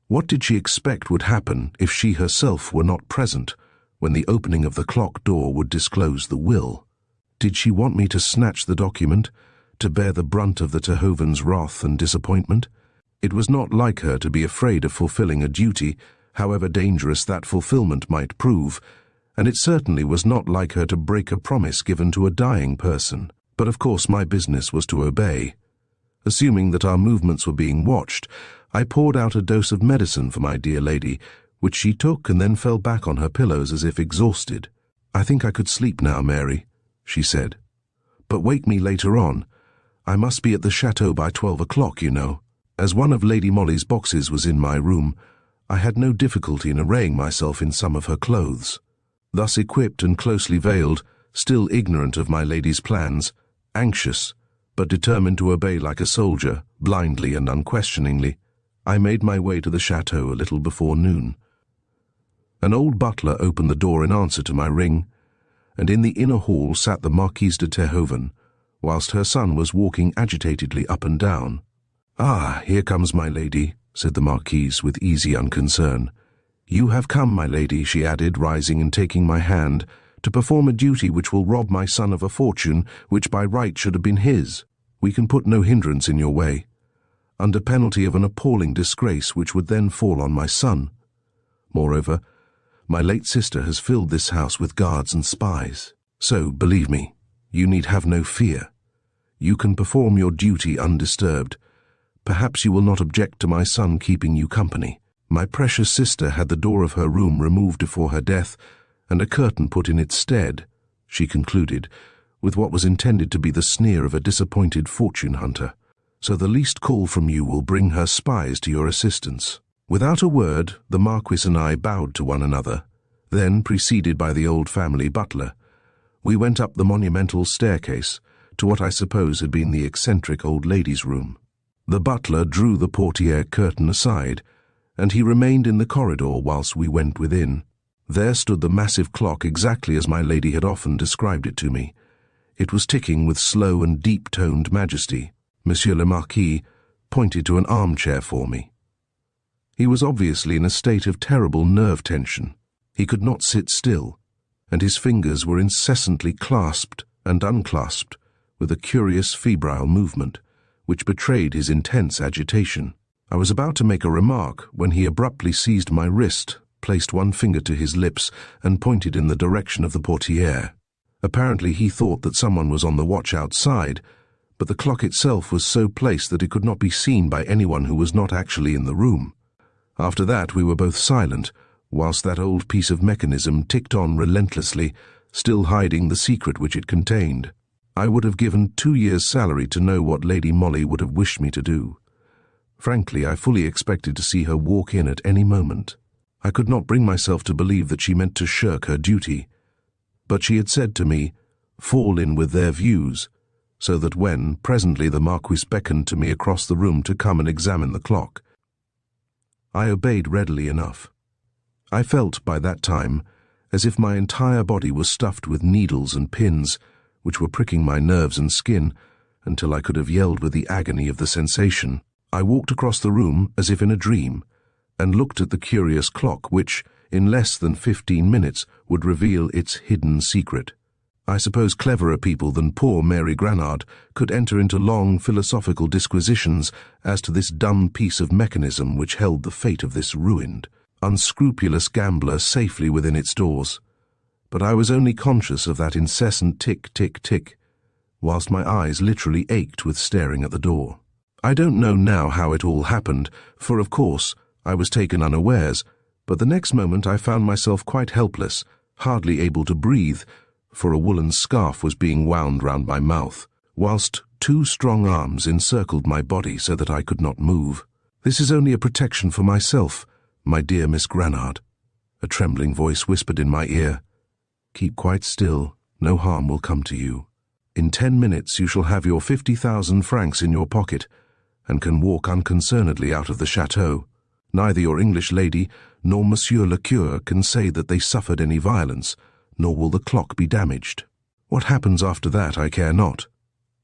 what did she expect would happen if she herself were not present when the opening of the clock door would disclose the will? Did she want me to snatch the document, to bear the brunt of the Terhoven's wrath and disappointment? It was not like her to be afraid of fulfilling a duty, however dangerous that fulfillment might prove, and it certainly was not like her to break a promise given to a dying person. But of course my business was to obey. Assuming that our movements were being watched, I poured out a dose of medicine for my dear lady, which she took and then fell back on her pillows as if exhausted. "I think I could sleep now, Mary," she said. "But wake me later on. I must be at the chateau by 12 o'clock, you know." As one of Lady Molly's boxes was in my room, I had no difficulty in arraying myself in some of her clothes. Thus equipped and closely veiled, still ignorant of my lady's plans, anxious, but determined to obey like a soldier, blindly and unquestioningly, I made my way to the chateau a little before noon. An old butler opened the door in answer to my ring, and in the inner hall sat the Marquise de Terhoven, whilst her son was walking agitatedly up and down. "Ah, here comes my lady," said the Marquise with easy unconcern. "You have come, my lady," she added, rising and taking my hand, "to perform a duty which will rob my son of a fortune which by right should have been his. We can put no hindrance in your way, under penalty of an appalling disgrace which would then fall on my son. Moreover, my late sister has filled this house with guards and spies. So, believe me, you need have no fear. You can perform your duty undisturbed. Perhaps you will not object to my son keeping you company. My precious sister had the door of her room removed before her death, and a curtain put in its stead," she concluded, with what was intended to be the sneer of a disappointed fortune hunter. "So the least call from you will bring her spies to your assistance." Without a word, the Marquis and I bowed to one another. Then, preceded by the old family butler, we went up the monumental staircase to what I suppose had been the eccentric old lady's room. The butler drew the portière curtain aside, and he remained in the corridor whilst we went within. There stood the massive clock exactly as my lady had often described it to me. It was ticking with slow and deep-toned majesty. Monsieur le Marquis pointed to an armchair for me. He was obviously in a state of terrible nerve tension. He could not sit still, and his fingers were incessantly clasped and unclasped with a curious febrile movement, which betrayed his intense agitation. I was about to make a remark when he abruptly seized my wrist, placed one finger to his lips, and pointed in the direction of the portière. Apparently he thought that someone was on the watch outside, but the clock itself was so placed that it could not be seen by anyone who was not actually in the room. After that we were both silent, whilst that old piece of mechanism ticked on relentlessly, still hiding the secret which it contained. I would have given 2 years' salary to know what Lady Molly would have wished me to do. Frankly, I fully expected to see her walk in at any moment. I could not bring myself to believe that she meant to shirk her duty. But she had said to me, "Fall in with their views," so that when, presently, the Marquis beckoned to me across the room to come and examine the clock, I obeyed readily enough. I felt, by that time, as if my entire body was stuffed with needles and pins, which were pricking my nerves and skin, until I could have yelled with the agony of the sensation. I walked across the room as if in a dream, and looked at the curious clock which, in less than 15 minutes, would reveal its hidden secret. I suppose cleverer people than poor Mary Granard could enter into long philosophical disquisitions as to this dumb piece of mechanism which held the fate of this ruined, unscrupulous gambler safely within its doors. but I was only conscious of that incessant tick, tick, tick, whilst my eyes literally ached with staring at the door. I don't know now how it all happened, for of course I was taken unawares, but the next moment I found myself quite helpless, hardly able to breathe, for a woolen scarf was being wound round my mouth, whilst 2 strong arms encircled my body so that I could not move. "This is only a protection for myself, my dear Miss Granard," a trembling voice whispered in my ear. "Keep quite still, no harm will come to you. In 10 minutes you shall have your 50,000 francs in your pocket, and can walk unconcernedly out of the chateau. Neither your English lady nor Monsieur le Curé can say that they suffered any violence, nor will the clock be damaged. What happens after that I care not.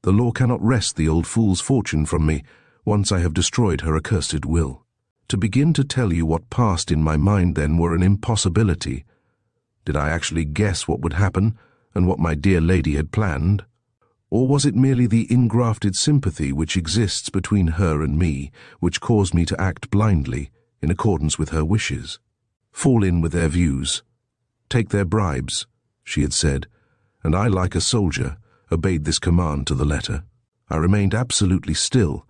The law cannot wrest the old fool's fortune from me, once I have destroyed her accursed will. To begin to tell you what passed in my mind then were an impossibility. Did I actually guess what would happen, and what my dear lady had planned? Or was it merely the ingrafted sympathy which exists between her and me, which caused me to act blindly, in accordance with her wishes? Fall in with their views. Take their bribes, she had said, and I, like a soldier, obeyed this command to the letter. I remained absolutely still,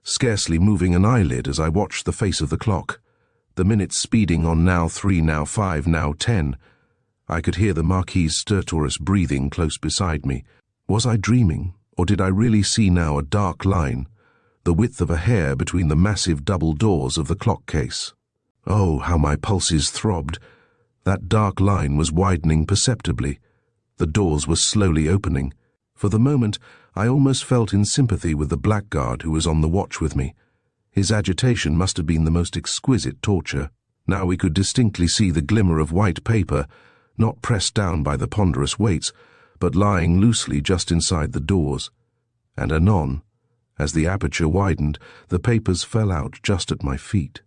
scarcely moving an eyelid as I watched the face of the clock, the minutes speeding on now 3, now 5, now 10. I could hear the Marquis's stertorous breathing close beside me. Was I dreaming, or did I really see now a dark line, the width of a hair between the massive double doors of the clock case? Oh, how my pulses throbbed! That dark line was widening perceptibly. The doors were slowly opening. For the moment, I almost felt in sympathy with the blackguard who was on the watch with me. His agitation must have been the most exquisite torture. Now we could distinctly see the glimmer of white paper, not pressed down by the ponderous weights, but lying loosely just inside the doors. And anon, as the aperture widened, the papers fell out just at my feet.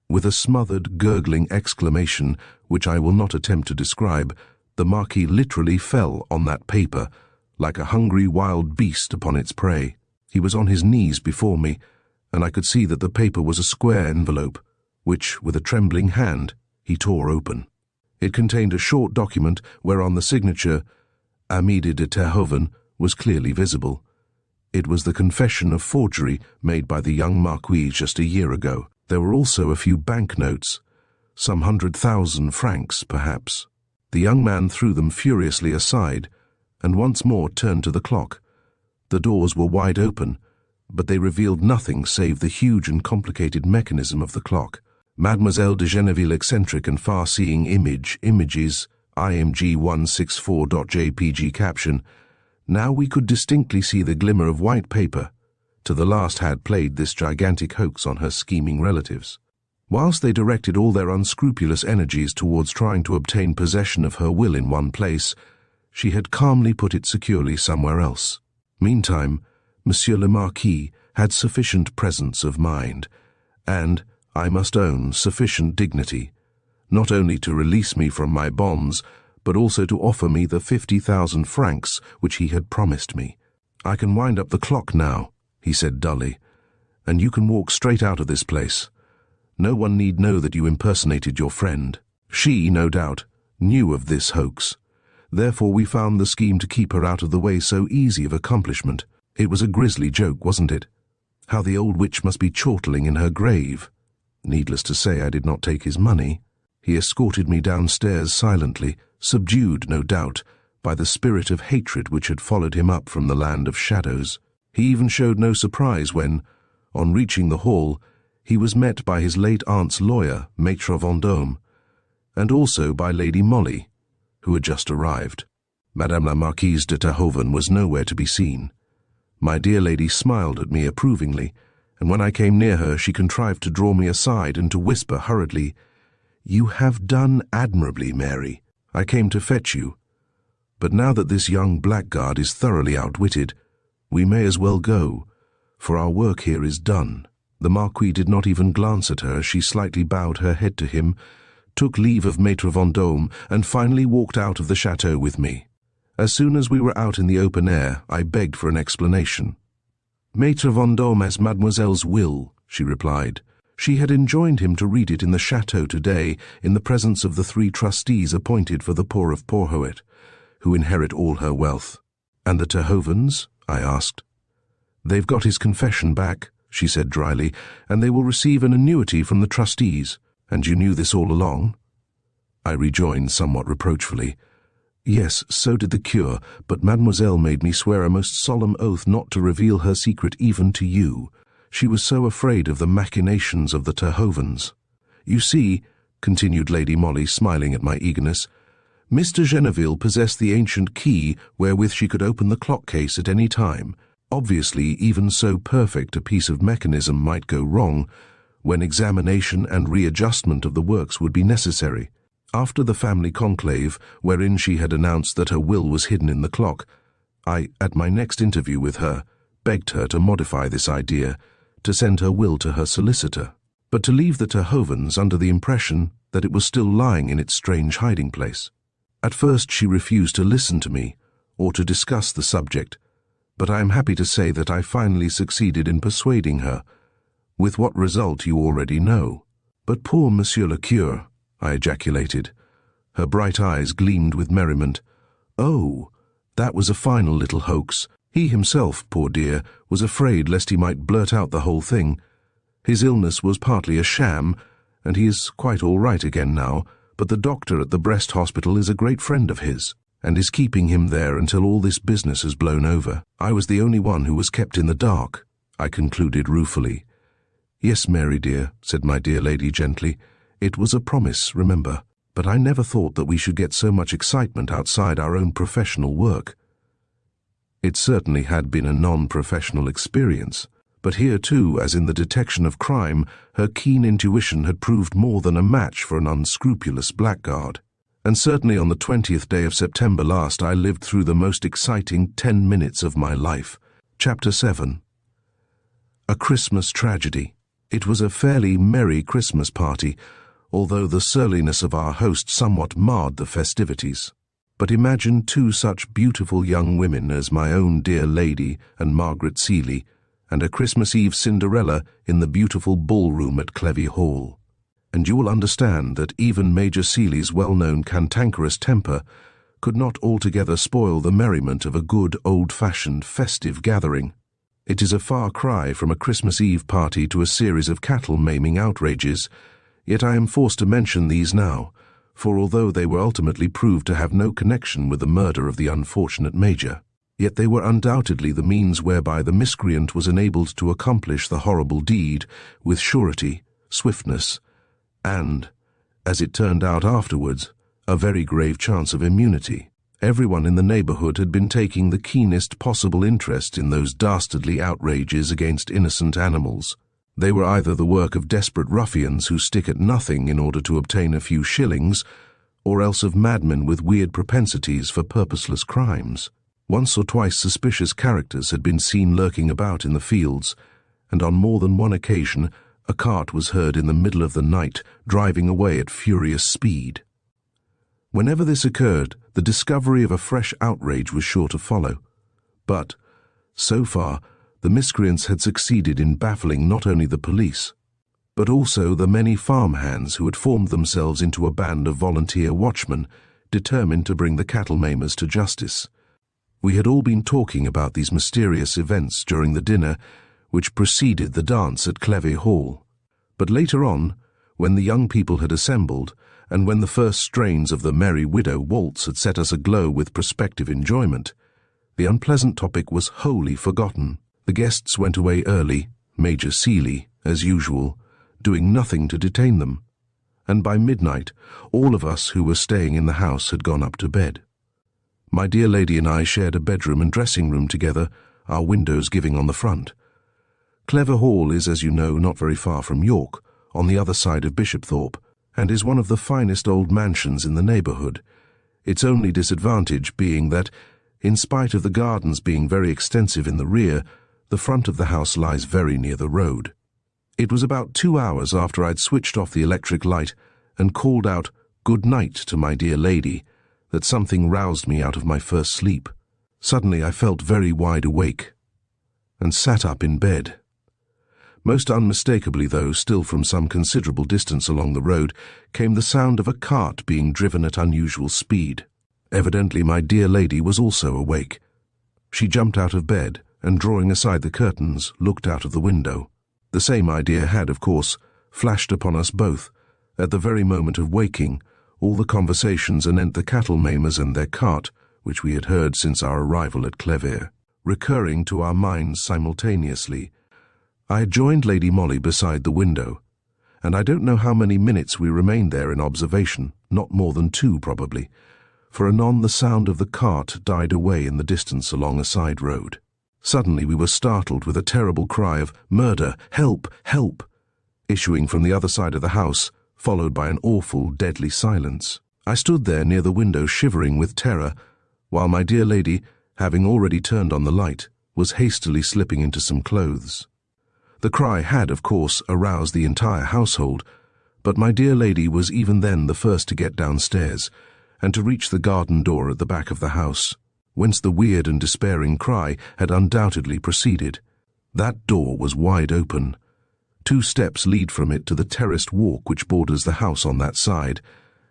With a smothered, gurgling exclamation, which I will not attempt to describe, the Marquis literally fell on that paper, like a hungry wild beast upon its prey. He was on his knees before me, and I could see that the paper was a square envelope, which, with a trembling hand, he tore open. It contained a short document whereon the signature, Amédée de Terhoven, was clearly visible. It was the confession of forgery made by the young Marquis just a year ago. There were also a few banknotes, some 100,000 francs, perhaps. The young man threw them furiously aside, and once more turned to the clock. The doors were wide open, but they revealed nothing save the huge and complicated mechanism of the clock. Mademoiselle de Genneville eccentric and far-seeing images, IMG 164.jpg caption. Now we could distinctly see the glimmer of white paper. To the last had played this gigantic hoax on her scheming relatives. Whilst they directed all their unscrupulous energies towards trying to obtain possession of her will in one place, she had calmly put it securely somewhere else. Meantime, Monsieur le Marquis had sufficient presence of mind, and, I must own, sufficient dignity, not only to release me from my bonds, but also to offer me the 50,000 francs which he had promised me. "I can wind up the clock now," he said dully, "and you can walk straight out of this place. No one need know that you impersonated your friend. She, no doubt, knew of this hoax. Therefore we found the scheme to keep her out of the way so easy of accomplishment. It was a grisly joke, wasn't it? How the old witch must be chortling in her grave. Needless to say, I did not take his money. He escorted me downstairs silently, subdued, no doubt, by the spirit of hatred which had followed him up from the land of shadows. He even showed no surprise when, on reaching the hall, he was met by his late aunt's lawyer, Maître Vendôme, and also by Lady Molly, who had just arrived. Madame la Marquise de Terhoven was nowhere to be seen. My dear lady smiled at me approvingly, and when I came near her she contrived to draw me aside and to whisper hurriedly, "You have done admirably, Mary. I came to fetch you. But now that this young blackguard is thoroughly outwitted, we may as well go, for our work here is done." The Marquis did not even glance at her as she slightly bowed her head to him, took leave of Maître Vendôme, and finally walked out of the chateau with me. As soon as we were out in the open air, I begged for an explanation. "Maître Vendôme has Mademoiselle's will," she replied. She had enjoined him to read it in the chateau today, in the presence of the 3 trustees appointed for the poor of Porhoët, who inherit all her wealth. "And the Terhovens?" I asked. "They've got his confession back," she said dryly, "and they will receive an annuity from the trustees. And you knew this all along?" I rejoined somewhat reproachfully. "Yes, so did the cure, but Mademoiselle made me swear a most solemn oath not to reveal her secret even to you. She was so afraid of the machinations of the Terhovens. You see," continued Lady Molly, smiling at my eagerness, "Mr. Geneville possessed the ancient key wherewith she could open the clock case at any time. Obviously, even so perfect a piece of mechanism might go wrong, when examination and readjustment of the works would be necessary. After the family conclave, wherein she had announced that her will was hidden in the clock, I, at my next interview with her, begged her to modify this idea, to send her will to her solicitor, but to leave the Terhovens under the impression that it was still lying in its strange hiding place. At first she refused to listen to me, or to discuss the subject, but I am happy to say that I finally succeeded in persuading her, with what result you already know." "But poor Monsieur le Cure," I ejaculated. Her bright eyes gleamed with merriment. "Oh, that was a final little hoax. He himself, poor dear, was afraid lest he might blurt out the whole thing. His illness was partly a sham, and he is quite all right again now, but the doctor at the Brest Hospital is a great friend of his, and is keeping him there until all this business has blown over. I was the only one who was kept in the dark," I concluded ruefully. "Yes, Mary dear," said my dear lady gently, "it was a promise, remember, but I never thought that we should get so much excitement outside our own professional work." It certainly had been a non-professional experience, but here too, as in the detection of crime, her keen intuition had proved more than a match for an unscrupulous blackguard. And certainly on the 20th day of September last I lived through the most exciting 10 minutes of my life. Chapter 7. A Christmas Tragedy. It was a fairly merry Christmas party, although the surliness of our host somewhat marred the festivities. But imagine 2 such beautiful young women as my own dear lady and Margaret Seeley, and a Christmas Eve Cinderella in the beautiful ballroom at Clevey Hall. And you will understand that even Major Seeley's well-known cantankerous temper could not altogether spoil the merriment of a good old-fashioned festive gathering. It is a far cry from a Christmas Eve party to a series of cattle-maiming outrages, yet I am forced to mention these now, for although they were ultimately proved to have no connection with the murder of the unfortunate Major, yet they were undoubtedly the means whereby the miscreant was enabled to accomplish the horrible deed with surety, swiftness, and, as it turned out afterwards, a very grave chance of immunity. Everyone in the neighborhood had been taking the keenest possible interest in those dastardly outrages against innocent animals. They were either the work of desperate ruffians who stick at nothing in order to obtain a few shillings, or else of madmen with weird propensities for purposeless crimes. Once or twice suspicious characters had been seen lurking about in the fields, and on more than one occasion a cart was heard in the middle of the night driving away at furious speed. Whenever this occurred, the discovery of a fresh outrage was sure to follow. But, so far, the miscreants had succeeded in baffling not only the police, but also the many farmhands who had formed themselves into a band of volunteer watchmen, determined to bring the cattle-maimers to justice. We had all been talking about these mysterious events during the dinner which preceded the dance at Clevey Hall. But later on, when the young people had assembled, and when the first strains of the Merry Widow waltz had set us aglow with prospective enjoyment, the unpleasant topic was wholly forgotten. The guests went away early, Major Seeley, as usual, doing nothing to detain them, and by midnight all of us who were staying in the house had gone up to bed. My dear lady and I shared a bedroom and dressing room together, our windows giving on the front. Clevey Hall is, as you know, not very far from York, on the other side of Bishopthorpe, and is one of the finest old mansions in the neighbourhood, its only disadvantage being that, in spite of the gardens being very extensive in the rear, the front of the house lies very near the road. It was about 2 hours after I'd switched off the electric light and called out "Good night" to my dear lady that something roused me out of my first sleep. Suddenly I felt very wide awake, and sat up in bed. Most unmistakably, though, still from some considerable distance along the road, came the sound of a cart being driven at unusual speed. Evidently my dear lady was also awake. She jumped out of bed and, drawing aside the curtains, looked out of the window. The same idea had, of course, flashed upon us both. At the very moment of waking, all the conversations anent the cattle maimers and their cart, which we had heard since our arrival at Clevere, recurring to our minds simultaneously. I had joined Lady Molly beside the window, and I don't know how many minutes we remained there in observation, not more than 2 probably, for anon the sound of the cart died away in the distance along a side road. Suddenly we were startled with a terrible cry of "Murder! Help! Help!" issuing from the other side of the house, followed by an awful, deadly silence. I stood there near the window shivering with terror, while my dear lady, having already turned on the light, was hastily slipping into some clothes. The cry had, of course, aroused the entire household, but my dear lady was even then the first to get downstairs, and to reach the garden door at the back of the house, whence the weird and despairing cry had undoubtedly proceeded. That door was wide open. 2 steps lead from it to the terraced walk which borders the house on that side,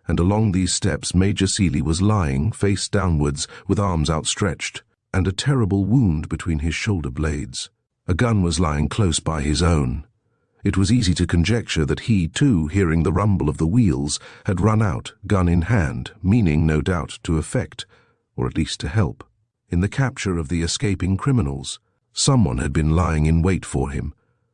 and along these steps Major Seeley was lying, face downwards, with arms outstretched, and a terrible wound between his shoulder blades. A gun was lying close by his own. It was easy to conjecture that he, too, hearing the rumble of the wheels, had run out, gun in hand, meaning, no doubt, to effect, or at least to help, in the capture of the escaping criminals. Someone had been lying in wait for him.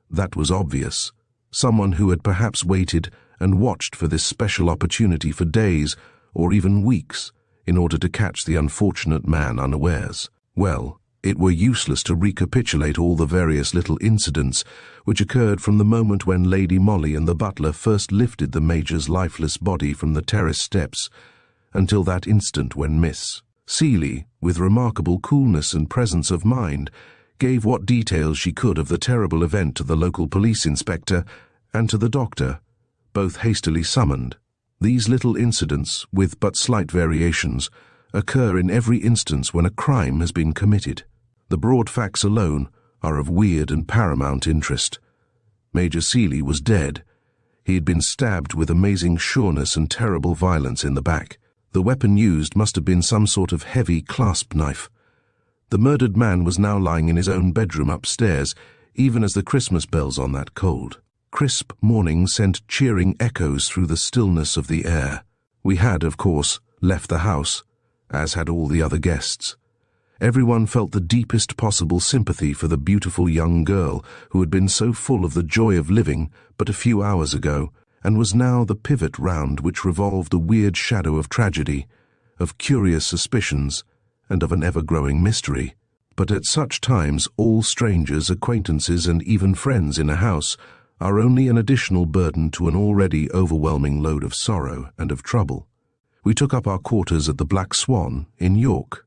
That was obvious. Someone who had perhaps waited and watched for this special opportunity for days, or even weeks, in order to catch the unfortunate man unawares. Well, it were useless to recapitulate all the various little incidents which occurred from the moment when Lady Molly and the butler first lifted the Major's lifeless body from the terrace steps, until that instant when Miss Seeley, with remarkable coolness and presence of mind, gave what details she could of the terrible event to the local police inspector and to the doctor, both hastily summoned. These little incidents, with but slight variations, occur in every instance when a crime has been committed. The broad facts alone are of weird and paramount interest. Major Seeley was dead. He had been stabbed with amazing sureness and terrible violence in the back. The weapon used must have been some sort of heavy clasp knife. The murdered man was now lying in his own bedroom upstairs, even as the Christmas bells on that cold, crisp morning sent cheering echoes through the stillness of the air. We had, of course, left the house, as had all the other guests. Everyone felt the deepest possible sympathy for the beautiful young girl who had been so full of the joy of living but a few hours ago, and was now the pivot round which revolved a weird shadow of tragedy, of curious suspicions, and of an ever-growing mystery. But at such times all strangers, acquaintances, and even friends in a house are only an additional burden to an already overwhelming load of sorrow and of trouble. We took up our quarters at the Black Swan in York.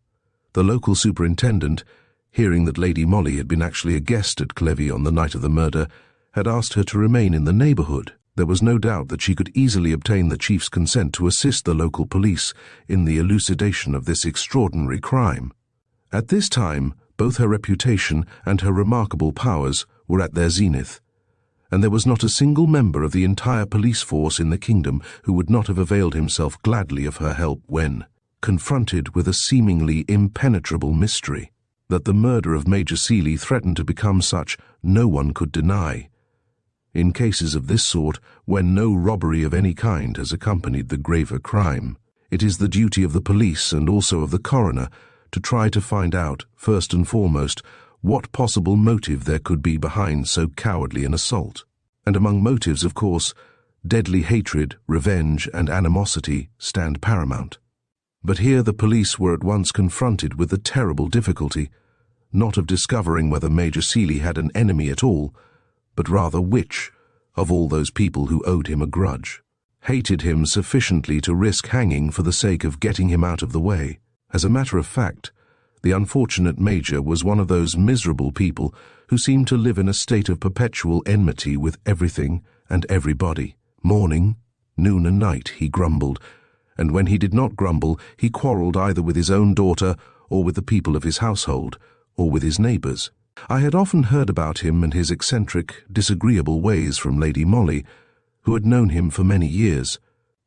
The local superintendent, hearing that Lady Molly had been actually a guest at Clevere on the night of the murder, had asked her to remain in the neighbourhood. There was no doubt that she could easily obtain the chief's consent to assist the local police in the elucidation of this extraordinary crime. At this time, both her reputation and her remarkable powers were at their zenith, and there was not a single member of the entire police force in the kingdom who would not have availed himself gladly of her help when confronted with a seemingly impenetrable mystery. That the murder of Major Seeley threatened to become such, no one could deny. In cases of this sort, when no robbery of any kind has accompanied the graver crime, it is the duty of the police and also of the coroner to try to find out, first and foremost, what possible motive there could be behind so cowardly an assault. And among motives, of course, deadly hatred, revenge, and animosity stand paramount. But here the police were at once confronted with the terrible difficulty, not of discovering whether Major Seeley had an enemy at all, but rather which, of all those people who owed him a grudge, hated him sufficiently to risk hanging for the sake of getting him out of the way. As a matter of fact, the unfortunate Major was one of those miserable people who seemed to live in a state of perpetual enmity with everything and everybody. Morning, noon and night he grumbled, and when he did not grumble, he quarrelled either with his own daughter, or with the people of his household, or with his neighbours. I had often heard about him and his eccentric, disagreeable ways from Lady Molly, who had known him for many years.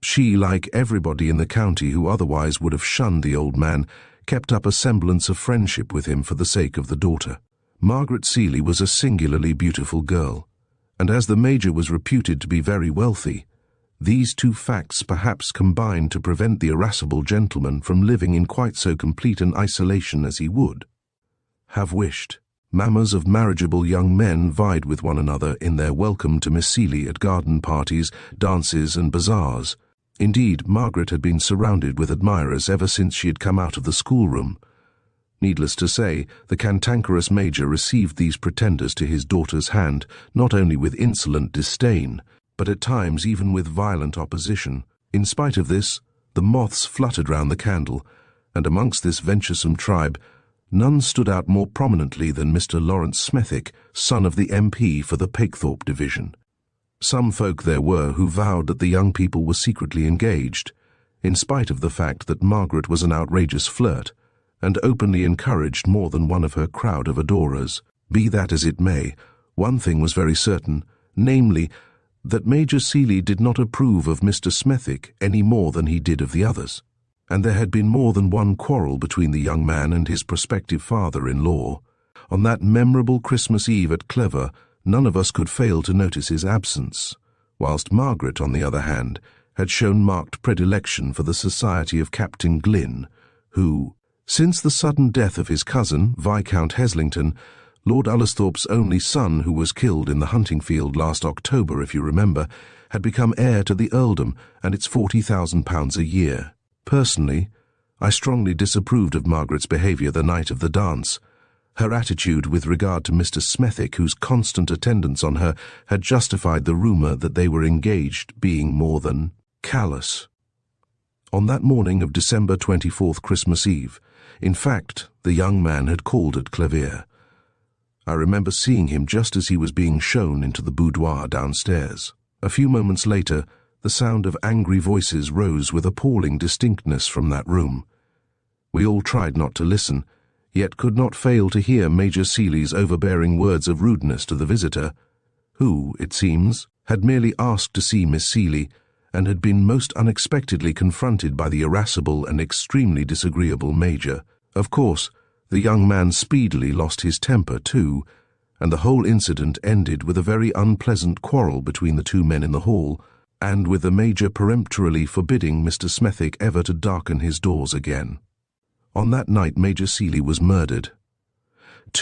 She, like everybody in the county who otherwise would have shunned the old man, kept up a semblance of friendship with him for the sake of the daughter. Margaret Seeley was a singularly beautiful girl, and as the Major was reputed to be very wealthy, these two facts perhaps combined to prevent the irascible gentleman from living in quite so complete an isolation as he would have wished. Mammas of marriageable young men vied with one another in their welcome to Miss Seeley at garden parties, dances and bazaars. Indeed, Margaret had been surrounded with admirers ever since she had come out of the schoolroom. Needless to say, the cantankerous Major received these pretenders to his daughter's hand not only with insolent disdain, but at times even with violent opposition. In spite of this, the moths fluttered round the candle, and amongst this venturesome tribe, none stood out more prominently than Mr. Lawrence Smethick, son of the MP for the Pakethorpe division. Some folk there were who vowed that the young people were secretly engaged, in spite of the fact that Margaret was an outrageous flirt, and openly encouraged more than one of her crowd of adorers. Be that as it may, one thing was very certain, namely, that Major Seeley did not approve of Mr. Smethick any more than he did of the others, and there had been more than one quarrel between the young man and his prospective father-in-law. On that memorable Christmas Eve at Clever, none of us could fail to notice his absence, whilst Margaret, on the other hand, had shown marked predilection for the society of Captain Glynn, who, since the sudden death of his cousin, Viscount Heslington, Lord Ullersthorpe's only son, who was killed in the hunting field last October, if you remember, had become heir to the earldom and its £40,000 a year. Personally, I strongly disapproved of Margaret's behaviour the night of the dance. Her attitude with regard to Mr. Smethick, whose constant attendance on her had justified the rumour that they were engaged, being more than callous. On that morning of December 24th, Christmas Eve, in fact, the young man had called at Clever. I remember seeing him just as he was being shown into the boudoir downstairs. A few moments later, the sound of angry voices rose with appalling distinctness from that room. We all tried not to listen, yet could not fail to hear Major Seeley's overbearing words of rudeness to the visitor, who, it seems, had merely asked to see Miss Seeley, and had been most unexpectedly confronted by the irascible and extremely disagreeable Major. Of course, the young man speedily lost his temper too, and the whole incident ended with a very unpleasant quarrel between the two men in the hall, and with the Major peremptorily forbidding Mr. Smethick ever to darken his doors again. On that night Major Seeley was murdered.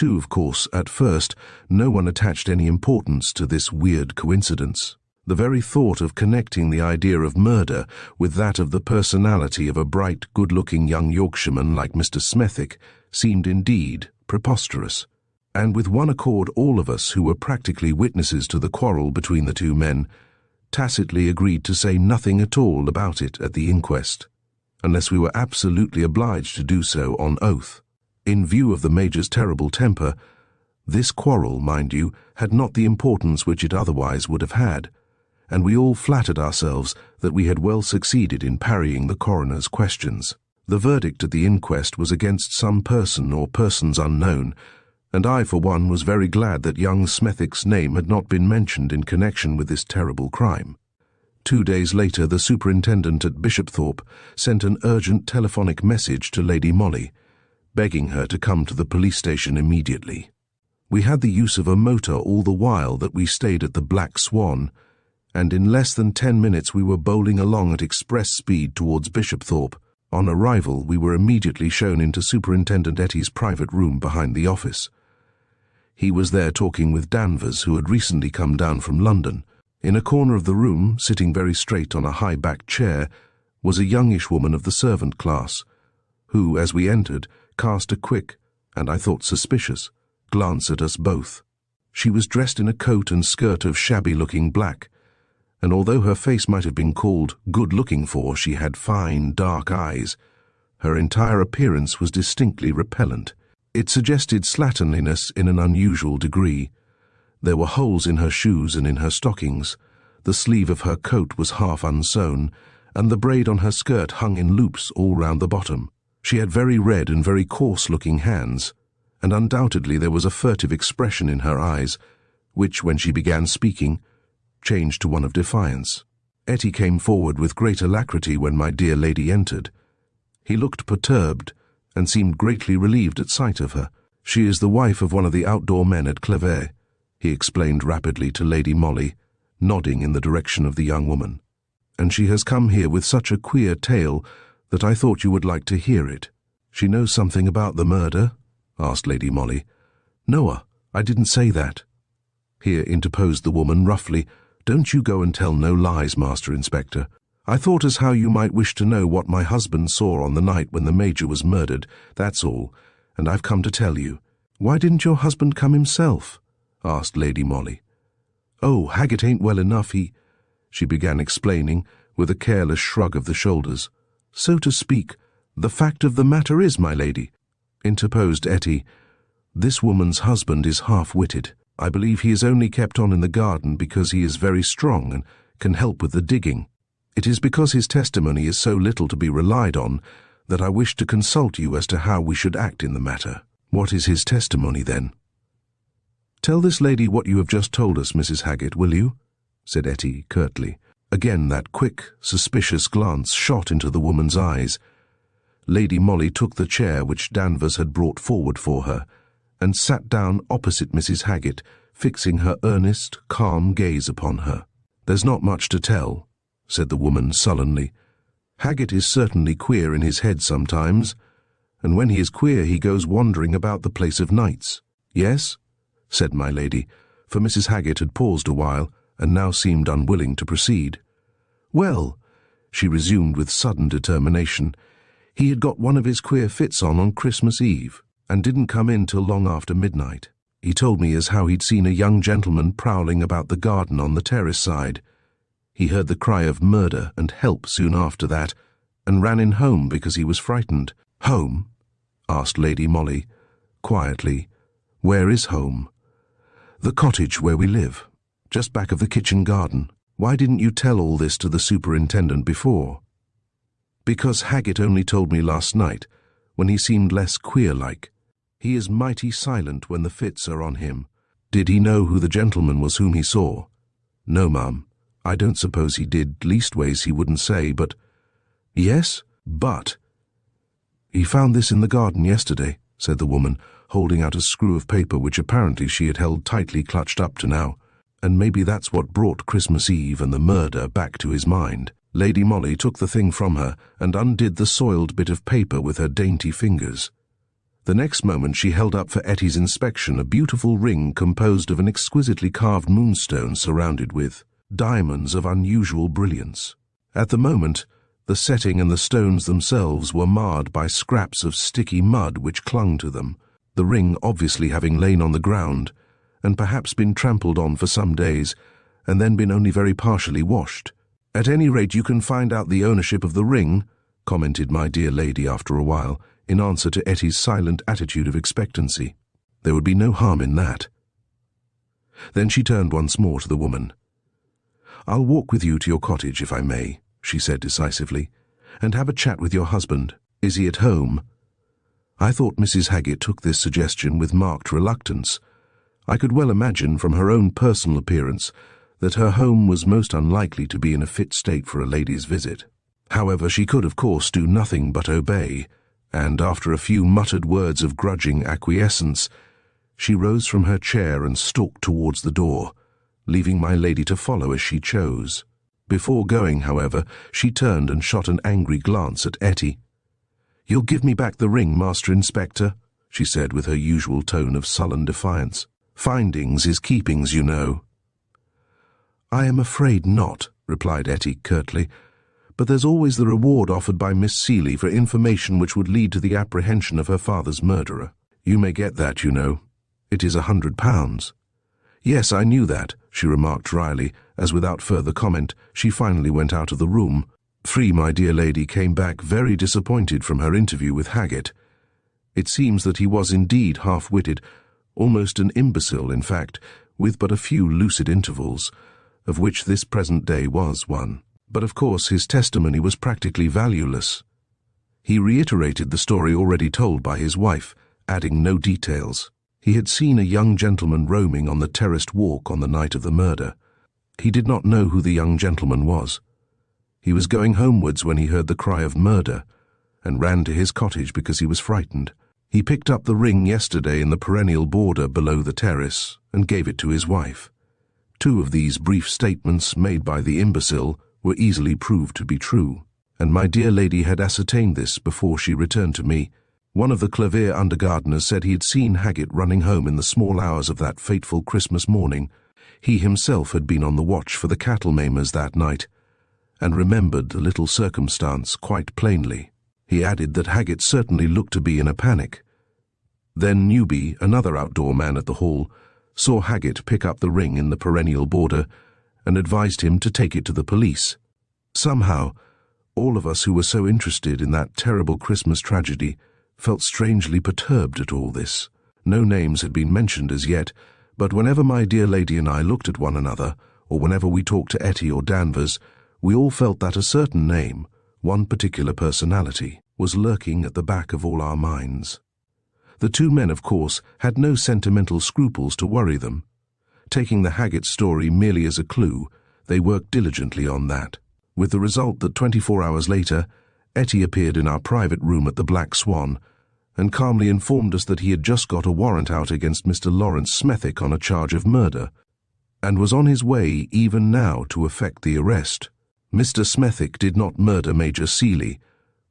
Of course, at first, no one attached any importance to this weird coincidence. The very thought of connecting the idea of murder with that of the personality of a bright, good-looking young Yorkshireman like Mr. Smethick seemed indeed preposterous, and with one accord all of us who were practically witnesses to the quarrel between the two men tacitly agreed to say nothing at all about it at the inquest, unless we were absolutely obliged to do so on oath. In view of the Major's terrible temper, this quarrel, mind you, had not the importance which it otherwise would have had, and we all flattered ourselves that we had well succeeded in parrying the coroner's questions. The verdict at the inquest was against some person or persons unknown, and I, for one, was very glad that young Smethick's name had not been mentioned in connection with this terrible crime. 2 days later, the superintendent at Bishopthorpe sent an urgent telephonic message to Lady Molly, begging her to come to the police station immediately. We had the use of a motor all the while that we stayed at the Black Swan, and in less than 10 minutes we were bowling along at express speed towards Bishopthorpe. On arrival, we were immediately shown into Superintendent Etty's private room behind the office. He was there talking with Danvers, who had recently come down from London. In a corner of the room, sitting very straight on a high-backed chair, was a youngish woman of the servant class, who, as we entered, cast a quick, and I thought suspicious, glance at us both. She was dressed in a coat and skirt of shabby-looking black, and although her face might have been called good-looking for she had fine, dark eyes, her entire appearance was distinctly repellent. It suggested slatternliness in an unusual degree. There were holes in her shoes and in her stockings, the sleeve of her coat was half unsewn, and the braid on her skirt hung in loops all round the bottom. She had very red and very coarse-looking hands, and undoubtedly there was a furtive expression in her eyes, which, when she began speaking, changed to one of defiance. Etty came forward with great alacrity when my dear lady entered. He looked perturbed, and seemed greatly relieved at sight of her. "She is the wife of one of the outdoor men at Clevet," he explained rapidly to Lady Molly, nodding in the direction of the young woman. "And she has come here with such a queer tale that I thought you would like to hear it." "She knows something about the murder?" asked Lady Molly. "Noah, I didn't say that." Here interposed the woman roughly. "Don't you go and tell no lies, Master Inspector. I thought as how you might wish to know what my husband saw on the night when the Major was murdered, that's all, and I've come to tell you." "Why didn't your husband come himself?" asked Lady Molly. "Oh, Haggett ain't well enough, she began explaining, with a careless shrug of the shoulders. "So to speak, the fact of the matter is, my lady," interposed Etty, "this woman's husband is half-witted. I believe he is only kept on in the garden because he is very strong and can help with the digging. It is because his testimony is so little to be relied on that I wish to consult you as to how we should act in the matter." "What is his testimony, then?" "Tell this lady what you have just told us, Mrs. Haggett, will you?" said Etty curtly. Again that quick, suspicious glance shot into the woman's eyes. Lady Molly took the chair which Danvers had brought forward for her, and sat down opposite Mrs. Haggett, fixing her earnest, calm gaze upon her. "There's not much to tell," said the woman sullenly. "Haggett is certainly queer in his head sometimes, and when he is queer he goes wandering about the place of nights." "Yes?" said my lady, for Mrs. Haggett had paused a while, and now seemed unwilling to proceed. "Well," she resumed with sudden determination, "he had got one of his queer fits on Christmas Eve, and didn't come in till long after midnight. He told me as how he'd seen a young gentleman prowling about the garden on the terrace side. He heard the cry of murder and help soon after that, and ran in home because he was frightened." "Home?" asked Lady Molly, quietly. "Where is home?" "The cottage where we live, just back of the kitchen garden. Why didn't you tell all this to the superintendent before?" "Because Haggett only told me last night, when he seemed less queer-like. He is mighty silent when the fits are on him." "Did he know who the gentleman was whom he saw?" "No, ma'am. I don't suppose he did, leastways he wouldn't say, but—" "Yes, but—" "He found this in the garden yesterday," said the woman, holding out a screw of paper which apparently she had held tightly clutched up to now. "And maybe that's what brought Christmas Eve and the murder back to his mind." Lady Molly took the thing from her and undid the soiled bit of paper with her dainty fingers. The next moment she held up for Etty's inspection a beautiful ring composed of an exquisitely carved moonstone surrounded with diamonds of unusual brilliance. At the moment, the setting and the stones themselves were marred by scraps of sticky mud which clung to them, the ring obviously having lain on the ground, and perhaps been trampled on for some days, and then been only very partially washed. "At any rate, you can find out the ownership of the ring," commented my dear lady after a while, in answer to Etty's silent attitude of expectancy. "There would be no harm in that." Then she turned once more to the woman. "I'll walk with you to your cottage, if I may," she said decisively, "and have a chat with your husband. Is he at home?" I thought Mrs. Haggett took this suggestion with marked reluctance. I could well imagine from her own personal appearance that her home was most unlikely to be in a fit state for a lady's visit. However, she could of course do nothing but obey, and after a few muttered words of grudging acquiescence, she rose from her chair and stalked towards the door, leaving my lady to follow as she chose. Before going, however, she turned and shot an angry glance at Etty. "You'll give me back the ring, Master Inspector," she said with her usual tone of sullen defiance. "Findings is keepings, you know." "I am afraid not," replied Etty curtly, "but there's always the reward offered by Miss Seeley for information which would lead to the apprehension of her father's murderer. You may get that, you know. It is £100. "Yes, I knew that," she remarked dryly, as without further comment she finally went out of the room. My dear lady came back very disappointed from her interview with Haggett. It seems that he was indeed half-witted, almost an imbecile, in fact, with but a few lucid intervals, of which this present day was one. But of course his testimony was practically valueless. He reiterated the story already told by his wife, adding no details. He had seen a young gentleman roaming on the terraced walk on the night of the murder. He did not know who the young gentleman was. He was going homewards when he heard the cry of murder, and ran to his cottage because he was frightened. He picked up the ring yesterday in the perennial border below the terrace and gave it to his wife. 2 of these brief statements made by the imbecile were easily proved to be true, and my dear lady had ascertained this before she returned to me. One of the Clavier undergardeners said he had seen Haggett running home in the small hours of that fateful Christmas morning. He himself had been on the watch for the cattle maimers that night, and remembered the little circumstance quite plainly. He added that Haggett certainly looked to be in a panic. Then Newby, another outdoor man at the hall, saw Haggett pick up the ring in the perennial border and advised him to take it to the police. Somehow, all of us who were so interested in that terrible Christmas tragedy felt strangely perturbed at all this. No names had been mentioned as yet, but whenever my dear lady and I looked at one another, or whenever we talked to Etty or Danvers, we all felt that a certain name, one particular personality, was lurking at the back of all our minds. The 2 men, of course, had no sentimental scruples to worry them. Taking the Haggett story merely as a clue, they worked diligently on that, with the result that 24 hours later, Etty appeared in our private room at the Black Swan and calmly informed us that he had just got a warrant out against Mr. Lawrence Smethick on a charge of murder, and was on his way even now to effect the arrest. Mr. Smethick did not murder Major Seeley,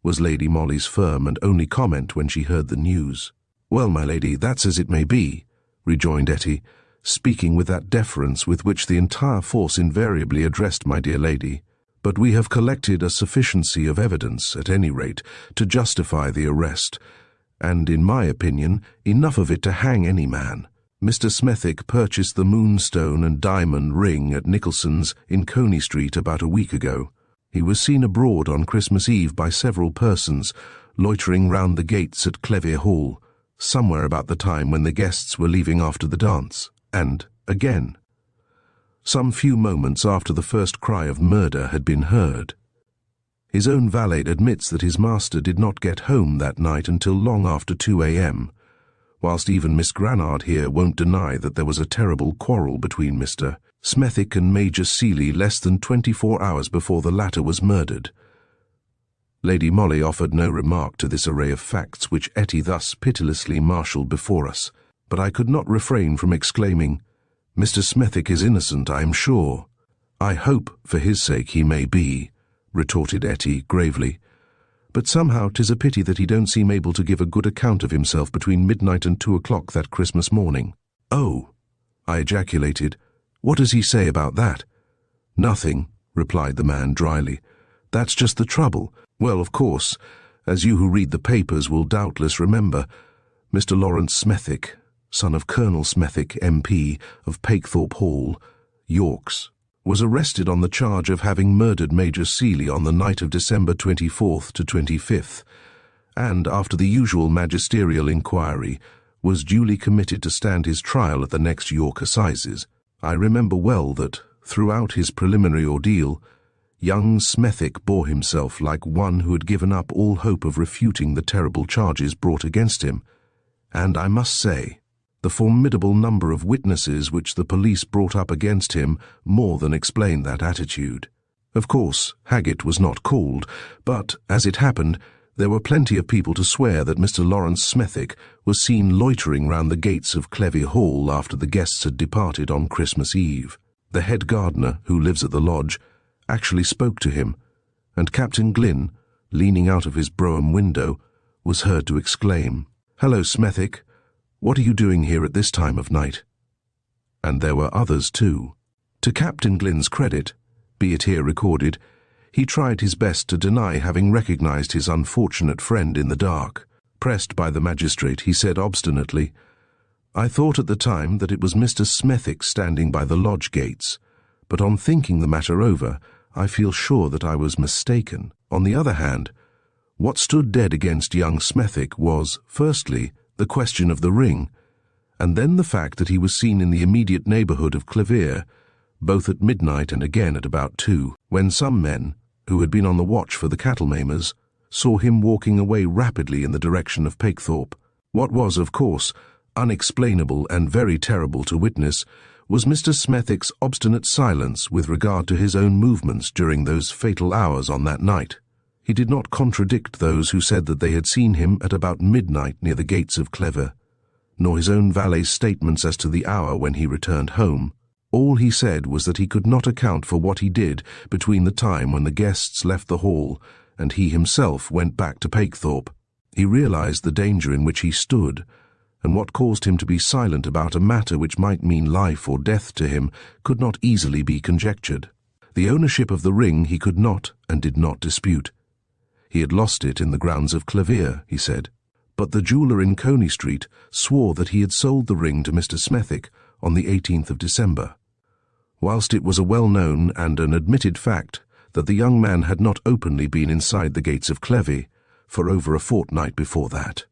was Lady Molly's firm and only comment when she heard the news. Well, my lady, that's as it may be, rejoined Etty, speaking with that deference with which the entire force invariably addressed my dear lady. But we have collected a sufficiency of evidence, at any rate, to justify the arrest, and, in my opinion, enough of it to hang any man. Mr. Smethick purchased the moonstone and diamond ring at Nicholson's in Coney Street about a week ago. He was seen abroad on Christmas Eve by several persons, loitering round the gates at Clevier Hall, somewhere about the time when the guests were leaving after the dance, and, again, some few moments after the first cry of murder had been heard. His own valet admits that his master did not get home that night until long after 2 a.m., whilst even Miss Granard here won't deny that there was a terrible quarrel between Mr. Smethick and Major Seeley less than 24 hours before the latter was murdered. Lady Molly offered no remark to this array of facts which Etty thus pitilessly marshalled before us, but I could not refrain from exclaiming, "Mr. Smethick is innocent, I am sure." "I hope, for his sake, he may be," retorted Etty gravely. "But somehow 'tis a pity that he don't seem able to give a good account of himself between midnight and 2 o'clock that Christmas morning." "Oh," I ejaculated, "what does he say about that?" "Nothing," replied the man dryly. "That's just the trouble. Well, of course, as you who read the papers will doubtless remember, Mr. Lawrence Smethick, son of Colonel Smethick, MP, of Pakethorpe Hall, Yorks, was arrested on the charge of having murdered Major Seeley on the night of December 24th to 25th, and, after the usual magisterial inquiry, was duly committed to stand his trial at the next York Assizes. I remember well that, throughout his preliminary ordeal, young Smethick bore himself like one who had given up all hope of refuting the terrible charges brought against him, and I must say, the formidable number of witnesses which the police brought up against him more than explained that attitude. Of course, Haggett was not called, but, as it happened, there were plenty of people to swear that Mr. Lawrence Smethick was seen loitering round the gates of Clevier Hall after the guests had departed on Christmas Eve. The head gardener, who lives at the lodge, actually spoke to him, and Captain Glynn, leaning out of his brougham window, was heard to exclaim, "Hello, Smethick, what are you doing here at this time of night?" And there were others too. To Captain Glynn's credit, be it here recorded, he tried his best to deny having recognized his unfortunate friend in the dark. Pressed by the magistrate, he said obstinately, "I thought at the time that it was Mr. Smethick standing by the lodge gates, but on thinking the matter over, I feel sure that I was mistaken. On the other hand, what stood dead against young Smethick was, firstly, the question of the ring, and then the fact that he was seen in the immediate neighbourhood of Clevier, both at midnight and again at about 2, when some men, who had been on the watch for the cattle maimers, saw him walking away rapidly in the direction of Pakethorpe. What was, of course, unexplainable and very terrible to witness was Mr. Smethwick's obstinate silence with regard to his own movements during those fatal hours on that night. He did not contradict those who said that they had seen him at about midnight near the gates of Clever, nor his own valet's statements as to the hour when he returned home. All he said was that he could not account for what he did between the time when the guests left the hall and he himself went back to Pakethorpe. He realized the danger in which he stood, and what caused him to be silent about a matter which might mean life or death to him could not easily be conjectured. The ownership of the ring he could not and did not dispute. He had lost it in the grounds of Clever, he said, but the jeweller in Coney Street swore that he had sold the ring to Mr. Smethwick on the 18th of December, whilst it was a well-known and an admitted fact that the young man had not openly been inside the gates of Clever for over a fortnight before that.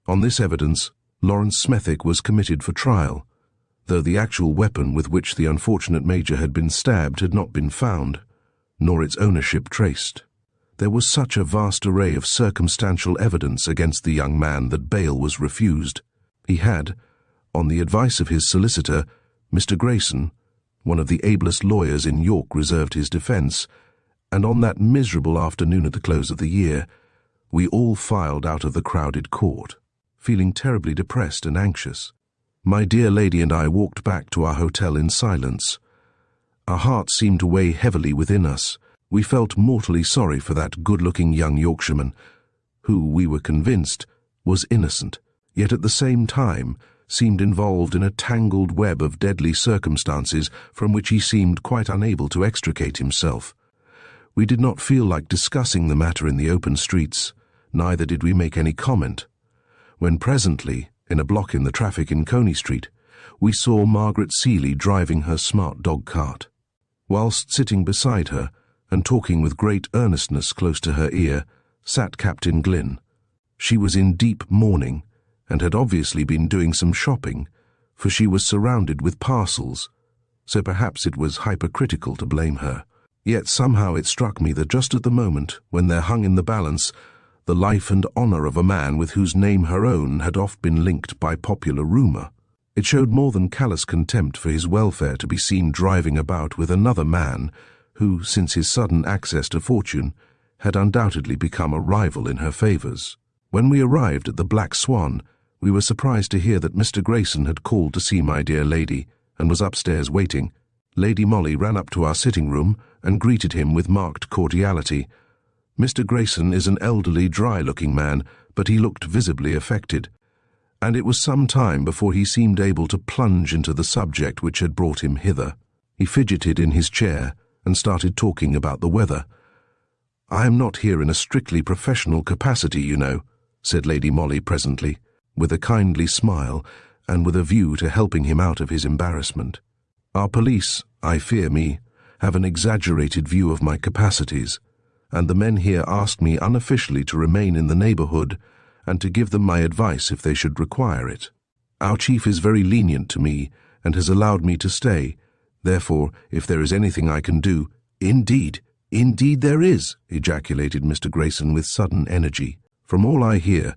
On this evidence, Lawrence Smethwick was committed for trial, though the actual weapon with which the unfortunate Major had been stabbed had not been found, nor its ownership traced. There was such a vast array of circumstantial evidence against the young man that bail was refused. He had, on the advice of his solicitor, Mr. Grayson, one of the ablest lawyers in York, reserved his defence, and on that miserable afternoon at the close of the year, we all filed out of the crowded court, feeling terribly depressed and anxious. My dear lady and I walked back to our hotel in silence. Our hearts seemed to weigh heavily within us. We felt mortally sorry for that good-looking young Yorkshireman, who, we were convinced, was innocent, yet at the same time seemed involved in a tangled web of deadly circumstances from which he seemed quite unable to extricate himself. We did not feel like discussing the matter in the open streets, neither did we make any comment, when presently, in a block in the traffic in Coney Street, we saw Margaret Seeley driving her smart dog cart. Whilst sitting beside her, and talking with great earnestness close to her ear, sat Captain Glynn. She was in deep mourning, and had obviously been doing some shopping, for she was surrounded with parcels, so perhaps it was hypercritical to blame her. Yet somehow it struck me that just at the moment when there hung in the balance the life and honour of a man with whose name her own had oft been linked by popular rumour, it showed more than callous contempt for his welfare to be seen driving about with another man who, since his sudden access to fortune, had undoubtedly become a rival in her favours. When we arrived at the Black Swan, we were surprised to hear that Mr. Grayson had called to see my dear lady, and was upstairs waiting. Lady Molly ran up to our sitting-room and greeted him with marked cordiality. Mr. Grayson is an elderly, dry-looking man, but he looked visibly affected, and it was some time before he seemed able to plunge into the subject which had brought him hither. He fidgeted in his chair, and started talking about the weather. "I am not here in a strictly professional capacity, you know," said Lady Molly presently, with a kindly smile and with a view to helping him out of his embarrassment. "Our police, I fear me, have an exaggerated view of my capacities, and the men here asked me unofficially to remain in the neighbourhood and to give them my advice if they should require it. Our chief is very lenient to me and has allowed me to stay. Therefore, if there is anything I can do—" "Indeed, indeed there is," ejaculated Mr. Grayson with sudden energy. "From all I hear,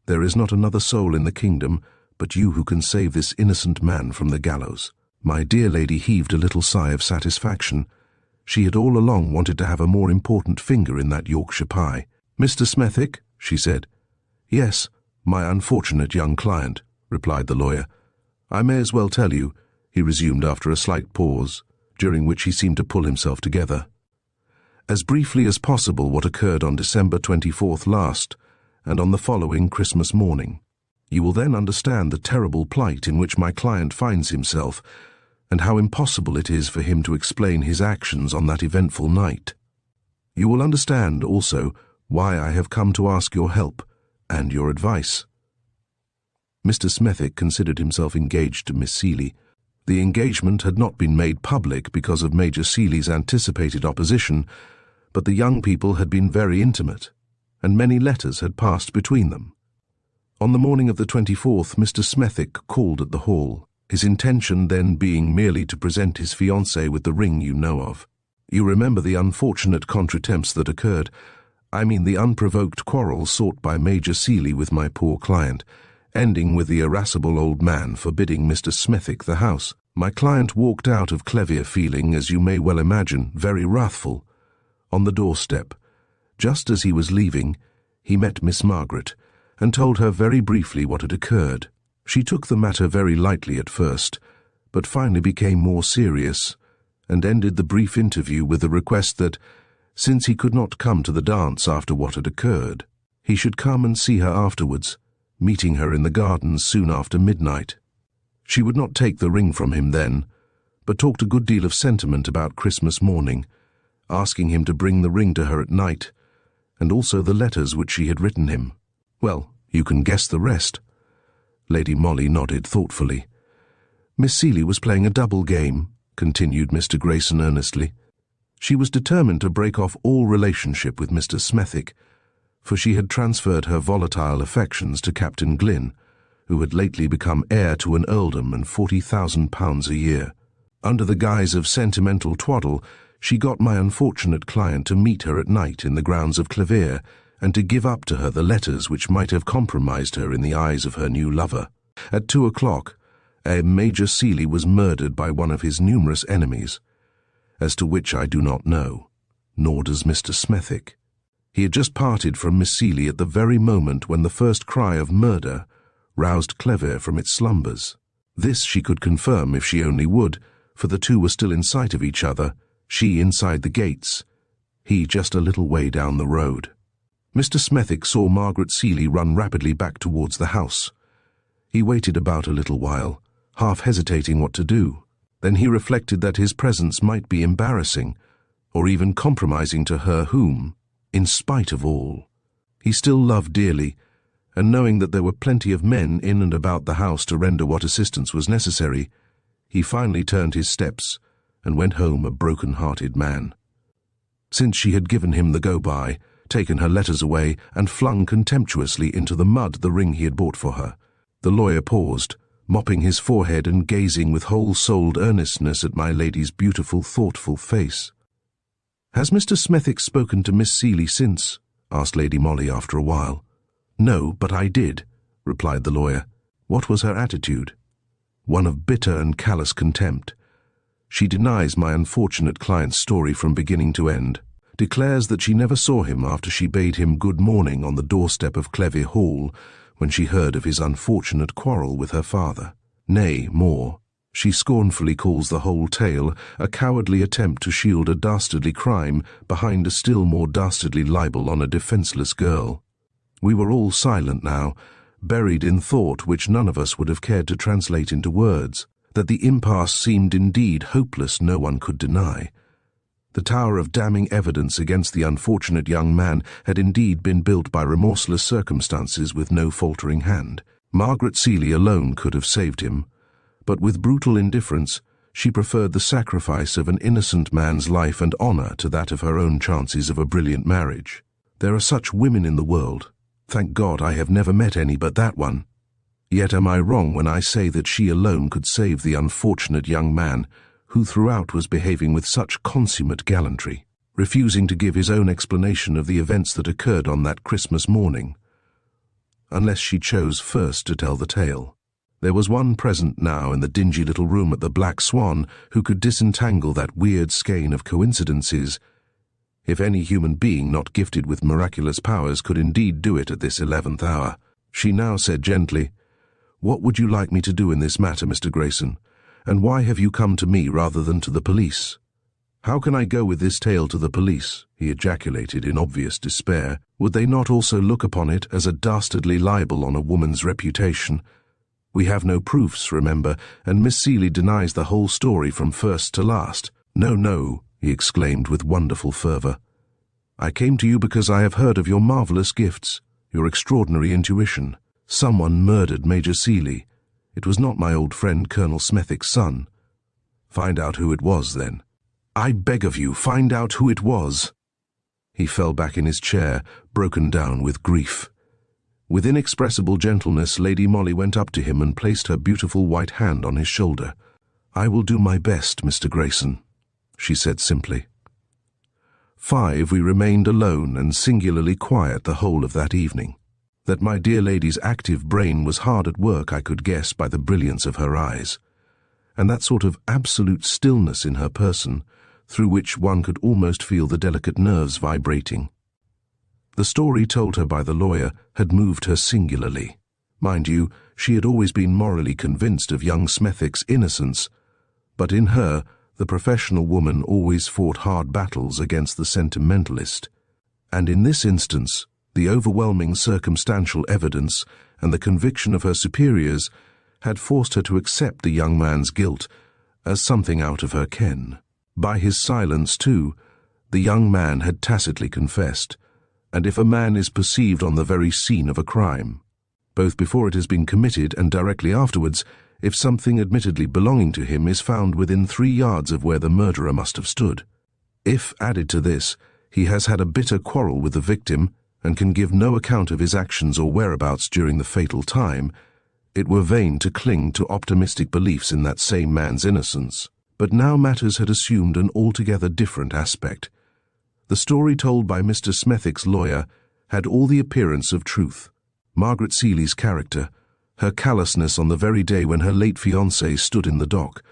there is not another soul in the kingdom but you who can save this innocent man from the gallows." My dear lady heaved a little sigh of satisfaction. She had all along wanted to have a more important finger in that Yorkshire pie. "Mr. Smethwick," she said. "Yes, my unfortunate young client," replied the lawyer. "I may as well tell you," he resumed after a slight pause, during which he seemed to pull himself together, "as briefly as possible what occurred on December 24th last, and on the following Christmas morning. You will then understand the terrible plight in which my client finds himself, and how impossible it is for him to explain his actions on that eventful night. You will understand, also, why I have come to ask your help and your advice." Mr. Smethwick considered himself engaged to Miss Seeley. The engagement had not been made public because of Major Seeley's anticipated opposition, but the young people had been very intimate, and many letters had passed between them. On the morning of the 24th, Mr. Smethwick called at the hall, his intention then being merely to present his fiancée with the ring you know of. You remember the unfortunate contretemps that occurred. I mean the unprovoked quarrel sought by Major Seeley with my poor client, ending with the irascible old man forbidding Mr. Smethick the house. My client walked out of Clevier feeling, as you may well imagine, very wrathful. On the doorstep, just as he was leaving, he met Miss Margaret, and told her very briefly what had occurred. She took the matter very lightly at first, but finally became more serious, and ended the brief interview with the request that, since he could not come to the dance after what had occurred, he should come and see her afterwards, meeting her in the gardens soon after midnight. She would not take the ring from him then, but talked a good deal of sentiment about Christmas morning, asking him to bring the ring to her at night, and also the letters which she had written him. Well, you can guess the rest. Lady Molly nodded thoughtfully. Miss Seeley was playing a double game, continued Mr. Grayson earnestly. She was determined to break off all relationship with Mr. Smethick, for she had transferred her volatile affections to Captain Glynn, who had lately become heir to an earldom and £40,000 a year. Under the guise of sentimental twaddle, she got my unfortunate client to meet her at night in the grounds of Clevier, and to give up to her the letters which might have compromised her in the eyes of her new lover. At 2 o'clock, a Major Seeley was murdered by one of his numerous enemies, as to which I do not know, nor does Mr. Smethick. He had just parted from Miss Seeley at the very moment when the first cry of murder roused Clevier from its slumbers. This she could confirm if she only would, for the two were still in sight of each other, she inside the gates, he just a little way down the road. Mr. Smethick saw Margaret Seeley run rapidly back towards the house. He waited about a little while, half hesitating what to do. Then he reflected that his presence might be embarrassing, or even compromising to her whom, in spite of all, he still loved dearly, and knowing that there were plenty of men in and about the house to render what assistance was necessary, he finally turned his steps and went home a broken-hearted man. Since she had given him the go-by, taken her letters away, and flung contemptuously into the mud the ring he had bought for her, the lawyer paused, mopping his forehead and gazing with whole-souled earnestness at my lady's beautiful, thoughtful face. "Has Mr. Smethick spoken to Miss Seeley since?" asked Lady Molly after a while. "No, but I did," replied the lawyer. "What was her attitude?" "One of bitter and callous contempt. She denies my unfortunate client's story from beginning to end, declares that she never saw him after she bade him good morning on the doorstep of Clevier Hall, when she heard of his unfortunate quarrel with her father. Nay, more, she scornfully calls the whole tale a cowardly attempt to shield a dastardly crime behind a still more dastardly libel on a defenceless girl." We were all silent now, buried in thought which none of us would have cared to translate into words. That the impasse seemed indeed hopeless no one could deny. The tower of damning evidence against the unfortunate young man had indeed been built by remorseless circumstances with no faltering hand. Margaret Seeley alone could have saved him, but with brutal indifference she preferred the sacrifice of an innocent man's life and honour to that of her own chances of a brilliant marriage. There are such women in the world. Thank God I have never met any but that one. Yet am I wrong when I say that she alone could save the unfortunate young man who throughout was behaving with such consummate gallantry, refusing to give his own explanation of the events that occurred on that Christmas morning, unless she chose first to tell the tale. There was one present now in the dingy little room at the Black Swan who could disentangle that weird skein of coincidences, if any human being not gifted with miraculous powers could indeed do it at this 11th hour. She now said gently, "What would you like me to do in this matter, Mr. Grayson? And why have you come to me rather than to the police?" "How can I go with this tale to the police?" he ejaculated in obvious despair. "Would they not also look upon it as a dastardly libel on a woman's reputation? We have no proofs, remember, and Miss Seeley denies the whole story from first to last." "No, no," he exclaimed with wonderful fervour. "I came to you because I have heard of your marvellous gifts, your extraordinary intuition. Someone murdered Major Seeley. It was not my old friend Colonel Smethick's son. Find out who it was, then. I beg of you, find out who it was." He fell back in his chair, broken down with grief. With inexpressible gentleness, Lady Molly went up to him and placed her beautiful white hand on his shoulder. "I will do my best, Mr. Grayson," she said simply. 5. We remained alone and singularly quiet the whole of that evening. That my dear lady's active brain was hard at work I could guess by the brilliance of her eyes, and that sort of absolute stillness in her person, through which one could almost feel the delicate nerves vibrating. The story told her by the lawyer had moved her singularly. Mind you, she had always been morally convinced of young Smethick's innocence, but in her, the professional woman always fought hard battles against the sentimentalist, and in this instance, the overwhelming circumstantial evidence and the conviction of her superiors had forced her to accept the young man's guilt as something out of her ken. By his silence, too, the young man had tacitly confessed, and if a man is perceived on the very scene of a crime, both before it has been committed and directly afterwards, if something admittedly belonging to him is found within 3 yards of where the murderer must have stood. If, added to this, he has had a bitter quarrel with the victim and can give no account of his actions or whereabouts during the fatal time, it were vain to cling to optimistic beliefs in that same man's innocence. But now matters had assumed an altogether different aspect. The story told by Mr. Smethick's lawyer had all the appearance of truth. Margaret Seeley's character, her callousness on the very day when her late fiancé stood in the dock,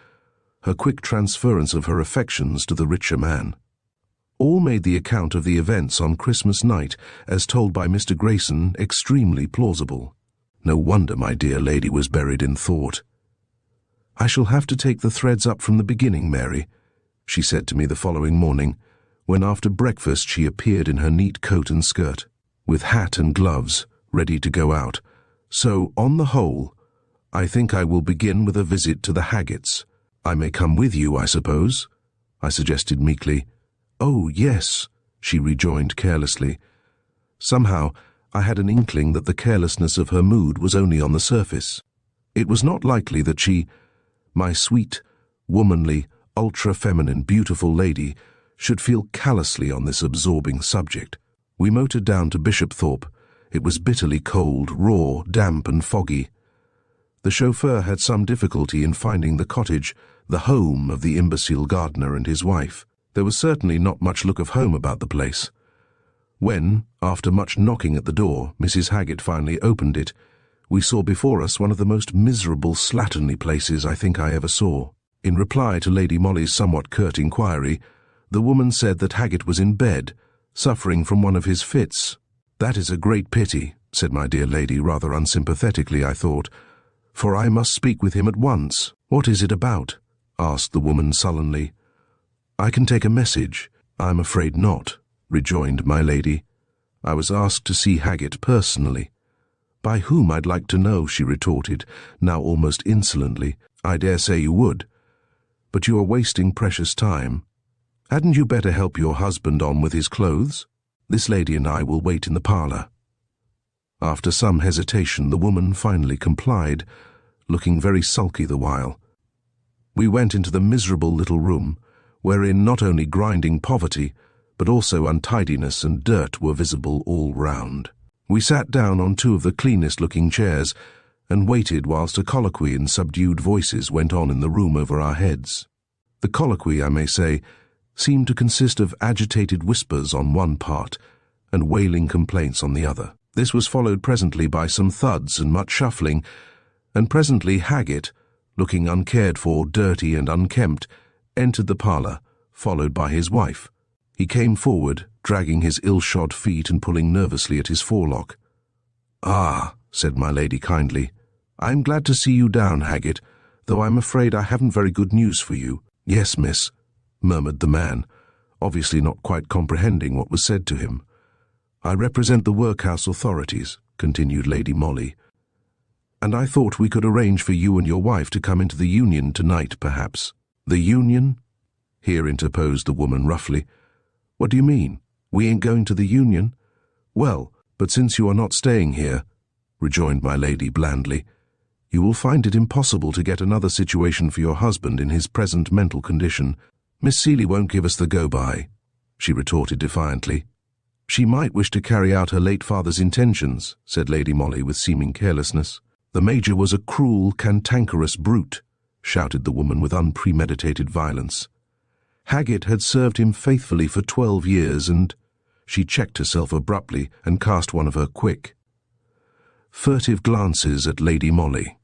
her quick transference of her affections to the richer man, all made the account of the events on Christmas night, as told by Mr. Grayson, extremely plausible. No wonder my dear lady was buried in thought. "I shall have to take the threads up from the beginning, Mary," she said to me the following morning, when after breakfast she appeared in her neat coat and skirt, with hat and gloves, ready to go out. "So, on the whole, I think I will begin with a visit to the Haggets. I may come with you, I suppose?" I suggested meekly. "Oh, yes," she rejoined carelessly. Somehow, I had an inkling that the carelessness of her mood was only on the surface. It was not likely that she, my sweet, womanly, ultra-feminine, beautiful lady, should feel callously on this absorbing subject. We motored down to Bishopthorpe. It was bitterly cold, raw, damp and foggy. The chauffeur had some difficulty in finding the cottage, the home of the imbecile gardener and his wife. There was certainly not much look of home about the place. When, after much knocking at the door, Mrs. Haggett finally opened it, we saw before us one of the most miserable, slatternly places I think I ever saw. In reply to Lady Molly's somewhat curt inquiry, the woman said that Haggett was in bed, suffering from one of his fits. "That is a great pity," said my dear lady, rather unsympathetically, I thought, "for I must speak with him at once." "What is it about?" asked the woman sullenly. "I can take a message." "I'm afraid not," rejoined my lady. "I was asked to see Haggett personally." "By whom, I'd like to know," she retorted, now almost insolently. "I dare say you would. But you are wasting precious time. Hadn't you better help your husband on with his clothes? This lady and I will wait in the parlour." After some hesitation, the woman finally complied, looking very sulky the while. We went into the miserable little room, wherein not only grinding poverty, but also untidiness and dirt were visible all round. We sat down on 2 of the cleanest-looking chairs, and waited whilst a colloquy in subdued voices went on in the room over our heads. The colloquy, I may say, seemed to consist of agitated whispers on one part, and wailing complaints on the other. This was followed presently by some thuds and much shuffling, and presently Haggett, looking uncared for, dirty and unkempt, entered the parlour, followed by his wife. He came forward, dragging his ill-shod feet and pulling nervously at his forelock. "Ah," said my lady kindly, "I'm glad to see you down, Haggett, though I'm afraid I haven't very good news for you." "Yes, miss," murmured the man, obviously not quite comprehending what was said to him. "I represent the workhouse authorities," continued Lady Molly, "and I thought we could arrange for you and your wife to come into the Union tonight, perhaps." "The Union?" here interposed the woman roughly. "What do you mean? We ain't going to the Union?" "Well, but since you are not staying here," rejoined my lady blandly, "you will find it impossible to get another situation for your husband in his present mental condition. Miss Seeley won't give us the go-by," she retorted defiantly. "She might wish to carry out her late father's intentions," said Lady Molly with seeming carelessness. "The Major was a cruel, cantankerous brute," shouted the woman with unpremeditated violence. "Haggett had served him faithfully for 12 years and—" She checked herself abruptly and cast one of her quick, furtive glances at Lady Molly.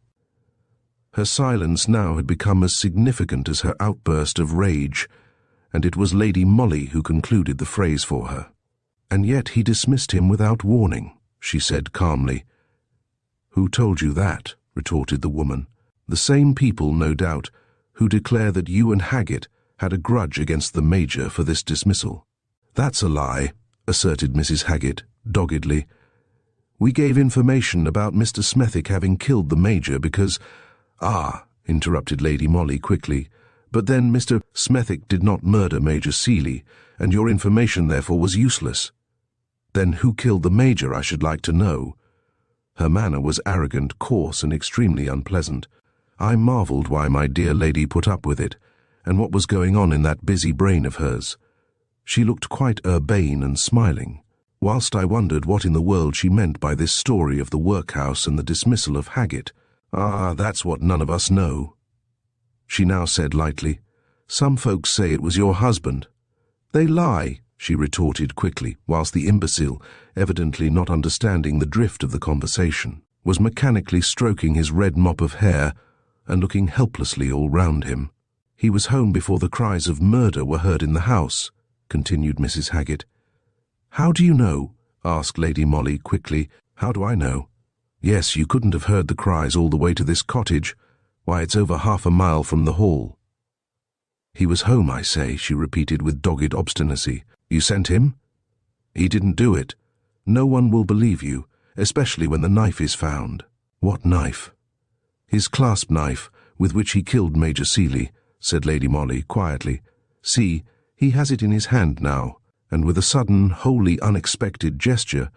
Her silence now had become as significant as her outburst of rage, and it was Lady Molly who concluded the phrase for her. "And yet he dismissed him without warning," she said calmly. "Who told you that?" retorted the woman. "The same people, no doubt, who declare that you and Haggett had a grudge against the Major for this dismissal." "That's a lie," asserted Mrs. Haggett, doggedly. "We gave information about Mr. Smethick having killed the Major because—" "Ah," interrupted Lady Molly quickly, "but then Mr. Smethick did not murder Major Seeley, and your information therefore was useless. Then who killed the Major, I should like to know?" Her manner was arrogant, coarse, and extremely unpleasant. I marvelled why my dear lady put up with it, and what was going on in that busy brain of hers. She looked quite urbane and smiling, whilst I wondered what in the world she meant by this story of the workhouse and the dismissal of Haggett. "Ah, that's what none of us know." She now said lightly, "Some folks say it was your husband." "They lie," she retorted quickly, whilst the imbecile, evidently not understanding the drift of the conversation, was mechanically stroking his red mop of hair and looking helplessly all round him. "He was home before the cries of murder were heard in the house," continued Mrs. Haggett. "How do you know?" asked Lady Molly quickly. "How do I know?" "Yes, you couldn't have heard the cries all the way to this cottage. Why, it's over half a mile from the hall." "He was home, I say," she repeated with dogged obstinacy. "You sent him?" "He didn't do it. No one will believe you, especially when the knife is found." "What knife?" "His clasp knife, with which he killed Major Seeley," said Lady Molly quietly. "See, he has it in his hand now," and with a sudden, wholly unexpected gesture,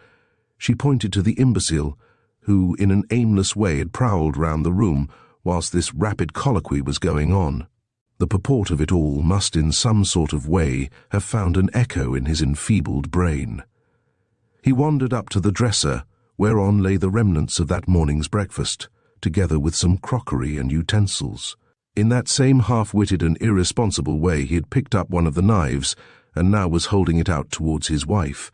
she pointed to the imbecile, who in an aimless way had prowled round the room whilst this rapid colloquy was going on. The purport of it all must in some sort of way have found an echo in his enfeebled brain. He wandered up to the dresser, whereon lay the remnants of that morning's breakfast, together with some crockery and utensils. In that same half-witted and irresponsible way he had picked up one of the knives and now was holding it out towards his wife,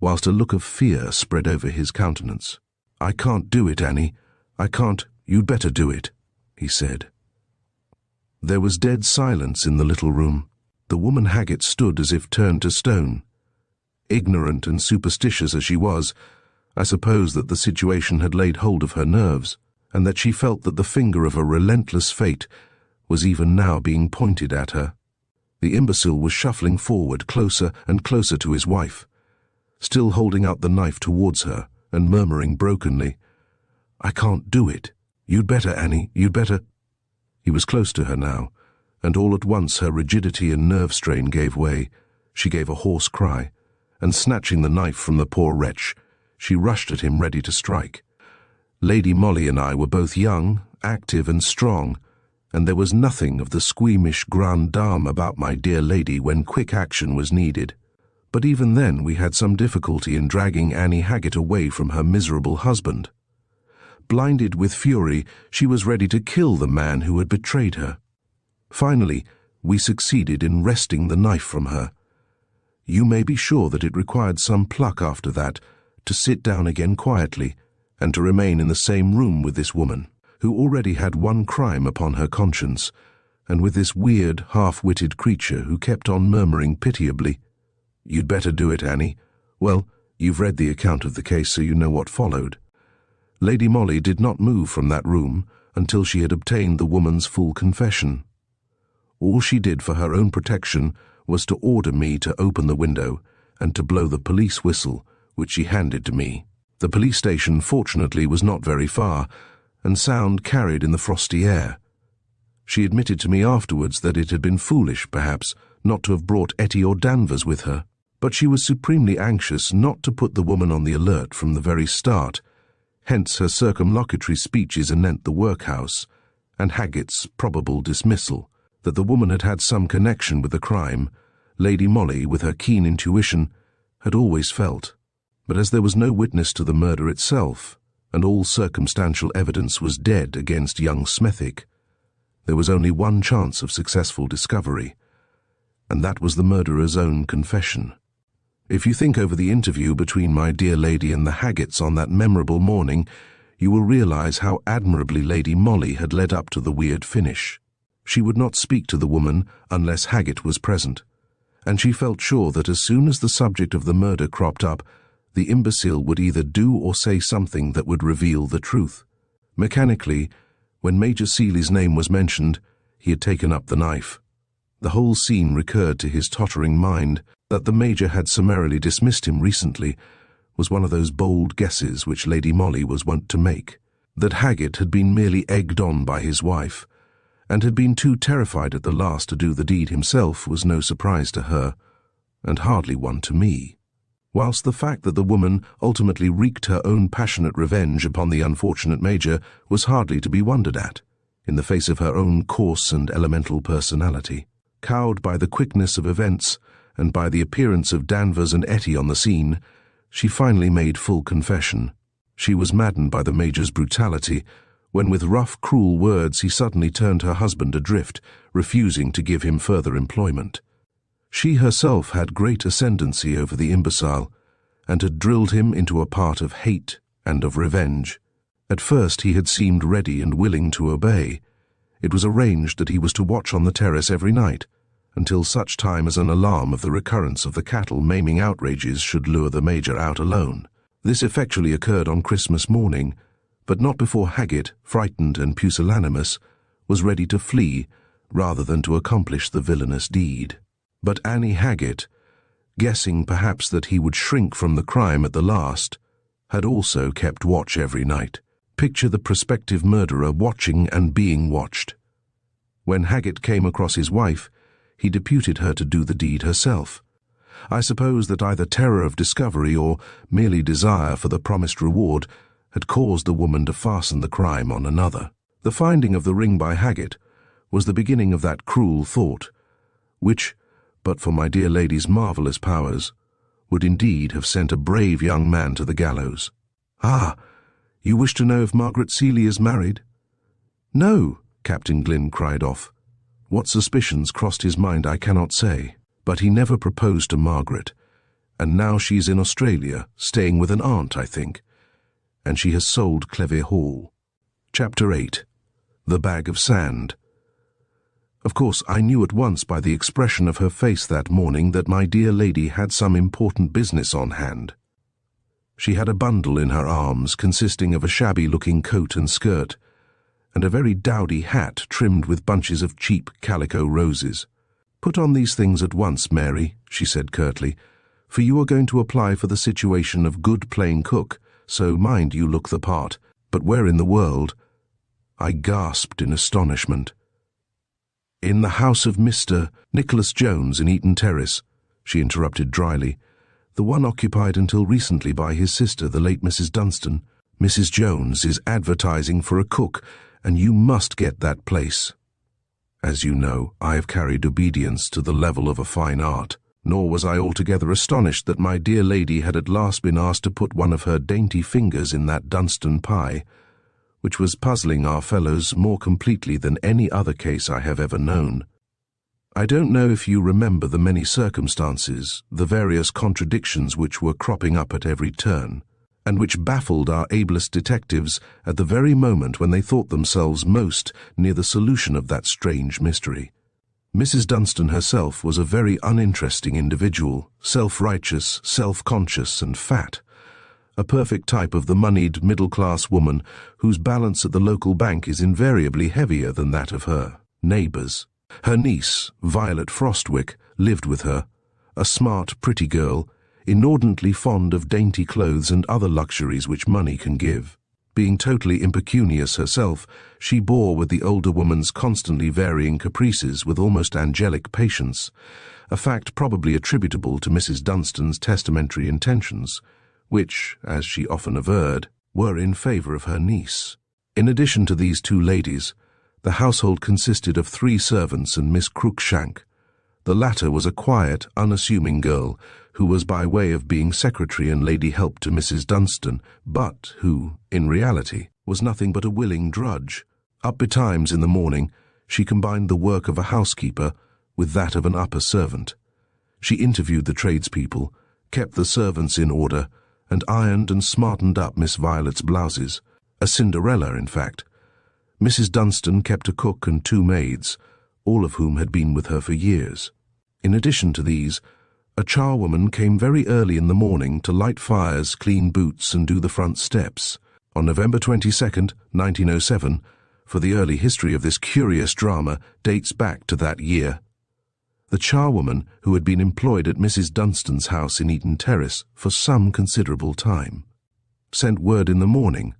whilst a look of fear spread over his countenance. "I can't do it, Annie. I can't. You'd better do it," he said. There was dead silence in the little room. The woman Haggett stood as if turned to stone. Ignorant and superstitious as she was, I suppose that the situation had laid hold of her nerves, and that she felt that the finger of a relentless fate was even now being pointed at her. The imbecile was shuffling forward closer and closer to his wife, still holding out the knife towards her and murmuring brokenly, "I can't do it. You'd better, Annie, you'd better." He was close to her now, and all at once her rigidity and nerve strain gave way. She gave a hoarse cry, and snatching the knife from the poor wretch, she rushed at him ready to strike. Lady Molly and I were both young, active and strong, and there was nothing of the squeamish grande dame about my dear lady when quick action was needed. But even then we had some difficulty in dragging Annie Haggett away from her miserable husband. Blinded with fury, she was ready to kill the man who had betrayed her. Finally, we succeeded in wresting the knife from her. You may be sure that it required some pluck after that to sit down again quietly and to remain in the same room with this woman, who already had one crime upon her conscience, and with this weird, half-witted creature who kept on murmuring pitiably, "You'd better do it, Annie. Well, you've read the account of the case, so you know what followed." Lady Molly did not move from that room until she had obtained the woman's full confession. All she did for her own protection was to order me to open the window and to blow the police whistle, which she handed to me. The police station, fortunately, was not very far, and sound carried in the frosty air. She admitted to me afterwards that it had been foolish, perhaps, not to have brought Etty or Danvers with her, but she was supremely anxious not to put the woman on the alert from the very start. Hence her circumlocutory speeches anent the workhouse, and Haggett's probable dismissal. That the woman had had some connection with the crime, Lady Molly, with her keen intuition, had always felt. But as there was no witness to the murder itself, and all circumstantial evidence was dead against young Smethick, there was only one chance of successful discovery, and that was the murderer's own confession. If you think over the interview between my dear lady and the Haggetts on that memorable morning, you will realize how admirably Lady Molly had led up to the weird finish. She would not speak to the woman unless Haggett was present, and she felt sure that as soon as the subject of the murder cropped up, the imbecile would either do or say something that would reveal the truth. Mechanically, when Major Seeley's name was mentioned, he had taken up the knife. The whole scene recurred to his tottering mind. That the Major had summarily dismissed him recently was one of those bold guesses which Lady Molly was wont to make. That Haggett had been merely egged on by his wife, and had been too terrified at the last to do the deed himself, was no surprise to her, and hardly one to me. Whilst the fact that the woman ultimately wreaked her own passionate revenge upon the unfortunate Major was hardly to be wondered at, in the face of her own coarse and elemental personality. Cowed by the quickness of events, and by the appearance of Danvers and Etty on the scene, she finally made full confession. She was maddened by the Major's brutality, when with rough, cruel words he suddenly turned her husband adrift, refusing to give him further employment. She herself had great ascendancy over the imbecile, and had drilled him into a part of hate and of revenge. At first he had seemed ready and willing to obey. It was arranged that he was to watch on the terrace every night, until such time as an alarm of the recurrence of the cattle-maiming outrages should lure the Major out alone. This effectually occurred on Christmas morning, but not before Haggett, frightened and pusillanimous, was ready to flee rather than to accomplish the villainous deed. But Annie Haggett, guessing perhaps that he would shrink from the crime at the last, had also kept watch every night. Picture the prospective murderer watching and being watched. When Haggett came across his wife, he deputed her to do the deed herself. I suppose that either terror of discovery or merely desire for the promised reward had caused the woman to fasten the crime on another. The finding of the ring by Haggett was the beginning of that cruel thought, which, but for my dear lady's marvellous powers, would indeed have sent a brave young man to the gallows. "Ah, you wish to know if Margaret Seeley is married?" "No," Captain Glynn cried off. What suspicions crossed his mind I cannot say, but he never proposed to Margaret, and now she's in Australia, staying with an aunt, I think, and she has sold Clevere Hall. Chapter 8. The Bag of Sand. Of course, I knew at once by the expression of her face that morning that my dear lady had some important business on hand. She had a bundle in her arms consisting of a shabby-looking coat and skirt, and a very dowdy hat trimmed with bunches of cheap calico roses. "Put on these things at once, Mary," she said curtly, "for you are going to apply for the situation of good plain cook, so mind you look the part. But where in the world?" I gasped in astonishment. "In the house of Mr. Nicholas Jones in Eaton Terrace," she interrupted dryly, "the one occupied until recently by his sister, the late Mrs. Dunstan. Mrs. Jones is advertising for a cook, and you must get that place." As you know, I have carried obedience to the level of a fine art, nor was I altogether astonished that my dear lady had at last been asked to put one of her dainty fingers in that Dunstan pie, which was puzzling our fellows more completely than any other case I have ever known. I don't know if you remember the many circumstances, the various contradictions which were cropping up at every turn, and which baffled our ablest detectives at the very moment when they thought themselves most near the solution of that strange mystery. Mrs. Dunstan herself was a very uninteresting individual, self-righteous, self-conscious, and fat, a perfect type of the moneyed middle-class woman whose balance at the local bank is invariably heavier than that of her neighbours. Her niece, Violet Frostwick, lived with her, a smart, pretty girl, inordinately fond of dainty clothes and other luxuries which money can give. Being totally impecunious herself, she bore with the older woman's constantly varying caprices with almost angelic patience, a fact probably attributable to Mrs. Dunstan's testamentary intentions, which, as she often averred, were in favour of her niece. In addition to these two ladies, the household consisted of 3 servants and Miss Cruikshank. The latter was a quiet, unassuming girl, who was by way of being secretary and lady help to Mrs. Dunstan, but who, in reality, was nothing but a willing drudge. Up betimes in the morning, she combined the work of a housekeeper with that of an upper servant. She interviewed the tradespeople, kept the servants in order, and ironed and smartened up Miss Violet's blouses, A Cinderella, in fact. Mrs. Dunstan kept a cook and 2 maids, all of whom had been with her for years. In addition to these, a charwoman came very early in the morning to light fires, clean boots, and do the front steps. On November 22nd, 1907, for the early history of this curious drama dates back to that year. The charwoman, who had been employed at Mrs. Dunstan's house in Eaton Terrace for some considerable time, sent word in the morning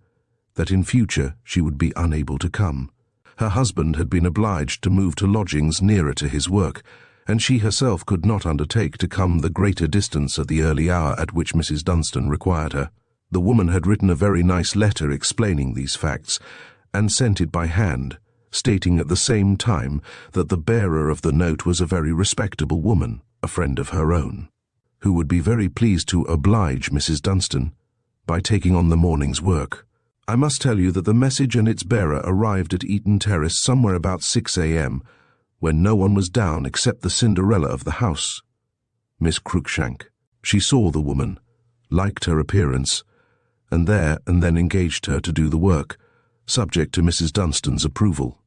that in future she would be unable to come. Her husband had been obliged to move to lodgings nearer to his work, and she herself could not undertake to come the greater distance at the early hour at which Mrs. Dunstan required her. The woman had written a very nice letter explaining these facts, and sent it by hand, stating at the same time that the bearer of the note was a very respectable woman, a friend of her own, who would be very pleased to oblige Mrs. Dunstan by taking on the morning's work. I must tell you that the message and its bearer arrived at Eaton Terrace somewhere about 6 a.m., when no one was down except the Cinderella of the house, Miss Cruikshank. She saw the woman, liked her appearance, and then engaged her to do the work, subject to Mrs. Dunstan's approval.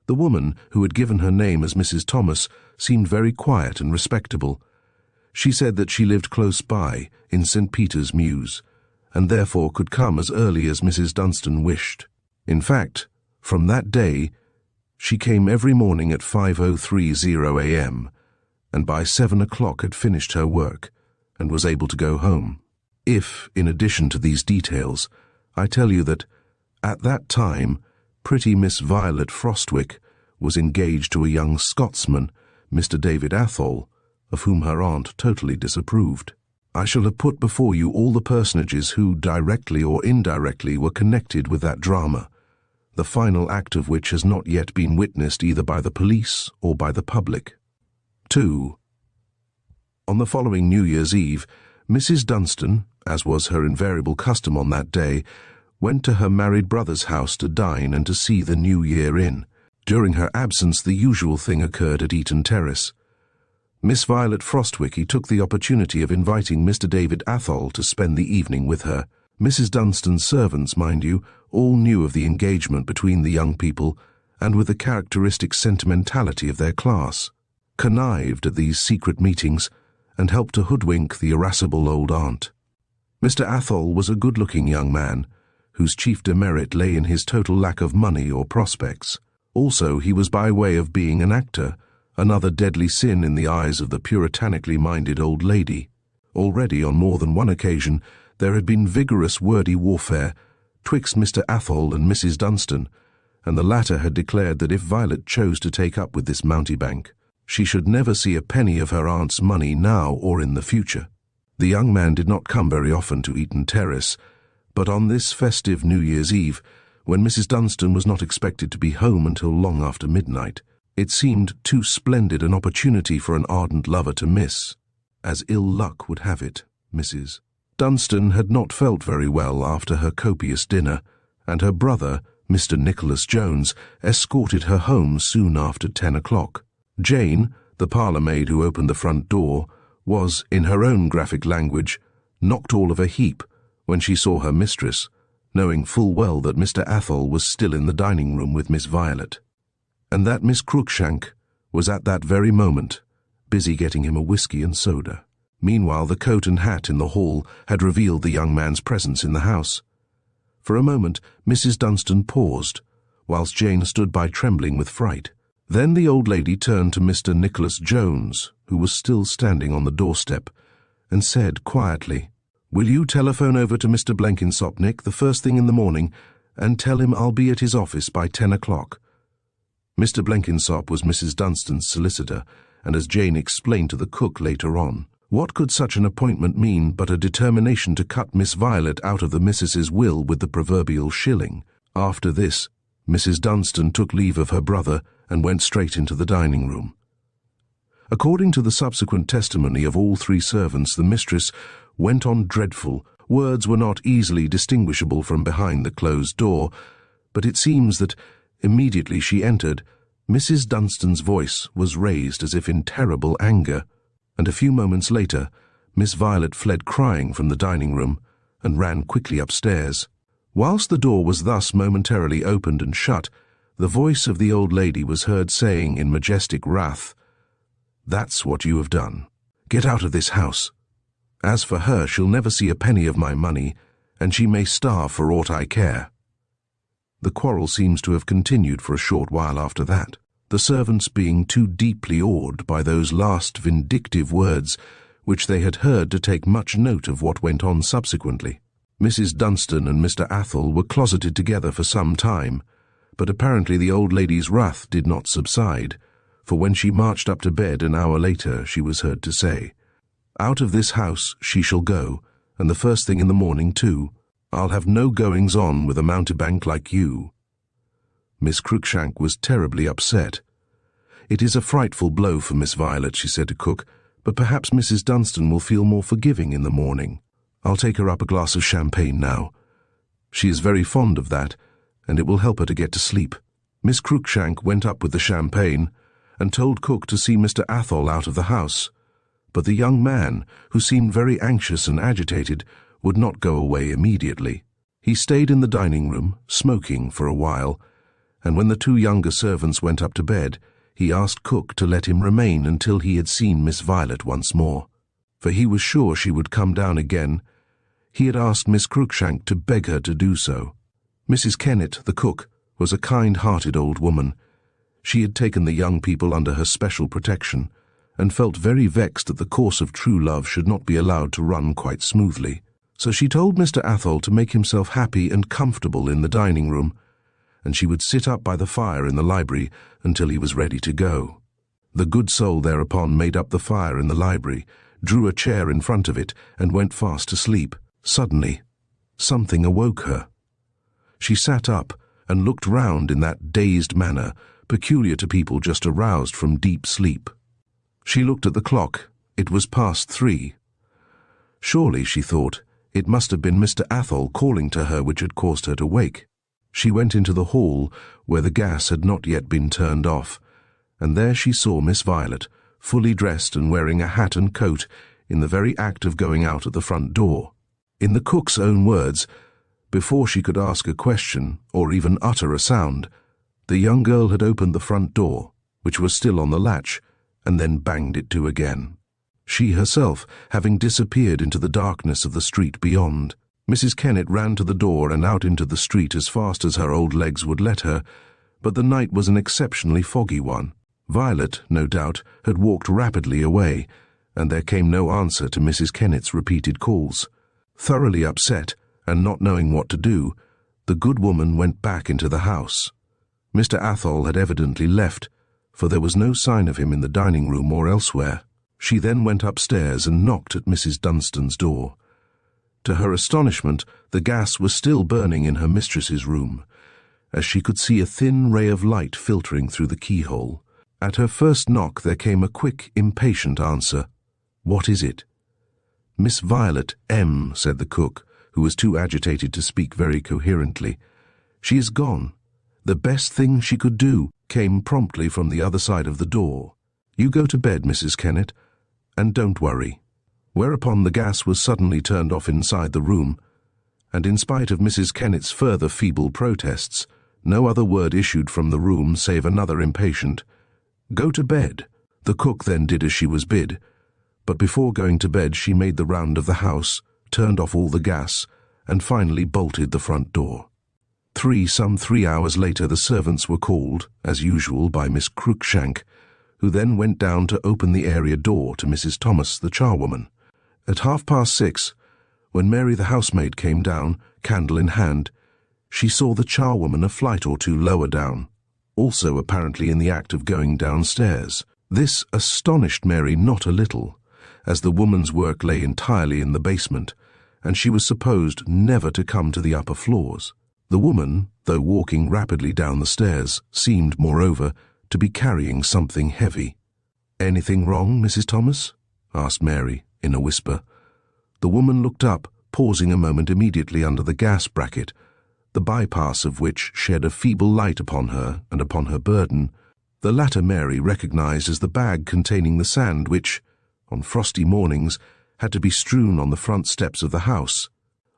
The woman, who had given her name as Mrs. Thomas, seemed very quiet and respectable. She said that she lived close by, in St. Peter's Mews, and therefore could come as early as Mrs. Dunstan wished. In fact, from that day, she came every morning at 5:30 a.m., and by 7 o'clock had finished her work, and was able to go home. If, in addition to these details, I tell you that, at that time, pretty Miss Violet Frostwick was engaged to a young Scotsman, Mr. David Athol, of whom her aunt totally disapproved. I shall have put before you all the personages who, directly or indirectly, were connected with that drama, the final act of which has not yet been witnessed either by the police or by the public. 2. On the following New Year's Eve, Mrs. Dunstan, as was her invariable custom on that day, went to her married brother's house to dine and to see the New Year in. During her absence, the usual thing occurred at Eaton Terrace. Miss Violet Frostwick took the opportunity of inviting Mr. David Athol to spend the evening with her. Mrs. Dunstan's servants, mind you, all knew of the engagement between the young people, and with the characteristic sentimentality of their class, connived at these secret meetings, and helped to hoodwink the irascible old aunt. Mr. Athol was a good-looking young man, whose chief demerit lay in his total lack of money or prospects. Also, he was by way of being an actor, another deadly sin in the eyes of the puritanically minded old lady. Already, on more than one occasion, there had been vigorous wordy warfare twixt Mr. Athol and Mrs. Dunstan, and the latter had declared that if Violet chose to take up with this mountebank, she should never see a penny of her aunt's money now or in the future. The young man did not come very often to Eaton Terrace, but on this festive New Year's Eve, when Mrs. Dunstan was not expected to be home until long after midnight, it seemed too splendid an opportunity for an ardent lover to miss. As ill luck would have it, Mrs. Dunstan had not felt very well after her copious dinner, and her brother, Mr. Nicholas Jones, escorted her home soon after 10 o'clock. Jane, the parlour-maid who opened the front door, was, in her own graphic language, knocked all of a heap when she saw her mistress, knowing full well that Mr. Athol was still in the dining-room with Miss Violet, and that Miss Cruikshank was at that very moment busy getting him a whisky and soda. Meanwhile, the coat and hat in the hall had revealed the young man's presence in the house. For a moment, Mrs. Dunstan paused, whilst Jane stood by trembling with fright. Then the old lady turned to Mr. Nicholas Jones, who was still standing on the doorstep, and said quietly, "Will you telephone over to Mr. Blenkinsop, Nick, the first thing in the morning, and tell him I'll be at his office by 10 o'clock. Mr. Blenkinsop was Mrs. Dunstan's solicitor, and as Jane explained to the cook later on, what could such an appointment mean but a determination to cut Miss Violet out of the missis's will with the proverbial shilling? After this, Mrs. Dunstan took leave of her brother and went straight into the dining-room. According to the subsequent testimony of all 3 servants, the mistress went on dreadful. Words were not easily distinguishable from behind the closed door, but it seems that, immediately she entered, Mrs. Dunstan's voice was raised as if in terrible anger, and a few moments later, Miss Violet fled crying from the dining-room and ran quickly upstairs. Whilst the door was thus momentarily opened and shut, the voice of the old lady was heard saying in majestic wrath, "That's what you have done. Get out of this house. As for her, she'll never see a penny of my money, and she may starve for aught I care." The quarrel seems to have continued for a short while after that, the servants being too deeply awed by those last vindictive words which they had heard to take much note of what went on subsequently. Mrs. Dunstan and Mr. Athol were closeted together for some time, but apparently the old lady's wrath did not subside, for when she marched up to bed an hour later she was heard to say, "Out of this house she shall go, and the first thing in the morning too. I'll have no goings-on with a mountebank like you." Miss Cruikshank was terribly upset. "It is a frightful blow for Miss Violet," she said to cook, "but perhaps Mrs. Dunstan will feel more forgiving in the morning. I'll take her up a glass of champagne now. She is very fond of that, and it will help her to get to sleep." Miss Cruikshank went up with the champagne and told cook to see Mr. Athol out of the house, but the young man, who seemed very anxious and agitated, would not go away immediately. He stayed in the dining-room, smoking for a while, and when the two younger servants went up to bed, he asked cook to let him remain until he had seen Miss Violet once more, for he was sure she would come down again. He had asked Miss Cruikshank to beg her to do so. Mrs. Kennet, the cook, was a kind-hearted old woman. She had taken the young people under her special protection, and felt very vexed that the course of true love should not be allowed to run quite smoothly. So she told Mr. Athol to make himself happy and comfortable in the dining-room, and she would sit up by the fire in the library until he was ready to go. The good soul thereupon made up the fire in the library, drew a chair in front of it, and went fast asleep. Suddenly, something awoke her. She sat up and looked round in that dazed manner peculiar to people just aroused from deep sleep. She looked at the clock. It was past 3. Surely, she thought, it must have been Mr. Athol calling to her which had caused her to wake. She went into the hall, where the gas had not yet been turned off, and there she saw Miss Violet, fully dressed and wearing a hat and coat, in the very act of going out at the front door. In the cook's own words, before she could ask a question or even utter a sound, the young girl had opened the front door, which was still on the latch, and then banged it to again, she herself having disappeared into the darkness of the street beyond. Mrs. Kennet ran to the door and out into the street as fast as her old legs would let her, but the night was an exceptionally foggy one. Violet, no doubt, had walked rapidly away, and there came no answer to Mrs. Kennet's repeated calls. Thoroughly upset, and not knowing what to do, the good woman went back into the house. Mr. Athol had evidently left, for there was no sign of him in the dining-room or elsewhere. She then went upstairs and knocked at Mrs. Dunstan's door. To her astonishment, the gas was still burning in her mistress's room, as she could see a thin ray of light filtering through the keyhole. At her first knock there came a quick, impatient answer. "What is it?" "Miss Violet M.," said the cook, who was too agitated to speak very coherently. "She is gone. The best thing she could do," came promptly from the other side of the door. "You go to bed, Mrs. Kennet, and don't worry." Whereupon the gas was suddenly turned off inside the room, and in spite of Mrs. Kennet's further feeble protests, no other word issued from the room save another impatient, "Go to bed." The cook then did as she was bid, but before going to bed she made the round of the house, turned off all the gas, and finally bolted the front door. Some 3 hours later the servants were called, as usual, by Miss Cruikshank, who then went down to open the area door to Mrs. Thomas, the charwoman. At 6:30, when Mary the housemaid came down, candle in hand, she saw the charwoman a flight or two lower down, also apparently in the act of going downstairs. This astonished Mary not a little, as the woman's work lay entirely in the basement, and she was supposed never to come to the upper floors. The woman, though walking rapidly down the stairs, seemed, moreover, to be carrying something heavy. "Anything wrong, Mrs. Thomas?" asked Mary, in a whisper. The woman looked up, pausing a moment immediately under the gas bracket, the bypass of which shed a feeble light upon her and upon her burden. The latter Mary recognized as the bag containing the sand which, on frosty mornings, had to be strewn on the front steps of the house.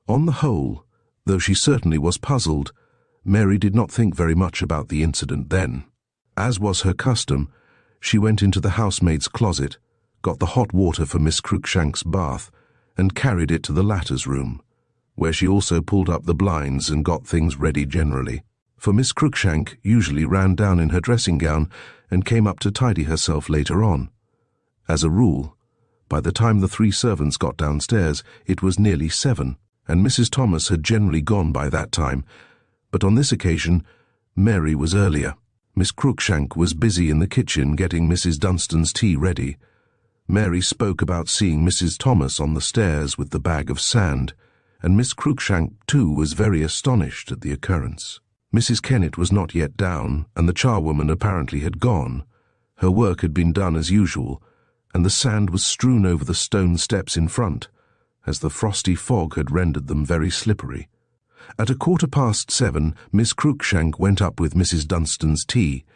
On the whole, Though she certainly was puzzled, Mary did not think very much about the incident then. As was her custom, she went into the housemaid's closet, got the hot water for Miss Cruikshank's bath, and carried it to the latter's room, where she also pulled up the blinds and got things ready generally. For Miss Cruikshank usually ran down in her dressing gown and came up to tidy herself later on. As a rule, by the time the 3 servants got downstairs, it was nearly 7, and Mrs. Thomas had generally gone by that time, but on this occasion, Mary was earlier. Miss Cruikshank was busy in the kitchen getting Mrs. Dunstan's tea ready. Mary spoke about seeing Mrs. Thomas on the stairs with the bag of sand, and Miss Cruikshank too was very astonished at the occurrence. Mrs. Kennet was not yet down, and the charwoman apparently had gone. Her work had been done as usual, and the sand was strewn over the stone steps in front, as the frosty fog had rendered them very slippery. At 7:15, Miss Cruikshank went up with Mrs. Dunstan's tea,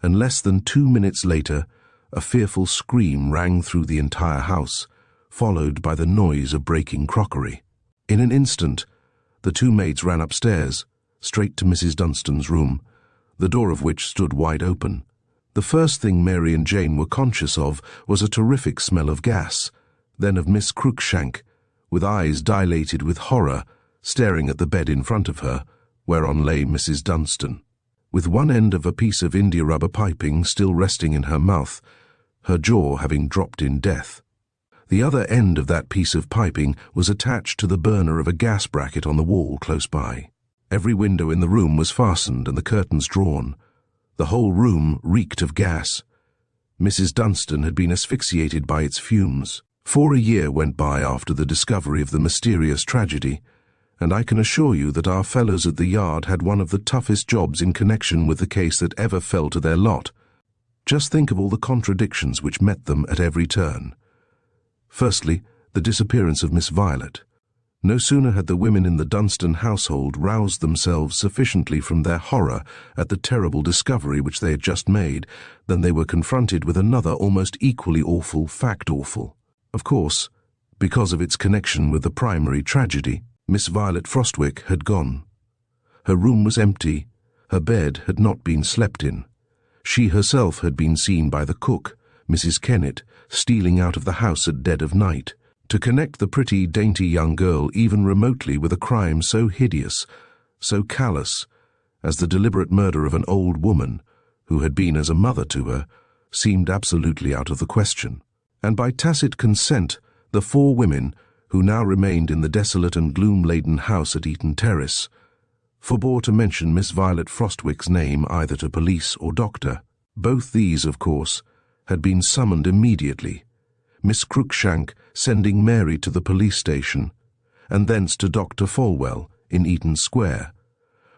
and less than 2 minutes later, a fearful scream rang through the entire house, followed by the noise of breaking crockery. In an instant, the 2 maids ran upstairs, straight to Mrs. Dunstan's room, the door of which stood wide open. The first thing Mary and Jane were conscious of was a terrific smell of gas, then of Miss Cruikshank, with eyes dilated with horror, staring at the bed in front of her, whereon lay Mrs. Dunstan, with one end of a piece of india-rubber piping still resting in her mouth, her jaw having dropped in death. The other end of that piece of piping was attached to the burner of a gas bracket on the wall close by. Every window in the room was fastened and the curtains drawn. The whole room reeked of gas. Mrs. Dunstan had been asphyxiated by its fumes. 4 years went by after the discovery of the mysterious tragedy, and I can assure you that our fellows at the yard had one of the toughest jobs in connection with the case that ever fell to their lot. Just think of all the contradictions which met them at every turn. Firstly, the disappearance of Miss Violet. No sooner had the women in the Dunstan household roused themselves sufficiently from their horror at the terrible discovery which they had just made than they were confronted with another almost equally awful fact-awful. Of course, because of its connection with the primary tragedy, Miss Violet Frostwick had gone. Her room was empty, her bed had not been slept in. She herself had been seen by the cook, Mrs. Kennet, stealing out of the house at dead of night. To connect the pretty, dainty young girl even remotely with a crime so hideous, so callous, as the deliberate murder of an old woman, who had been as a mother to her, seemed absolutely out of the question. And by tacit consent, the 4 women, who now remained in the desolate and gloom-laden house at Eaton Terrace, forbore to mention Miss Violet Frostwick's name either to police or doctor. Both these, of course, had been summoned immediately, Miss Cruikshank sending Mary to the police station, and thence to Dr. Falwell in Eaton Square,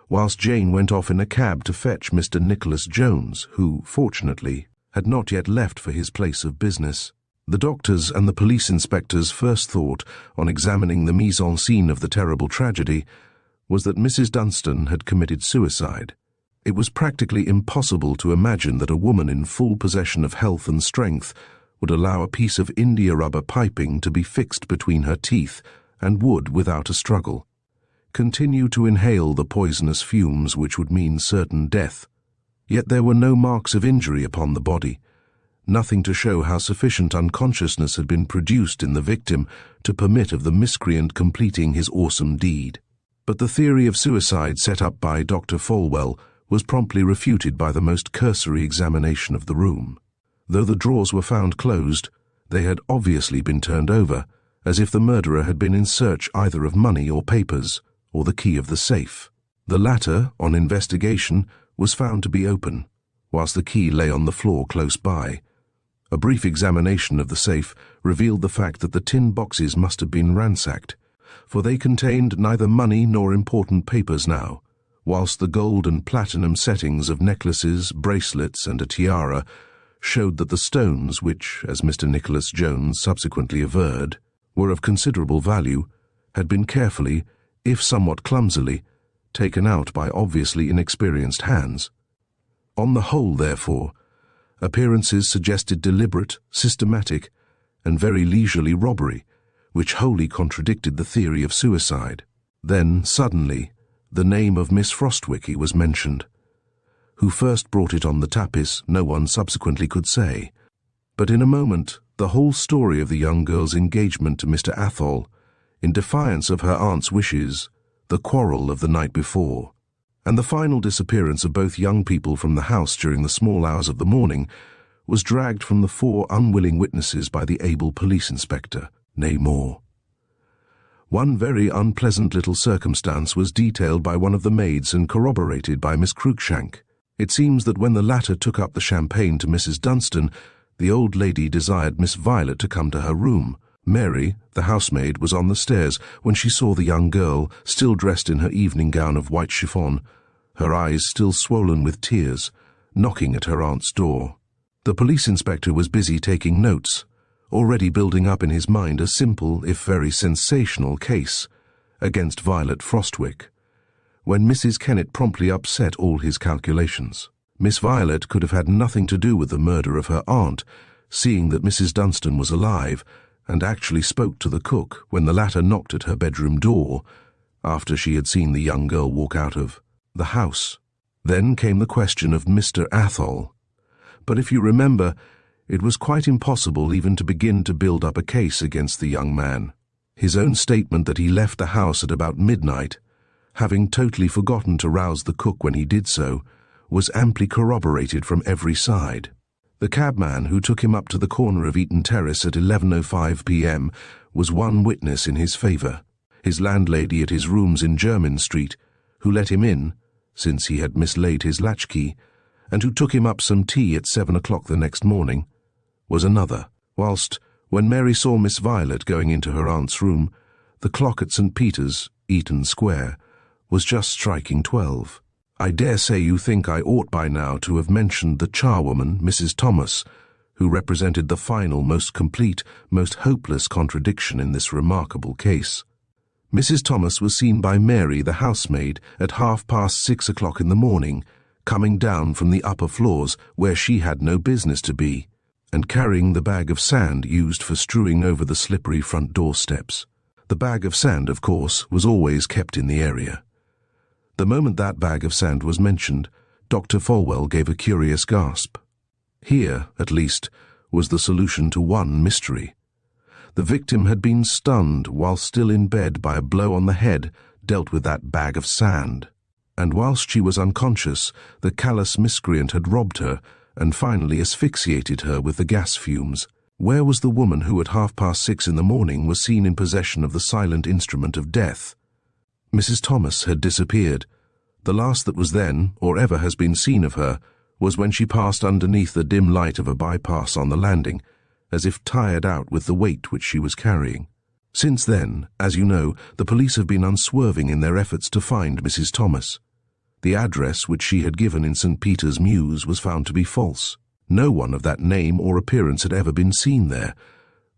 whilst Jane went off in a cab to fetch Mr. Nicholas Jones, who, fortunately, had not yet left for his place of business. The doctors and the police inspector's first thought, on examining the mise-en-scene of the terrible tragedy, was that Mrs. Dunstan had committed suicide. It was practically impossible to imagine that a woman in full possession of health and strength would allow a piece of india-rubber piping to be fixed between her teeth and would, without a struggle, continue to inhale the poisonous fumes which would mean certain death. Yet there were no marks of injury upon the body, nothing to show how sufficient unconsciousness had been produced in the victim to permit of the miscreant completing his awesome deed. But the theory of suicide set up by Dr. Falwell was promptly refuted by the most cursory examination of the room. Though the drawers were found closed, they had obviously been turned over, as if the murderer had been in search either of money or papers, or the key of the safe. The latter, on investigation, was found to be open, whilst the key lay on the floor close by. A brief examination of the safe revealed the fact that the tin boxes must have been ransacked, for they contained neither money nor important papers now, whilst the gold and platinum settings of necklaces, bracelets, and a tiara showed that the stones, which, as Mr. Nicholas Jones subsequently averred, were of considerable value, had been carefully, if somewhat clumsily, taken out by obviously inexperienced hands. On the whole, therefore, appearances suggested deliberate, systematic, and very leisurely robbery, which wholly contradicted the theory of suicide. Then, suddenly, the name of Miss Frostwicke was mentioned. Who first brought it on the tapis, no one subsequently could say. But in a moment, the whole story of the young girl's engagement to Mr. Athol, in defiance of her aunt's wishes, the quarrel of the night before, and the final disappearance of both young people from the house during the small hours of the morning, was dragged from the 4 unwilling witnesses by the able police inspector, nay more. One very unpleasant little circumstance was detailed by one of the maids and corroborated by Miss Cruikshank. It seems that when the latter took up the champagne to Mrs. Dunstan, the old lady desired Miss Violet to come to her room. Mary, the housemaid, was on the stairs when she saw the young girl, still dressed in her evening gown of white chiffon, her eyes still swollen with tears, knocking at her aunt's door. The police inspector was busy taking notes, already building up in his mind a simple, if very sensational, case against Violet Frostwicke, when Mrs. Kennet promptly upset all his calculations. Miss Violet could have had nothing to do with the murder of her aunt, seeing that Mrs. Dunstan was alive, and actually spoke to the cook when the latter knocked at her bedroom door, after she had seen the young girl walk out of the house. Then came the question of Mr. Athol. But if you remember, it was quite impossible even to begin to build up a case against the young man. His own statement that he left the house at about midnight, having totally forgotten to rouse the cook when he did so, was amply corroborated from every side. The cabman who took him up to the corner of Eaton Terrace at 11:05 p.m. was one witness in his favour. His landlady at his rooms in Jermyn Street, who let him in, since he had mislaid his latchkey, and who took him up some tea at 7 o'clock the next morning, was another, whilst, when Mary saw Miss Violet going into her aunt's room, the clock at St. Peter's, Eaton Square, was just striking 12. I dare say you think I ought by now to have mentioned the charwoman, Mrs. Thomas, who represented the final, most complete, most hopeless contradiction in this remarkable case. Mrs. Thomas was seen by Mary, the housemaid, at 6:30 o'clock in the morning, coming down from the upper floors where she had no business to be, and carrying the bag of sand used for strewing over the slippery front door steps. The bag of sand, of course, was always kept in the area. The moment that bag of sand was mentioned, Dr. Folwell gave a curious gasp. Here, at least, was the solution to one mystery. The victim had been stunned while still in bed by a blow on the head dealt with that bag of sand, and whilst she was unconscious, the callous miscreant had robbed her and finally asphyxiated her with the gas fumes. Where was the woman who at 6:30 in the morning was seen in possession of the silent instrument of death? Mrs. Thomas had disappeared. The last that was then, or ever has been seen of her, was when she passed underneath the dim light of a bypass on the landing, as if tired out with the weight which she was carrying. Since then, as you know, the police have been unswerving in their efforts to find Mrs. Thomas. The address which she had given in St. Peter's Mews was found to be false. No one of that name or appearance had ever been seen there.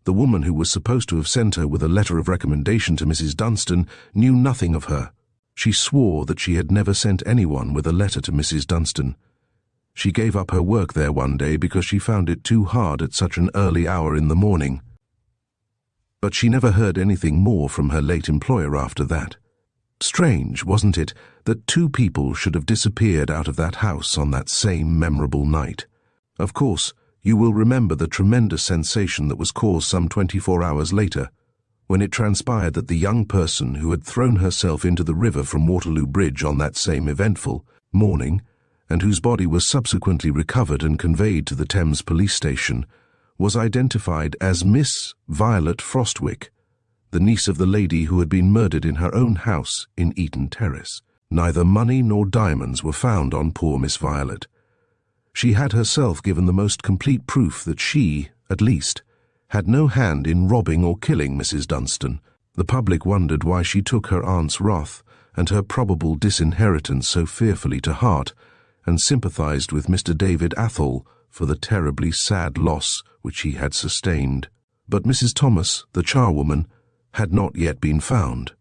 The woman who was supposed to have sent her with a letter of recommendation to Mrs. Dunstan knew nothing of her. She swore that she had never sent anyone with a letter to Mrs. Dunstan. She gave up her work there one day because she found it too hard at such an early hour in the morning. But she never heard anything more from her late employer after that. Strange, wasn't it, that 2 people should have disappeared out of that house on that same memorable night? Of course, you will remember the tremendous sensation that was caused some 24 hours later, when it transpired that the young person who had thrown herself into the river from Waterloo Bridge on that same eventful morning, and whose body was subsequently recovered and conveyed to the Thames police station, was identified as Miss Violet Frostwicke, the niece of the lady who had been murdered in her own house in Eaton Terrace. Neither money nor diamonds were found on poor Miss Violet. She had herself given the most complete proof that she, at least, had no hand in robbing or killing Mrs. Dunstan. The public wondered why she took her aunt's wrath and her probable disinheritance so fearfully to heart, and sympathized with Mr. David Athol for the terribly sad loss which he had sustained. But Mrs. Thomas, the charwoman, had not yet been found.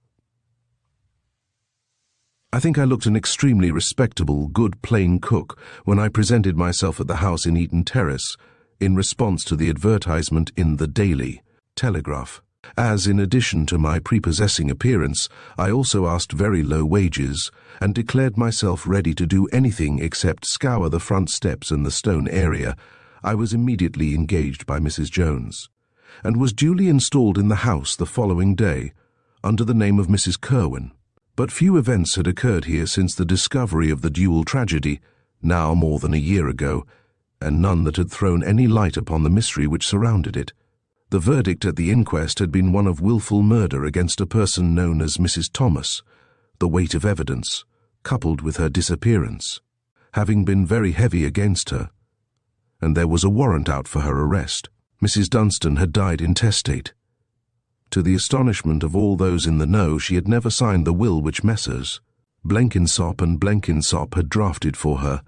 I think I looked an extremely respectable, good plain cook when I presented myself at the house in Eaton Terrace in response to the advertisement in the Daily Telegraph. as in addition to my prepossessing appearance, I also asked very low wages and declared myself ready to do anything except scour the front steps and the stone area, I was immediately engaged by Mrs. Jones, and was duly installed in the house the following day, under the name of Mrs. Kerwin. But few events had occurred here since the discovery of the dual tragedy, now more than a year ago, and none that had thrown any light upon the mystery which surrounded it. The verdict at the inquest had been one of wilful murder against a person known as Mrs. Thomas, the weight of evidence, coupled with her disappearance, having been very heavy against her, and there was a warrant out for her arrest. Mrs. Dunstan had died intestate. To the astonishment of all those in the know, she had never signed the will which Messrs. Blenkinsop and Blenkinsop had drafted for her,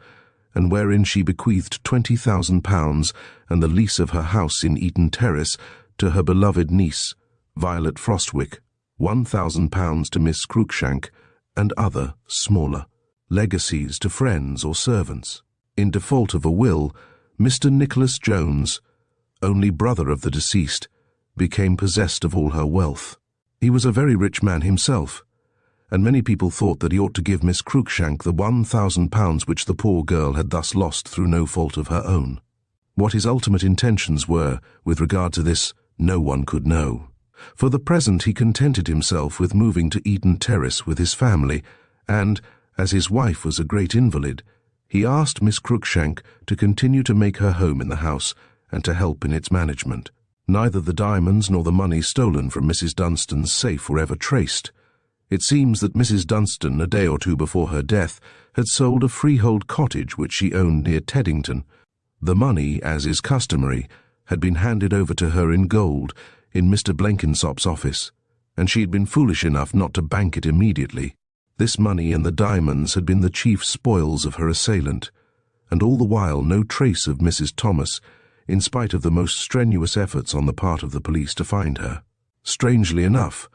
and wherein she bequeathed £20,000 and the lease of her house in Eaton Terrace to her beloved niece, Violet Frostwick, £1,000 to Miss Cruikshank, and other, smaller, legacies to friends or servants. In default of a will, Mr. Nicholas Jones, only brother of the deceased, became possessed of all her wealth. He was a very rich man himself, and many people thought that he ought to give Miss Cruikshank the £1,000 which the poor girl had thus lost through no fault of her own. What his ultimate intentions were with regard to this, no one could know. For the present he contented himself with moving to Eaton Terrace with his family, and, as his wife was a great invalid, he asked Miss Cruikshank to continue to make her home in the house and to help in its management. Neither the diamonds nor the money stolen from Mrs. Dunstan's safe were ever traced. It seems that Mrs. Dunstan, a day or two before her death, had sold a freehold cottage which she owned near Teddington. The money, as is customary, had been handed over to her in gold in Mr. Blenkinsop's office, and she had been foolish enough not to bank it immediately. This money and the diamonds had been the chief spoils of her assailant, and all the while no trace of Mrs. Thomas, in spite of the most strenuous efforts on the part of the police to find her. Strangely enough,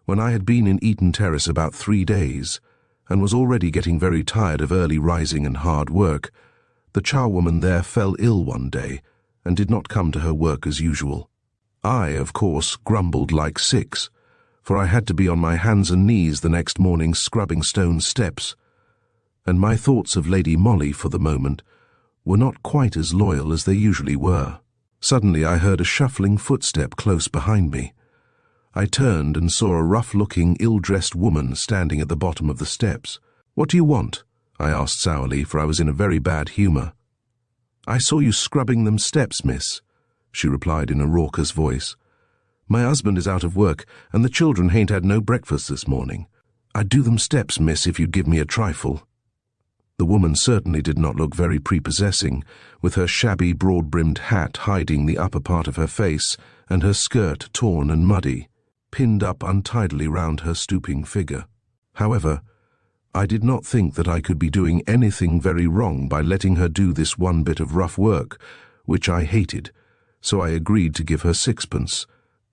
when I had been in Eaton Terrace about 3 days, and was already getting very tired of early rising and hard work, the charwoman there fell ill one day, and did not come to her work as usual. I, of course, grumbled like 6, for I had to be on my hands and knees the next morning scrubbing stone steps, and my thoughts of Lady Molly for the moment were not quite as loyal as they usually were. Suddenly I heard a shuffling footstep close behind me. I turned and saw a rough-looking, ill-dressed woman standing at the bottom of the steps. "What do you want?" I asked sourly, for I was in a very bad humour. "I saw you scrubbing them steps, miss," she replied in a raucous voice. "My husband is out of work, and the children hain't had no breakfast this morning. I'd do them steps, miss, if you'd give me a trifle." The woman certainly did not look very prepossessing, with her shabby, broad-brimmed hat hiding the upper part of her face, and her skirt torn and muddy, pinned up untidily round her stooping figure. However, I did not think that I could be doing anything very wrong by letting her do this one bit of rough work, which I hated, so I agreed to give her 6pence,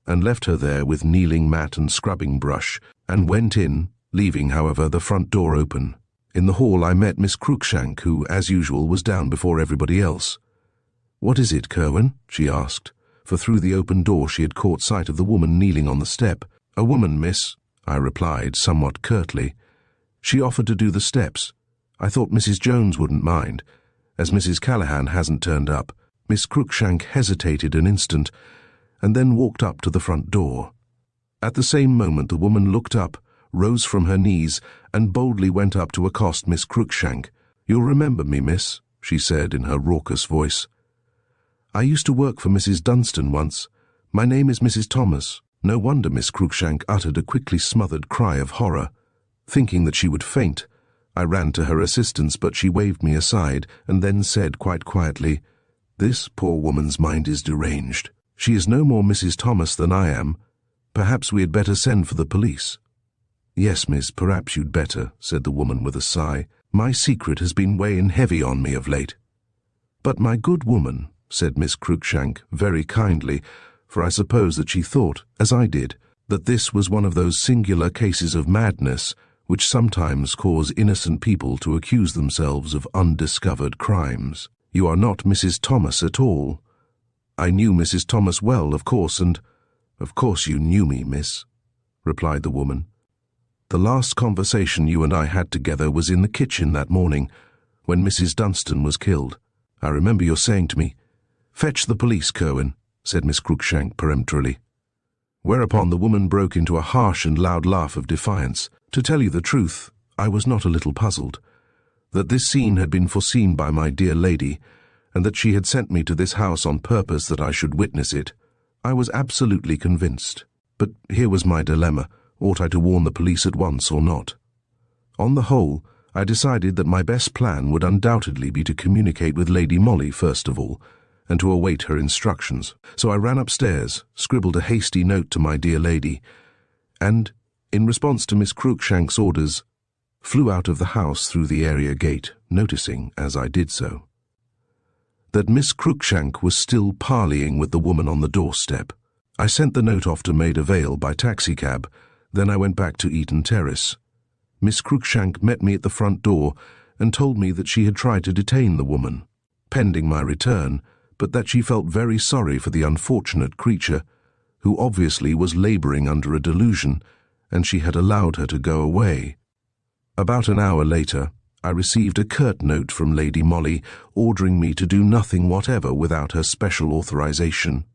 and left her there with kneeling mat and scrubbing brush, and went in, leaving, however, the front door open. In the hall I met Miss Cruikshank, who, as usual, was down before everybody else. "What is it, Kerwin?" she asked, for through the open door she had caught sight of the woman kneeling on the step. "A woman, miss," I replied, somewhat curtly. "She offered to do the steps. I thought Mrs. Jones wouldn't mind, as Mrs. Callahan hasn't turned up." Miss Cruikshank hesitated an instant, and then walked up to the front door. At the same moment the woman looked up, rose from her knees, and boldly went up to accost Miss Cruikshank. "You'll remember me, miss," she said in her raucous voice. "I used to work for Mrs. Dunstan once. My name is Mrs. Thomas." No wonder Miss Cruikshank uttered a quickly smothered cry of horror. Thinking that she would faint, I ran to her assistance, but she waved me aside, and then said quite quietly, "This poor woman's mind is deranged. She is no more Mrs. Thomas than I am. Perhaps we had better send for the police." "Yes, miss, perhaps you'd better," said the woman with a sigh. "My secret has been weighing heavy on me of late." "But my good woman," said Miss Cruikshank, very kindly, for I suppose that she thought, as I did, that this was one of those singular cases of madness which sometimes cause innocent people to accuse themselves of undiscovered crimes. "You are not Mrs. Thomas at all. I knew Mrs. Thomas well, of course, and—" "Of course you knew me, miss," replied the woman. "The last conversation you and I had together was in the kitchen that morning, when Mrs. Dunstan was killed. I remember your saying to me, 'Fetch the police, Kerwin,'" said Miss Cruikshank peremptorily. Whereupon the woman broke into a harsh and loud laugh of defiance. To tell you the truth, I was not a little puzzled. That this scene had been foreseen by my dear lady, and that she had sent me to this house on purpose that I should witness it, I was absolutely convinced. But here was my dilemma. Ought I to warn the police at once or not? On the whole, I decided that my best plan would undoubtedly be to communicate with Lady Molly first of all, and to await her instructions. So I ran upstairs, scribbled a hasty note to my dear lady, and, in response to Miss Cruikshank's orders, flew out of the house through the area gate, noticing, as I did so, that Miss Cruikshank was still parleying with the woman on the doorstep. I sent the note off to Maida Vale by taxicab, then I went back to Eaton Terrace. Miss Cruikshank met me at the front door and told me that she had tried to detain the woman, pending my return, but that she felt very sorry for the unfortunate creature, who obviously was labouring under a delusion, and she had allowed her to go away. About an hour later, I received a curt note from Lady Molly ordering me to do nothing whatever without her special authorization.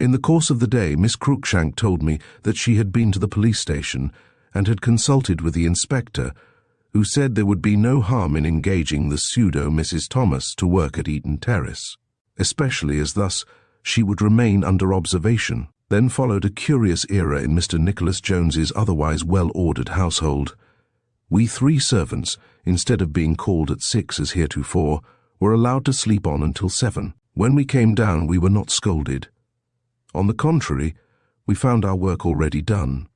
In the course of the day, Miss Cruikshank told me that she had been to the police station and had consulted with the inspector, who said there would be no harm in engaging the pseudo Mrs. Thomas to work at Eaton Terrace, especially as thus she would remain under observation. Then followed a curious era in Mr. Nicholas Jones's otherwise well-ordered household. We 3 servants, instead of being called at 6 as heretofore, were allowed to sleep on until 7. When we came down, we were not scolded. On the contrary, we found our work already done.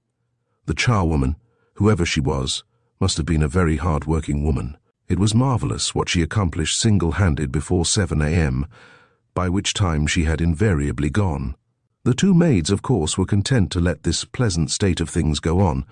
The charwoman, whoever she was, must have been a very hard-working woman. It was marvellous what she accomplished single-handed before 7 a.m., by which time she had invariably gone. The 2 maids, of course, were content to let this pleasant state of things go on,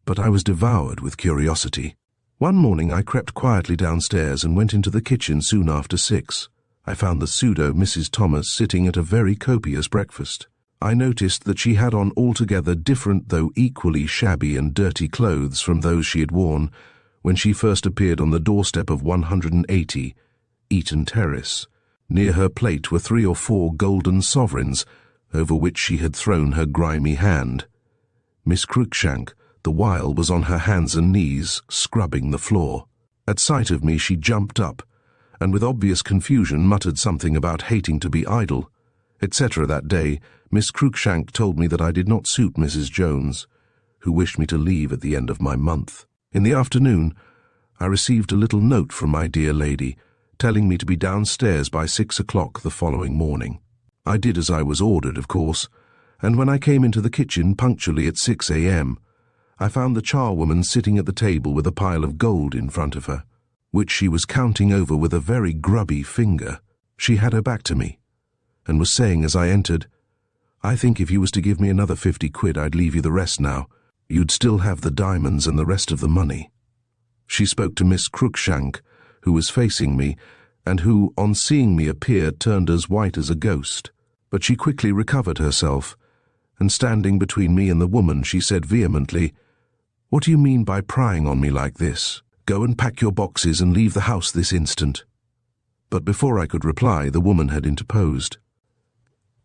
but I was devoured with curiosity. One morning I crept quietly downstairs and went into the kitchen soon after 6. I found the pseudo Mrs. Thomas sitting at a very copious breakfast. I noticed that she had on altogether different though equally shabby and dirty clothes from those she had worn when she first appeared on the doorstep of 180 Eaton Terrace. Near her plate were 3 or 4 golden sovereigns, over which she had thrown her grimy hand. Miss Cruikshank, the while, was on her hands and knees, scrubbing the floor. At sight of me she jumped up, and with obvious confusion muttered something about hating to be idle, etc. That day, Miss Cruikshank told me that I did not suit Mrs. Jones, who wished me to leave at the end of my month. In the afternoon, I received a little note from my dear lady, telling me to be downstairs by 6 o'clock the following morning. I did as I was ordered, of course, and when I came into the kitchen punctually at 6 a.m., I found the charwoman sitting at the table with a pile of gold in front of her, which she was counting over with a very grubby finger. She had her back to me, and was saying as I entered, "I think if you was to give me another 50 quid, I'd leave you the rest now. You'd still have the diamonds and the rest of the money." She spoke to Miss Cruikshank, who was facing me, and who, on seeing me appear, turned as white as a ghost. But she quickly recovered herself, and standing between me and the woman, she said vehemently, "What do you mean by prying on me like this? Go and pack your boxes and leave the house this instant." But before I could reply, the woman had interposed.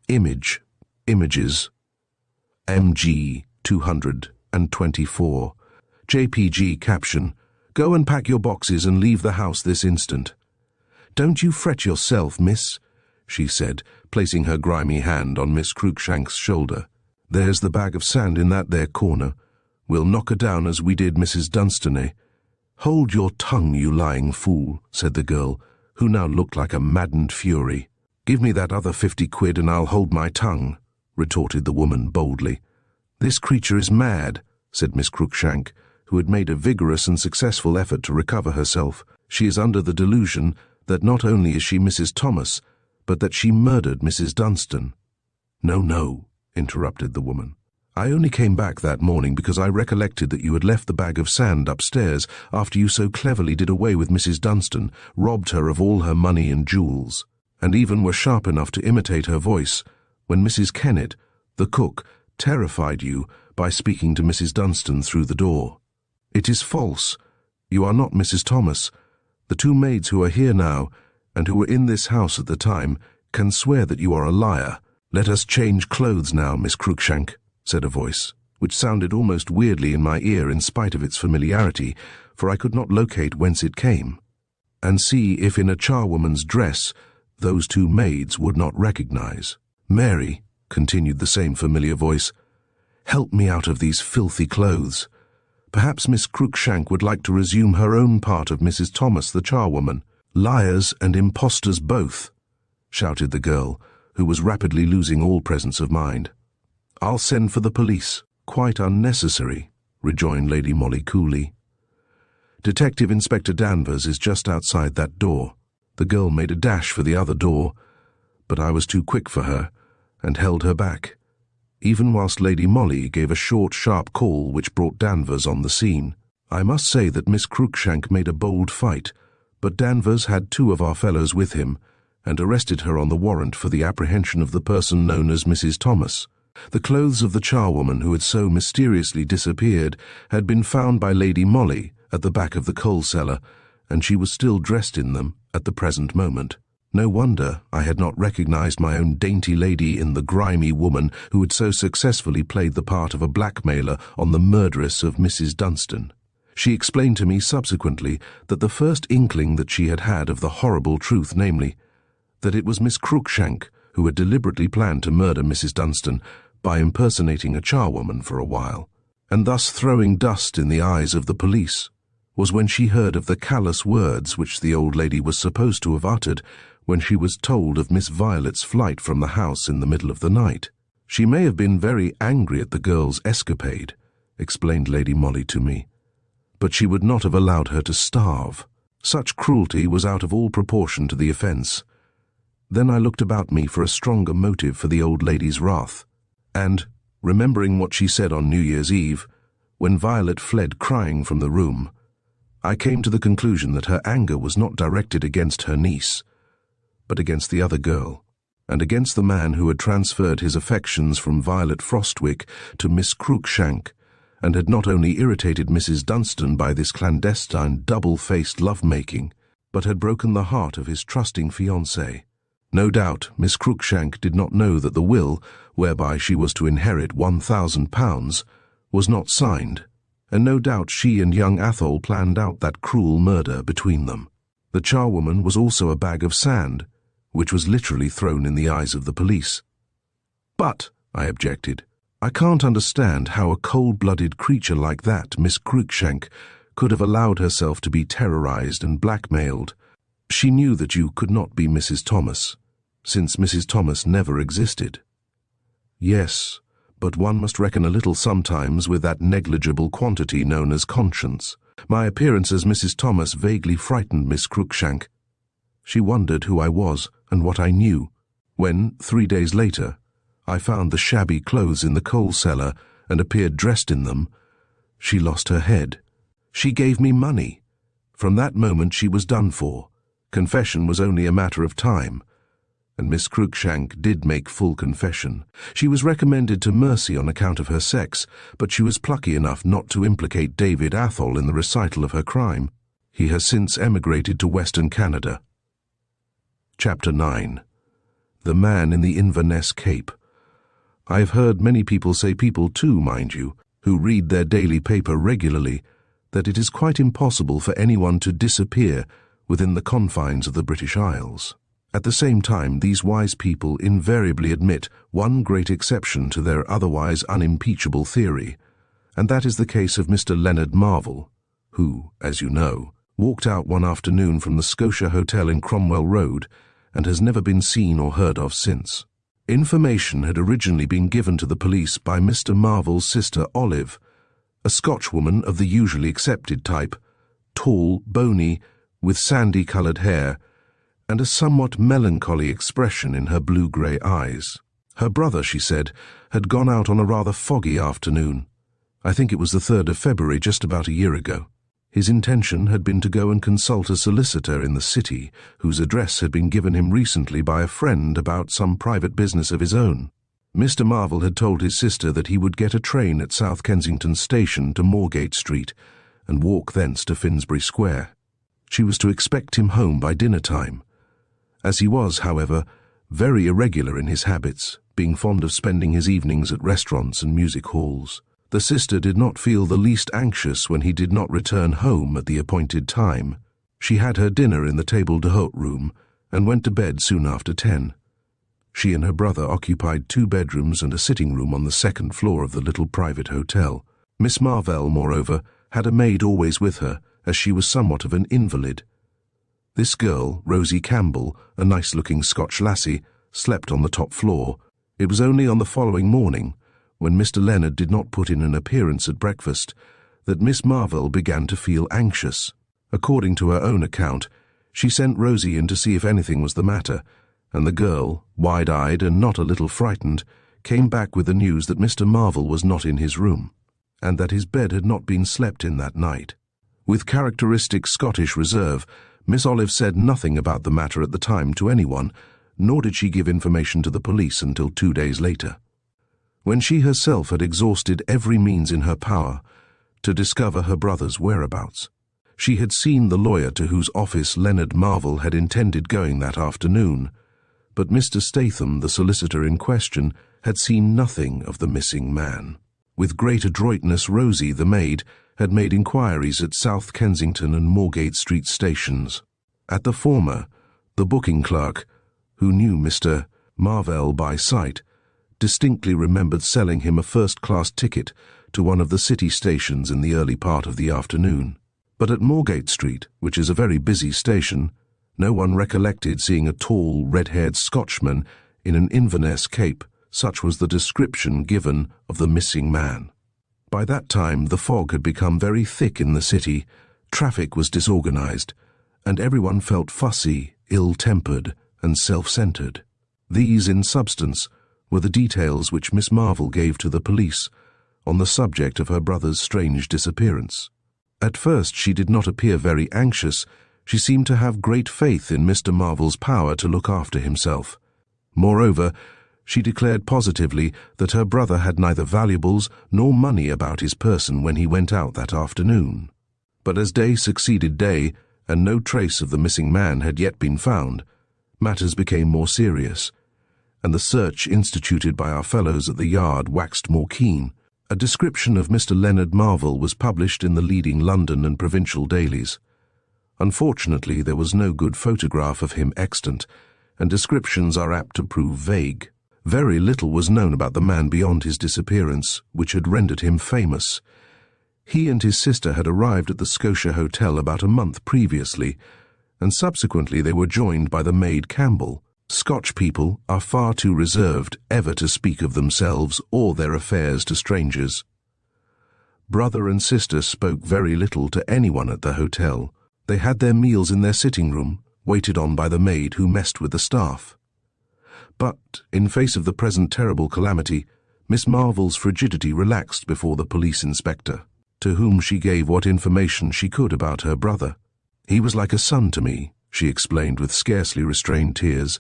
Images, MG 224, JPG caption, "Go and pack your boxes and leave the house this instant." "Don't you fret yourself, miss," she said, placing her grimy hand on Miss Cruikshank's shoulder. "There's the bag of sand in that there corner. We'll knock her down as we did Mrs. Dunstaney." "Hold your tongue, you lying fool," said the girl, who now looked like a maddened fury. "Give me that other 50 quid and I'll hold my tongue," retorted the woman boldly. "This creature is mad," said Miss Cruikshank, who had made a vigorous and successful effort to recover herself. "She is under the delusion that not only is she Mrs. Thomas, but that she murdered Mrs. Dunstan." "No," interrupted the woman. "I only came back that morning because I recollected that you had left the bag of sand upstairs after you so cleverly did away with Mrs. Dunstan, robbed her of all her money and jewels, and even were sharp enough to imitate her voice when Mrs. Kennet, The cook terrified you by speaking to Mrs. Dunstan through the door. It is false. You are not Mrs. Thomas. The two maids who are here now, and who were in this house at the time, can swear that you are a liar. Let us change clothes now, Miss Cruikshank, said a voice, which sounded almost weirdly in my ear in spite of its familiarity, for I could not locate whence it came, and see if in a charwoman's dress those two maids would not recognize. Mary, continued the same familiar voice, help me out of these filthy clothes. Perhaps Miss Cruikshank would like to resume her own part of Mrs. Thomas the charwoman. Liars and impostors both, shouted the girl, who was rapidly losing all presence of mind. I'll send for the police. Quite unnecessary, rejoined Lady Molly coolly. Detective Inspector Danvers is just outside that door. The girl made a dash for the other door, but I was too quick for her, and held her back, even whilst Lady Molly gave a short, sharp call which brought Danvers on the scene. I must say that Miss Cruikshank made a bold fight, but Danvers had two of our fellows with him, and arrested her on the warrant for the apprehension of the person known as Mrs. Thomas. The clothes of the charwoman who had so mysteriously disappeared had been found by Lady Molly at the back of the coal cellar, and she was still dressed in them at the present moment. No wonder I had not recognized my own dainty lady in the grimy woman who had so successfully played the part of a blackmailer on the murderess of Mrs. Dunstan. She explained to me subsequently that the first inkling that she had had of the horrible truth, namely, that it was Miss Cruikshank who had deliberately planned to murder Mrs. Dunstan by impersonating a charwoman for a while, and thus throwing dust in the eyes of the police, was when she heard of the callous words which the old lady was supposed to have uttered when she was told of Miss Violet's flight from the house in the middle of the night. She may have been very angry at the girl's escapade, explained Lady Molly to me, but she would not have allowed her to starve. Such cruelty was out of all proportion to the offence. Then I looked about me for a stronger motive for the old lady's wrath, and, remembering what she said on New Year's Eve, when Violet fled crying from the room, I came to the conclusion that her anger was not directed against her niece, but against the other girl, and against the man who had transferred his affections from Violet Frostwick to Miss Cruikshank, and had not only irritated Mrs. Dunstan by this clandestine, double-faced love-making, but had broken the heart of his trusting fiancée. No doubt Miss Cruikshank did not know that the will, whereby she was to inherit £1,000, was not signed, and no doubt she and young Athol planned out that cruel murder between them. The charwoman was also a bag of sand, which was literally thrown in the eyes of the police. But, I objected, I can't understand how a cold-blooded creature like that, Miss Cruikshank, could have allowed herself to be terrorized and blackmailed. She knew that you could not be Mrs. Thomas, since Mrs. Thomas never existed. Yes, but one must reckon a little sometimes with that negligible quantity known as conscience. My appearance as Mrs. Thomas vaguely frightened Miss Cruikshank. She wondered who I was and what I knew. When, 3 days later, I found the shabby clothes in the coal cellar and appeared dressed in them, she lost her head. She gave me money. From that moment she was done for. Confession was only a matter of time, and Miss Cruikshank did make full confession. She was recommended to mercy on account of her sex, but she was plucky enough not to implicate David Athol in the recital of her crime. He has since emigrated to Western Canada. Chapter 9. The Man in the Inverness Cape. I have heard many people say, people too, mind you, who read their daily paper regularly, that it is quite impossible for anyone to disappear within the confines of the British Isles. At the same time, these wise people invariably admit one great exception to their otherwise unimpeachable theory, and that is the case of Mr. Leonard Marvell, who, as you know, walked out one afternoon from the Scotia Hotel in Cromwell Road and has never been seen or heard of since. Information had originally been given to the police by Mr. Marvell's sister Olive, a Scotchwoman of the usually accepted type, tall, bony, with sandy-coloured hair, and a somewhat melancholy expression in her blue-grey eyes. Her brother, she said, had gone out on a rather foggy afternoon. I think it was the 3rd of February, just about a year ago. His intention had been to go and consult a solicitor in the city, whose address had been given him recently by a friend about some private business of his own. Mr. Marvel had told his sister that he would get a train at South Kensington Station to Moorgate Street and walk thence to Finsbury Square. She was to expect him home by dinner time. As he was, however, very irregular in his habits, being fond of spending his evenings at restaurants and music halls, the sister did not feel the least anxious when he did not return home at the appointed time. She had her dinner in the table d'hôte room and went to bed soon after 10. She and her brother occupied 2 bedrooms and a sitting room on the 2nd floor of the little private hotel. Miss Marvell, moreover, had a maid always with her, as she was somewhat of an invalid. This girl, Rosie Campbell, a nice-looking Scotch lassie, slept on the top floor. It was only on the following morning, when Mr. Leonard did not put in an appearance at breakfast, that Miss Marvell began to feel anxious. According to her own account, she sent Rosie in to see if anything was the matter, and the girl, wide-eyed and not a little frightened, came back with the news that Mr. Marvel was not in his room, and that his bed had not been slept in that night. With characteristic Scottish reserve, Miss Olive said nothing about the matter at the time to anyone, nor did she give information to the police until 2 days later, when she herself had exhausted every means in her power to discover her brother's whereabouts. She had seen the lawyer to whose office Leonard Marvel had intended going that afternoon, but Mr. Statham, the solicitor in question, had seen nothing of the missing man. With great adroitness, Rosie, the maid, had made inquiries at South Kensington and Moorgate Street stations. At the former, the booking clerk, who knew Mr. Marvell by sight, distinctly remembered selling him a first-class ticket to one of the city stations in the early part of the afternoon. But at Moorgate Street, which is a very busy station, no one recollected seeing a tall, red-haired Scotchman in an Inverness cape. Such was the description given of the missing man. By that time the fog had become very thick in the city, traffic was disorganized, and everyone felt fussy, ill-tempered, and self-centered. These, in substance, were the details which Miss Marvel gave to the police on the subject of her brother's strange disappearance. At first she did not appear very anxious. She seemed to have great faith in Mr. Marvel's power to look after himself. Moreover, she declared positively that her brother had neither valuables nor money about his person when he went out that afternoon. But as day succeeded day, and no trace of the missing man had yet been found, matters became more serious, and the search instituted by our fellows at the yard waxed more keen. A description of Mr. Leonard Marvel was published in the leading London and provincial dailies. Unfortunately, there was no good photograph of him extant, and descriptions are apt to prove vague. Very little was known about the man beyond his disappearance, which had rendered him famous. He and his sister had arrived at the Scotia Hotel about a month previously, and subsequently they were joined by the maid Campbell. Scotch people are far too reserved ever to speak of themselves or their affairs to strangers. Brother and sister spoke very little to anyone at the hotel. They had their meals in their sitting room, waited on by the maid who messed with the staff. But, in face of the present terrible calamity, Miss Marvel's frigidity relaxed before the police inspector, to whom she gave what information she could about her brother. "He was like a son to me," she explained with scarcely restrained tears,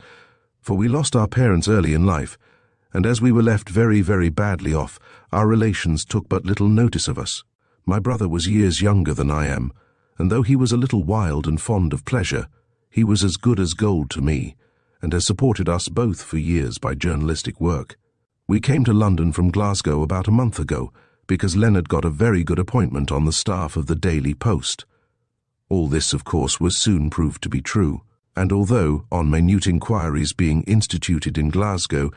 "for we lost our parents early in life, and as we were left very, very badly off, our relations took but little notice of us. My brother was years younger than I am, and though he was a little wild and fond of pleasure, he was as good as gold to me, and has supported us both for years by journalistic work. We came to London from Glasgow about a month ago, because Leonard got a very good appointment on the staff of the Daily Post." All this, of course, was soon proved to be true, and although, on minute inquiries being instituted in Glasgow,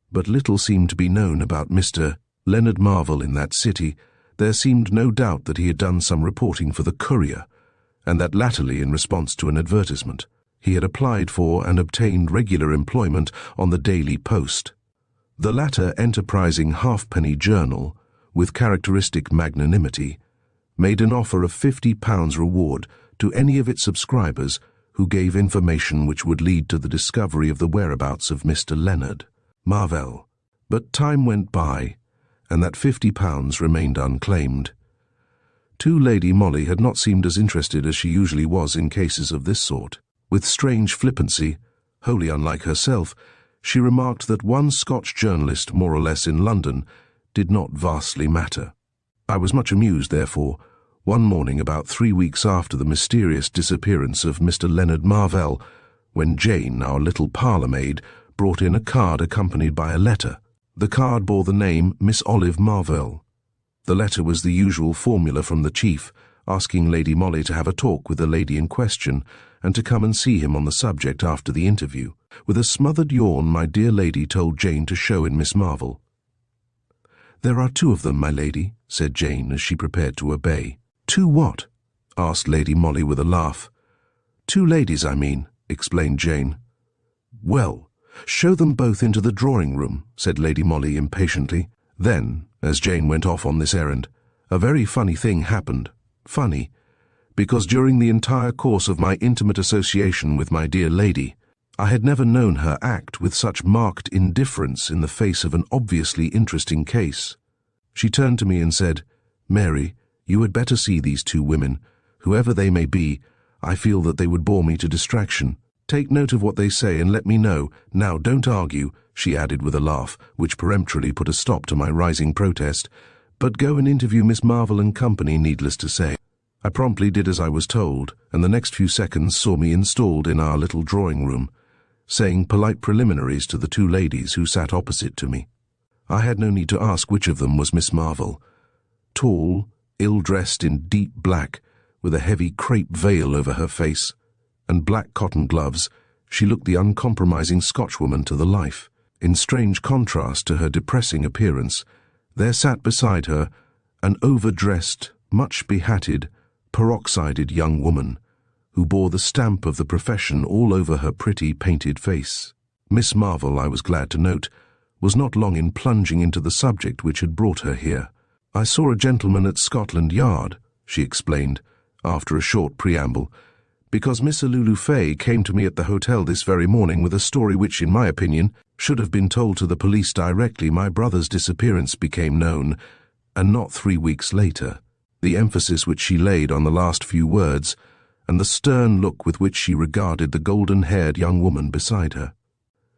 but little seemed to be known about Mr. Leonard Marvel in that city, there seemed no doubt that he had done some reporting for the Courier, and that latterly, in response to an advertisement, he had applied for and obtained regular employment on the Daily Post. The latter enterprising halfpenny journal, with characteristic magnanimity, made an offer of £50 reward to any of its subscribers who gave information which would lead to the discovery of the whereabouts of Mr. Leonard Marvell. But time went by, and that £50 remained unclaimed. To Lady Molly had not seemed as interested as she usually was in cases of this sort. With strange flippancy, wholly unlike herself, she remarked that one Scotch journalist, more or less in London, did not vastly matter. I was much amused, therefore, one morning about 3 weeks after the mysterious disappearance of Mr. Leonard Marvell, when Jane, our little parlour-maid, brought in a card accompanied by a letter. The card bore the name Miss Olive Marvell. The letter was the usual formula from the chief, asking Lady Molly to have a talk with the lady in question and to come and see him on the subject after the interview. With a smothered yawn, my dear lady told Jane to show in Miss Marvell. "There are 2 of them, my lady," said Jane as she prepared to obey. "2 what?" asked Lady Molly with a laugh. "2 ladies, I mean," explained Jane. "Well, show them both into the drawing-room," said Lady Molly impatiently. Then, as Jane went off on this errand, a very funny thing happened. Funny, because during the entire course of my intimate association with my dear lady, I had never known her act with such marked indifference in the face of an obviously interesting case. She turned to me and said, "Mary, you had better see these 2 women. Whoever they may be, I feel that they would bore me to distraction. Take note of what they say and let me know. Now, don't argue," she added with a laugh, which peremptorily put a stop to my rising protest, "but go and interview Miss Marvell and company, needless to say." I promptly did as I was told, and the next few seconds saw me installed in our little drawing-room, saying polite preliminaries to the 2 ladies who sat opposite to me. I had no need to ask which of them was Miss Marvell. Tall, ill-dressed in deep black, with a heavy crepe veil over her face, and black cotton gloves, she looked the uncompromising Scotchwoman to the life. In strange contrast to her depressing appearance, there sat beside her an overdressed, much behatted, peroxided young woman, who bore the stamp of the profession all over her pretty painted face. Miss Marvell, I was glad to note, was not long in plunging into the subject which had brought her here. "I saw a gentleman at Scotland Yard," she explained, after a short preamble, "because Miss Lulu Fay came to me at the hotel this very morning with a story which, in my opinion, should have been told to the police directly my brother's disappearance became known, and not 3 weeks later." The emphasis which she laid on the last few words, and the stern look with which she regarded the golden-haired young woman beside her,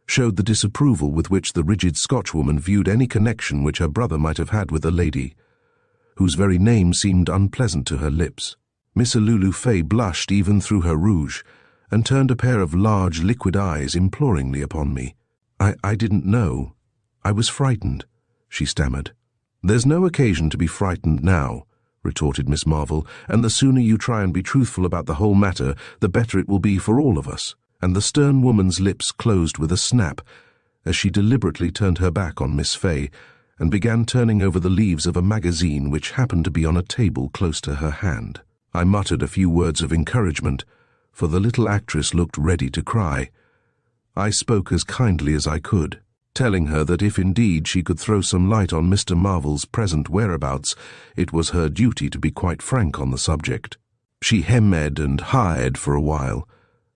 showed the disapproval with which the rigid Scotchwoman viewed any connection which her brother might have had with a lady, whose very name seemed unpleasant to her lips. Miss Lulu Fay blushed even through her rouge, and turned a pair of large liquid eyes imploringly upon me. I didn't know. I was frightened," she stammered. "There's no occasion to be frightened now," retorted Miss Marvell, "and the sooner you try and be truthful about the whole matter, the better it will be for all of us." And the stern woman's lips closed with a snap as she deliberately turned her back on Miss Fay and began turning over the leaves of a magazine which happened to be on a table close to her hand. I muttered a few words of encouragement, for the little actress looked ready to cry. I spoke as kindly as I could, telling her that if indeed she could throw some light on Mr. Marvell's present whereabouts, it was her duty to be quite frank on the subject. She hemmed and ha'ed for a while,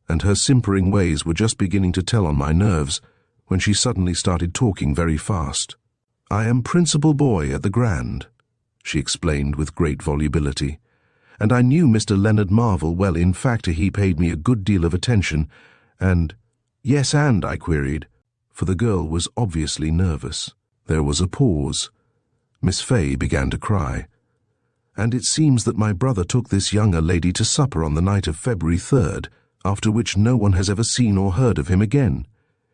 and her simpering ways were just beginning to tell on my nerves, when she suddenly started talking very fast. "I am principal boy at the Grand," she explained with great volubility, "and I knew Mr. Leonard Marvell well. In fact, he paid me a good deal of attention, and—" "Yes, and?" I queried, for the girl was obviously nervous. There was a pause. Miss Fay began to cry. "And it seems that my brother took this younger lady to supper on the night of February 3rd, after which no one has ever seen or heard of him again,"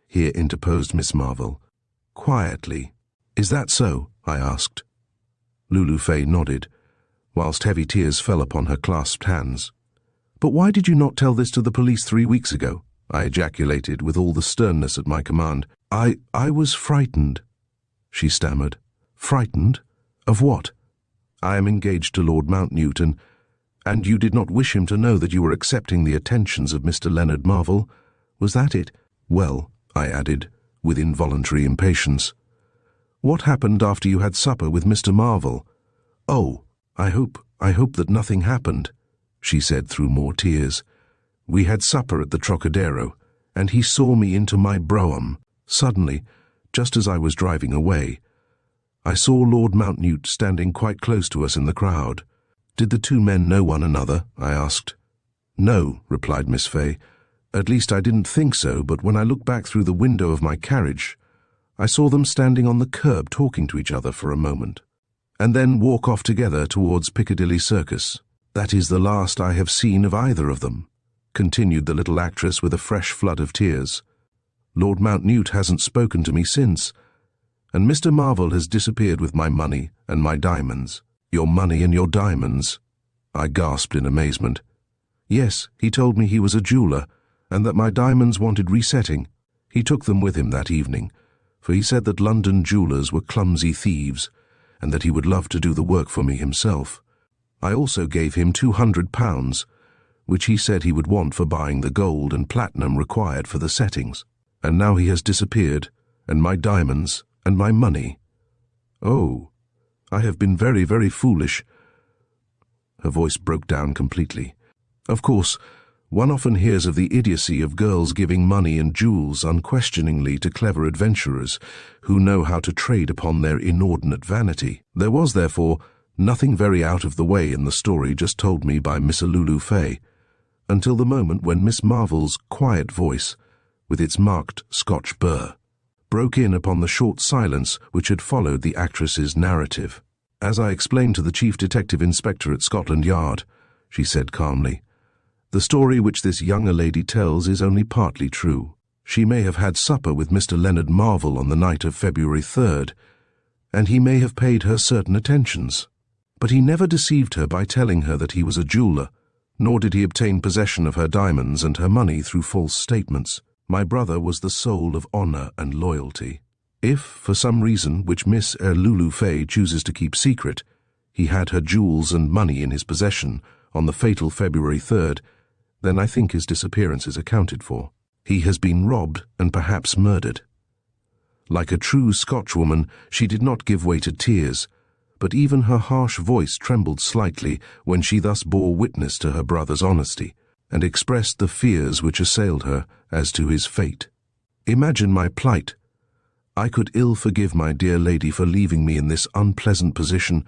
here interposed Miss Marvell. Quietly. "Is that so?" I asked. Lulu Fay nodded, whilst heavy tears fell upon her clasped hands. "But why did you not tell this to the police 3 weeks ago?" I ejaculated with all the sternness at my command. I was frightened," she stammered. "Frightened? Of what?" "I am engaged to Lord Mountnewte, and you did not wish him to know that you were accepting the attentions of Mr. Leonard Marvell. Was that it?" "Well," I added, with involuntary impatience, "what happened after you had supper with Mr. Marvell?" "Oh, I hope that nothing happened," she said through more tears. "We had supper at the Trocadero, and he saw me into my brougham. Suddenly, just as I was driving away, I saw Lord Mountnewte standing quite close to us in the crowd." "Did the 2 men know one another?" I asked. "No," replied Miss Fay. At least I didn't think so, but when I looked back through the window of my carriage, I saw them standing on the curb talking to each other for a moment, and then walk off together towards Piccadilly Circus. That is the last I have seen of either of them," continued the little actress with a fresh flood of tears. "Lord Mountnewte hasn't spoken to me since, and Mr. Marvel has disappeared with my money and my diamonds." "Your money and your diamonds?" I gasped in amazement. "Yes, he told me he was a jeweller, and that my diamonds wanted resetting. He took them with him that evening, for he said that London jewellers were clumsy thieves, and that he would love to do the work for me himself. I also gave him £200, which he said he would want for buying the gold and platinum required for the settings. And now he has disappeared, and my diamonds, and my money. Oh, I have been very, very foolish." Her voice broke down completely. Of course, one often hears of the idiocy of girls giving money and jewels unquestioningly to clever adventurers who know how to trade upon their inordinate vanity. There was, therefore, nothing very out of the way in the story just told me by Miss Lulu Fay, until the moment when Miss Marvel's quiet voice, with its marked Scotch burr, broke in upon the short silence which had followed the actress's narrative. "As I explained to the Chief Detective Inspector at Scotland Yard," she said calmly, "the story which this younger lady tells is only partly true. She may have had supper with Mr. Leonard Marvel on the night of February 3rd, and he may have paid her certain attentions. But he never deceived her by telling her that he was a jeweller, nor did he obtain possession of her diamonds and her money through false statements. My brother was the soul of honour and loyalty. If, for some reason which Miss Lulu Fay chooses to keep secret, he had her jewels and money in his possession on the fatal February 3rd, then I think his disappearance is accounted for. He has been robbed and perhaps murdered." Like a true Scotchwoman, she did not give way to tears, but even her harsh voice trembled slightly when she thus bore witness to her brother's honesty, and expressed the fears which assailed her as to his fate. "Imagine my plight. I could ill forgive my dear lady for leaving me in this unpleasant position,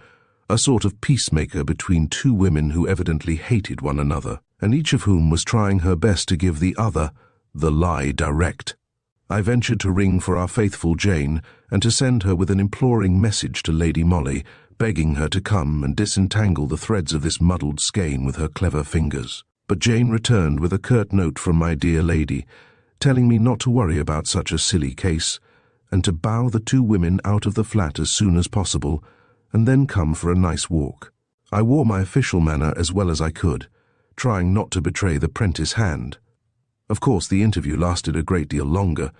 a sort of peacemaker between two women who evidently hated one another, and each of whom was trying her best to give the other the lie direct. I ventured to ring for our faithful Jane, and to send her with an imploring message to Lady Molly, begging her to come and disentangle the threads of this muddled skein with her clever fingers. But Jane returned with a curt note from my dear lady, telling me not to worry about such a silly case, and to bow the two women out of the flat as soon as possible, and then come for a nice walk. I wore my official manner as well as I could, trying not to betray the prentice hand. Of course, the interview lasted a great deal longer,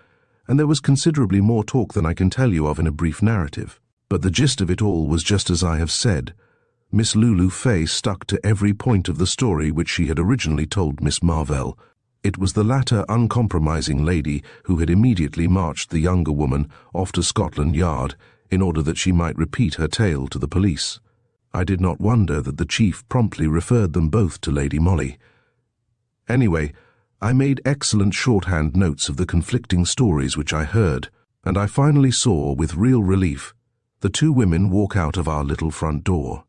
and there was considerably more talk than I can tell you of in a brief narrative. But the gist of it all was just as I have said. Miss Lulu Fay stuck to every point of the story which she had originally told Miss Marvell. It was the latter uncompromising lady who had immediately marched the younger woman off to Scotland Yard in order that she might repeat her tale to the police. I did not wonder that the chief promptly referred them both to Lady Molly. Anyway, I made excellent shorthand notes of the conflicting stories which I heard, and I finally saw, with real relief, the two women walk out of our little front door.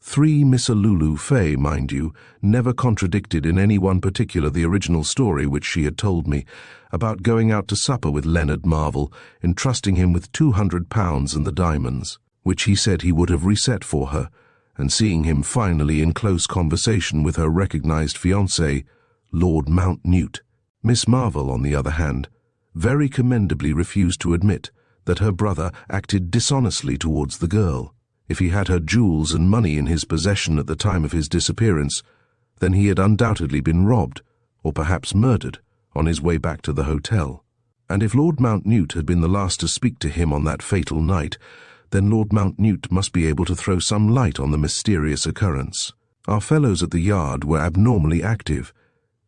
3 Miss Lulu Fay, mind you, never contradicted in any one particular the original story which she had told me, about going out to supper with Leonard Marvel, entrusting him with £200 and the diamonds, which he said he would have reset for her, and seeing him finally in close conversation with her recognised fiancé, Lord Mountnewte. Miss Marvel, on the other hand, very commendably refused to admit that her brother acted dishonestly towards the girl. If he had her jewels and money in his possession at the time of his disappearance, then he had undoubtedly been robbed, or perhaps murdered, on his way back to the hotel. And if Lord Mountnewte had been the last to speak to him on that fatal night, then Lord Mountnewte must be able to throw some light on the mysterious occurrence. Our fellows at the Yard were abnormally active.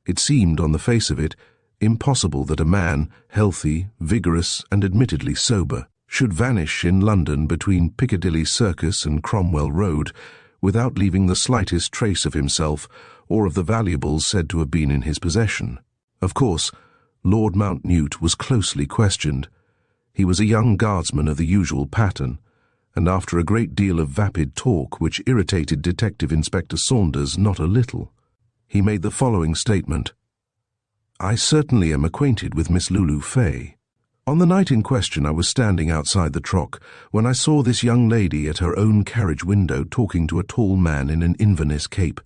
It seemed, on the face of it, impossible that a man, healthy, vigorous, and admittedly sober, should vanish in London between Piccadilly Circus and Cromwell Road without leaving the slightest trace of himself or of the valuables said to have been in his possession. Of course, Lord Mountnewte was closely questioned. He was a young guardsman of the usual pattern, and after a great deal of vapid talk which irritated Detective Inspector Saunders not a little, he made the following statement. I certainly am acquainted with Miss Lulu Fay. On the night in question I was standing outside the Troc when I saw this young lady at her own carriage window talking to a tall man in an Inverness cape.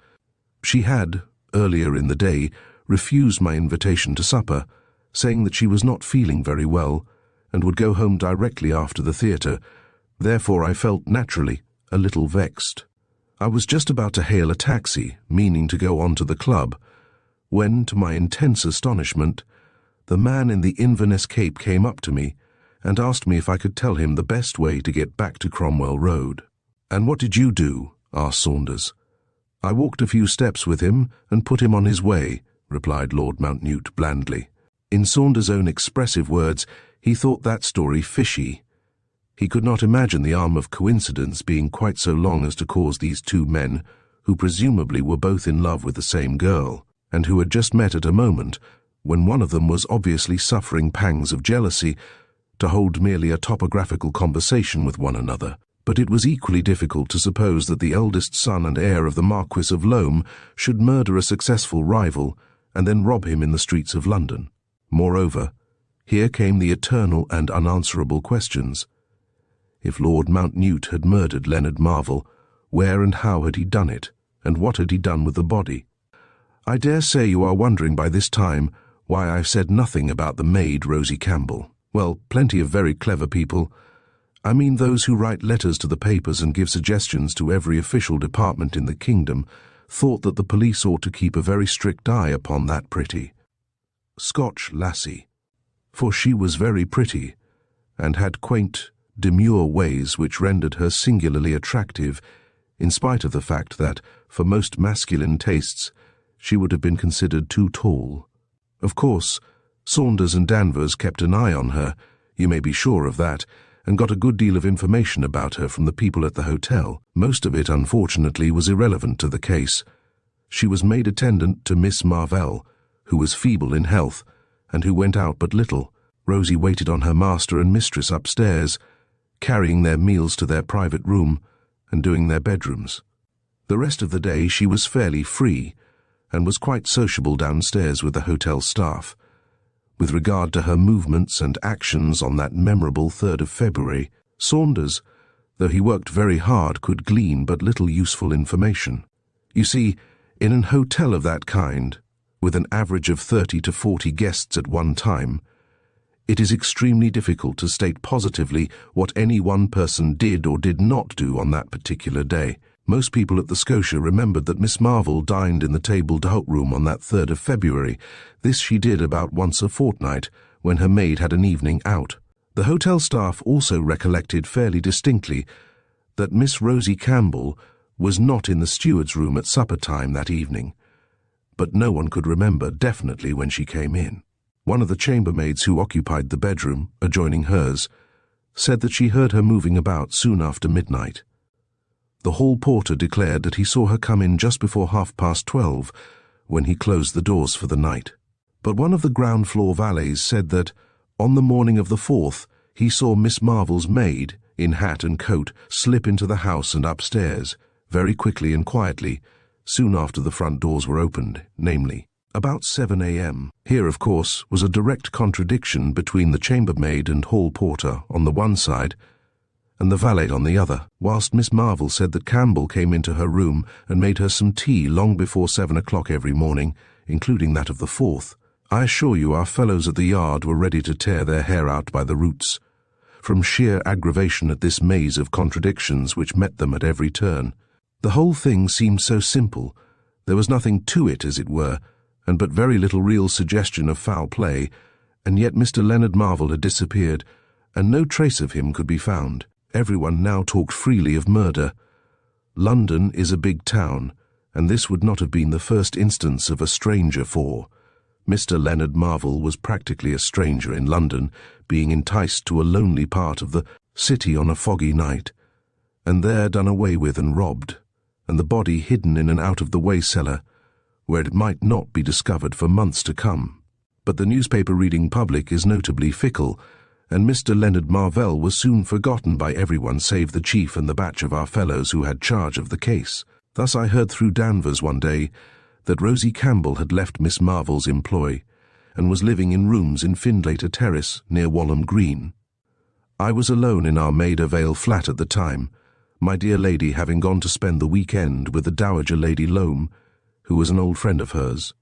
She had, earlier in the day, refused my invitation to supper, saying that she was not feeling very well and would go home directly after the theatre. Therefore I felt, naturally, a little vexed. I was just about to hail a taxi, meaning to go on to the club, when, to my intense astonishment, the man in the Inverness cape came up to me and asked me if I could tell him the best way to get back to Cromwell Road. "And what did you do?" asked Saunders. "I walked a few steps with him and put him on his way," replied Lord Mountnewte blandly. In Saunders' own expressive words, he thought that story fishy. He could not imagine the arm of coincidence being quite so long as to cause these two men, who presumably were both in love with the same girl, and who had just met at a moment when one of them was obviously suffering pangs of jealousy, to hold merely a topographical conversation with one another. But it was equally difficult to suppose that the eldest son and heir of the Marquis of Loam should murder a successful rival and then rob him in the streets of London. Moreover, here came the eternal and unanswerable questions. If Lord Mountnewte had murdered Leonard Marvell, where and how had he done it, and what had he done with the body? I dare say you are wondering by this time why I've said nothing about the maid Rosie Campbell. Well, plenty of very clever people, I mean those who write letters to the papers and give suggestions to every official department in the kingdom, thought that the police ought to keep a very strict eye upon that pretty Scotch lassie, for she was very pretty, and had quaint, demure ways which rendered her singularly attractive, in spite of the fact that, for most masculine tastes, she would have been considered too tall. Of course, Saunders and Danvers kept an eye on her, you may be sure of that, and got a good deal of information about her from the people at the hotel. Most of it, unfortunately, was irrelevant to the case. She was maid attendant to Miss Marvell, who was feeble in health, and who went out but little. Rosie waited on her master and mistress upstairs, carrying their meals to their private room and doing their bedrooms. The rest of the day she was fairly free, and was quite sociable downstairs with the hotel staff. With regard to her movements and actions on that memorable 3rd of February, Saunders, though he worked very hard, could glean but little useful information. You see, in an hotel of that kind, with an average of 30 to 40 guests at one time, it is extremely difficult to state positively what any one person did or did not do on that particular day. Most people at the Scotia remembered that Miss Marvell dined in the table d'hote room on that 3rd of February. This she did about once a fortnight, when her maid had an evening out. The hotel staff also recollected fairly distinctly that Miss Rosie Campbell was not in the steward's room at supper time that evening, but no one could remember definitely when she came in. One of the chambermaids who occupied the bedroom, adjoining hers, said that she heard her moving about soon after midnight. The hall porter declared that he saw her come in just before 12:30, when he closed the doors for the night. But one of the ground floor valets said that, on the morning of the 4th, he saw Miss Marvell's maid, in hat and coat, slip into the house and upstairs, very quickly and quietly, soon after the front doors were opened, namely, about 7 a.m. Here, of course, was a direct contradiction between the chambermaid and hall porter on the one side, and the valet on the other, whilst Miss Marvell said that Campbell came into her room and made her some tea long before 7 o'clock every morning, including that of the 4th. I assure you our fellows at the yard were ready to tear their hair out by the roots, from sheer aggravation at this maze of contradictions which met them at every turn. The whole thing seemed so simple, there was nothing to it, as it were, and but very little real suggestion of foul play, and yet Mr. Leonard Marvell had disappeared, and no trace of him could be found. Everyone now talked freely of murder. London is a big town, and this would not have been the first instance of a stranger for. Mr. Leonard Marvell was practically a stranger in London, being enticed to a lonely part of the city on a foggy night, and there done away with and robbed, and the body hidden in an out-of-the-way cellar, where it might not be discovered for months to come. But the newspaper-reading public is notably fickle, and Mr. Leonard Marvell was soon forgotten by everyone save the chief and the batch of our fellows who had charge of the case. Thus I heard through Danvers one day that Rosie Campbell had left Miss Marvell's employ, and was living in rooms in Findlater Terrace near Walham Green. I was alone in our Maida Vale flat at the time, my dear lady having gone to spend the weekend with the Dowager Lady Loam, who was an old friend of hers.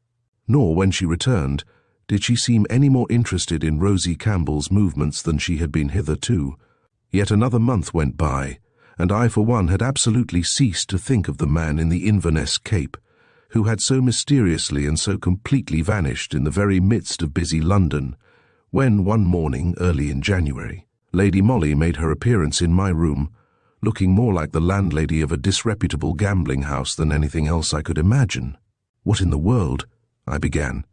Nor, when she returned, did she seem any more interested in Rosie Campbell's movements than she had been hitherto. Yet another month went by, and I for one had absolutely ceased to think of the man in the Inverness cape, who had so mysteriously and so completely vanished in the very midst of busy London, when one morning early in January, Lady Molly made her appearance in my room, looking more like the landlady of a disreputable gambling house than anything else I could imagine. "What in the world?" I began.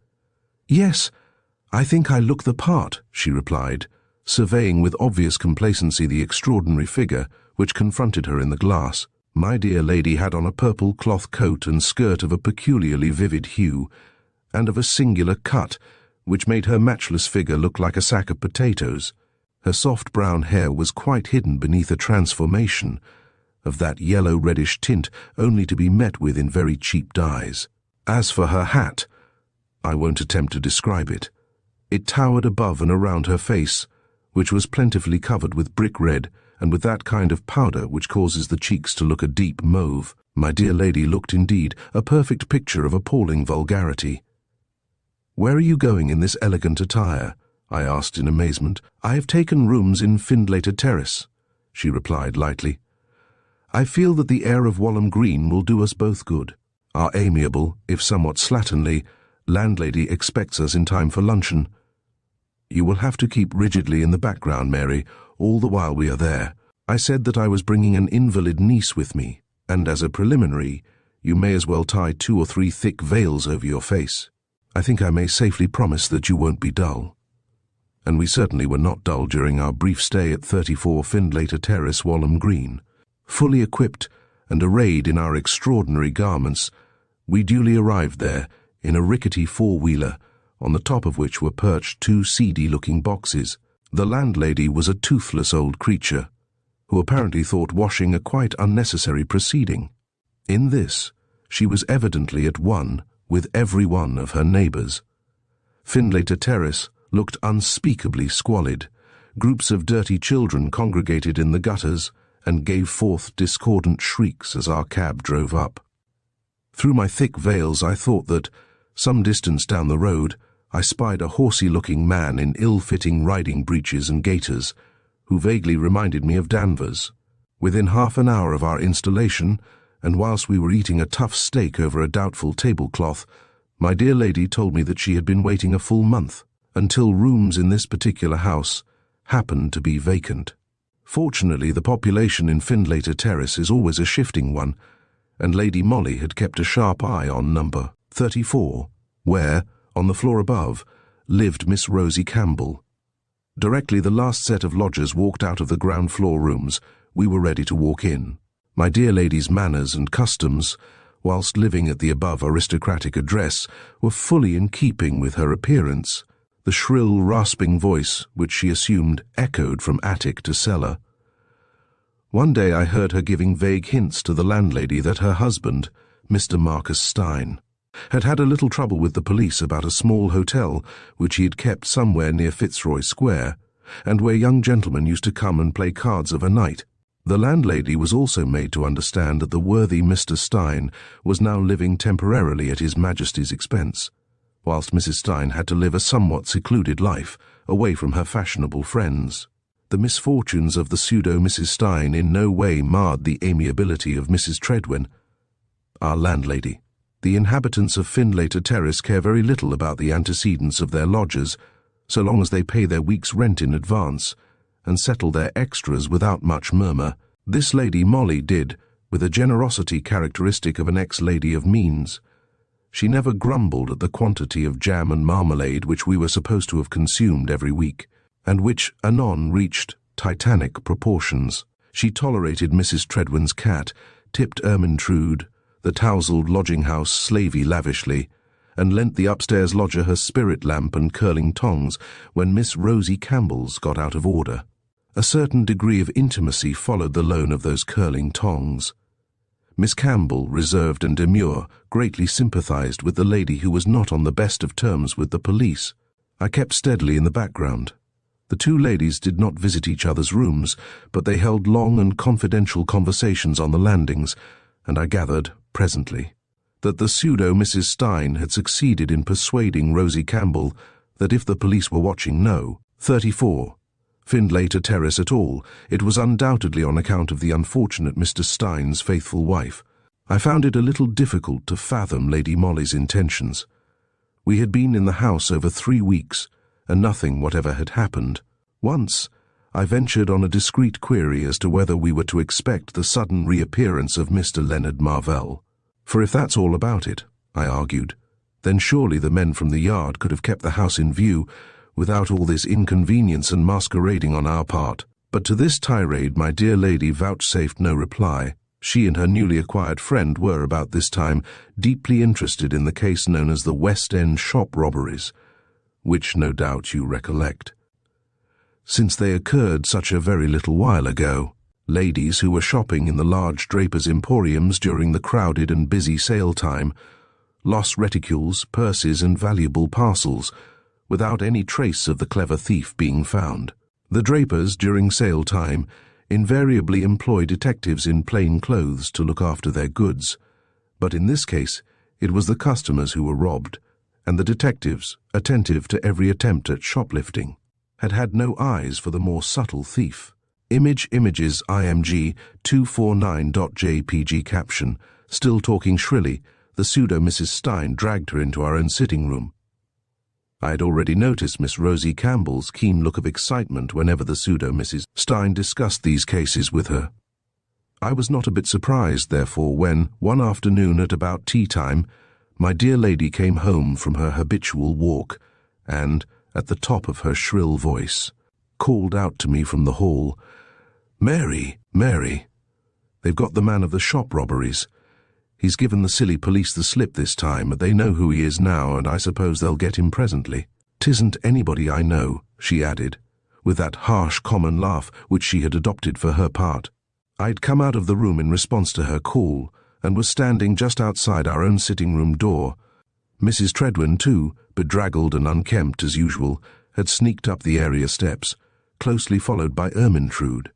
"Yes, I think I look the part," she replied, surveying with obvious complacency the extraordinary figure which confronted her in the glass. My dear lady had on a purple cloth coat and skirt of a peculiarly vivid hue, and of a singular cut, which made her matchless figure look like a sack of potatoes. Her soft brown hair was quite hidden beneath a transformation of that yellow-reddish tint only to be met with in very cheap dyes. As for her hat, I won't attempt to describe it. It towered above and around her face, which was plentifully covered with brick red and with that kind of powder which causes the cheeks to look a deep mauve. My dear lady looked indeed a perfect picture of appalling vulgarity. "Where are you going in this elegant attire?" I asked in amazement. "I have taken rooms in Findlater Terrace," she replied lightly. "I feel that the air of Walham Green will do us both good. Our amiable, if somewhat slatternly, landlady expects us in time for luncheon. You will have to keep rigidly in the background, Mary, all the while we are there. I said that I was bringing an invalid niece with me, and as a preliminary, you may as well tie 2 or 3 thick veils over your face. I think I may safely promise that you won't be dull." And we certainly were not dull during our brief stay at 34 Findlater Terrace, Walham Green. Fully equipped and arrayed in our extraordinary garments, we duly arrived there in a rickety 4-wheeler, on the top of which were perched 2 seedy-looking boxes. The landlady was a toothless old creature, who apparently thought washing a quite unnecessary proceeding. In this, she was evidently at one with every one of her neighbours. Findlater Terrace looked unspeakably squalid. Groups of dirty children congregated in the gutters and gave forth discordant shrieks as our cab drove up. Through my thick veils I thought that, some distance down the road, I spied a horsey-looking man in ill-fitting riding breeches and gaiters, who vaguely reminded me of Danvers. Within half an hour of our installation, and whilst we were eating a tough steak over a doubtful tablecloth, my dear lady told me that she had been waiting a full month, until rooms in this particular house happened to be vacant. Fortunately, the population in Findlater Terrace is always a shifting one, and Lady Molly had kept a sharp eye on number 34, where, on the floor above, lived Miss Rosie Campbell. Directly the last set of lodgers walked out of the ground floor rooms, we were ready to walk in. My dear lady's manners and customs, whilst living at the above aristocratic address, were fully in keeping with her appearance. The shrill, rasping voice which she assumed echoed from attic to cellar. One day I heard her giving vague hints to the landlady that her husband, Mr. Marcus Stein, had had a little trouble with the police about a small hotel which he had kept somewhere near Fitzroy Square, and where young gentlemen used to come and play cards of a night. The landlady was also made to understand that the worthy Mr. Stein was now living temporarily at His Majesty's expense, whilst Mrs. Stein had to live a somewhat secluded life, away from her fashionable friends. The misfortunes of the pseudo-Mrs. Stein in no way marred the amiability of Mrs. Tredwin, our landlady. The inhabitants of Findlater Terrace care very little about the antecedents of their lodgers, so long as they pay their week's rent in advance, and settle their extras without much murmur. This Lady Molly did, with a generosity characteristic of an ex-lady of means. She never grumbled at the quantity of jam and marmalade which we were supposed to have consumed every week, and which anon reached titanic proportions. She tolerated Mrs. Tredwin's cat, tipped Ermintrude, the tousled lodging-house slavey lavishly, and lent the upstairs lodger her spirit lamp and curling tongs when Miss Rosie Campbell's got out of order. A certain degree of intimacy followed the loan of those curling tongs. Miss Campbell, reserved and demure, greatly sympathized with the lady who was not on the best of terms with the police. I kept steadily in the background. The two ladies did not visit each other's rooms, but they held long and confidential conversations on the landings, and I gathered, presently, that the pseudo-Mrs. Stein had succeeded in persuading Rosie Campbell that if the police were watching 34, Findlater Terrace at all, it was undoubtedly on account of the unfortunate Mr. Stein's faithful wife. I found it a little difficult to fathom Lady Molly's intentions. We had been in the house over 3 weeks, and nothing whatever had happened. Once, I ventured on a discreet query as to whether we were to expect the sudden reappearance of Mr. Leonard Marvell. For if that's all about it, I argued, then surely the men from the yard could have kept the house in view without all this inconvenience and masquerading on our part. But to this tirade my dear lady vouchsafed no reply. She and her newly acquired friend were, about this time, deeply interested in the case known as the West End shop robberies, which no doubt you recollect. Since they occurred such a very little while ago, ladies who were shopping in the large drapers' emporiums during the crowded and busy sale time lost reticules, purses, and valuable parcels, without any trace of the clever thief being found. The drapers, during sale time, invariably employ detectives in plain clothes to look after their goods, but in this case it was the customers who were robbed, and the detectives, attentive to every attempt at shoplifting, had had no eyes for the more subtle thief. Images IMG 249.jpg caption. Still talking shrilly, the pseudo-Mrs. Stein dragged her into our own sitting room. I had already noticed Miss Rosie Campbell's keen look of excitement whenever the pseudo-Mrs. Stein discussed these cases with her. I was not a bit surprised, therefore, when, one afternoon at about tea-time, my dear lady came home from her habitual walk and, at the top of her shrill voice, called out to me from the hall, "Mary, Mary, they've got the man of the shop robberies. He's given the silly police the slip this time, but they know who he is now, and I suppose they'll get him presently. 'Tisn't anybody I know," she added, with that harsh common laugh which she had adopted for her part. I'd come out of the room in response to her call, and was standing just outside our own sitting-room door. Mrs. Tredwin, too, bedraggled and unkempt as usual, had sneaked up the area steps, closely followed by Ermintrude.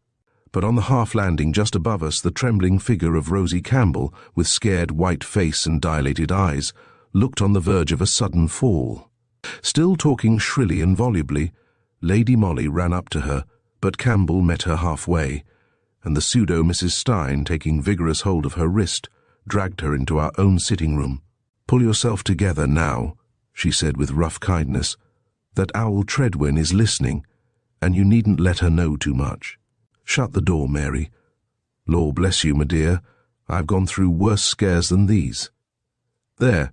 But on the half-landing just above us, the trembling figure of Rosie Campbell, with scared white face and dilated eyes, looked on the verge of a sudden fall. Still talking shrilly and volubly, Lady Molly ran up to her, but Campbell met her halfway, and the pseudo-Mrs. Stein, taking vigorous hold of her wrist, dragged her into our own sitting-room. "Pull yourself together now," she said with rough kindness. "That owl Tredwin is listening, and you needn't let her know too much. Shut the door, Mary. Lord bless you, my dear, I've gone through worse scares than these. There,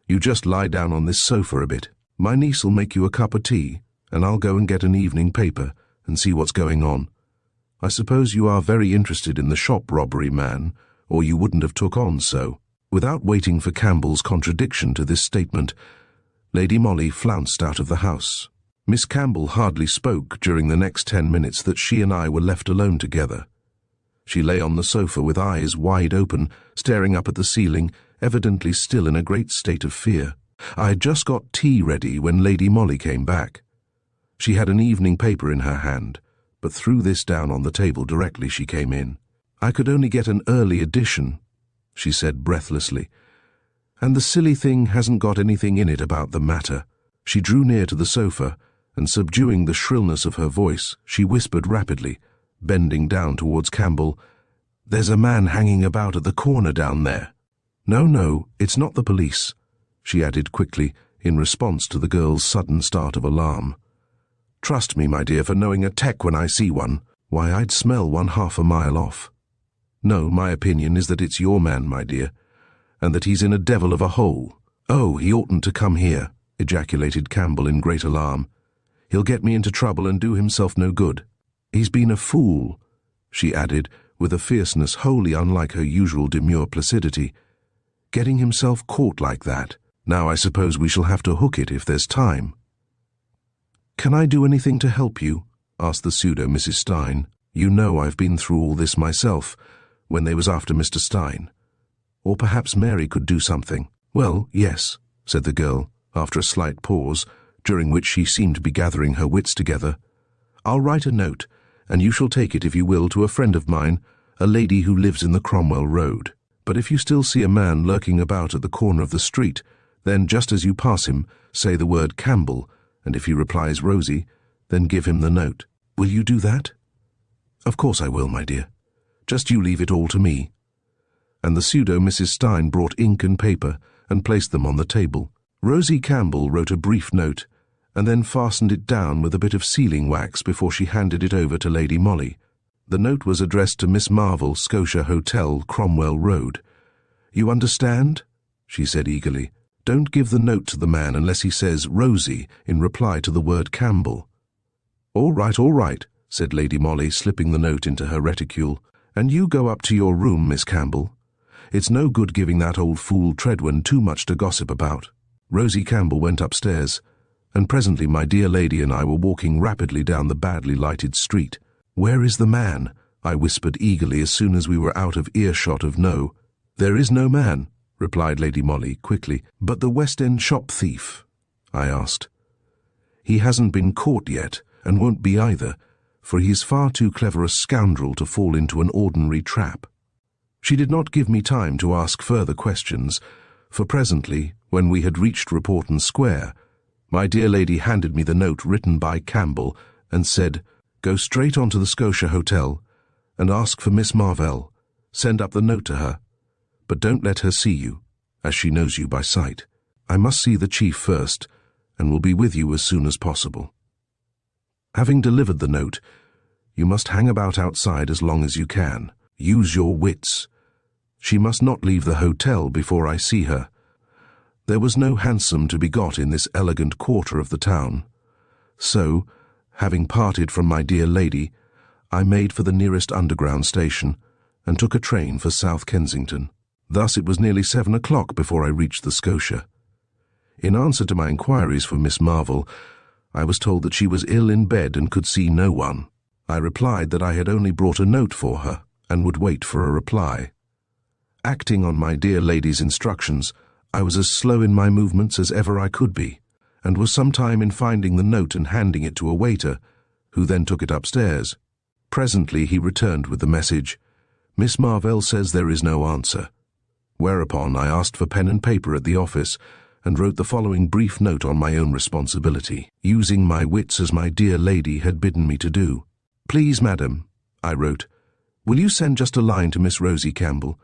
you just lie down on this sofa a bit. My niece'll make you a cup of tea, and I'll go and get an evening paper and see what's going on. I suppose you are very interested in the shop robbery man, or you wouldn't have took on so." Without waiting for Campbell's contradiction to this statement, Lady Molly flounced out of the house. Miss Campbell hardly spoke during the next 10 minutes that she and I were left alone together. She lay on the sofa with eyes wide open, staring up at the ceiling, evidently still in a great state of fear. I had just got tea ready when Lady Molly came back. She had an evening paper in her hand, but threw this down on the table directly she came in. "I could only get an early edition," she said breathlessly, "and the silly thing hasn't got anything in it about the matter." She drew near to the sofa, and subduing the shrillness of her voice, she whispered rapidly, bending down towards Campbell, "There's a man hanging about at the corner down there." No, it's not the police," she added quickly, in response to the girl's sudden start of alarm. "Trust me, my dear, for knowing a tech when I see one. Why, I'd smell one half a mile off. No, my opinion is that it's your man, my dear, and that he's in a devil of a hole." "Oh, he oughtn't to come here," ejaculated Campbell in great alarm. "He'll get me into trouble and do himself no good. He's been a fool," she added, with a fierceness wholly unlike her usual demure placidity. "Getting himself caught like that. Now I suppose we shall have to hook it if there's time." "Can I do anything to help you?" asked the pseudo-Mrs. Stein. "You know I've been through all this myself, when they was after Mr. Stein. Or perhaps Mary could do something." "Well, yes," said the girl, after a slight pause, during which she seemed to be gathering her wits together. "I'll write a note, and you shall take it, if you will, to a friend of mine, a lady who lives in the Cromwell Road. But if you still see a man lurking about at the corner of the street, then just as you pass him, say the word Campbell, and if he replies Rosie, then give him the note. Will you do that?" "Of course I will, my dear. Just you leave it all to me." And the pseudo Mrs. Stein brought ink and paper and placed them on the table. Rosie Campbell wrote a brief note, and then fastened it down with a bit of sealing wax before she handed it over to Lady Molly. The note was addressed to Miss Marvel, Scotia Hotel, Cromwell Road. "You understand?" she said eagerly. "Don't give the note to the man unless he says Rosie in reply to the word Campbell." All right," said Lady Molly, slipping the note into her reticule. "And you go up to your room, Miss Campbell. It's no good giving that old fool Tredwen too much to gossip about." Rosie Campbell went upstairs, and presently my dear lady and I were walking rapidly down the badly lighted street. "Where is the man?" I whispered eagerly as soon as we were out of earshot of No. "There is no man," replied Lady Molly quickly. "But the West End shop thief?" I asked. "He hasn't been caught yet, and won't be either, for he is far too clever a scoundrel to fall into an ordinary trap." She did not give me time to ask further questions, for presently, when we had reached Reporton Square, my dear lady handed me the note written by Campbell and said, "Go straight on to the Scotia Hotel and ask for Miss Marvell. Send up the note to her, but don't let her see you, as she knows you by sight. I must see the chief first, and will be with you as soon as possible. Having delivered the note, you must hang about outside as long as you can. Use your wits. She must not leave the hotel before I see her." There was no hansom to be got in this elegant quarter of the town, so, having parted from my dear lady, I made for the nearest underground station and took a train for South Kensington. Thus it was nearly 7 o'clock before I reached the Scotia. In answer to my inquiries for Miss Marvel, I was told that she was ill in bed and could see no one. I replied that I had only brought a note for her and would wait for a reply. Acting on my dear lady's instructions, I was as slow in my movements as ever I could be, and was some time in finding the note and handing it to a waiter, who then took it upstairs. Presently he returned with the message, "Miss Marvell says there is no answer," whereupon I asked for pen and paper at the office and wrote the following brief note on my own responsibility, using my wits as my dear lady had bidden me to do. "Please, madam," I wrote, "will you send just a line to Miss Rosie Campbell?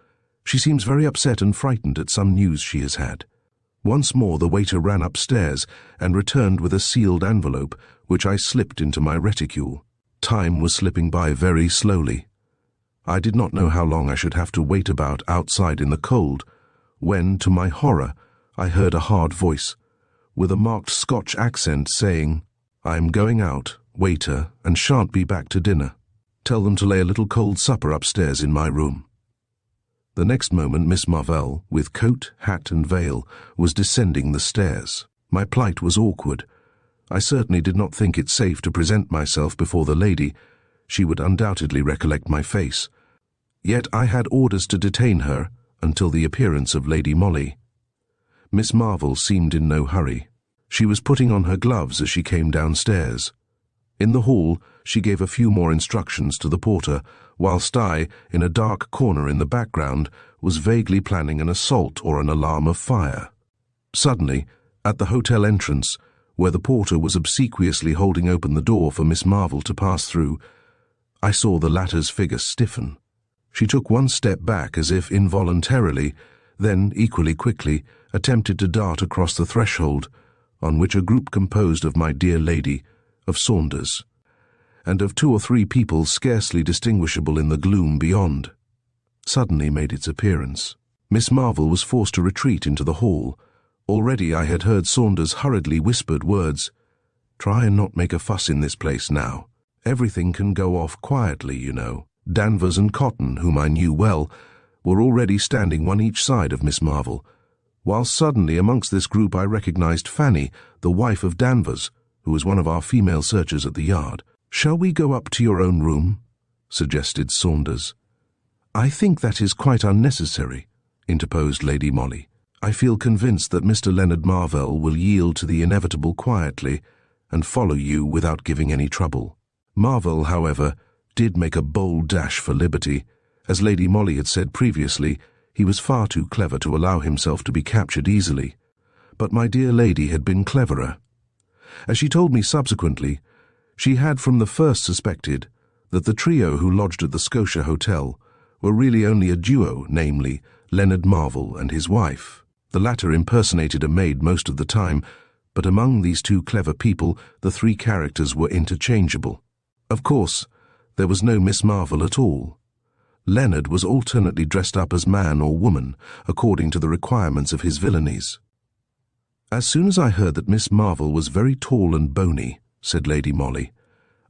She seems very upset and frightened at some news she has had." Once more the waiter ran upstairs and returned with a sealed envelope, which I slipped into my reticule. Time was slipping by very slowly. I did not know how long I should have to wait about outside in the cold, when, to my horror, I heard a hard voice, with a marked Scotch accent, saying, "I am going out, waiter, and shan't be back to dinner. Tell them to lay a little cold supper upstairs in my room." The next moment Miss Marvell, with coat, hat, and veil, was descending the stairs. My plight was awkward. I certainly did not think it safe to present myself before the lady. She would undoubtedly recollect my face. Yet I had orders to detain her until the appearance of Lady Molly. Miss Marvel seemed in no hurry. She was putting on her gloves as she came downstairs. In the hall, she gave a few more instructions to the porter, whilst I, in a dark corner in the background, was vaguely planning an assault or an alarm of fire. Suddenly, at the hotel entrance, where the porter was obsequiously holding open the door for Miss Marvel to pass through, I saw the latter's figure stiffen. She took one step back as if involuntarily, then, equally quickly, attempted to dart across the threshold, on which a group composed of my dear lady, of Saunders, and of 2 or 3 people scarcely distinguishable in the gloom beyond, suddenly made its appearance. Miss Marvel was forced to retreat into the hall. Already I had heard Saunders' hurriedly whispered words, "Try and not make a fuss in this place now. Everything can go off quietly, you know." Danvers and Cotton, whom I knew well, were already standing one each side of Miss Marvel, while suddenly amongst this group I recognized Fanny, the wife of Danvers, who was one of our female searchers at the yard. "Shall we go up to your own room?" suggested Saunders. "I think that is quite unnecessary," interposed Lady Molly. I feel convinced that Mr. Leonard Marvell will yield to the inevitable quietly and follow you without giving any trouble. Marvell, however, did make a bold dash for liberty. As Lady Molly had said previously, he was far too clever to allow himself to be captured easily. But my dear lady had been cleverer. As she told me subsequently, she had from the first suspected that the trio who lodged at the Scotia Hotel were really only a duo, namely Leonard Marvell and his wife. The latter impersonated a maid most of the time, but among these two clever people the three characters were interchangeable. Of course, there was no Miss Marvell at all. Leonard was alternately dressed up as man or woman, according to the requirements of his villainies. As soon as I heard that Miss Marvell was very tall and bony, said Lady Molly,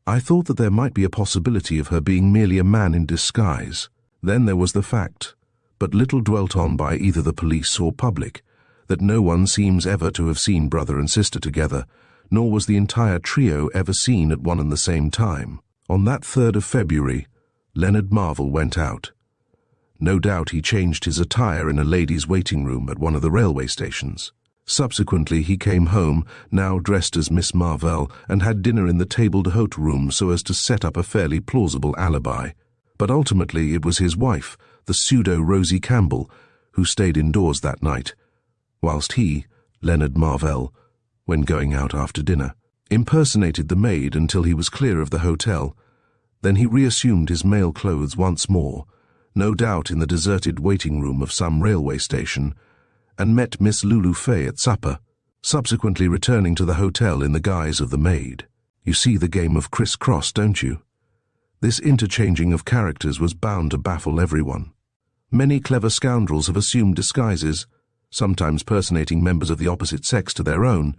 I thought that there might be a possibility of her being merely a man in disguise. Then there was the fact, but little dwelt on by either the police or public, that no one seems ever to have seen brother and sister together, nor was the entire trio ever seen at one and the same time. On that 3rd of February, Leonard Marvell went out. No doubt he changed his attire in a ladies' waiting room at one of the railway stations. Subsequently he came home, now dressed as Miss Marvell, and had dinner in the table d'hôte room so as to set up a fairly plausible alibi. But ultimately it was his wife, the pseudo-Rosie Campbell, who stayed indoors that night, whilst he, Leonard Marvell, when going out after dinner, impersonated the maid until he was clear of the hotel. Then he reassumed his male clothes once more, no doubt in the deserted waiting room of some railway station, and met Miss Lulu Fay at supper, subsequently returning to the hotel in the guise of the maid. You see the game of criss-cross, don't you? This interchanging of characters was bound to baffle everyone. Many clever scoundrels have assumed disguises, sometimes personating members of the opposite sex to their own,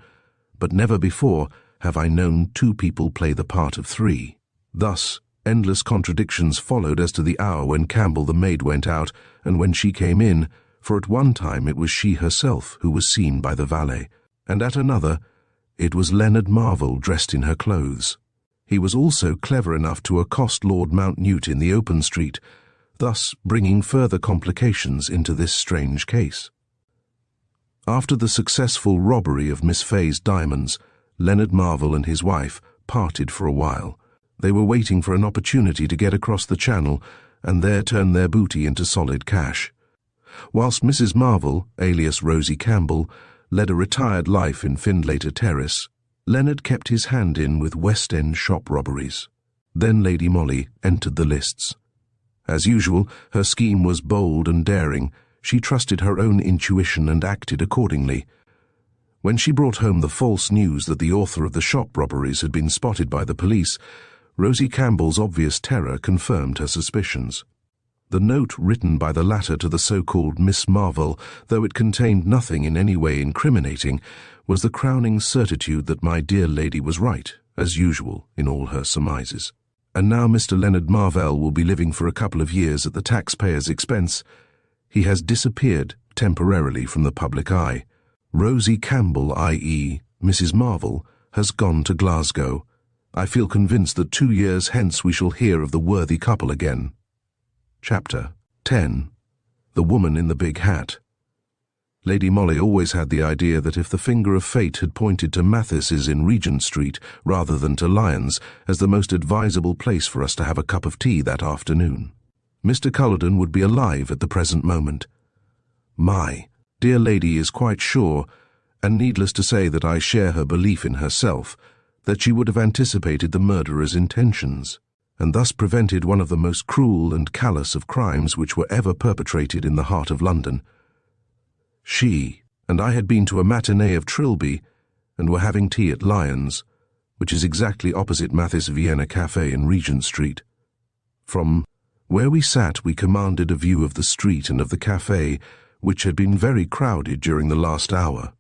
but never before have I known two people play the part of three. Thus, endless contradictions followed as to the hour when Campbell the maid went out and when she came in, for at one time it was she herself who was seen by the valet, and at another it was Leonard Marvell dressed in her clothes. He was also clever enough to accost Lord Mountnewte in the open street, thus bringing further complications into this strange case. After the successful robbery of Miss Fay's diamonds, Leonard Marvell and his wife parted for a while. They were waiting for an opportunity to get across the channel and there turn their booty into solid cash. Whilst Mrs. Marvell, alias Rosie Campbell, led a retired life in Findlater Terrace, Leonard kept his hand in with West End shop robberies. Then Lady Molly entered the lists. As usual, her scheme was bold and daring. She trusted her own intuition and acted accordingly. When she brought home the false news that the author of the shop robberies had been spotted by the police, Rosie Campbell's obvious terror confirmed her suspicions. The note written by the latter to the so-called Miss Marvell, though it contained nothing in any way incriminating, was the crowning certitude that my dear lady was right, as usual, in all her surmises. And now Mr. Leonard Marvell will be living for a couple of years at the taxpayer's expense. He has disappeared temporarily from the public eye. Rosie Campbell, i.e. Mrs. Marvell, has gone to Glasgow. I feel convinced that 2 years hence we shall hear of the worthy couple again. Chapter 10. The Woman in the Big Hat. Lady Molly always had the idea that if the finger of fate had pointed to Mathis's in Regent Street rather than to Lyons as the most advisable place for us to have a cup of tea that afternoon, Mr. Culloden would be alive at the present moment. My dear lady is quite sure, and needless to say that I share her belief in herself, that she would have anticipated the murderer's intentions, and thus prevented one of the most cruel and callous of crimes which were ever perpetrated in the heart of London. She and I had been to a matinee of Trilby, and were having tea at Lyons, which is exactly opposite Mathis Vienna Café in Regent Street. From where we sat we commanded a view of the street and of the café, which had been very crowded during the last hour.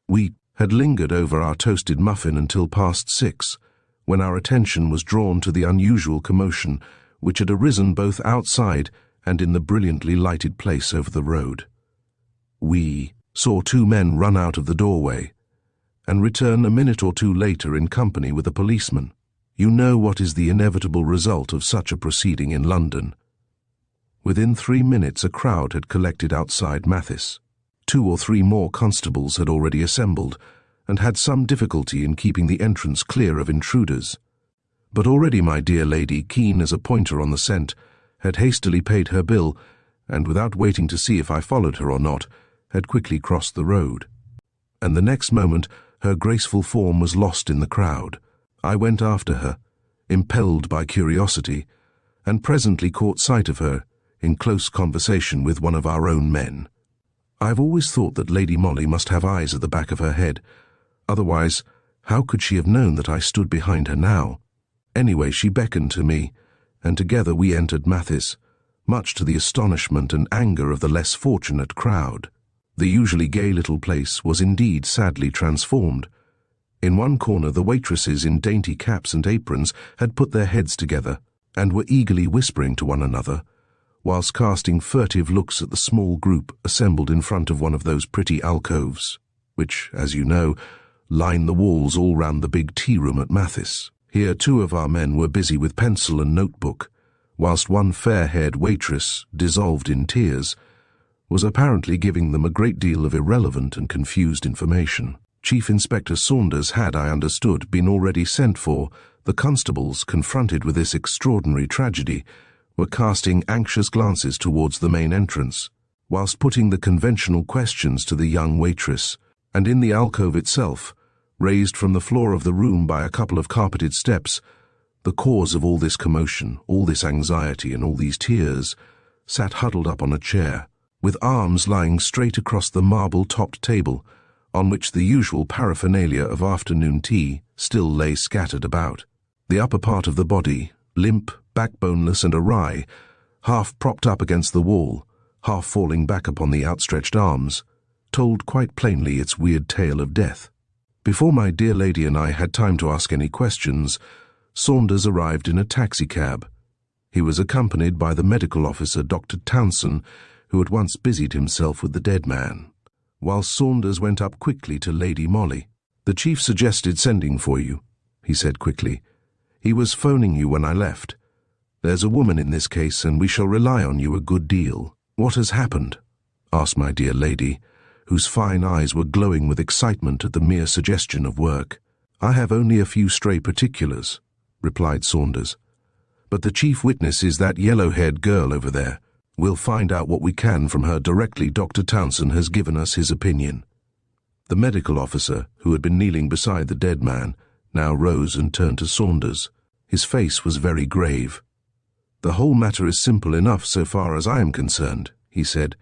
We had lingered over our toasted muffin until past 6, when our attention was drawn to the unusual commotion which had arisen both outside and in the brilliantly lighted place over the road. We saw 2 men run out of the doorway, and return a minute or 2 later in company with a policeman. You know what is the inevitable result of such a proceeding in London. Within 3 minutes a crowd had collected outside Mathis. 2 or 3 more constables had already assembled, and had some difficulty in keeping the entrance clear of intruders. But already my dear lady, keen as a pointer on the scent, had hastily paid her bill, and without waiting to see if I followed her or not, had quickly crossed the road. And the next moment her graceful form was lost in the crowd. I went after her, impelled by curiosity, and presently caught sight of her in close conversation with one of our own men. I've always thought that Lady Molly must have eyes at the back of her head. Otherwise, how could she have known that I stood behind her now? Anyway, she beckoned to me, and together we entered Mathis, much to the astonishment and anger of the less fortunate crowd. The usually gay little place was indeed sadly transformed. In one corner the waitresses in dainty caps and aprons had put their heads together, and were eagerly whispering to one another, whilst casting furtive looks at the small group assembled in front of one of those pretty alcoves, which, as you know, line the walls all round the big tea-room at Mathis. Here 2 of our men were busy with pencil and notebook, whilst one fair-haired waitress, dissolved in tears, was apparently giving them a great deal of irrelevant and confused information. Chief Inspector Saunders had, I understood, been already sent for. The constables, confronted with this extraordinary tragedy, were casting anxious glances towards the main entrance, whilst putting the conventional questions to the young waitress, and in the alcove itself, raised from the floor of the room by a couple of carpeted steps, the cause of all this commotion, all this anxiety, and all these tears, sat huddled up on a chair, with arms lying straight across the marble-topped table, on which the usual paraphernalia of afternoon tea still lay scattered about. The upper part of the body, limp, backboneless and awry, half propped up against the wall, half falling back upon the outstretched arms, told quite plainly its weird tale of death. Before my dear lady and I had time to ask any questions, Saunders arrived in a taxicab. He was accompanied by the medical officer, Dr. Townsend, who at once busied himself with the dead man, whilst Saunders went up quickly to Lady Molly. "The chief suggested sending for you," he said quickly. "He was phoning you when I left. There's a woman in this case, and we shall rely on you a good deal." "What has happened?" asked my dear lady, whose fine eyes were glowing with excitement at the mere suggestion of work. "I have only a few stray particulars," replied Saunders. "But the chief witness is that yellow-haired girl over there. We'll find out what we can from her directly Dr. Townsend has given us his opinion." The medical officer, who had been kneeling beside the dead man, now rose and turned to Saunders. His face was very grave. "The whole matter is simple enough so far as I am concerned," he said.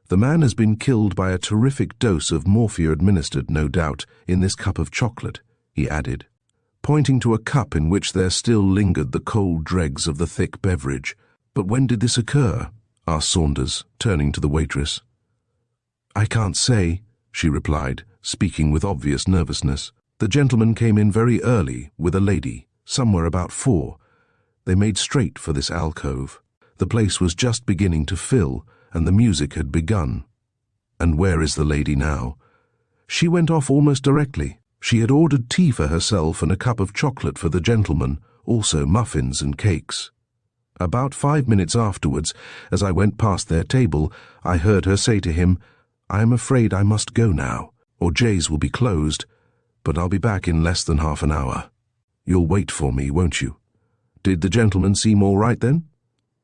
"The man has been killed by a terrific dose of morphia administered, no doubt, in this cup of chocolate," he added, pointing to a cup in which there still lingered the cold dregs of the thick beverage. "But when did this occur?" asked Saunders, turning to the waitress. "I can't say," she replied, speaking with obvious nervousness. "The gentleman came in very early with a lady, somewhere about 4. They made straight for this alcove. The place was just beginning to fill, and the music had begun." "And where is the lady now?" "She went off almost directly. She had ordered tea for herself and a cup of chocolate for the gentleman, also muffins and cakes. About 5 minutes afterwards, as I went past their table, I heard her say to him, 'I am afraid I must go now, or Jay's will be closed, but I'll be back in less than half an hour. You'll wait for me, won't you?' Did the gentleman seem all right then?"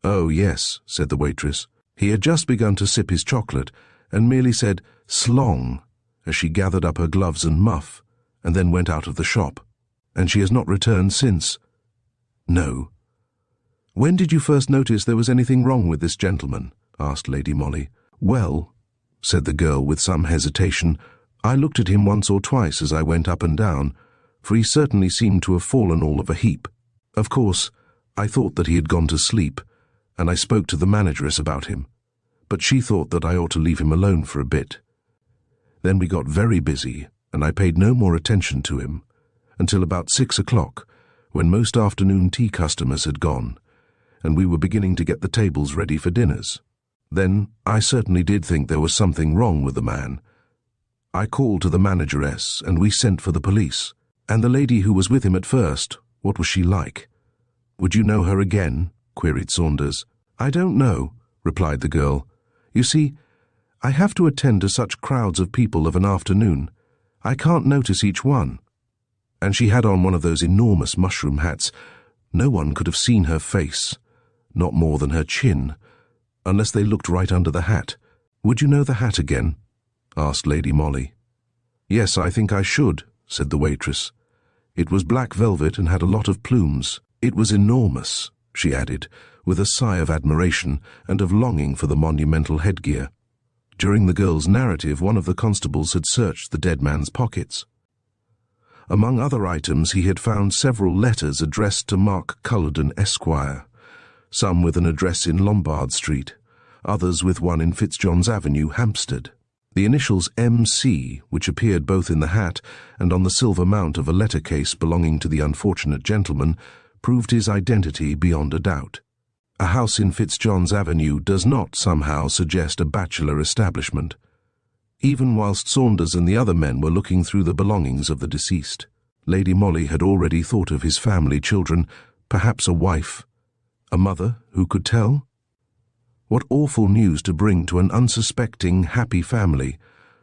"Oh, yes," said the waitress. "He had just begun to sip his chocolate, and merely said 'slong' as she gathered up her gloves and muff, and then went out of the shop. And she has not returned since." "No." "When did you first notice there was anything wrong with this gentleman?" asked Lady Molly. "Well," said the girl with some hesitation, "I looked at him once or twice as I went up and down, for he certainly seemed to have fallen all of a heap. Of course, I thought that he had gone to sleep, and I spoke to the manageress about him, but she thought that I ought to leave him alone for a bit. Then we got very busy, and I paid no more attention to him until about 6 o'clock, when most afternoon tea customers had gone, and we were beginning to get the tables ready for dinners. Then I certainly did think there was something wrong with the man. I called to the manageress, and we sent for the police. And the lady who was with him at first, what was she like?" "Would you know her again?" queried Saunders. "I don't know," replied the girl. "You see, I have to attend to such crowds of people of an afternoon. I can't notice each one. And she had on one of those enormous mushroom hats. No one could have seen her face, not more than her chin, unless they looked right under the hat. Would you know the hat again? Asked Lady Molly. Yes, I think I should, said the waitress. It was black velvet and had a lot of plumes. It was enormous, she added, with a sigh of admiration and of longing for the monumental headgear. During the girl's narrative, one of the constables had searched the dead man's pockets. Among other items, he had found several letters addressed to Mark Culloden, Esquire, some with an address in Lombard Street, others with one in Fitzjohn's Avenue, Hampstead. The initials M.C., which appeared both in the hat and on the silver mount of a letter case belonging to the unfortunate gentleman, proved his identity beyond a doubt. A house in Fitzjohn's Avenue does not somehow suggest a bachelor establishment, even whilst Saunders and the other men were looking through the belongings of the deceased. Lady Molly had already thought of his family, children, perhaps a wife, a mother who could tell? What awful news to bring to an unsuspecting, happy family,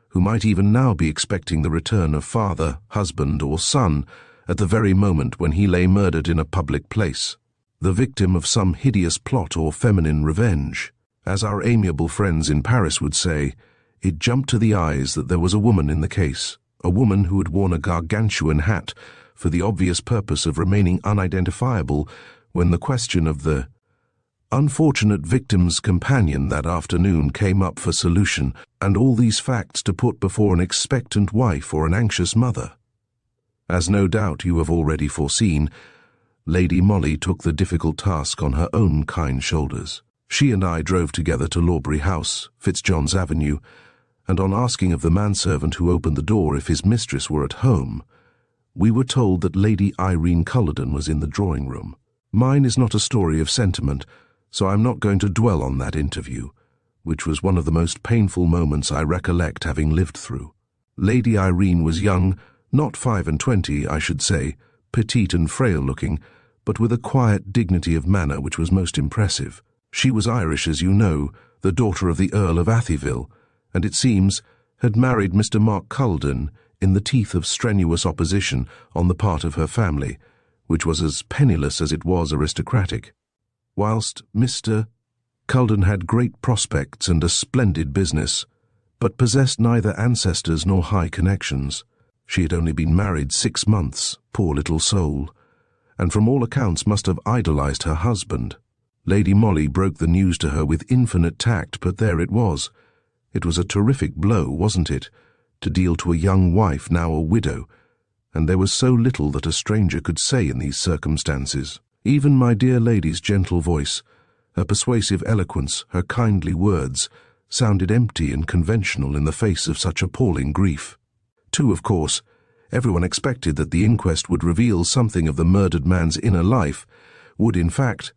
who might even now be expecting the return of father, husband, or son at the very moment when he lay murdered in a public place, the victim of some hideous plot or feminine revenge. As our amiable friends in Paris would say, it jumped to the eyes that there was a woman in the case, a woman who had worn a gargantuan hat for the obvious purpose of remaining unidentifiable when the question of the unfortunate victim's companion that afternoon came up for solution, and all these facts to put before an expectant wife or an anxious mother. As no doubt you have already foreseen, Lady Molly took the difficult task on her own kind shoulders. She and I drove together to Lawbury House, Fitzjohn's Avenue, and on asking of the manservant who opened the door if his mistress were at home, we were told that Lady Irene Culloden was in the drawing-room. Mine is not a story of sentiment, so I am not going to dwell on that interview, which was one of the most painful moments I recollect having lived through. Lady Irene was young, not 25, I should say, petite and frail-looking, but with a quiet dignity of manner which was most impressive. She was Irish, as you know, the daughter of the Earl of Athyville, and it seems had married Mr. Mark Culloden in the teeth of strenuous opposition on the part of her family, which was as penniless as it was aristocratic. Whilst Mr. Culloden had great prospects and a splendid business, but possessed neither ancestors nor high connections. She had only been married 6 months, poor little soul, and from all accounts must have idolized her husband. Lady Molly broke the news to her with infinite tact, but there it was. It was a terrific blow, wasn't it, to deal to a young wife, now a widow, and there was so little that a stranger could say in these circumstances. Even my dear lady's gentle voice, her persuasive eloquence, her kindly words, sounded empty and conventional in the face of such appalling grief. Too, of course, everyone expected that the inquest would reveal something of the murdered man's inner life, would, in fact,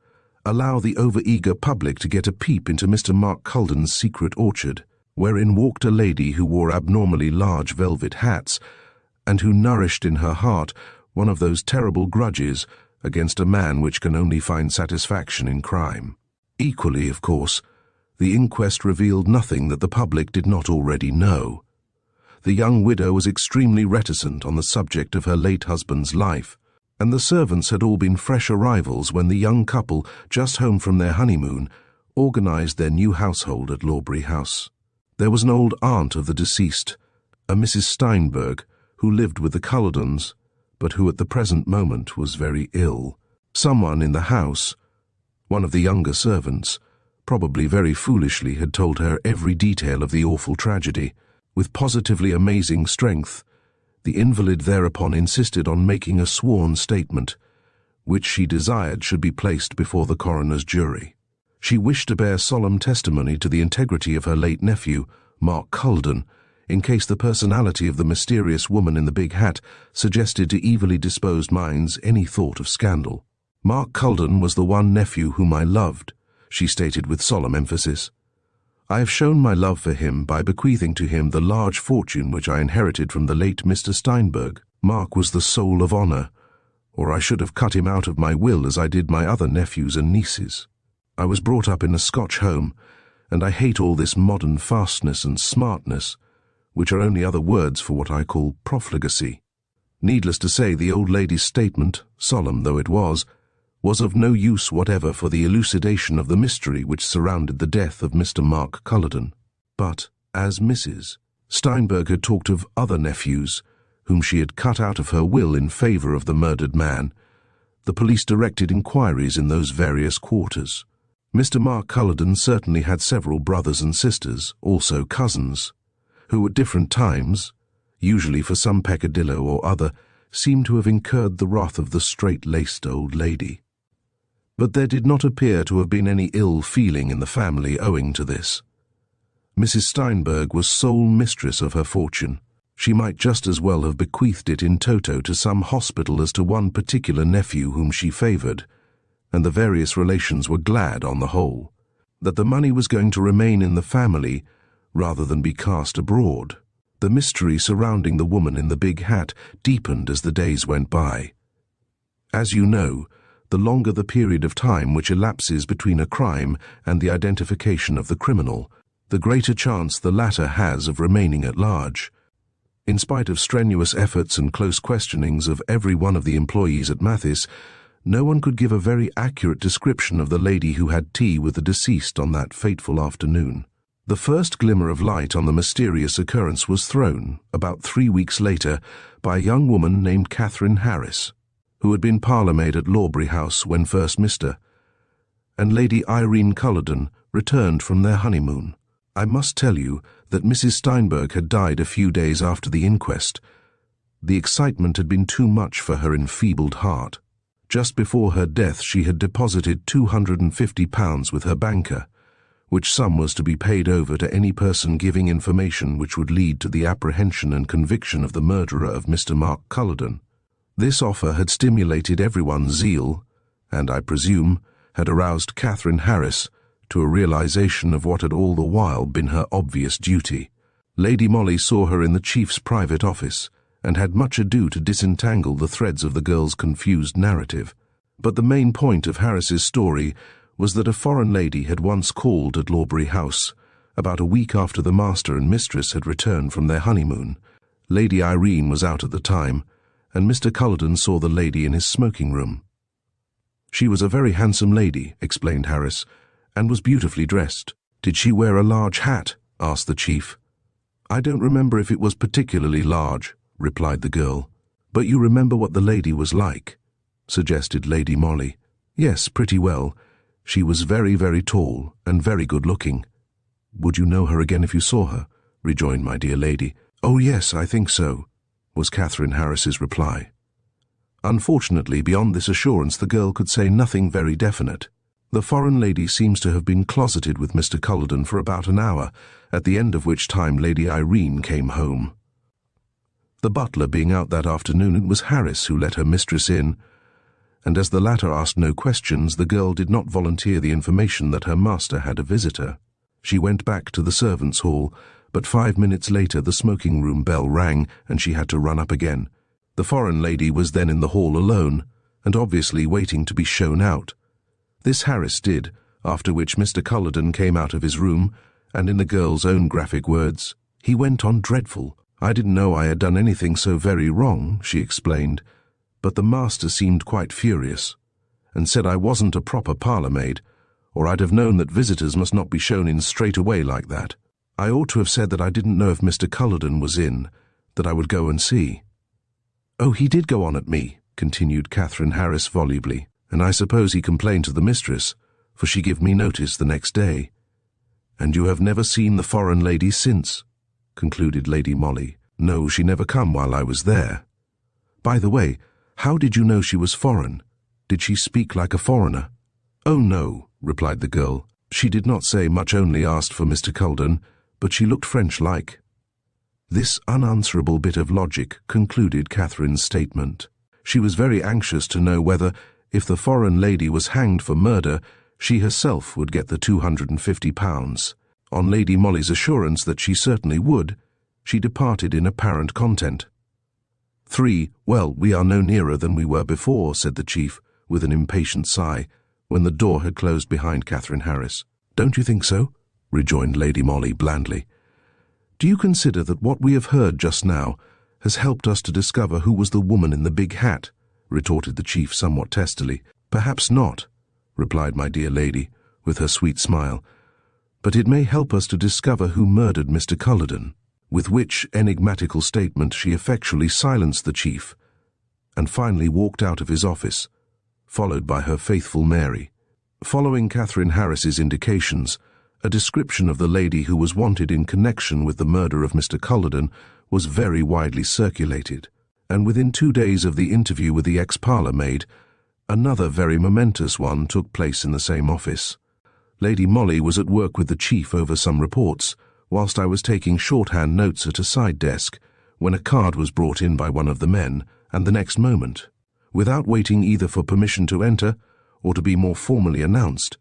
allow the over-eager public to get a peep into Mr. Mark Culloden's secret orchard, wherein walked a lady who wore abnormally large velvet hats, and who nourished in her heart one of those terrible grudges against a man which can only find satisfaction in crime. Equally, of course, the inquest revealed nothing that the public did not already know. The young widow was extremely reticent on the subject of her late husband's life, and the servants had all been fresh arrivals when the young couple, just home from their honeymoon, organized their new household at Lawbury House. There was an old aunt of the deceased, a Mrs. Steinberg, who lived with the Cullodens, but who at the present moment was very ill. Someone in the house, one of the younger servants, probably very foolishly had told her every detail of the awful tragedy. With positively amazing strength, the invalid thereupon insisted on making a sworn statement, which she desired should be placed before the coroner's jury. She wished to bear solemn testimony to the integrity of her late nephew, Mark Culloden, in case the personality of the mysterious woman in the big hat suggested to evilly disposed minds any thought of scandal. Mark Culloden was the one nephew whom I loved, she stated with solemn emphasis. I have shown my love for him by bequeathing to him the large fortune which I inherited from the late Mr. Steinberg. Mark was the soul of honor, or I should have cut him out of my will as I did my other nephews and nieces. I was brought up in a Scotch home, and I hate all this modern fastness and smartness, which are only other words for what I call profligacy. Needless to say, the old lady's statement, solemn though it was of no use whatever for the elucidation of the mystery which surrounded the death of Mr. Mark Culloden. But, as Mrs. Steinberg had talked of other nephews, whom she had cut out of her will in favour of the murdered man, the police directed inquiries in those various quarters. Mr. Mark Culloden certainly had several brothers and sisters, also cousins, who at different times, usually for some peccadillo or other, seemed to have incurred the wrath of the straight-laced old lady. But there did not appear to have been any ill feeling in the family owing to this. Mrs. Steinberg was sole mistress of her fortune. She might just as well have bequeathed it in toto to some hospital as to one particular nephew whom she favoured, and the various relations were glad, on the whole, that the money was going to remain in the family rather than be cast abroad. The mystery surrounding the woman in the big hat deepened as the days went by. As you know, the longer the period of time which elapses between a crime and the identification of the criminal, the greater chance the latter has of remaining at large. In spite of strenuous efforts and close questionings of every one of the employees at Mathis, no one could give a very accurate description of the lady who had tea with the deceased on that fateful afternoon. The first glimmer of light on the mysterious occurrence was thrown, about 3 weeks later, by a young woman named Catherine Harris, who had been parlour-maid at Lawbury House when first Mr. and Lady Irene Culloden returned from their honeymoon. I must tell you that Mrs. Steinberg had died a few days after the inquest. The excitement had been too much for her enfeebled heart. Just before her death she had deposited £250 with her banker, which sum was to be paid over to any person giving information which would lead to the apprehension and conviction of the murderer of Mr. Mark Culloden. This offer had stimulated everyone's zeal, and, I presume, had aroused Catherine Harris to a realization of what had all the while been her obvious duty. Lady Molly saw her in the chief's private office, and had much ado to disentangle the threads of the girl's confused narrative. But the main point of Harris's story was that a foreign lady had once called at Lawbury House, about a week after the master and mistress had returned from their honeymoon. Lady Irene was out at the time, and Mr. Culloden saw the lady in his smoking room. She was a very handsome lady, explained Harris, and was beautifully dressed. Did she wear a large hat? Asked the chief. I don't remember if it was particularly large, replied the girl. But you remember what the lady was like? Suggested Lady Molly. Yes, pretty well. She was very, very tall and very good-looking. Would you know her again if you saw her? Rejoined my dear lady. Oh yes, I think so, was Catherine Harris's reply. Unfortunately, beyond this assurance the girl could say nothing very definite. The foreign lady seems to have been closeted with Mr. Culloden for about an hour, at the end of which time Lady Irene came home. The butler being out that afternoon, it was Harris who let her mistress in, and as the latter asked no questions, the girl did not volunteer the information that her master had a visitor. She went back to the servants' hall, but 5 minutes later the smoking-room bell rang, and she had to run up again. The foreign lady was then in the hall alone, and obviously waiting to be shown out. This Harris did, after which Mr. Culloden came out of his room, and in the girl's own graphic words, "He went on dreadful. I didn't know I had done anything so very wrong," she explained, but the master seemed quite furious, and said I wasn't a proper parlour-maid, or I'd have known that visitors must not be shown in straight away like that. I ought to have said that I didn't know if Mr. Culloden was in, that I would go and see. "Oh, he did go on at me," continued Catherine Harris volubly, "and I suppose he complained to the mistress, for she gave me notice the next day." "And you have never seen the foreign lady since?" concluded Lady Molly. "No, she never come while I was there." "By the way, how did you know she was foreign? Did she speak like a foreigner?" "Oh, no," replied the girl. "She did not say much, only asked for Mr. Culloden, but she looked French-like." This unanswerable bit of logic concluded Catherine's statement. She was very anxious to know whether, if the foreign lady was hanged for murder, she herself would get the £250. On Lady Molly's assurance that she certainly would, she departed in apparent content. "Well, we are no nearer than we were before," said the chief, with an impatient sigh, when the door had closed behind Catherine Harris. "Don't you think so?" rejoined Lady Molly blandly. "Do you consider that what we have heard just now has helped us to discover who was the woman in the big hat?" retorted the chief somewhat testily. "Perhaps not," replied my dear lady, with her sweet smile, "but it may help us to discover who murdered Mr. Culloden," with which enigmatical statement she effectually silenced the chief, and finally walked out of his office, followed by her faithful Mary. Following Catherine Harris's indications, a description of the lady who was wanted in connection with the murder of Mr. Culloden was very widely circulated, and within 2 days of the interview with the ex-parlour maid, another very momentous one took place in the same office. Lady Molly was at work with the chief over some reports, whilst I was taking shorthand notes at a side desk, when a card was brought in by one of the men, and the next moment, without waiting either for permission to enter or to be more formally announced,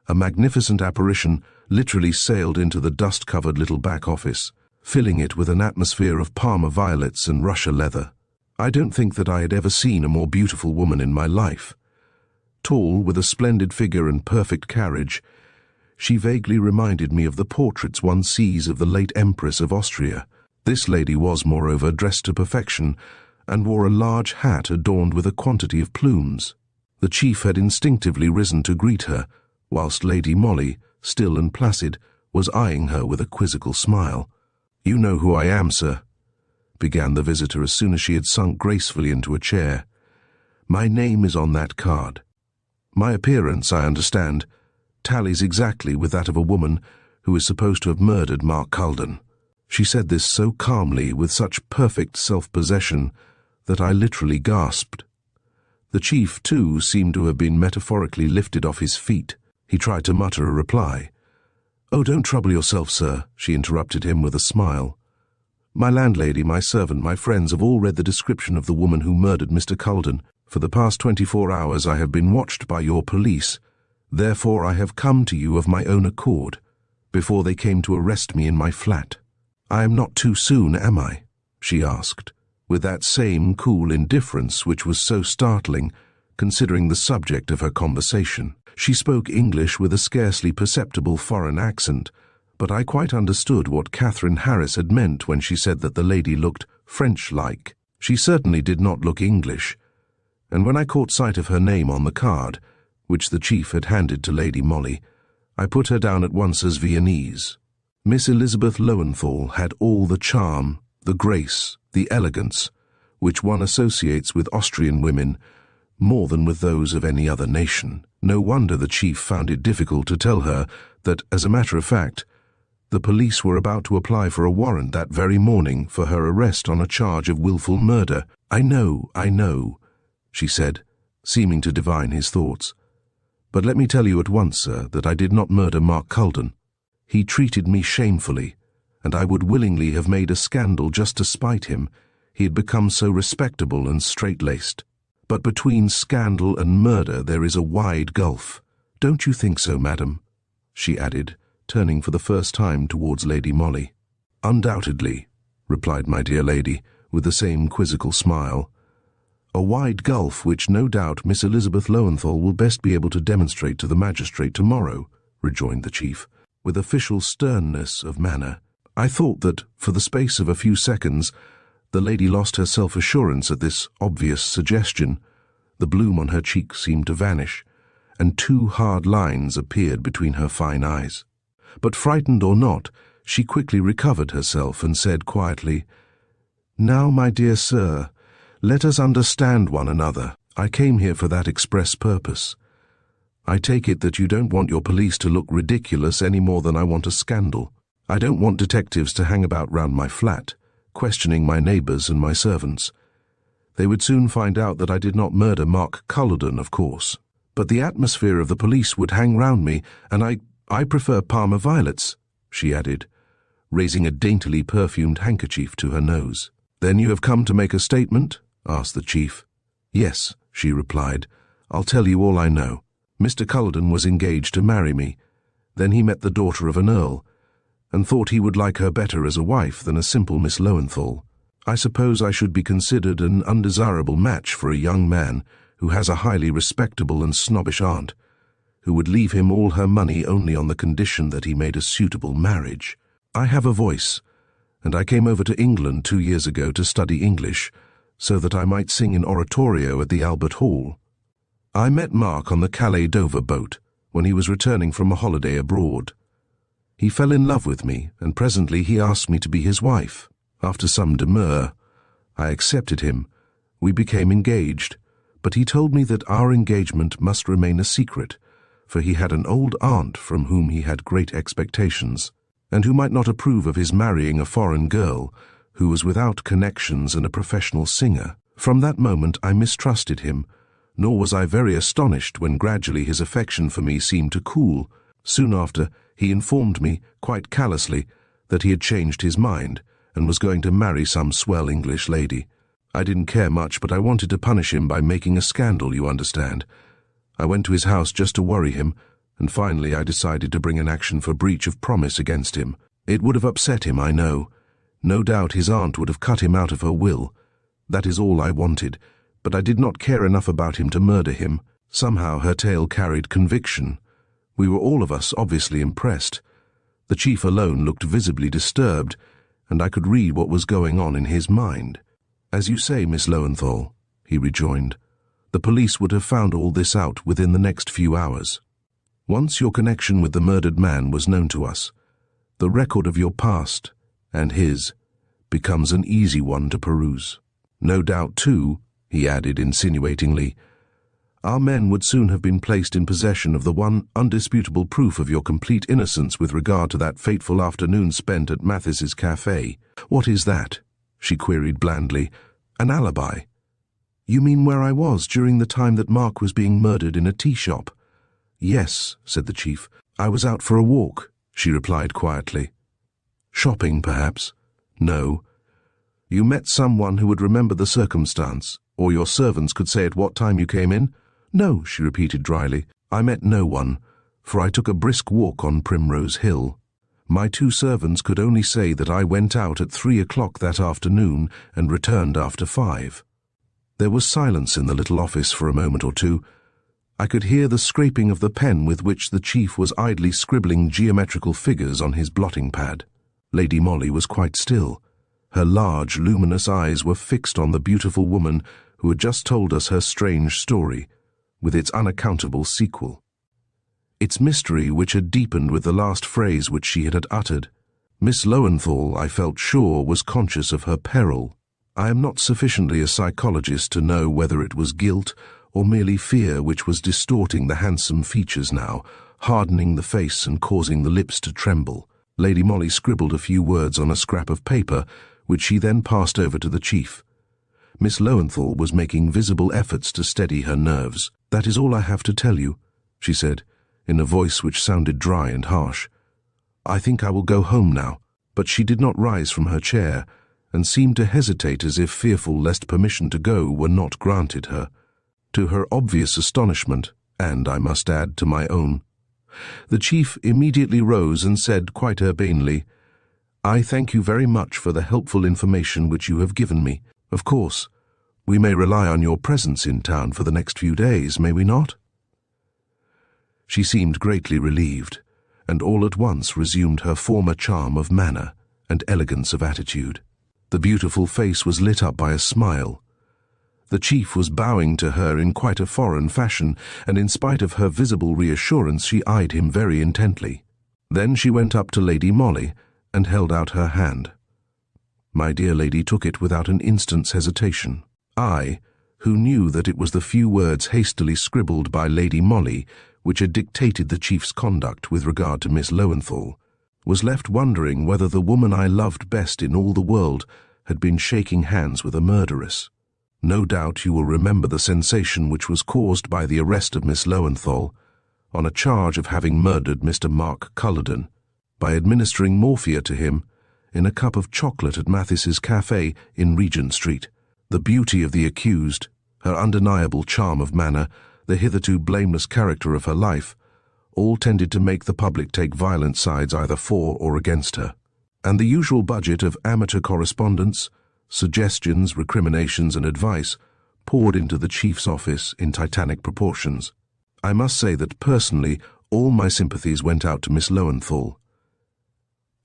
a magnificent apparition literally sailed into the dust-covered little back office, filling it with an atmosphere of Parma violets and Russia leather. I don't think that I had ever seen a more beautiful woman in my life. Tall, with a splendid figure and perfect carriage, she vaguely reminded me of the portraits one sees of the late Empress of Austria. This lady was, moreover, dressed to perfection, and wore a large hat adorned with a quantity of plumes. The chief had instinctively risen to greet her, whilst Lady Molly, still and placid, was eyeing her with a quizzical smile. "You know who I am, sir," began the visitor as soon as she had sunk gracefully into a chair. "My name is on that card. My appearance, I understand, tallies exactly with that of a woman who is supposed to have murdered Mark Culloden." She said this so calmly, with such perfect self-possession, that I literally gasped. The chief, too, seemed to have been metaphorically lifted off his feet. He tried to mutter a reply. "Oh, don't trouble yourself, sir," she interrupted him with a smile. "My landlady, my servant, my friends have all read the description of the woman who murdered Mr. Culloden. For the past 24 hours I have been watched by your police. Therefore I have come to you of my own accord, before they came to arrest me in my flat." "I am not too soon, am I?" she asked, with that same cool indifference which was so startling, considering the subject of her conversation. She spoke English with a scarcely perceptible foreign accent, but I quite understood what Catherine Harris had meant when she said that the lady looked French-like. She certainly did not look English, and when I caught sight of her name on the card, which the chief had handed to Lady Molly, I put her down at once as Viennese. Miss Elizabeth Lowenthal had all the charm, the grace, the elegance, which one associates with Austrian women more than with those of any other nation. No wonder the chief found it difficult to tell her that, as a matter of fact, the police were about to apply for a warrant that very morning for her arrest on a charge of wilful murder. I know," she said, seeming to divine his thoughts. "But let me tell you at once, sir, that I did not murder Mark Culloden. He treated me shamefully, and I would willingly have made a scandal just to spite him. He had become so respectable and straight-laced. But between scandal and murder there is a wide gulf. Don't you think so, madam?" she added, turning for the first time towards Lady Molly. "Undoubtedly," replied my dear lady, with the same quizzical smile. "A wide gulf which no doubt Miss Elizabeth Lowenthal will best be able to demonstrate to the magistrate tomorrow," rejoined the chief, with official sternness of manner. I thought that, for the space of a few seconds, the lady lost her self-assurance at this obvious suggestion. The bloom on her cheek seemed to vanish, and 2 hard lines appeared between her fine eyes. But frightened or not, she quickly recovered herself and said quietly, "Now, my dear sir, let us understand one another. I came here for that express purpose. I take it that you don't want your police to look ridiculous any more than I want a scandal. I don't want detectives to hang about round my flat, questioning my neighbours and my servants. They would soon find out that I did not murder Mark Culloden, of course. But the atmosphere of the police would hang round me, and I prefer Parma violets," she added, raising a daintily perfumed handkerchief to her nose. "Then you have come to make a statement?" asked the chief. "Yes," she replied. "I'll tell you all I know. Mr. Culloden was engaged to marry me. Then he met the daughter of an earl, and thought he would like her better as a wife than a simple Miss Lowenthal. I suppose I should be considered an undesirable match for a young man who has a highly respectable and snobbish aunt. who would leave him all her money only on the condition that he made a suitable marriage. I have a voice, and I came over to England 2 years ago to study English, so that I might sing in oratorio at the Albert Hall. I met Mark on the Calais-Dover boat when he was returning from a holiday abroad. He fell in love with me, and presently he asked me to be his wife. After some demur, I accepted him. We became engaged, but he told me that our engagement must remain a secret, for he had an old aunt from whom he had great expectations, and who might not approve of his marrying a foreign girl who was without connections and a professional singer. From that moment I mistrusted him, nor was I very astonished when gradually his affection for me seemed to cool. Soon after, he informed me, quite callously, that he had changed his mind and was going to marry some swell English lady. I didn't care much, but I wanted to punish him by making a scandal, you understand. I went to his house just to worry him, and finally I decided to bring an action for breach of promise against him. It would have upset him, I know. No doubt his aunt would have cut him out of her will. That is all I wanted, but I did not care enough about him to murder him. Somehow her tale carried conviction. We were all of us obviously impressed. The chief alone looked visibly disturbed, and I could read what was going on in his mind. "As you say, Miss Lowenthal," he rejoined, "the police would have found all this out within the next few hours. Once your connection with the murdered man was known to us, the record of your past, and his, becomes an easy one to peruse. No doubt, too," he added insinuatingly, "our men would soon have been placed in possession of the one undisputable proof of your complete innocence with regard to that fateful afternoon spent at Mathis's cafe." "What is that?" she queried blandly. "An alibi?" "You mean where I was during the time that Mark was being murdered in a tea shop?" "Yes," said the chief. "I was out for a walk," she replied quietly. "Shopping, perhaps?" "No." "You met someone who would remember the circumstance, or your servants could say at what time you came in?" "No," she repeated dryly. "I met no one, for I took a brisk walk on Primrose Hill. My 2 servants could only say that I went out at 3 o'clock that afternoon and returned after 5. There was silence in the little office for a moment or two. I could hear the scraping of the pen with which the chief was idly scribbling geometrical figures on his blotting pad. Lady Molly was quite still. Her large, luminous eyes were fixed on the beautiful woman who had just told us her strange story, with its unaccountable sequel. Its mystery which had deepened with the last phrase which she had uttered. Miss Lowenthal, I felt sure, was conscious of her peril. I am not sufficiently a psychologist to know whether it was guilt or merely fear which was distorting the handsome features now, hardening the face and causing the lips to tremble. Lady Molly scribbled a few words on a scrap of paper, which she then passed over to the chief. Miss Lowenthal was making visible efforts to steady her nerves. "That is all I have to tell you," she said, in a voice which sounded dry and harsh. "I think I will go home now." But she did not rise from her chair, and seemed to hesitate as if fearful lest permission to go were not granted her. To her obvious astonishment, and, I must add, to my own, the chief immediately rose and said quite urbanely, "I thank you very much for the helpful information which you have given me. Of course, we may rely on your presence in town for the next few days, may we not?" She seemed greatly relieved, and all at once resumed her former charm of manner and elegance of attitude. The beautiful face was lit up by a smile. The chief was bowing to her in quite a foreign fashion, and in spite of her visible reassurance she eyed him very intently. Then she went up to Lady Molly and held out her hand. My dear lady took it without an instant's hesitation. I, who knew that it was the few words hastily scribbled by Lady Molly which had dictated the chief's conduct with regard to Miss Lowenthal, was left wondering whether the woman I loved best in all the world had been shaking hands with a murderess. No doubt you will remember the sensation which was caused by the arrest of Miss Lowenthal on a charge of having murdered Mr. Mark Culloden by administering morphia to him in a cup of chocolate at Mathis's cafe in Regent Street. The beauty of the accused, her undeniable charm of manner, the hitherto blameless character of her life, all tended to make the public take violent sides either for or against her. And the usual budget of amateur correspondence, suggestions, recriminations, and advice poured into the chief's office in titanic proportions. I must say that personally, all my sympathies went out to Miss Lowenthal.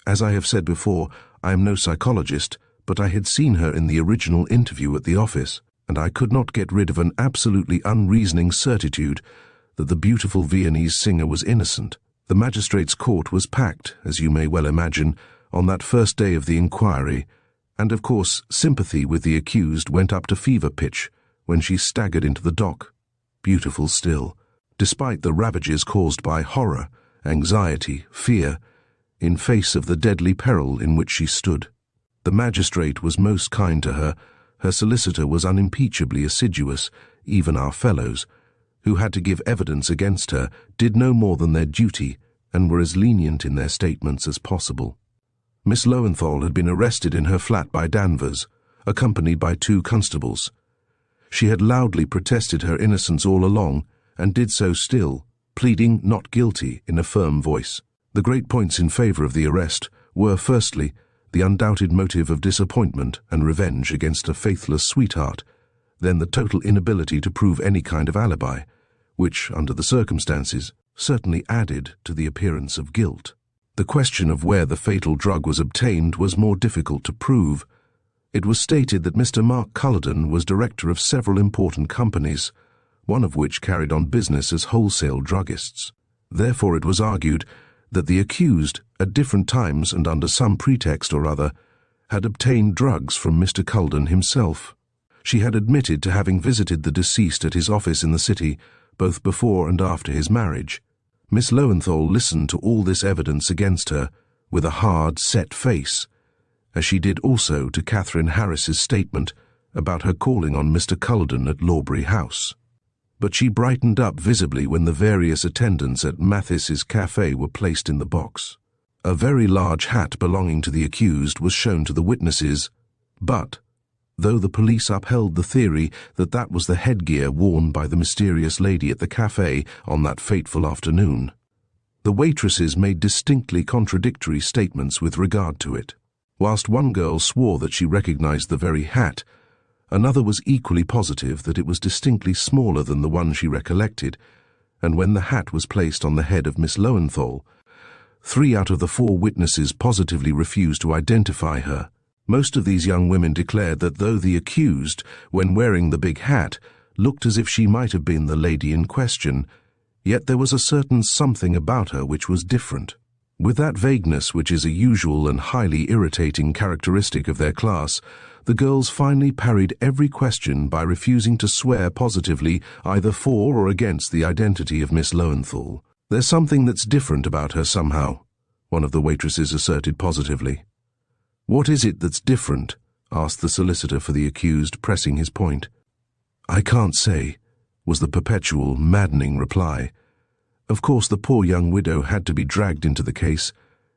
As I have said before, I am no psychologist, but I had seen her in the original interview at the office, and I could not get rid of an absolutely unreasoning certitude that the beautiful Viennese singer was innocent. The magistrate's court was packed, as you may well imagine, on that first day of the inquiry, and of course sympathy with the accused went up to fever pitch when she staggered into the dock, beautiful still, despite the ravages caused by horror, anxiety, fear, in face of the deadly peril in which she stood. The magistrate was most kind to her, her solicitor was unimpeachably assiduous, even our fellows, who had to give evidence against her, did no more than their duty, and were as lenient in their statements as possible. Miss Lowenthal had been arrested in her flat by Danvers, accompanied by 2 constables. She had loudly protested her innocence all along, and did so still, pleading not guilty in a firm voice. The great points in favour of the arrest were, firstly, the undoubted motive of disappointment and revenge against a faithless sweetheart, then the total inability to prove any kind of alibi, which, under the circumstances, certainly added to the appearance of guilt. The question of where the fatal drug was obtained was more difficult to prove. It was stated that Mr. Mark Culloden was director of several important companies, one of which carried on business as wholesale druggists. Therefore it was argued that the accused, at different times and under some pretext or other, had obtained drugs from Mr. Culloden himself. She had admitted to having visited the deceased at his office in the city, both before and after his marriage. Miss Lowenthal listened to all this evidence against her with a hard, set face, as she did also to Catherine Harris's statement about her calling on Mr. Culloden at Lawbury House. But she brightened up visibly when the various attendants at Mathis's cafe were placed in the box. A very large hat belonging to the accused was shown to the witnesses, but, though the police upheld the theory that that was the headgear worn by the mysterious lady at the cafe on that fateful afternoon, the waitresses made distinctly contradictory statements with regard to it. Whilst one girl swore that she recognized the very hat, another was equally positive that it was distinctly smaller than the one she recollected, and when the hat was placed on the head of Miss Lowenthal, 3 out of the 4 witnesses positively refused to identify her. Most of these young women declared that though the accused, when wearing the big hat, looked as if she might have been the lady in question, yet there was a certain something about her which was different. With that vagueness which is a usual and highly irritating characteristic of their class, the girls finally parried every question by refusing to swear positively either for or against the identity of Miss Lowenthal. "There's something that's different about her somehow," one of the waitresses asserted positively. "What is it that's different?" asked the solicitor for the accused, pressing his point. "I can't say," was the perpetual, maddening reply. Of course the poor young widow had to be dragged into the case,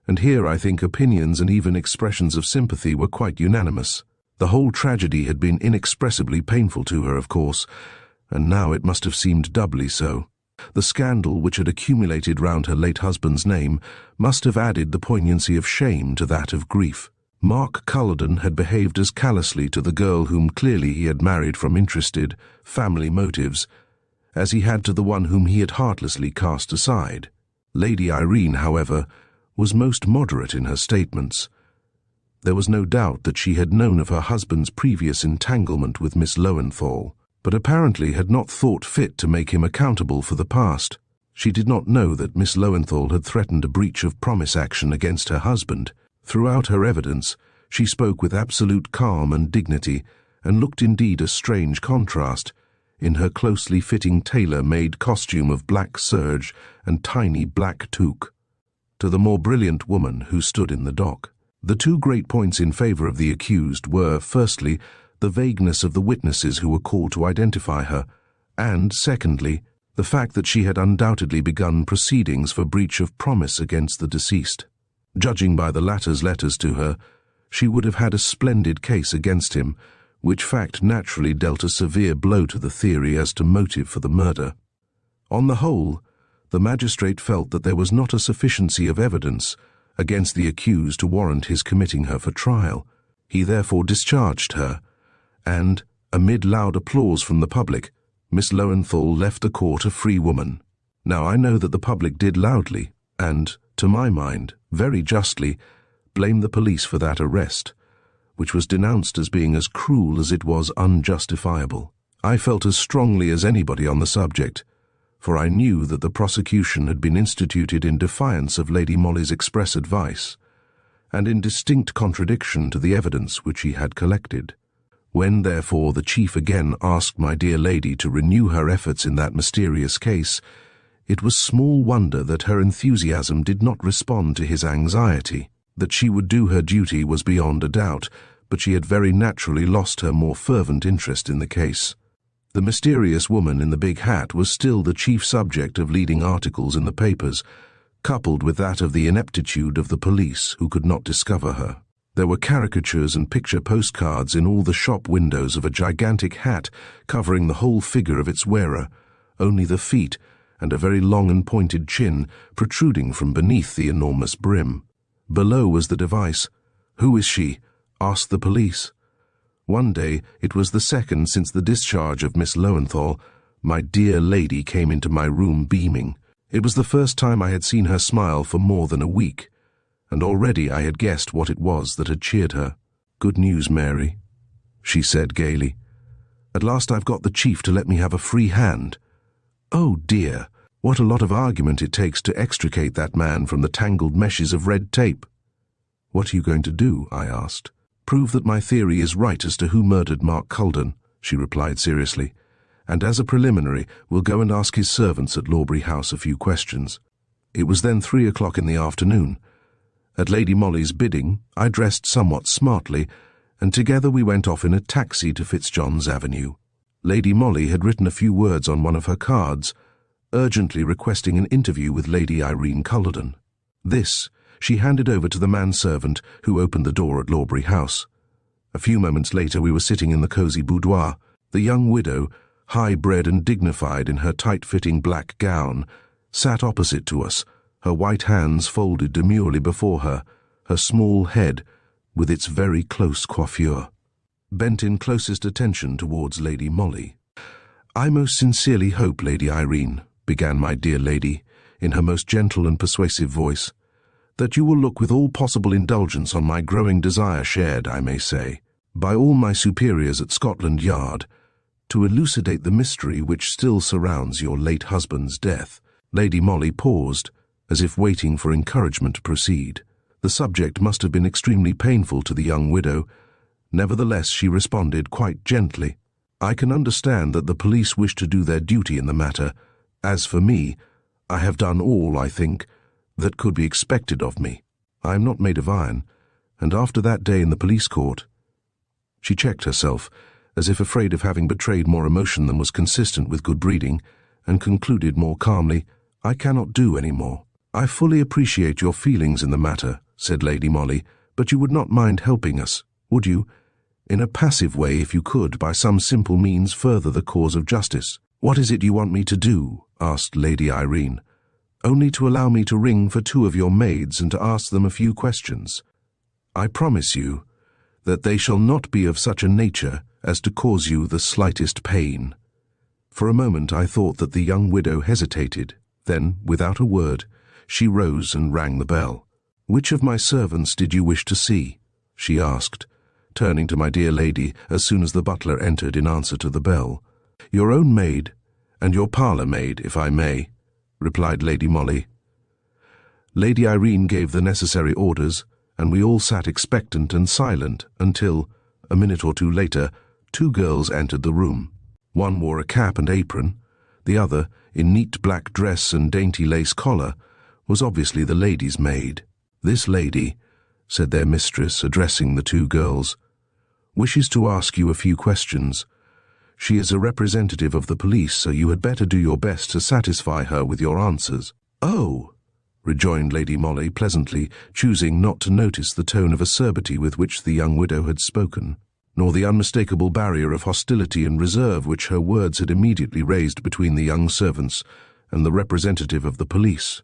and here I think opinions and even expressions of sympathy were quite unanimous. The whole tragedy had been inexpressibly painful to her, of course, and now it must have seemed doubly so. The scandal which had accumulated round her late husband's name must have added the poignancy of shame to that of grief. Mark Culloden had behaved as callously to the girl whom clearly he had married from interested, family motives, as he had to the one whom he had heartlessly cast aside. Lady Irene, however, was most moderate in her statements. There was no doubt that she had known of her husband's previous entanglement with Miss Lowenthal, but apparently had not thought fit to make him accountable for the past. She did not know that Miss Lowenthal had threatened a breach of promise action against her husband. Throughout her evidence, she spoke with absolute calm and dignity, and looked indeed a strange contrast, in her closely fitting tailor-made costume of black serge and tiny black toque, to the more brilliant woman who stood in the dock. The 2 great points in favour of the accused were, firstly, the vagueness of the witnesses who were called to identify her, and, secondly, the fact that she had undoubtedly begun proceedings for breach of promise against the deceased. Judging by the latter's letters to her, she would have had a splendid case against him, which fact naturally dealt a severe blow to the theory as to motive for the murder. On the whole, the magistrate felt that there was not a sufficiency of evidence against the accused to warrant his committing her for trial. He therefore discharged her, and, amid loud applause from the public, Miss Lowenthal left the court a free woman. Now I know that the public did loudly, and, to my mind, very justly, blame the police for that arrest, which was denounced as being as cruel as it was unjustifiable. I felt as strongly as anybody on the subject, for I knew that the prosecution had been instituted in defiance of Lady Molly's express advice, and in distinct contradiction to the evidence which he had collected. When, therefore, the chief again asked my dear lady to renew her efforts in that mysterious case, it was small wonder that her enthusiasm did not respond to his anxiety. That she would do her duty was beyond a doubt, but she had very naturally lost her more fervent interest in the case. The mysterious woman in the big hat was still the chief subject of leading articles in the papers, coupled with that of the ineptitude of the police who could not discover her. There were caricatures and picture postcards in all the shop windows of a gigantic hat covering the whole figure of its wearer, only the feet and a very long and pointed chin protruding from beneath the enormous brim. Below was the device, "Who is she? Ask the police." One day, it was the second since the discharge of Miss Lowenthal, my dear lady came into my room beaming. It was the first time I had seen her smile for more than a week, and already I had guessed what it was that had cheered her. "Good news, Mary," she said gaily. "At last I've got the chief to let me have a free hand. Oh dear, what a lot of argument it takes to extricate that man from the tangled meshes of red tape." "What are you going to do?" I asked. "Prove that my theory is right as to who murdered Mark Culledon," she replied seriously, "and as a preliminary we'll go and ask his servants at Lawbury House a few questions." It was then 3 o'clock in the afternoon. At Lady Molly's bidding, I dressed somewhat smartly, and together we went off in a taxi to Fitzjohn's Avenue. Lady Molly had written a few words on one of her cards, urgently requesting an interview with Lady Irene Culledon. This she handed over to the manservant who opened the door at Lawbury House. A few moments later we were sitting in the cosy boudoir. The young widow, high-bred and dignified in her tight-fitting black gown, sat opposite to us, her white hands folded demurely before her, her small head, with its very close coiffure, bent in closest attention towards Lady Molly. "I most sincerely hope, Lady Irene," began my dear lady, in her most gentle and persuasive voice, "that you will look with all possible indulgence on my growing desire, shared, I may say, by all my superiors at Scotland Yard, to elucidate the mystery which still surrounds your late husband's death." Lady Molly paused, as if waiting for encouragement to proceed. The subject must have been extremely painful to the young widow. Nevertheless, she responded quite gently. "I can understand that the police wish to do their duty in the matter. As for me, I have done all, I think, that could be expected of me. I am not made of iron, and after that day in the police court—" She checked herself, as if afraid of having betrayed more emotion than was consistent with good breeding, and concluded more calmly, "I cannot do any more." "I fully appreciate your feelings in the matter," said Lady Molly, "but you would not mind helping us, would you? In a passive way, if you could, by some simple means further the cause of justice." "What is it you want me to do?" asked Lady Irene. "Only to allow me to ring for 2 of your maids and to ask them a few questions. I promise you that they shall not be of such a nature as to cause you the slightest pain." For a moment I thought that the young widow hesitated. Then, without a word, she rose and rang the bell. "Which of my servants did you wish to see?" she asked, turning to my dear lady as soon as the butler entered in answer to the bell. "Your own maid, and your parlour maid, if I may," replied Lady Molly. Lady Irene gave the necessary orders, and we all sat expectant and silent until, a minute or two later, 2 girls entered the room. One wore a cap and apron. The other, in neat black dress and dainty lace collar, was obviously the lady's maid. "This lady," said their mistress, addressing the 2 girls, "wishes to ask you a few questions. She is a representative of the police, so you had better do your best to satisfy her with your answers." "Oh," rejoined Lady Molly pleasantly, choosing not to notice the tone of acerbity with which the young widow had spoken, nor the unmistakable barrier of hostility and reserve which her words had immediately raised between the young servants and the representative of the police.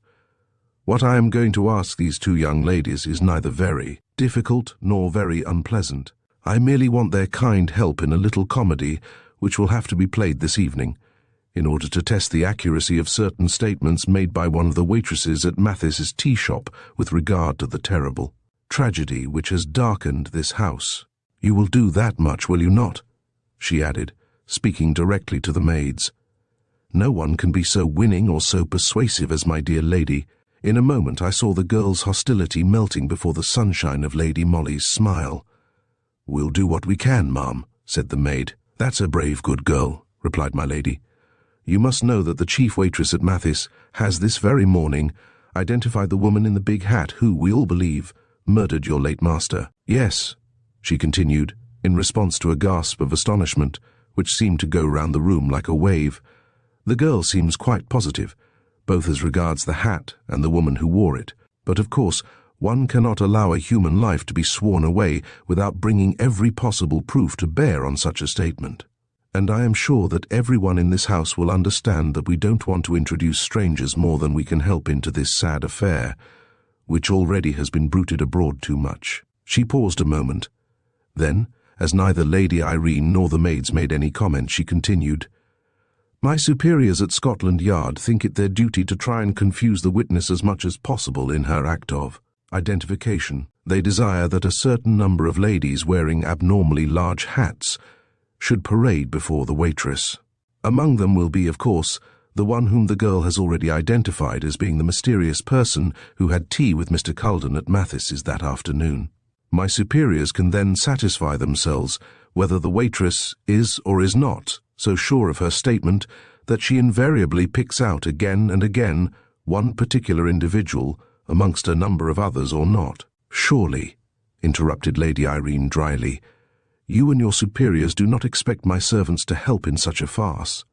"What I am going to ask these 2 young ladies is neither very difficult nor very unpleasant. I merely want their kind help in a little comedy which will have to be played this evening. in order to test the accuracy of certain statements made by one of the waitresses at Mathis's tea shop with regard to the terrible tragedy which has darkened this house. You will do that much, will you not?" she added, speaking directly to the maids. "No one can be so winning or so persuasive as my dear lady." In a moment I saw the girls' hostility melting before the sunshine of Lady Molly's smile. "We'll do what we can, ma'am," said the maid. "That's a brave good girl," replied my lady. "You must know that the chief waitress at Mathis has this very morning identified the woman in the big hat who, we all believe, murdered your late master." "Yes," she continued, in response to a gasp of astonishment, which seemed to go round the room like a wave. "The girl seems quite positive, both as regards the hat and the woman who wore it. But of course, one cannot allow a human life to be sworn away without bringing every possible proof to bear on such a statement. And I am sure that everyone in this house will understand that we don't want to introduce strangers more than we can help into this sad affair, which already has been bruited abroad too much." She paused a moment. Then, as neither Lady Irene nor the maids made any comment, she continued, "My superiors at Scotland Yard think it their duty to try and confuse the witness as much as possible in her act of identification. They desire that a certain number of ladies wearing abnormally large hats should parade before the waitress. Among them will be, of course, the one whom the girl has already identified as being the mysterious person who had tea with Mr. Cullen at Mathis's that afternoon. My superiors can then satisfy themselves whether the waitress is or is not so sure of her statement that she invariably picks out again and again one particular individual amongst a number of others or not." "Surely," interrupted Lady Irene dryly, "you and your superiors do not expect my servants to help in such a farce."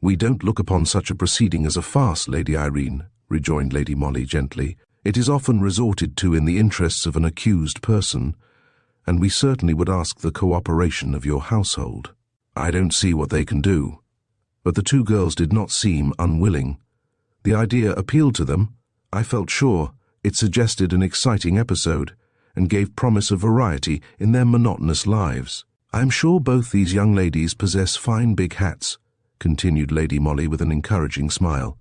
"We don't look upon such a proceeding as a farce, Lady Irene," rejoined Lady Molly gently. "It is often resorted to in the interests of an accused person, and we certainly would ask the cooperation of your household." "I don't see what they can do." But the two girls did not seem unwilling. The idea appealed to them. I felt sure it suggested an exciting episode, and gave promise of variety in their monotonous lives. "I am sure both these young ladies possess fine big hats," continued Lady Molly with an encouraging smile.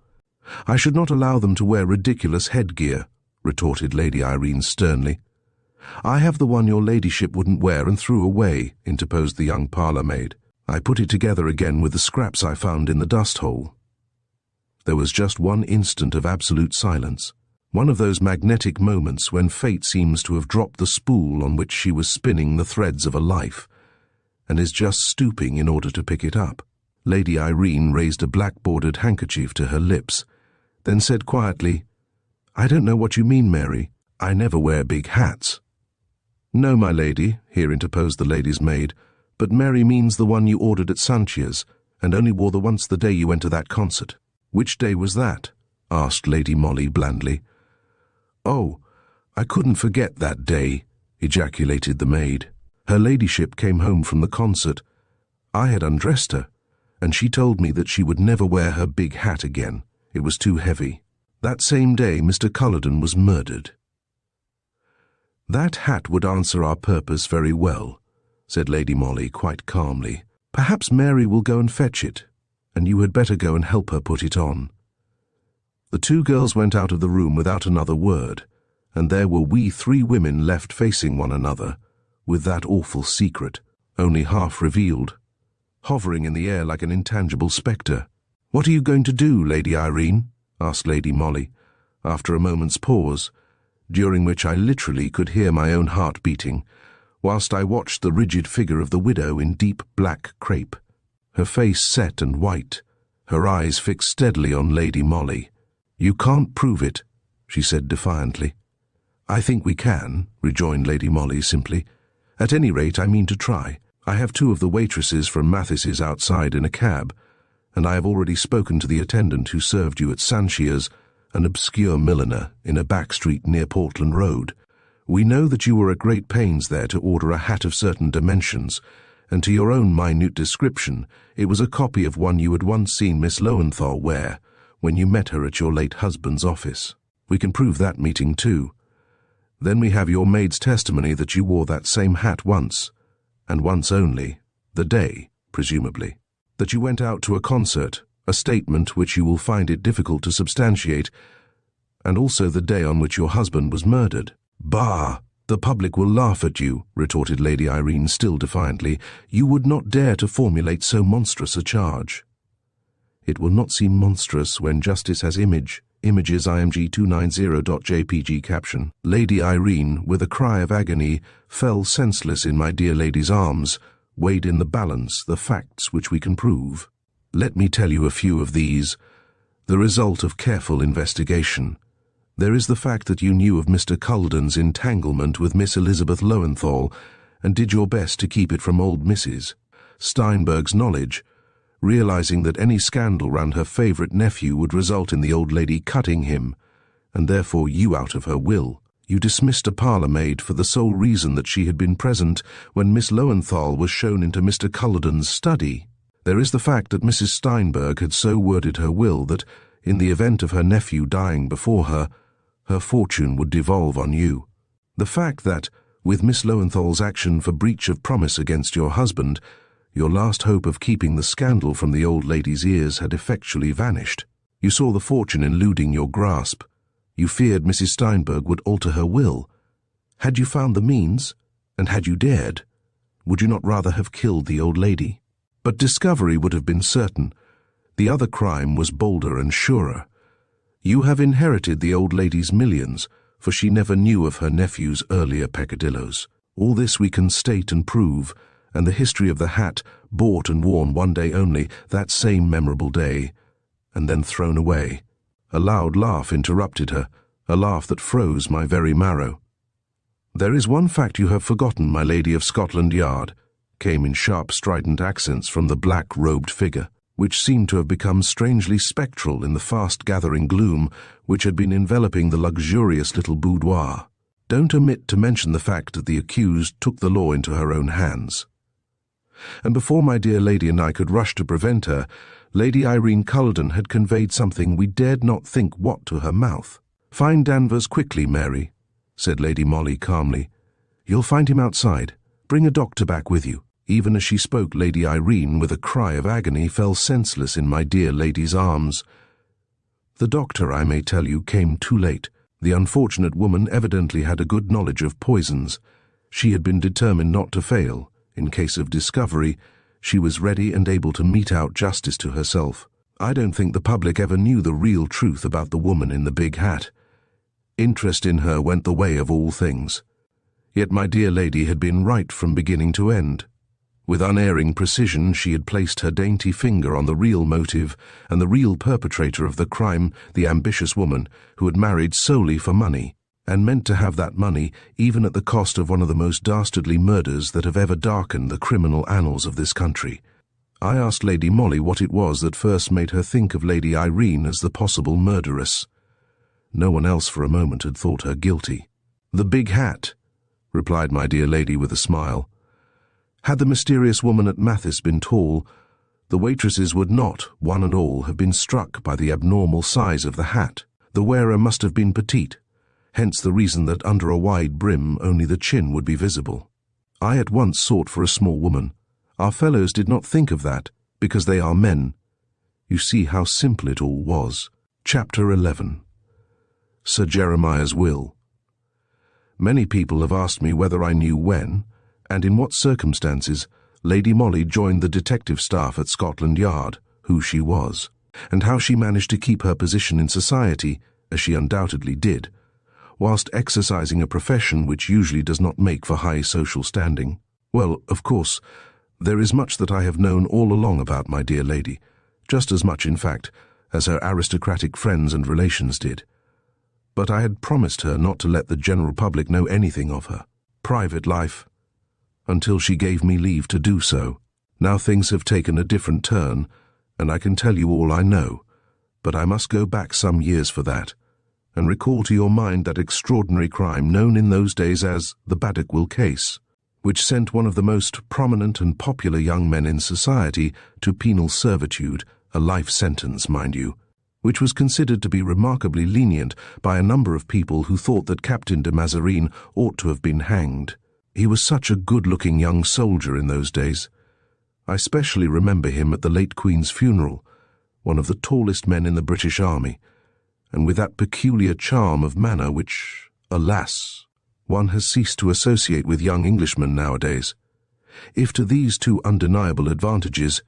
"I should not allow them to wear ridiculous headgear," retorted Lady Irene sternly. "I have the one your ladyship wouldn't wear and threw away," interposed the young parlour-maid. "I put it together again with the scraps I found in the dust-hole." There was just one instant of absolute silence, one of those magnetic moments when fate seems to have dropped the spool on which she was spinning the threads of a life, and is just stooping in order to pick it up. Lady Irene raised a black-bordered handkerchief to her lips, then said quietly, "I don't know what you mean, Mary. I never wear big hats." "No, my lady," here interposed the lady's maid, "but Mary means the one you ordered at Sanchia's, and only wore the once the day you went to that concert." "Which day was that?" asked Lady Molly blandly. "Oh, I couldn't forget that day," ejaculated the maid. "Her ladyship came home from the concert. I had undressed her, and she told me that she would never wear her big hat again. It was too heavy. That same day Mr. Culloden was murdered." "That hat would answer our purpose very well," said Lady Molly quite calmly. "Perhaps Mary will go and fetch it, and you had better go and help her put it on." The two girls went out of the room without another word, and there were we three women left facing one another, with that awful secret, only half revealed, hovering in the air like an intangible spectre. "What are you going to do, Lady Irene?" asked Lady Molly, after a moment's pause, during which I literally could hear my own heart beating, whilst I watched the rigid figure of the widow in deep black crape, her face set and white, her eyes fixed steadily on Lady Molly. "You can't prove it," she said defiantly. "I think we can," rejoined Lady Molly simply. "At any rate, I mean to try. I have two of the waitresses from Mathis's outside in a cab, and I have already spoken to the attendant who served you at Sanchia's, an obscure milliner in a back street near Portland Road. We know that you were at great pains there to order a hat of certain dimensions, and to your own minute description, it was a copy of one you had once seen Miss Lowenthal wear when you met her at your late husband's office. We can prove that meeting too. Then we have your maid's testimony that you wore that same hat once, and once only, the day, presumably, that you went out to a concert, a statement which you will find it difficult to substantiate, and also the day on which your husband was murdered." "Bah! The public will laugh at you," retorted Lady Irene still defiantly. "You would not dare to formulate so monstrous a charge." "It will not seem monstrous when justice has images IMG 290.jpg caption. Lady Irene, with a cry of agony, fell senseless in my dear lady's arms, weighed in the balance the facts which we can prove. Let me tell you a few of these, the result of careful investigation. There is the fact that you knew of Mr. Culledon's entanglement with Miss Elizabeth Lowenthal and did your best to keep it from old Mrs. Steinberg's knowledge, realizing that any scandal round her favourite nephew would result in the old lady cutting him, and therefore you out of her will. You dismissed a parlour-maid for the sole reason that she had been present when Miss Lowenthal was shown into Mr. Culledon's study. There is the fact that Mrs. Steinberg had so worded her will that, in the event of her nephew dying before her, her fortune would devolve on you. The fact that, with Miss Lowenthal's action for breach of promise against your husband, your last hope of keeping the scandal from the old lady's ears had effectually vanished. You saw the fortune eluding your grasp. You feared Mrs. Steinberg would alter her will. Had you found the means, and had you dared, would you not rather have killed the old lady? But discovery would have been certain. The other crime was bolder and surer. You have inherited the old lady's millions, for she never knew of her nephew's earlier peccadilloes. All this we can state and prove, and the history of the hat, bought and worn one day only, that same memorable day, and then thrown away. A loud laugh interrupted her, a laugh that froze my very marrow. "There is one fact you have forgotten, my lady of Scotland Yard," came in sharp, strident accents from the black-robed figure, which seemed to have become strangely spectral in the fast-gathering gloom which had been enveloping the luxurious little boudoir. "Don't omit to mention the fact that the accused took the law into her own hands." And before my dear lady and I could rush to prevent her, Lady Irene Culledon had conveyed something we dared not think what to her mouth. "Find Danvers quickly, Mary," said Lady Molly calmly. "You'll find him outside. Bring a doctor back with you." Even as she spoke, Lady Irene, with a cry of agony, fell senseless in my dear lady's arms. The doctor, I may tell you, came too late. The unfortunate woman evidently had a good knowledge of poisons. She had been determined not to fail. In case of discovery, she was ready and able to mete out justice to herself. I don't think the public ever knew the real truth about the woman in the big hat. Interest in her went the way of all things. Yet my dear lady had been right from beginning to end. With unerring precision, she had placed her dainty finger on the real motive and the real perpetrator of the crime, the ambitious woman who had married solely for money, and meant to have that money even at the cost of one of the most dastardly murders that have ever darkened the criminal annals of this country. I asked Lady Molly what it was that first made her think of Lady Irene as the possible murderess. No one else for a moment had thought her guilty. "The big hat," replied my dear lady with a smile. Had the mysterious woman at Mathis been tall, the waitresses would not, one and all, have been struck by the abnormal size of the hat. The wearer must have been petite, hence the reason that under a wide brim only the chin would be visible. I at once sought for a small woman. Our fellows did not think of that, because they are men. You see how simple it all was. Chapter 11. Sir Jeremiah's Will. Many people have asked me whether I knew when, and in what circumstances, Lady Molly joined the detective staff at Scotland Yard, who she was, and how she managed to keep her position in society, as she undoubtedly did, whilst exercising a profession which usually does not make for high social standing. Well, of course, there is much that I have known all along about my dear lady, just as much, in fact, as her aristocratic friends and relations did. But I had promised her not to let the general public know anything of her private life, until she gave me leave to do so. Now things have taken a different turn, and I can tell you all I know, but I must go back some years for that, and recall to your mind that extraordinary crime known in those days as the Baddeck case, which sent one of the most prominent and popular young men in society to penal servitude, a life sentence, mind you, which was considered to be remarkably lenient by a number of people who thought that Captain de Mazarine ought to have been hanged. He was such a good-looking young soldier in those days. I specially remember him at the late Queen's funeral, one of the tallest men in the British Army, and with that peculiar charm of manner which, alas, one has ceased to associate with young Englishmen nowadays. If to these two undeniable advantages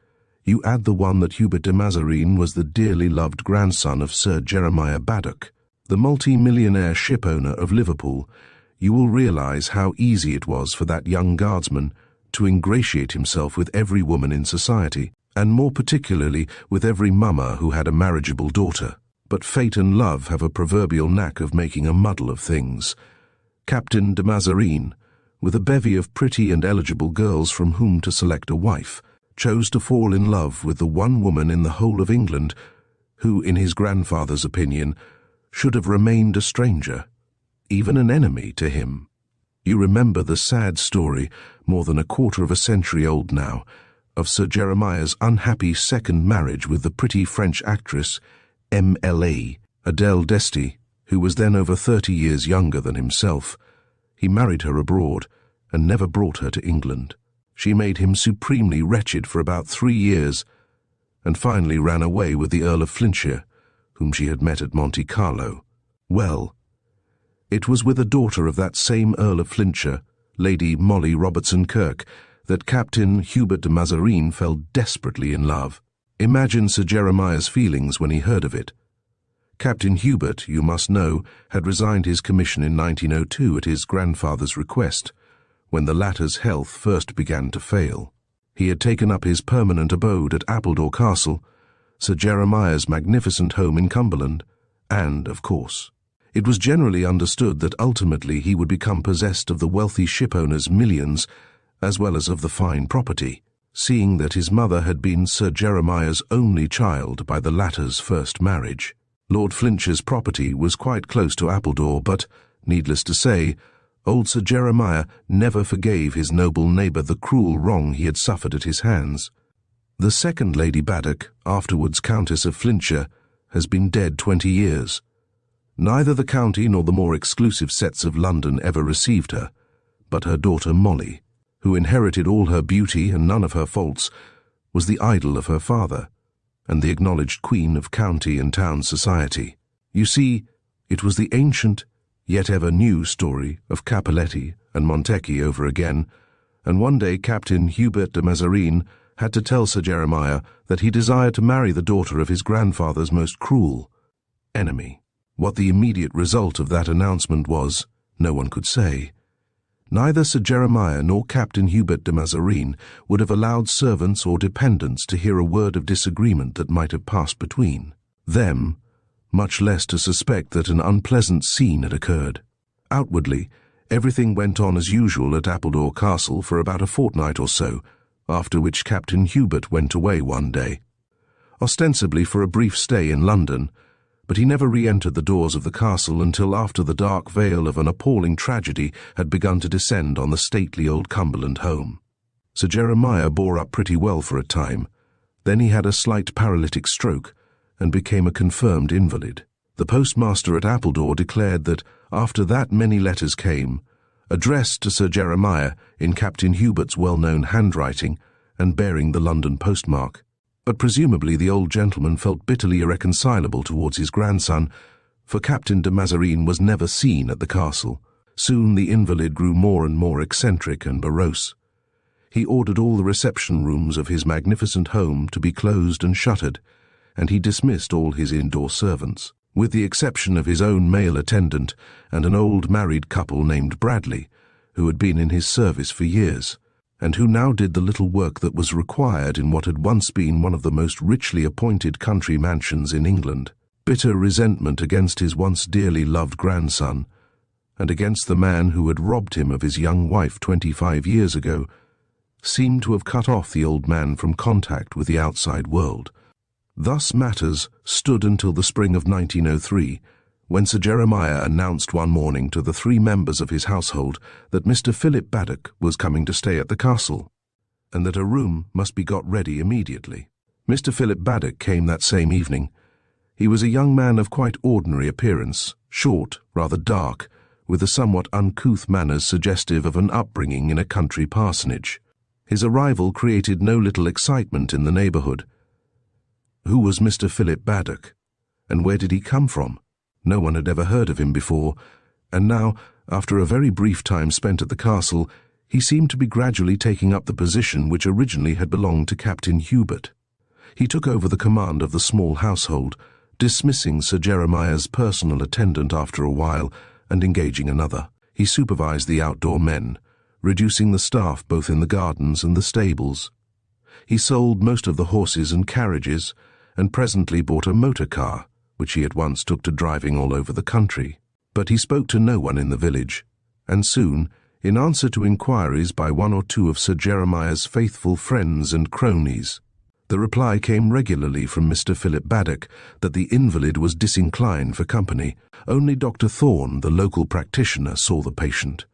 you add the one that Hubert de Mazarine was the dearly loved grandson of Sir Jeremiah Baddock, the multi-millionaire ship-owner of Liverpool, you will realize how easy it was for that young guardsman to ingratiate himself with every woman in society, and more particularly with every mummer who had a marriageable daughter. But fate and love have a proverbial knack of making a muddle of things. Captain de Mazarine, with a bevy of pretty and eligible girls from whom to select a wife, chose to fall in love with the one woman in the whole of England who, in his grandfather's opinion, should have remained a stranger, even an enemy to him. You remember the sad story, more than a quarter of a century old now, of Sir Jeremiah's unhappy second marriage with the pretty French actress M.L.A. Adele Desty, who was then over 30 years younger than himself. He married her abroad and never brought her to England. She made him supremely wretched for about 3 years, and finally ran away with the Earl of Flintshire, whom she had met at Monte Carlo. Well, it was with a daughter of that same Earl of Flintshire, Lady Molly Robertson Kirke, that Captain Hubert de Mazarine fell desperately in love. Imagine Sir Jeremiah's feelings when he heard of it. Captain Hubert, you must know, had resigned his commission in 1902 at his grandfather's request, when the latter's health first began to fail. He had taken up his permanent abode at Appledore Castle, Sir Jeremiah's magnificent home in Cumberland, and, of course, it was generally understood that ultimately he would become possessed of the wealthy shipowner's millions, as well as of the fine property, seeing that his mother had been Sir Jeremiah's only child by the latter's first marriage. Lord Flintshire's property was quite close to Appledore, but, needless to say, old Sir Jeremiah never forgave his noble neighbour the cruel wrong he had suffered at his hands. The second Lady Baddock, afterwards Countess of Flintshire, has been dead 20 years. Neither the county nor the more exclusive sets of London ever received her, but her daughter Molly, who inherited all her beauty and none of her faults, was the idol of her father, and the acknowledged queen of county and town society. You see, it was the ancient, yet ever new story of Cappelletti and Montecchi over again, and one day Captain Hubert de Mazarine had to tell Sir Jeremiah that he desired to marry the daughter of his grandfather's most cruel enemy. What the immediate result of that announcement was, no one could say. Neither Sir Jeremiah nor Captain Hubert de Mazarine would have allowed servants or dependents to hear a word of disagreement that might have passed between them, much less to suspect that an unpleasant scene had occurred. Outwardly, everything went on as usual at Appledore Castle for about a fortnight or so, after which Captain Hubert went away one day, ostensibly for a brief stay in London, but he never re-entered the doors of the castle until after the dark veil of an appalling tragedy had begun to descend on the stately old Cumberland home. Sir Jeremiah bore up pretty well for a time. Then he had a slight paralytic stroke and became a confirmed invalid. The postmaster at Appledore declared that after that many letters came, addressed to Sir Jeremiah in Captain Hubert's well-known handwriting and bearing the London postmark. But presumably the old gentleman felt bitterly irreconcilable towards his grandson, for Captain de Mazarine was never seen at the castle. Soon the invalid grew more and more eccentric and morose. He ordered all the reception rooms of his magnificent home to be closed and shuttered, and he dismissed all his indoor servants, with the exception of his own male attendant and an old married couple named Bradley, who had been in his service for years, and who now did the little work that was required in what had once been one of the most richly appointed country mansions in England. Bitter resentment against his once dearly loved grandson, and against the man who had robbed him of his young wife 25 years ago, seemed to have cut off the old man from contact with the outside world. Thus matters stood until the spring of 1903, when Sir Jeremiah announced one morning to the 3 members of his household that Mr. Philip Baddock was coming to stay at the castle, and that a room must be got ready immediately. Mr. Philip Baddock came that same evening. He was a young man of quite ordinary appearance, short, rather dark, with a somewhat uncouth manners suggestive of an upbringing in a country parsonage. His arrival created no little excitement in the neighbourhood. Who was Mr. Philip Baddock, and where did he come from? No one had ever heard of him before, and now, after a very brief time spent at the castle, he seemed to be gradually taking up the position which originally had belonged to Captain Hubert. He took over the command of the small household, dismissing Sir Jeremiah's personal attendant after a while and engaging another. He supervised the outdoor men, reducing the staff both in the gardens and the stables. He sold most of the horses and carriages, and presently bought a motor car, which he at once took to driving all over the country. But he spoke to no one in the village, and soon, in answer to inquiries by one or two of Sir Jeremiah's faithful friends and cronies, the reply came regularly from Mr. Philip Baddock that the invalid was disinclined for company. Only Dr. Thorne, the local practitioner, saw the patient.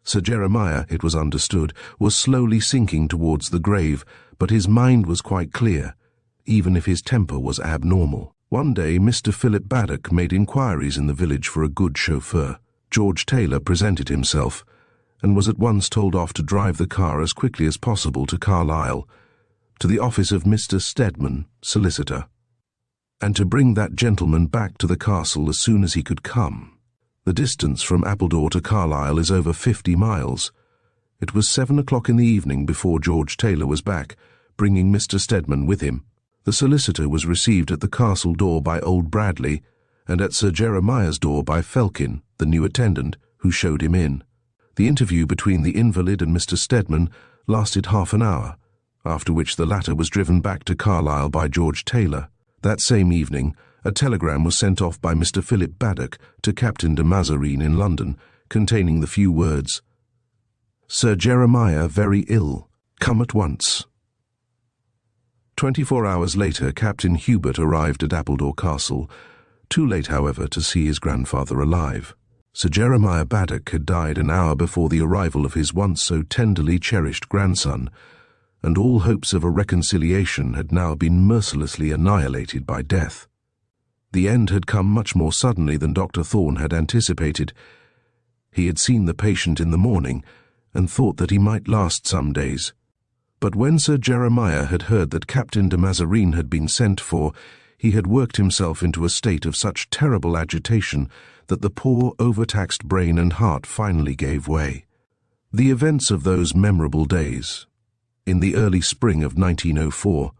Sir Jeremiah, it was understood, was slowly sinking towards the grave, but his mind was quite clear, even if his temper was abnormal. One day Mr. Philip Baddock made inquiries in the village for a good chauffeur. George Taylor presented himself, and was at once told off to drive the car as quickly as possible to Carlisle, to the office of Mr. Stedman, solicitor, and to bring that gentleman back to the castle as soon as he could come. The distance from Appledore to Carlisle is over 50 miles. It was 7 o'clock in the evening before George Taylor was back, bringing Mr. Stedman with him. The solicitor was received at the castle door by old Bradley, and at Sir Jeremiah's door by Felkin, the new attendant, who showed him in. The interview between the invalid and Mr. Stedman lasted half an hour, after which the latter was driven back to Carlisle by George Taylor. That same evening, a telegram was sent off by Mr. Philip Baddock to Captain de Mazarine in London, containing the few words, "Sir Jeremiah very ill. Come at once." 24 hours later, Captain Hubert arrived at Appledore Castle, too late, however, to see his grandfather alive. Sir Jeremiah Baddock had died an hour before the arrival of his once so tenderly cherished grandson, and all hopes of a reconciliation had now been mercilessly annihilated by death. The end had come much more suddenly than Dr. Thorne had anticipated. He had seen the patient in the morning, and thought that he might last some days. But when Sir Jeremiah had heard that Captain de Mazarine had been sent for, he had worked himself into a state of such terrible agitation that the poor overtaxed brain and heart finally gave way. The events of those memorable days, in the early spring of 1904,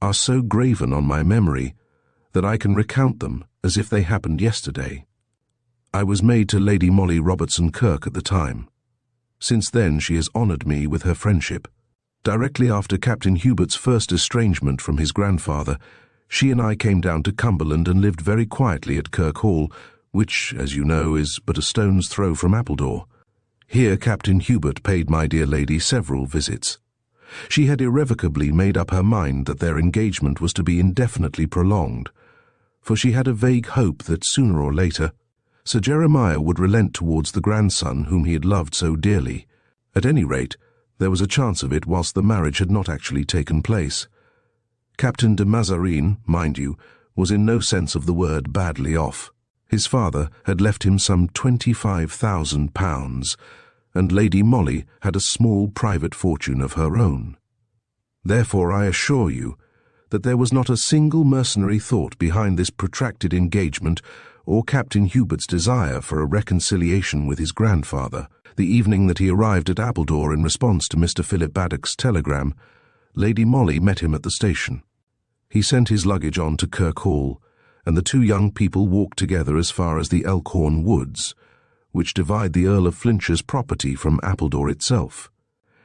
are so graven on my memory that I can recount them as if they happened yesterday. I was maid to Lady Molly Robertson Kirke at the time. Since then she has honoured me with her friendship. Directly after Captain Hubert's first estrangement from his grandfather, she and I came down to Cumberland and lived very quietly at Kirke Hall, which, as you know, is but a stone's throw from Appledore. Here Captain Hubert paid my dear lady several visits. She had irrevocably made up her mind that their engagement was to be indefinitely prolonged, for she had a vague hope that sooner or later Sir Jeremiah would relent towards the grandson whom he had loved so dearly. At any rate, there was a chance of it whilst the marriage had not actually taken place. Captain de Mazarine, mind you, was in no sense of the word badly off. His father had left him some £25,000, and Lady Molly had a small private fortune of her own. Therefore I assure you that there was not a single mercenary thought behind this protracted engagement or Captain Hubert's desire for a reconciliation with his grandfather. The evening that he arrived at Appledore in response to Mr. Philip Baddock's telegram, Lady Molly met him at the station. He sent his luggage on to Kirke Hall, and the two young people walked together as far as the Elkhorn Woods, which divide the Earl of Flintshire property from Appledore itself.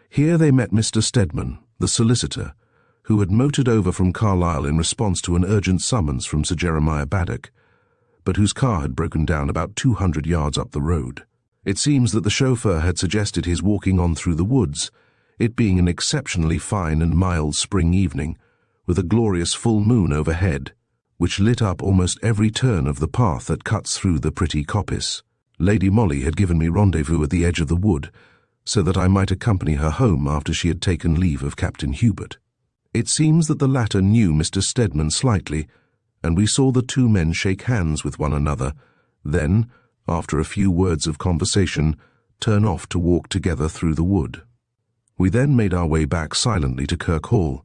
Here they met Mr. Stedman, the solicitor, who had motored over from Carlisle in response to an urgent summons from Sir Jeremiah Baddock, but whose car had broken down about 200 yards up the road. It seems that the chauffeur had suggested his walking on through the woods, it being an exceptionally fine and mild spring evening, with a glorious full moon overhead, which lit up almost every turn of the path that cuts through the pretty coppice. Lady Molly had given me rendezvous at the edge of the wood, so that I might accompany her home after she had taken leave of Captain Hubert. It seems that the latter knew Mr. Stedman slightly, and we saw the two men shake hands with one another, then, after a few words of conversation, turn off to walk together through the wood. We then made our way back silently to Kirke Hall.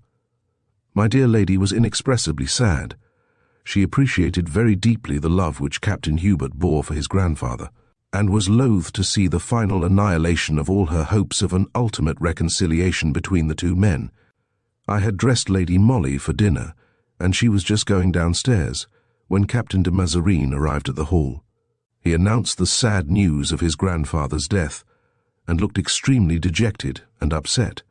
My dear lady was inexpressibly sad. She appreciated very deeply the love which Captain Hubert bore for his grandfather, and was loath to see the final annihilation of all her hopes of an ultimate reconciliation between the two men. I had dressed Lady Molly for dinner, and she was just going downstairs when Captain de Mazarine arrived at the hall. He announced the sad news of his grandfather's death, and looked extremely dejected and upset.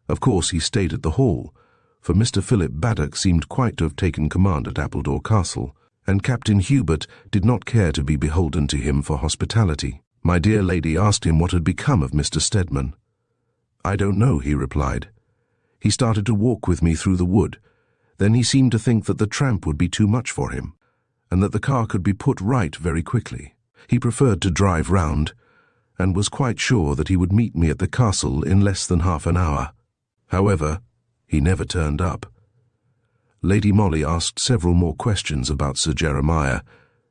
Of course he stayed at the hall, for Mr. Philip Baddock seemed quite to have taken command at Appledore Castle, and Captain Hubert did not care to be beholden to him for hospitality. My dear lady asked him what had become of Mr. Stedman. "I don't know," he replied. "He started to walk with me through the wood. Then he seemed to think that the tramp would be too much for him, and that the car could be put right very quickly. He preferred to drive round, and was quite sure that he would meet me at the castle in less than half an hour. However, he never turned up." Lady Molly asked several more questions about Sir Jeremiah,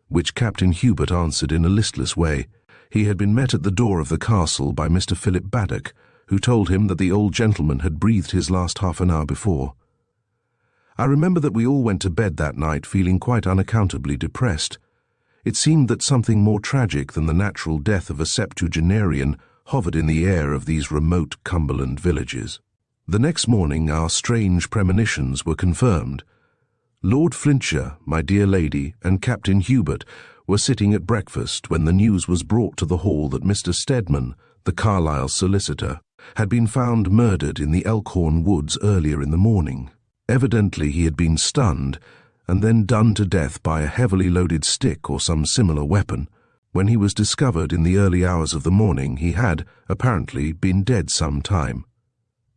which Captain Hubert answered in a listless way. He had been met at the door of the castle by Mr. Philip Baddock, who told him that the old gentleman had breathed his last half an hour before. I remember that we all went to bed that night feeling quite unaccountably depressed. It seemed that something more tragic than the natural death of a septuagenarian hovered in the air of these remote Cumberland villages. The next morning our strange premonitions were confirmed. Lord Flintshire, my dear lady, and Captain Hubert were sitting at breakfast when the news was brought to the hall that Mr. Stedman, the Carlisle solicitor, had been found murdered in the Elkhorn woods earlier in the morning. Evidently he had been stunned and then done to death by a heavily loaded stick or some similar weapon. When he was discovered in the early hours of the morning, he had, apparently, been dead some time.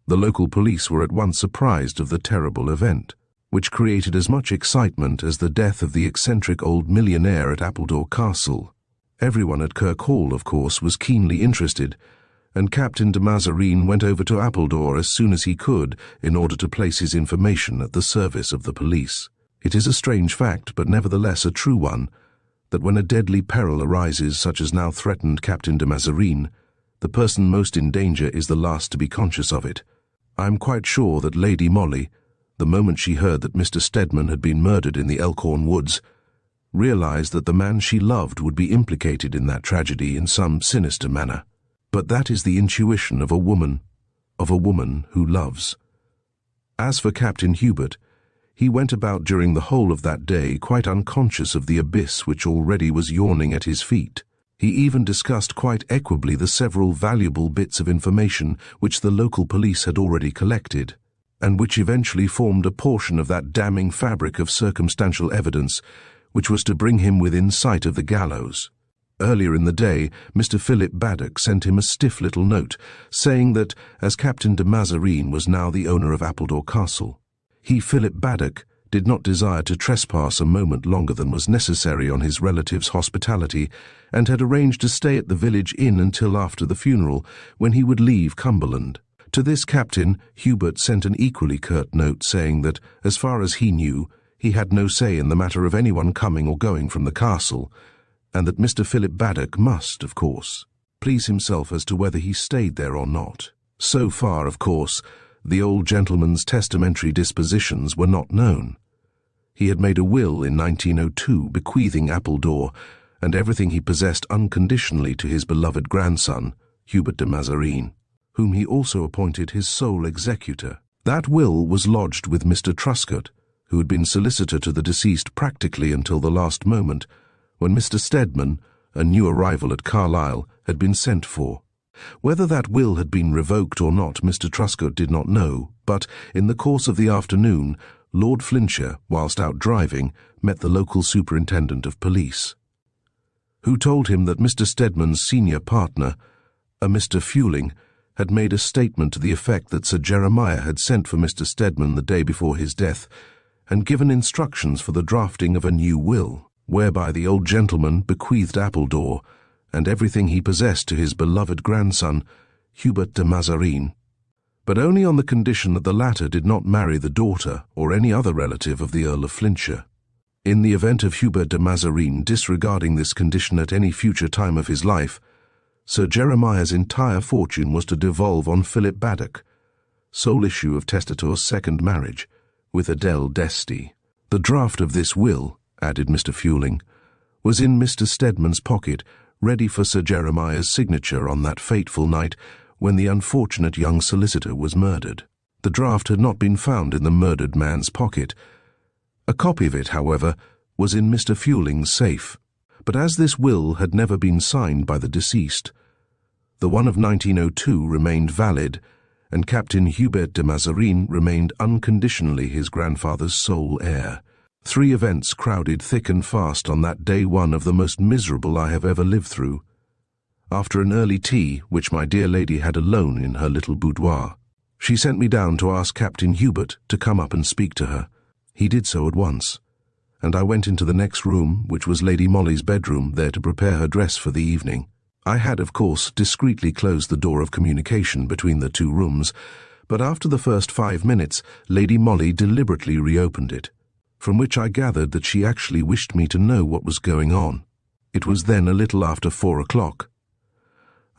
The local police were at once surprised of the terrible event, which created as much excitement as the death of the eccentric old millionaire at Appledore Castle. Everyone at Kirk Hall, of course, was keenly interested, and Captain de Mazarine went over to Appledore as soon as he could in order to place his information at the service of the police. It is a strange fact, but nevertheless a true one, that when a deadly peril arises such as now threatened Captain de Mazarine, the person most in danger is the last to be conscious of it. I am quite sure that Lady Molly, the moment she heard that Mr. Stedman had been murdered in the Elkhorn woods, realized that the man she loved would be implicated in that tragedy in some sinister manner. But that is the intuition of a woman who loves. As for Captain Hubert, he went about during the whole of that day quite unconscious of the abyss which already was yawning at his feet. He even discussed quite equably the several valuable bits of information which the local police had already collected, and which eventually formed a portion of that damning fabric of circumstantial evidence which was to bring him within sight of the gallows. Earlier in the day, Mr. Philip Baddock sent him a stiff little note, saying that, as Captain de Mazarine was now the owner of Appledore Castle, he, Philip Baddock, did not desire to trespass a moment longer than was necessary on his relative's hospitality, and had arranged to stay at the village inn until after the funeral, when he would leave Cumberland. To this captain, Hubert sent an equally curt note saying that, as far as he knew, he had no say in the matter of anyone coming or going from the castle, and that Mr. Philip Baddock must, of course, please himself as to whether he stayed there or not. So far, of course, the old gentleman's testamentary dispositions were not known. He had made a will in 1902 bequeathing Appledore and everything he possessed unconditionally to his beloved grandson, Hubert de Mazarine, whom he also appointed his sole executor. That will was lodged with Mr. Truscott, who had been solicitor to the deceased practically until the last moment, when Mr. Stedman, a new arrival at Carlisle, had been sent for. Whether that will had been revoked or not, Mr. Truscott did not know, but in the course of the afternoon, Lord Flintshire, whilst out driving, met the local superintendent of police, who told him that Mr. Stedman's senior partner, a Mr. Fueling, had made a statement to the effect that Sir Jeremiah had sent for Mr. Stedman the day before his death, and given instructions for the drafting of a new will, whereby the old gentleman bequeathed Appledore and everything he possessed to his beloved grandson, Hubert de Mazarine, but only on the condition that the latter did not marry the daughter or any other relative of the Earl of Flintshire. In the event of Hubert de Mazarine disregarding this condition at any future time of his life, Sir Jeremiah's entire fortune was to devolve on Philip Baddock, sole issue of Testatore's second marriage, with Adele Desty. The draft of this will, added Mr. Fueling, was in Mr. Stedman's pocket, ready for Sir Jeremiah's signature on that fateful night when the unfortunate young solicitor was murdered. The draft had not been found in the murdered man's pocket. A copy of it, however, was in Mr. Fueling's safe. But as this will had never been signed by the deceased, the one of 1902 remained valid, and Captain Hubert de Mazarin remained unconditionally his grandfather's sole heir. 3 events crowded thick and fast on that day one of the most miserable I have ever lived through. After an early tea, which my dear lady had alone in her little boudoir, she sent me down to ask Captain Hubert to come up and speak to her. He did so at once, and I went into the next room, which was Lady Molly's bedroom, there to prepare her dress for the evening. I had, of course, discreetly closed the door of communication between the 2 rooms, but after the first 5 minutes, Lady Molly deliberately reopened it, from which I gathered that she actually wished me to know what was going on. It was then a little after 4 o'clock.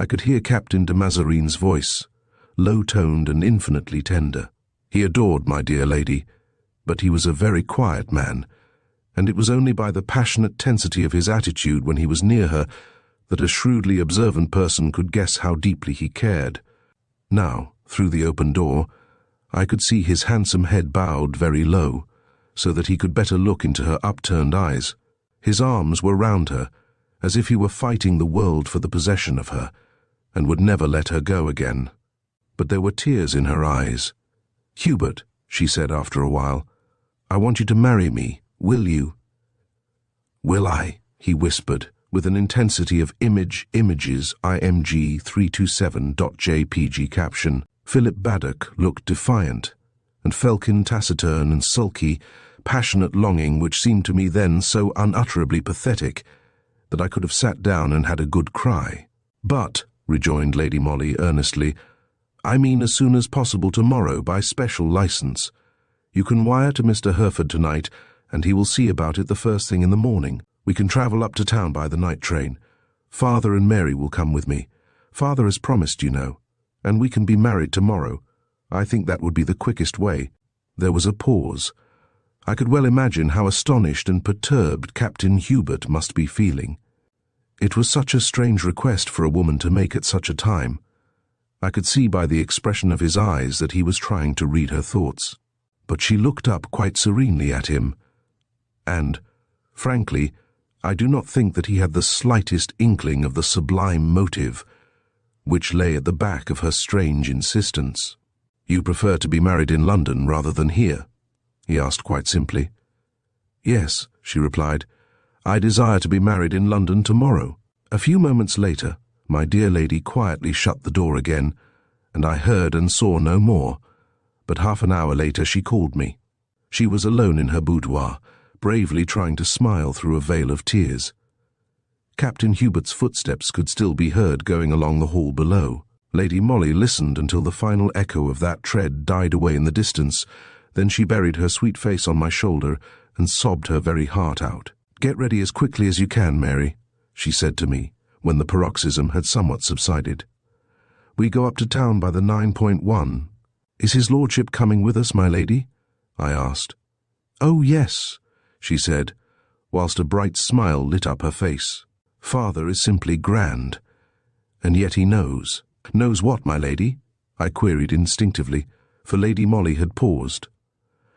I could hear Captain de Mazarin's voice, low-toned and infinitely tender. He adored my dear lady, but he was a very quiet man, and it was only by the passionate tensity of his attitude when he was near her that a shrewdly observant person could guess how deeply he cared. Now, through the open door, I could see his handsome head bowed very low, so that he could better look into her upturned eyes. His arms were round her, as if he were fighting the world for the possession of her, and would never let her go again. But there were tears in her eyes. "Hubert," she said after a while, "I want you to marry me. Will you?" "Will I?" he whispered, with an intensity of images IMG 327.jpg caption. Philip Baddock looked defiant, and Felkin taciturn and sulky, passionate longing which seemed to me then so unutterably pathetic that I could have sat down and had a good cry. "But," rejoined Lady Molly earnestly, "I mean as soon as possible tomorrow by special license. You can wire to Mr. Hereford tonight, and he will see about it the first thing in the morning. We can travel up to town by the night train. Father and Mary will come with me. Father has promised, you know, and we can be married tomorrow. I think that would be the quickest way." There was a pause. I could well imagine how astonished and perturbed Captain Hubert must be feeling. It was such a strange request for a woman to make at such a time. I could see by the expression of his eyes that he was trying to read her thoughts. But she looked up quite serenely at him, and, frankly, I do not think that he had the slightest inkling of the sublime motive which lay at the back of her strange insistence. "You prefer to be married in London rather than here?" he asked quite simply. "Yes," she replied. "I desire to be married in London tomorrow." A few moments later, my dear lady quietly shut the door again, and I heard and saw no more, but half an hour later she called me. She was alone in her boudoir, bravely trying to smile through a veil of tears. Captain Hubert's footsteps could still be heard going along the hall below. Lady Molly listened until the final echo of that tread died away in the distance, then she buried her sweet face on my shoulder and sobbed her very heart out. "Get ready as quickly as you can, Mary," she said to me, when the paroxysm had somewhat subsided. "We go up to town by the 9.1. Is his lordship coming with us, my lady?" I asked. "Oh, yes," she said, whilst a bright smile lit up her face. "Father is simply grand, and yet he knows." "Knows what, my lady?" I queried instinctively, for Lady Molly had paused,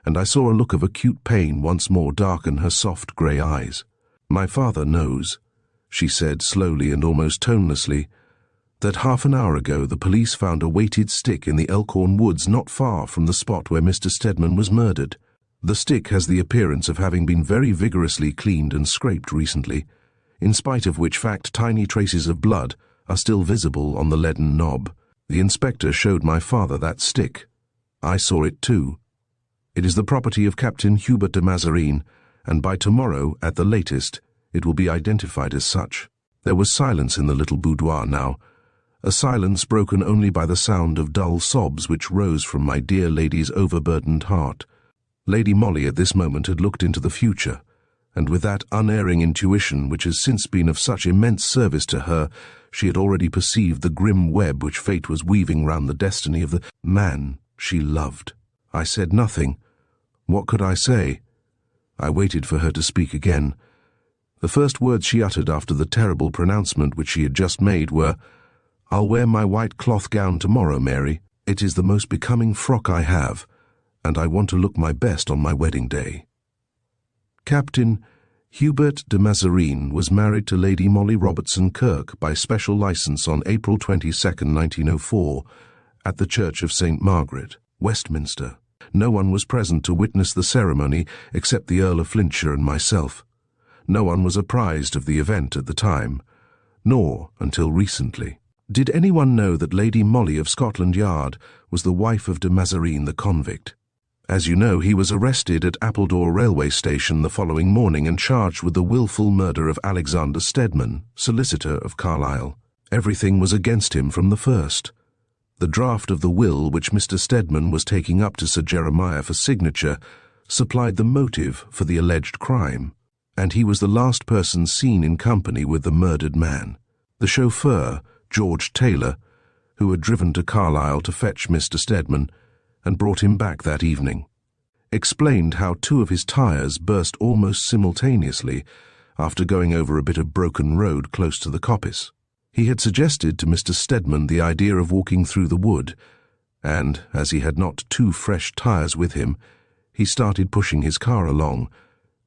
and I saw a look of acute pain once more darken her soft grey eyes. "My father knows," she said slowly and almost tonelessly, "that half an hour ago the police found a weighted stick in the Elkhorn woods not far from the spot where Mr. Stedman was murdered. The stick has the appearance of having been very vigorously cleaned and scraped recently, in spite of which fact tiny traces of blood are still visible on the leaden knob. The inspector showed my father that stick. I saw it too. It is the property of Captain Hubert de Mazarin, and by tomorrow, at the latest, it will be identified as such." There was silence in the little boudoir now, a silence broken only by the sound of dull sobs which rose from my dear lady's overburdened heart. Lady Molly at this moment had looked into the future, and with that unerring intuition which has since been of such immense service to her, she had already perceived the grim web which fate was weaving round the destiny of the man she loved. I said nothing, What could I say? I waited for her to speak again. The first words she uttered after the terrible pronouncement which she had just made were, "I'll wear my white cloth gown tomorrow, Mary. It is the most becoming frock I have, and I want to look my best on my wedding day." Captain Hubert de Mazarine was married to Lady Molly Robertson Kirke by special licence on April 22, 1904, at the Church of St. Margaret, Westminster. No one was present to witness the ceremony except the Earl of Flintshire and myself. No one was apprised of the event at the time, nor until recently. Did anyone know that Lady Molly of Scotland Yard was the wife of de Mazarine the convict? As you know, he was arrested at Appledore railway station the following morning and charged with the wilful murder of Alexander Stedman, solicitor of Carlisle. Everything was against him from the first. The draft of the will which Mr. Stedman was taking up to Sir Jeremiah for signature supplied the motive for the alleged crime, and he was the last person seen in company with the murdered man. The chauffeur, George Taylor, who had driven to Carlisle to fetch Mr. Stedman and brought him back that evening, explained how 2 of his tyres burst almost simultaneously after going over a bit of broken road close to the coppice. He had suggested to Mr. Stedman the idea of walking through the wood, and, as he had not 2 fresh tyres with him, he started pushing his car along,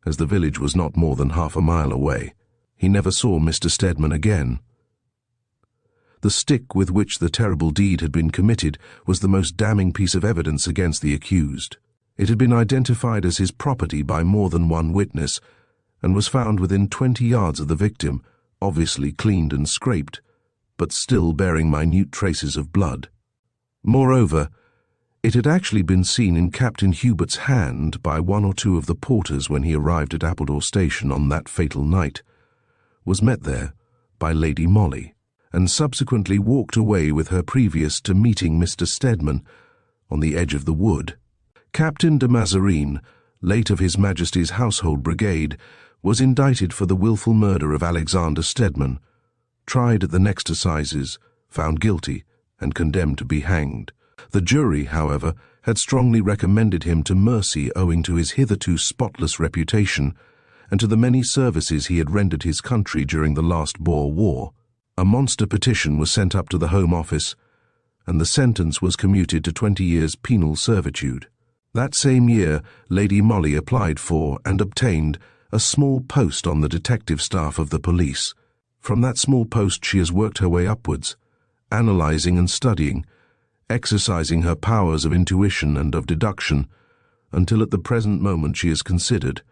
as the village was not more than half a mile away. He never saw Mr. Stedman again. The stick with which the terrible deed had been committed was the most damning piece of evidence against the accused. It had been identified as his property by more than one witness, and was found within 20 yards of the victim, obviously cleaned and scraped, but still bearing minute traces of blood. Moreover, it had actually been seen in Captain Hubert's hand by 1 or 2 of the porters when he arrived at Appledore station on that fatal night, was met there by Lady Molly, and subsequently walked away with her previous to meeting Mr. Stedman on the edge of the wood. Captain de Mazarine, late of His Majesty's Household Brigade, was indicted for the wilful murder of Alexander Stedman, tried at the next assizes, found guilty, and condemned to be hanged. The jury, however, had strongly recommended him to mercy owing to his hitherto spotless reputation and to the many services he had rendered his country during the last Boer War. A monster petition was sent up to the Home Office, and the sentence was commuted to 20 years penal servitude. That same year, Lady Molly applied for and obtained a small post on the detective staff of the police. From that small post she has worked her way upwards, analysing and studying, exercising her powers of intuition and of deduction, until at the present moment she is considered,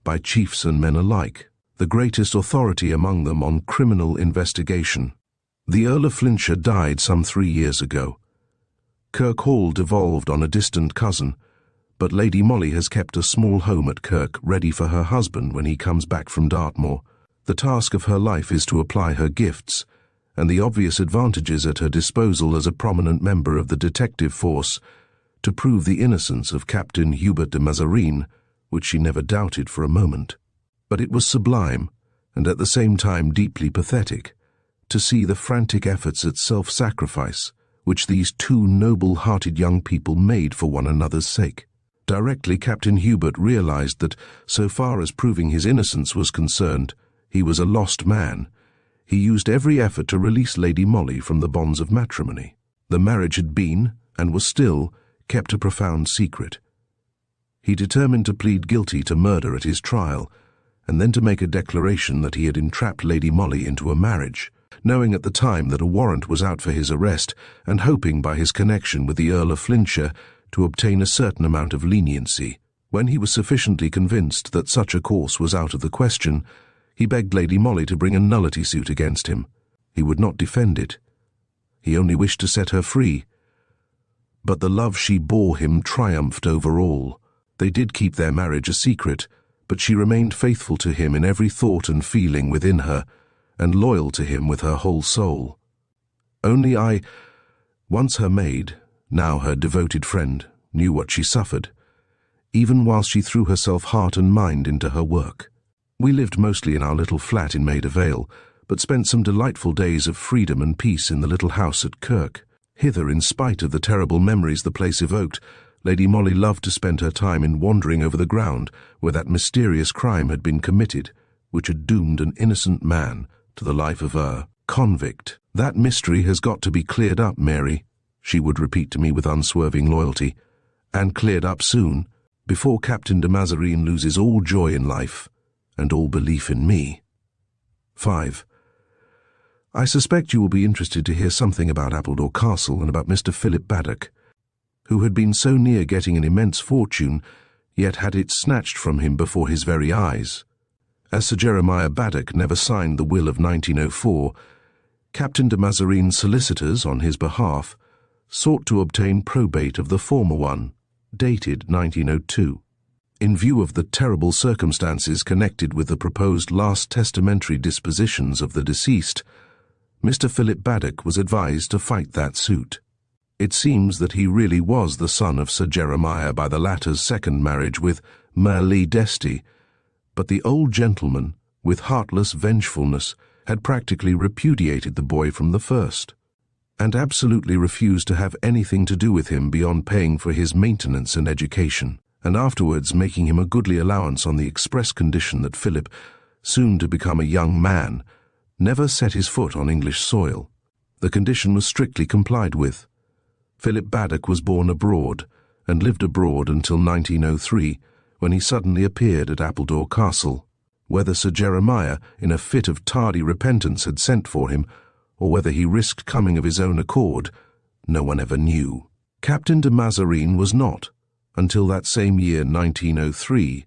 by chiefs and men alike, the greatest authority among them on criminal investigation. The Earl of Flintshire died some 3 years ago. Kirke Hall devolved on a distant cousin, but Lady Molly has kept a small home at Kirke ready for her husband when he comes back from Dartmoor. The task of her life is to apply her gifts, and the obvious advantages at her disposal as a prominent member of the detective force, to prove the innocence of Captain Hubert de Mazarine, which she never doubted for a moment. But it was sublime, and at the same time deeply pathetic, to see the frantic efforts at self-sacrifice which these 2 noble-hearted young people made for one another's sake. Directly Captain Hubert realized that, so far as proving his innocence was concerned, he was a lost man, he used every effort to release Lady Molly from the bonds of matrimony. The marriage had been, and was still, kept a profound secret. He determined to plead guilty to murder at his trial, and then to make a declaration that he had entrapped Lady Molly into a marriage, knowing at the time that a warrant was out for his arrest, and hoping by his connection with the Earl of Flintshire to obtain a certain amount of leniency. When he was sufficiently convinced that such a course was out of the question, he begged Lady Molly to bring a nullity suit against him. He would not defend it. He only wished to set her free. But the love she bore him triumphed over all. They did keep their marriage a secret, but she remained faithful to him in every thought and feeling within her, and loyal to him with her whole soul. Only I, once her maid, now her devoted friend, knew what she suffered, even whilst she threw herself heart and mind into her work. We lived mostly in our little flat in Maida Vale, but spent some delightful days of freedom and peace in the little house at Kirke. Hither, in spite of the terrible memories the place evoked, Lady Molly loved to spend her time in wandering over the ground where that mysterious crime had been committed, which had doomed an innocent man to the life of a convict. "That mystery has got to be cleared up, Mary," she would repeat to me with unswerving loyalty, "and cleared up soon, before Captain de Mazarine loses all joy in life and all belief in me." 5. I suspect you will be interested to hear something about Appledore Castle and about Mr. Philip Baddock, who had been so near getting an immense fortune, yet had it snatched from him before his very eyes. As Sir Jeremiah Baddock never signed the will of 1904, Captain de Mazarine's solicitors, on his behalf, sought to obtain probate of the former one, dated 1902. In view of the terrible circumstances connected with the proposed last testamentary dispositions of the deceased, Mr. Philip Baddock was advised to fight that suit. It seems that he really was the son of Sir Jeremiah by the latter's second marriage with Merle d'Este, but the old gentleman, with heartless vengefulness, had practically repudiated the boy from the first, and absolutely refused to have anything to do with him beyond paying for his maintenance and education, and afterwards making him a goodly allowance on the express condition that Philip, soon to become a young man, never set his foot on English soil. The condition was strictly complied with. Philip Baddock was born abroad, and lived abroad until 1903, when he suddenly appeared at Appledore Castle. Whether Sir Jeremiah, in a fit of tardy repentance, had sent for him, or whether he risked coming of his own accord, no one ever knew. Captain de Mazarine was not, until that same year 1903,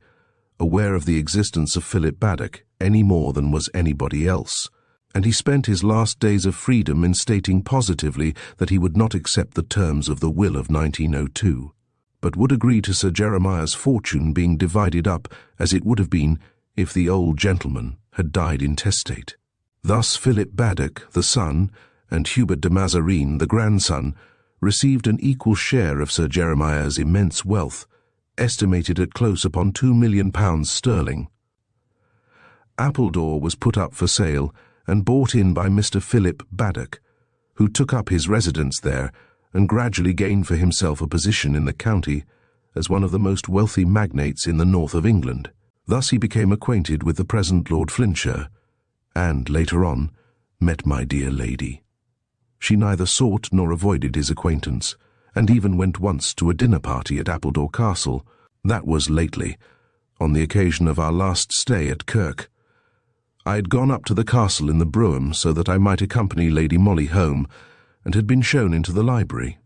aware of the existence of Philip Baddock any more than was anybody else, and he spent his last days of freedom in stating positively that he would not accept the terms of the will of 1902, but would agree to Sir Jeremiah's fortune being divided up as it would have been if the old gentleman had died intestate. Thus Philip Baddock, the son, and Hubert de Mazarine, the grandson, received an equal share of Sir Jeremiah's immense wealth, estimated at close upon £2 million sterling. Appledore was put up for sale and bought in by Mr. Philip Baddock, who took up his residence there and gradually gained for himself a position in the county as one of the most wealthy magnates in the north of England. Thus he became acquainted with the present Lord Flintshire, and, later on, met my dear lady. She neither sought nor avoided his acquaintance, and even went once to a dinner party at Appledore Castle. That was lately, on the occasion of our last stay at Kirk. I had gone up to the castle in the brougham so that I might accompany Lady Molly home, and had been shown into the library,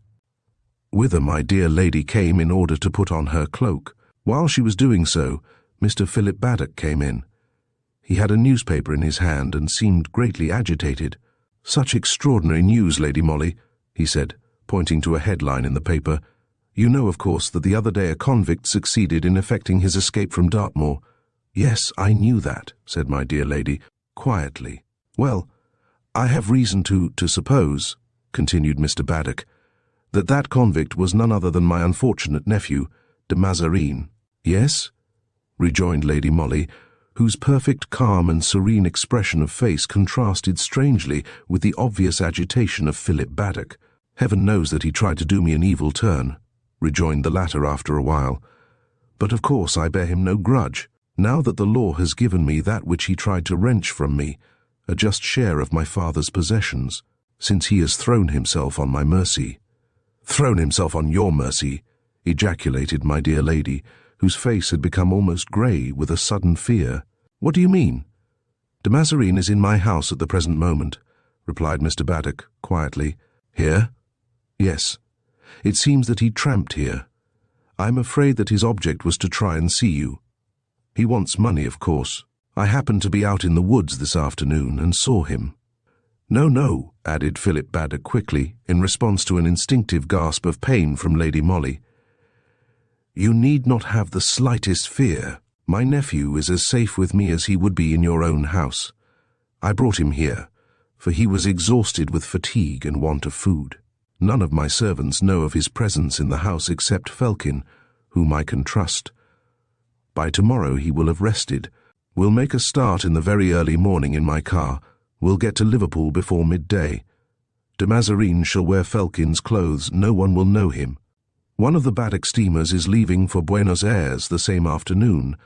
whither my dear lady came in order to put on her cloak. While she was doing so, Mr. Philip Baddock came in. He had a newspaper in his hand and seemed greatly agitated. "Such extraordinary news, Lady Molly," he said, pointing to a headline in the paper. "You know, of course, that the other day a convict succeeded in effecting his escape from Dartmoor." "Yes, I knew that," said my dear lady, quietly. "Well, I have reason to suppose," continued Mr. Baddock, "that convict was none other than my unfortunate nephew, de Mazarine." "Yes?" rejoined Lady Molly, whose perfect calm and serene expression of face contrasted strangely with the obvious agitation of Philip Baddock. "Heaven knows that he tried to do me an evil turn," rejoined the latter after a while. "But of course I bear him no grudge, now that the law has given me that which he tried to wrench from me, a just share of my father's possessions, since he has thrown himself on my mercy." "Thrown himself on your mercy!" ejaculated my dear lady, whose face had become almost grey with a sudden fear. "What do you mean?" "De Mazarine is in my house at the present moment," replied Mr. Baddock, quietly. "Here?" "Yes. It seems that he tramped here. I am afraid that his object was to try and see you. He wants money, of course. I happened to be out in the woods this afternoon and saw him." "No, no," added Philip Baddock quickly, in response to an instinctive gasp of pain from Lady Molly. "You need not have the slightest fear. My nephew is as safe with me as he would be in your own house. I brought him here, for he was exhausted with fatigue and want of food. None of my servants know of his presence in the house except Felkin, whom I can trust. By tomorrow he will have rested. We'll make a start in the very early morning in my car. We'll get to Liverpool before midday. De Mazarine shall wear Felkin's clothes. No one will know him." One of the Baddock steamers is leaving for Buenos Aires the same afternoon,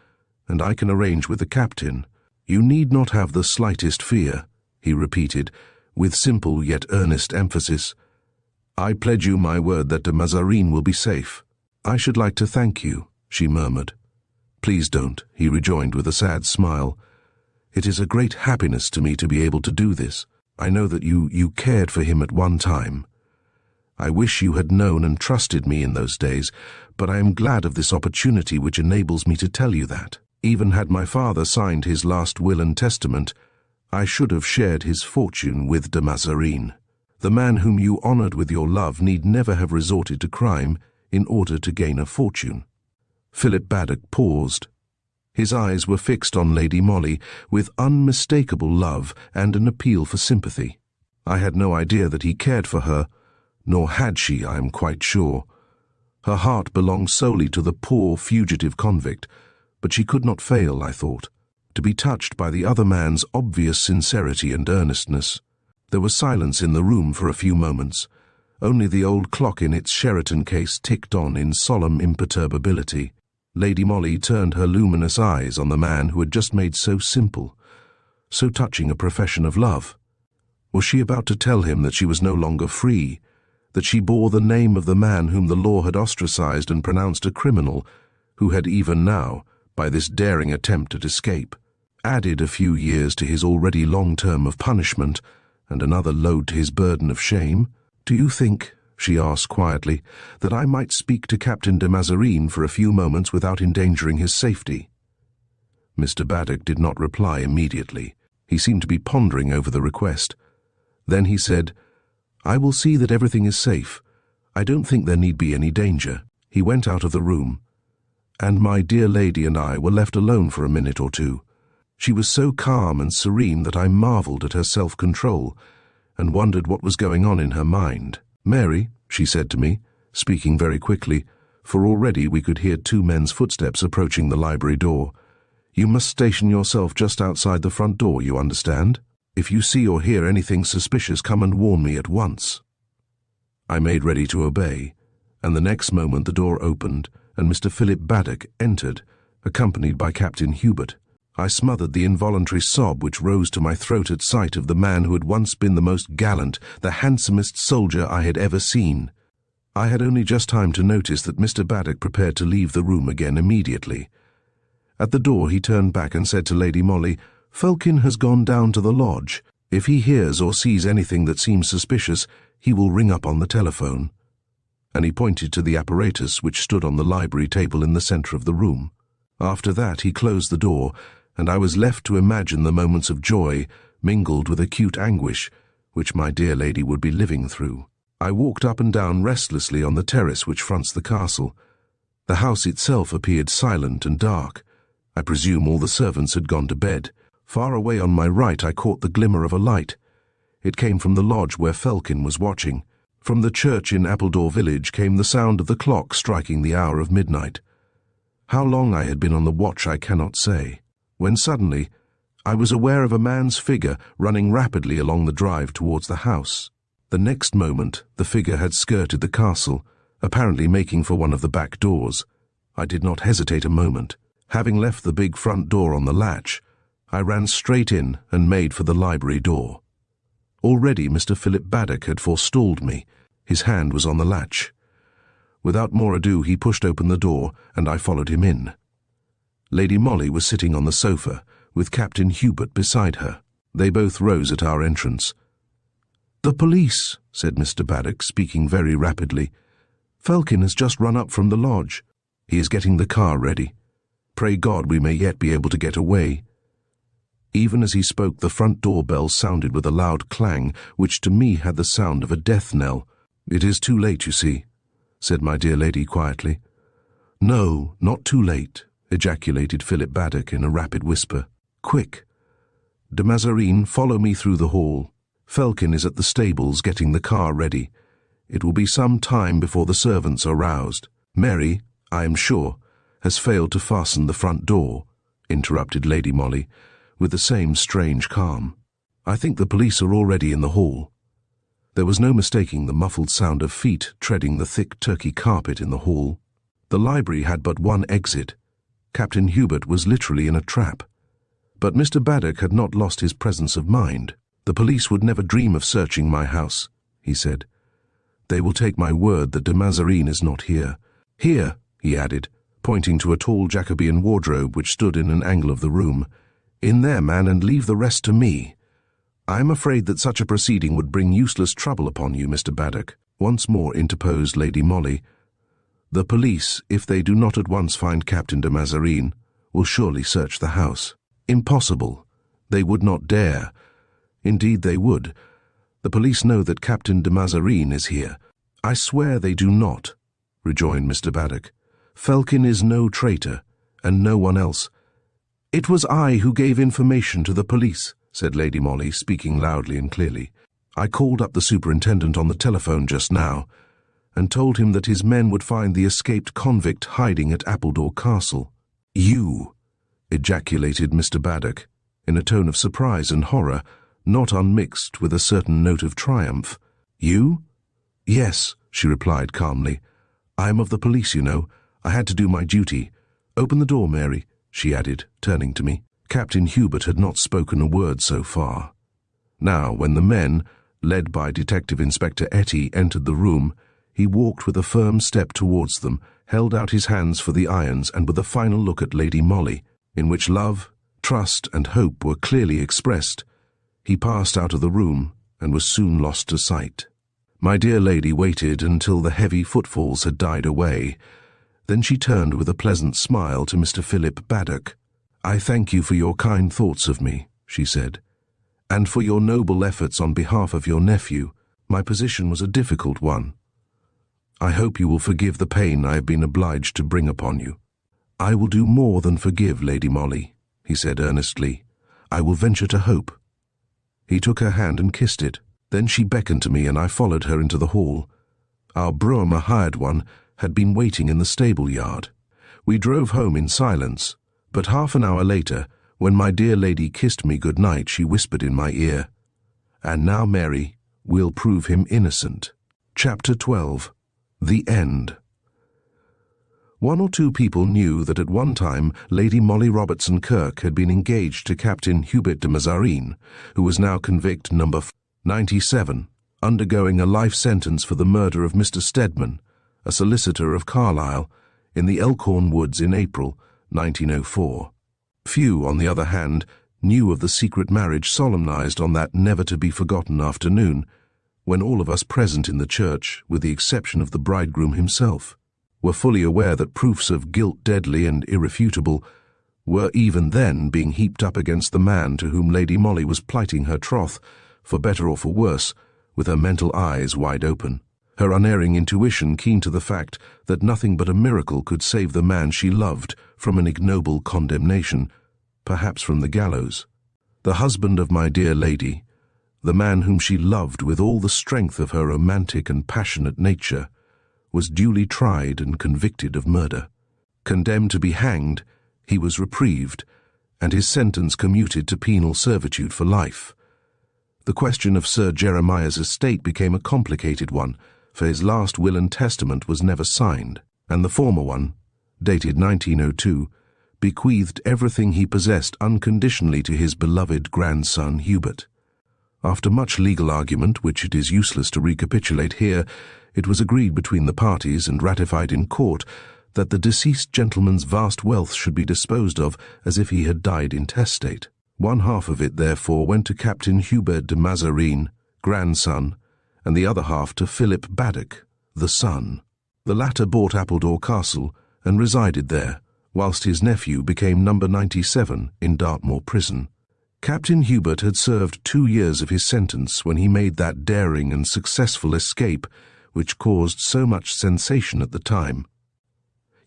and I can arrange with the captain. You need not have the slightest fear," he repeated, with simple yet earnest emphasis. "I pledge you my word that de Mazarin will be safe." "I should like to thank you," she murmured. "Please don't," he rejoined with a sad smile. "It is a great happiness to me to be able to do this. I know that you cared for him at one time. I wish you had known and trusted me in those days, but I am glad of this opportunity which enables me to tell you that. Even had my father signed his last will and testament, I should have shared his fortune with de Mazarin. The man whom you honored with your love need never have resorted to crime in order to gain a fortune." Philip Baddock paused. His eyes were fixed on Lady Molly with unmistakable love and an appeal for sympathy. I had no idea that he cared for her, nor had she, I am quite sure. Her heart belonged solely to the poor fugitive convict, but she could not fail, I thought, to be touched by the other man's obvious sincerity and earnestness. There was silence in the room for a few moments. Only the old clock in its Sheraton case ticked on in solemn imperturbability. Lady Molly turned her luminous eyes on the man who had just made so simple, so touching a profession of love. Was she about to tell him that she was no longer free, that she bore the name of the man whom the law had ostracized and pronounced a criminal, who had even now, by this daring attempt at escape, added a few years to his already long term of punishment and another load to his burden of shame? "Do you think," she asked quietly, "that I might speak to Captain de Mazarin for a few moments without endangering his safety?" Mr. Baddock did not reply immediately. He seemed to be pondering over the request. Then he said, "I will see that everything is safe. I don't think there need be any danger." He went out of the room, and my dear lady and I were left alone for a minute or two. She was so calm and serene that I marveled at her self-control and wondered what was going on in her mind. "Mary," she said to me, speaking very quickly, for already we could hear two men's footsteps approaching the library door, "you must station yourself just outside the front door, you understand? If you see or hear anything suspicious, come and warn me at once." I made ready to obey, and the next moment the door opened and Mr. Philip Baddock entered, accompanied by Captain Hubert. I smothered the involuntary sob which rose to my throat at sight of the man who had once been the most gallant, the handsomest soldier I had ever seen. I had only just time to notice that Mr. Baddock prepared to leave the room again immediately. At the door he turned back and said to Lady Molly, "Felkin has gone down to the lodge. If he hears or sees anything that seems suspicious, he will ring up on the telephone." And he pointed to the apparatus which stood on the library table in the centre of the room. After that he closed the door, and I was left to imagine the moments of joy mingled with acute anguish which my dear lady would be living through. I walked up and down restlessly on the terrace which fronts the castle. The house itself appeared silent and dark. I presume all the servants had gone to bed. Far away on my right I caught the glimmer of a light. It came from the lodge where Felkin was watching. From the church in Appledore village came the sound of the clock striking the hour of midnight. How long I had been on the watch I cannot say, when suddenly I was aware of a man's figure running rapidly along the drive towards the house. The next moment the figure had skirted the castle, apparently making for one of the back doors. I did not hesitate a moment. Having left the big front door on the latch, I ran straight in and made for the library door. Already Mr. Philip Baddock had forestalled me. His hand was on the latch. Without more ado he pushed open the door, and I followed him in. Lady Molly was sitting on the sofa, with Captain Hubert beside her. They both rose at our entrance. "The police," said Mr. Baddock, speaking very rapidly. "Felkin has just run up from the lodge. He is getting the car ready. Pray God we may yet be able to get away." Even as he spoke, the front door bell sounded with a loud clang, which to me had the sound of a death knell. "It is too late, you see," said my dear lady quietly. "No, not too late," ejaculated Philip Baddock in a rapid whisper. "Quick! De Mazarin, follow me through the hall. Felkin is at the stables getting the car ready. It will be some time before the servants are roused. Mary, I am sure, has failed to fasten the front door," interrupted Lady Molly, with the same strange calm. "I think the police are already in the hall." There was no mistaking the muffled sound of feet treading the thick Turkey carpet in the hall. The library had but one exit. Captain Hubert was literally in a trap. But Mr. Baddock had not lost his presence of mind. "The police would never dream of searching my house," he said. "They will take my word that de Mazarin is not here. Here," he added, pointing to a tall Jacobean wardrobe which stood in an angle of the room. "In there, man, and leave the rest to me." "I am afraid that such a proceeding would bring useless trouble upon you, Mr. Baddock," once more interposed Lady Molly. "The police, if they do not at once find Captain de Mazarin, will surely search the house." "Impossible. They would not dare. Indeed they would. The police know that Captain de Mazarin is here." "I swear they do not," rejoined Mr. Baddock. "Felkin is no traitor, and no one else." "It was I who gave information to the police," said Lady Molly, speaking loudly and clearly. "I called up the superintendent on the telephone just now, and told him that his men would find the escaped convict hiding at Appledore Castle." "You!" ejaculated Mr. Baddock, in a tone of surprise and horror, not unmixed with a certain note of triumph. "You?" "Yes," she replied calmly. "I am of the police, you know. I had to do my duty. Open the door, Mary," she added, turning to me. Captain Hubert had not spoken a word so far. Now, when the men, led by Detective Inspector Etty, entered the room, he walked with a firm step towards them, held out his hands for the irons, and with a final look at Lady Molly, in which love, trust, and hope were clearly expressed, he passed out of the room and was soon lost to sight. My dear lady waited until the heavy footfalls had died away. Then she turned with a pleasant smile to Mr. Philip Baddock. "I thank you for your kind thoughts of me," she said, "and for your noble efforts on behalf of your nephew. My position was a difficult one. I hope you will forgive the pain I have been obliged to bring upon you." "I will do more than forgive, Lady Molly," he said earnestly. "I will venture to hope." He took her hand and kissed it. Then she beckoned to me, and I followed her into the hall. Our brougham, a hired one, had been waiting in the stable yard. We drove home in silence, but half an hour later, when my dear lady kissed me good night, she whispered in my ear, "And now, Mary, we'll prove him innocent." Chapter 12. The End. One or two people knew that at one time Lady Molly Robertson Kirke had been engaged to Captain Hubert de Mazarin, who was now convict number 97, undergoing a life sentence for the murder of Mr. Stedman, a solicitor of Carlisle, in the Elkhorn Woods in April 1904. Few, on the other hand, knew of the secret marriage solemnized on that never-to-be-forgotten afternoon, when all of us present in the church, with the exception of the bridegroom himself, were fully aware that proofs of guilt deadly and irrefutable were even then being heaped up against the man to whom Lady Molly was plighting her troth, for better or for worse, with her mental eyes wide open, her unerring intuition keen to the fact that nothing but a miracle could save the man she loved from an ignoble condemnation, perhaps from the gallows. The husband of my dear lady, the man whom she loved with all the strength of her romantic and passionate nature, was duly tried and convicted of murder. Condemned to be hanged, he was reprieved, and his sentence commuted to penal servitude for life. The question of Sir Jeremiah's estate became a complicated one, for his last will and testament was never signed, and the former one, dated 1902, bequeathed everything he possessed unconditionally to his beloved grandson Hubert. After much legal argument, which it is useless to recapitulate here, it was agreed between the parties and ratified in court that the deceased gentleman's vast wealth should be disposed of as if he had died intestate. One half of it, therefore, went to Captain Hubert de Mazarin, grandson, and the other half to Philip Baddock, the son. The latter bought Appledore Castle and resided there, whilst his nephew became number 97 in Dartmoor Prison. Captain Hubert had served 2 years of his sentence when he made that daring and successful escape which caused so much sensation at the time.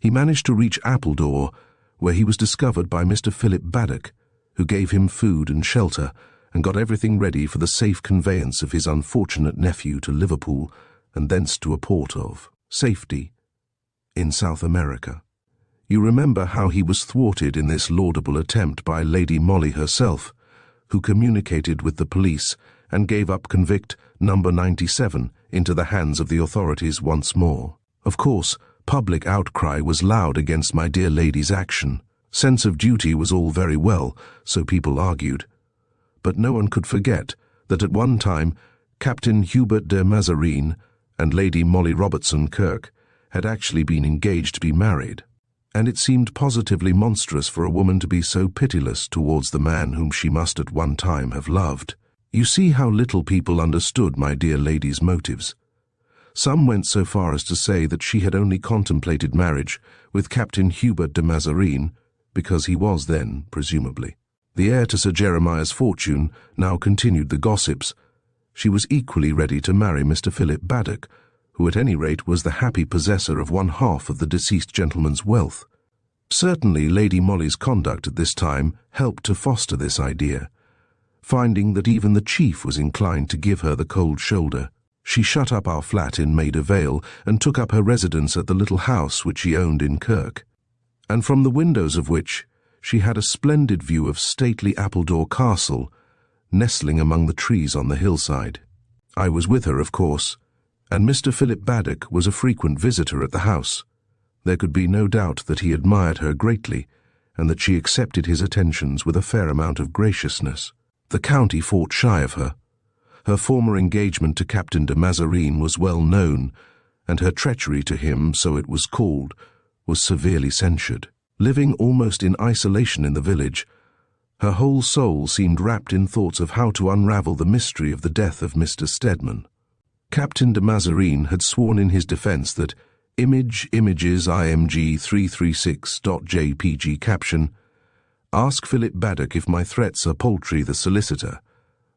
He managed to reach Appledore, where he was discovered by Mr. Philip Baddock, who gave him food and shelter and got everything ready for the safe conveyance of his unfortunate nephew to Liverpool and thence to a port of safety in South America. You remember how he was thwarted in this laudable attempt by Lady Molly herself, who communicated with the police and gave up convict number 97 into the hands of the authorities once more. Of course, public outcry was loud against my dear lady's action. Sense of duty was all very well, so people argued. But no one could forget that at one time Captain Hubert de Mazarine and Lady Molly Robertson Kirke had actually been engaged to be married, and it seemed positively monstrous for a woman to be so pitiless towards the man whom she must at one time have loved. You see how little people understood my dear lady's motives. Some went so far as to say that she had only contemplated marriage with Captain Hubert de Mazarine because he was then, presumably, the heir to Sir Jeremiah's fortune. Now continued the gossips. She was equally ready to marry Mr. Philip Baddock, who at any rate was the happy possessor of one half of the deceased gentleman's wealth. Certainly Lady Molly's conduct at this time helped to foster this idea. Finding that even the chief was inclined to give her the cold shoulder, she shut up our flat in Maida Vale and took up her residence at the little house which she owned in Kirk, and from the windows of which she had a splendid view of stately Appledore Castle, nestling among the trees on the hillside. I was with her, of course, and Mr. Philip Baddock was a frequent visitor at the house. There could be no doubt that he admired her greatly, and that she accepted his attentions with a fair amount of graciousness. The county fought shy of her. Her former engagement to Captain de Mazarine was well known, and her treachery to him, so it was called, was severely censured. Living almost in isolation in the village, her whole soul seemed wrapped in thoughts of how to unravel the mystery of the death of Mr. Stedman. Captain de Mazarine had sworn in his defence that images img 336.jpg caption, "Ask Philip Baddock if my threats are paltry the solicitor,"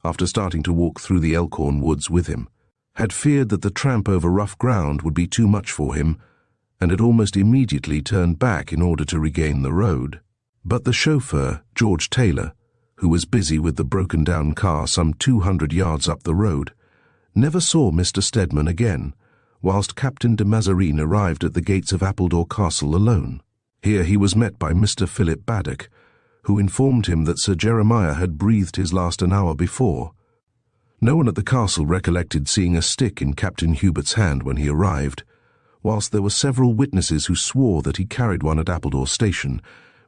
after starting to walk through the Elkhorn woods with him, had feared that the tramp over rough ground would be too much for him, and had almost immediately turned back in order to regain the road. But the chauffeur, George Taylor, who was busy with the broken-down car some 200 yards up the road, never saw Mr. Stedman again, whilst Captain de Mazarine arrived at the gates of Appledore Castle alone. Here he was met by Mr. Philip Baddock, who informed him that Sir Jeremiah had breathed his last an hour before. No one at the castle recollected seeing a stick in Captain Hubert's hand when he arrived, whilst there were several witnesses who swore that he carried one at Appledore Station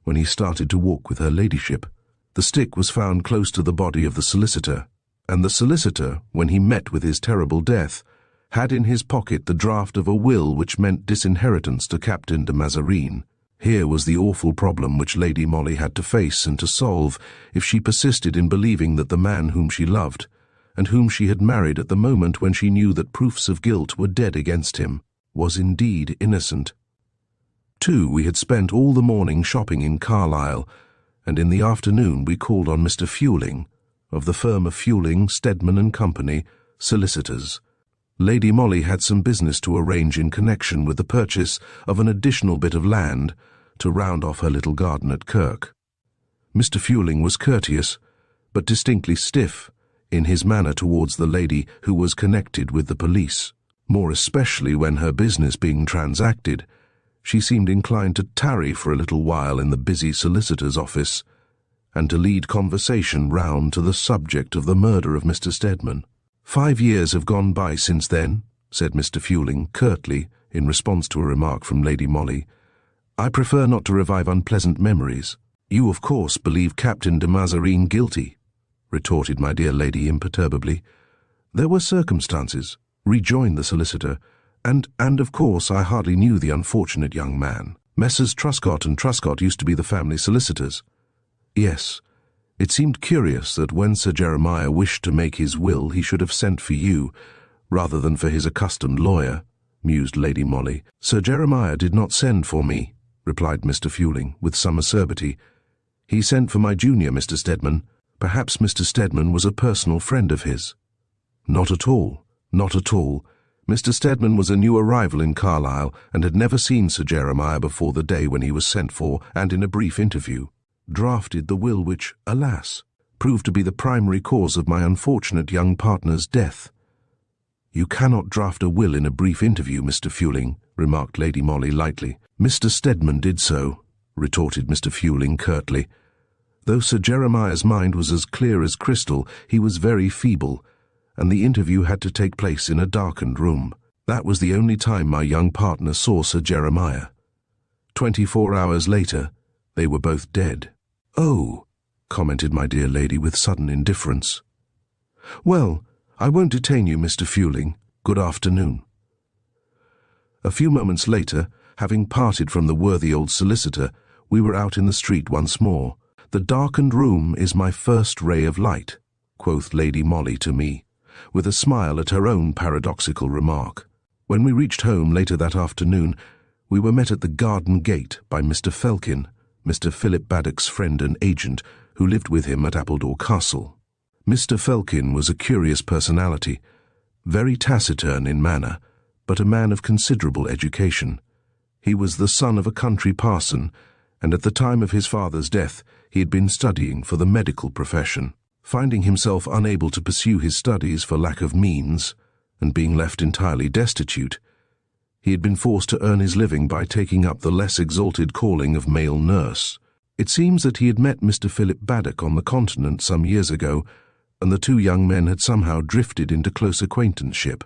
when he started to walk with her ladyship. The stick was found close to the body of the solicitor, and the solicitor, when he met with his terrible death, had in his pocket the draft of a will which meant disinheritance to Captain de Mazarine. Here was the awful problem which Lady Molly had to face and to solve if she persisted in believing that the man whom she loved, and whom she had married at the moment when she knew that proofs of guilt were dead against him, was indeed innocent. We had spent all the morning shopping in Carlisle, and in the afternoon we called on Mr. Fueling, of the firm of Fueling, Stedman and Company, solicitors. Lady Molly had some business to arrange in connection with the purchase of an additional bit of land to round off her little garden at Kirk. Mr. Fueling was courteous, but distinctly stiff in his manner towards the lady who was connected with the police. More especially when, her business being transacted, she seemed inclined to tarry for a little while in the busy solicitor's office, and to lead conversation round to the subject of the murder of Mr. Stedman. 5 years have gone by since then, said Mr. Fueling curtly in response to a remark from Lady Molly. I prefer not to revive unpleasant memories. You, of course, believe Captain de Mazarine guilty, retorted my dear lady imperturbably. There were circumstances, rejoined the solicitor, and of course I hardly knew the unfortunate young man. Messrs. Truscott and Truscott used to be the family solicitors. Yes, it seemed curious that when Sir Jeremiah wished to make his will he should have sent for you, rather than for his accustomed lawyer, mused Lady Molly. Sir Jeremiah did not send for me, replied Mr. Fueling, with some acerbity. He sent for my junior, Mr. Stedman. Perhaps Mr. Stedman was a personal friend of his. Not at all, not at all. Mr. Stedman was a new arrival in Carlisle, and had never seen Sir Jeremiah before the day when he was sent for, and in a brief interview drafted the will which, alas, proved to be the primary cause of my unfortunate young partner's death. You cannot draft a will in a brief interview, Mr. Fueling, remarked Lady Molly lightly. Mr. Stedman did so, retorted Mr. Fueling curtly. Though Sir Jeremiah's mind was as clear as crystal, he was very feeble, and the interview had to take place in a darkened room. That was the only time my young partner saw Sir Jeremiah. 24 hours later, they were both dead. "Oh," commented my dear lady with sudden indifference. "Well, I won't detain you, Mr. Fewling. Good afternoon." A few moments later, having parted from the worthy old solicitor, we were out in the street once more. "The darkened room is my first ray of light," quoth Lady Molly to me, with a smile at her own paradoxical remark. When we reached home later that afternoon, we were met at the garden gate by Mr. Felkin, Mr. Philip Baddock's friend and agent, who lived with him at Appledore Castle. Mr. Felkin was a curious personality, very taciturn in manner, but a man of considerable education. He was the son of a country parson, and at the time of his father's death he had been studying for the medical profession. Finding himself unable to pursue his studies for lack of means, and being left entirely destitute, he had been forced to earn his living by taking up the less exalted calling of male nurse. It seems that he had met Mr. Philip Baddock on the continent some years ago, and the two young men had somehow drifted into close acquaintanceship.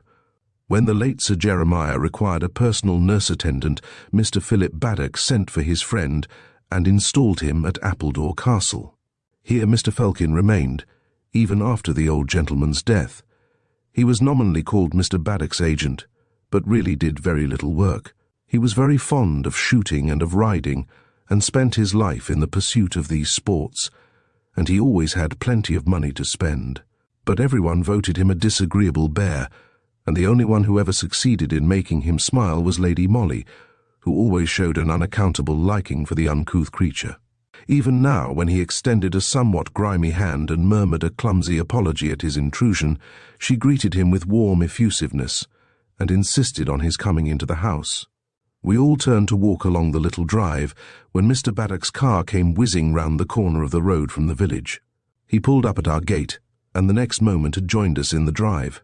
When the late Sir Jeremiah required a personal nurse attendant, Mr. Philip Baddock sent for his friend and installed him at Appledore Castle. Here Mr. Felkin remained, even after the old gentleman's death. He was nominally called Mr. Baddock's agent, but really did very little work. He was very fond of shooting and of riding, and spent his life in the pursuit of these sports, and he always had plenty of money to spend. But everyone voted him a disagreeable bear, and the only one who ever succeeded in making him smile was Lady Molly, who always showed an unaccountable liking for the uncouth creature. Even now, when he extended a somewhat grimy hand and murmured a clumsy apology at his intrusion, she greeted him with warm effusiveness, and insisted on his coming into the house. We all turned to walk along the little drive, when Mr. Baddock's car came whizzing round the corner of the road from the village. He pulled up at our gate, and the next moment had joined us in the drive.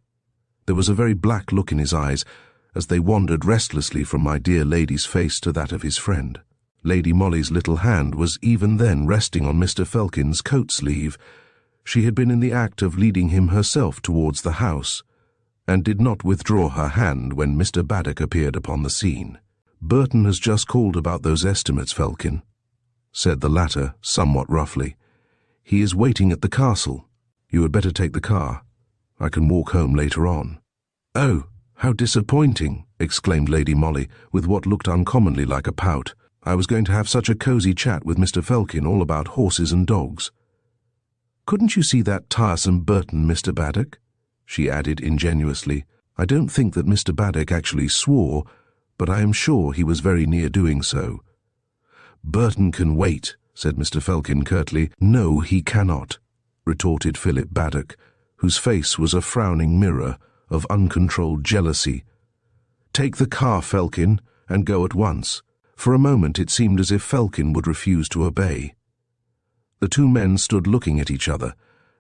There was a very black look in his eyes, as they wandered restlessly from my dear lady's face to that of his friend. Lady Molly's little hand was even then resting on Mr. Felkin's coat sleeve. She had been in the act of leading him herself towards the house, and did not withdraw her hand when Mr. Baddock appeared upon the scene. "Burton has just called about those estimates, Felkin," said the latter somewhat roughly. "He is waiting at the castle. You had better take the car. I can walk home later on." "Oh, how disappointing!" exclaimed Lady Molly, with what looked uncommonly like a pout. "I was going to have such a cosy chat with Mr. Felkin all about horses and dogs. Couldn't you see that tiresome Burton, Mr. Baddock?" she added ingenuously. "I don't think that Mr. Baddock actually swore, but I am sure he was very near doing so." "Burton can wait," said Mr. Felkin curtly. "No, he cannot," retorted Philip Baddock, whose face was a frowning mirror of uncontrolled jealousy. "Take the car, Felkin, and go at once." For a moment it seemed as if Felkin would refuse to obey. The two men stood looking at each other,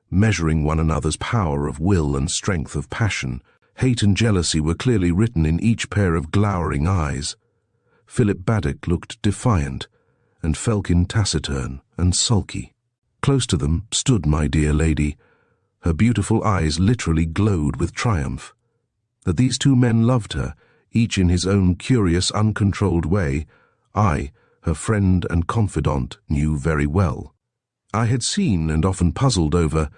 measuring one another's power of will and strength of passion. Hate and jealousy were clearly written in each pair of glowering eyes. Philip Baddock looked defiant, and Felkin taciturn and sulky. Close to them stood my dear lady. Her beautiful eyes literally glowed with triumph. That these two men loved her, each in his own curious, uncontrolled way, I, her friend and confidant, knew very well. I had seen, and often puzzled over,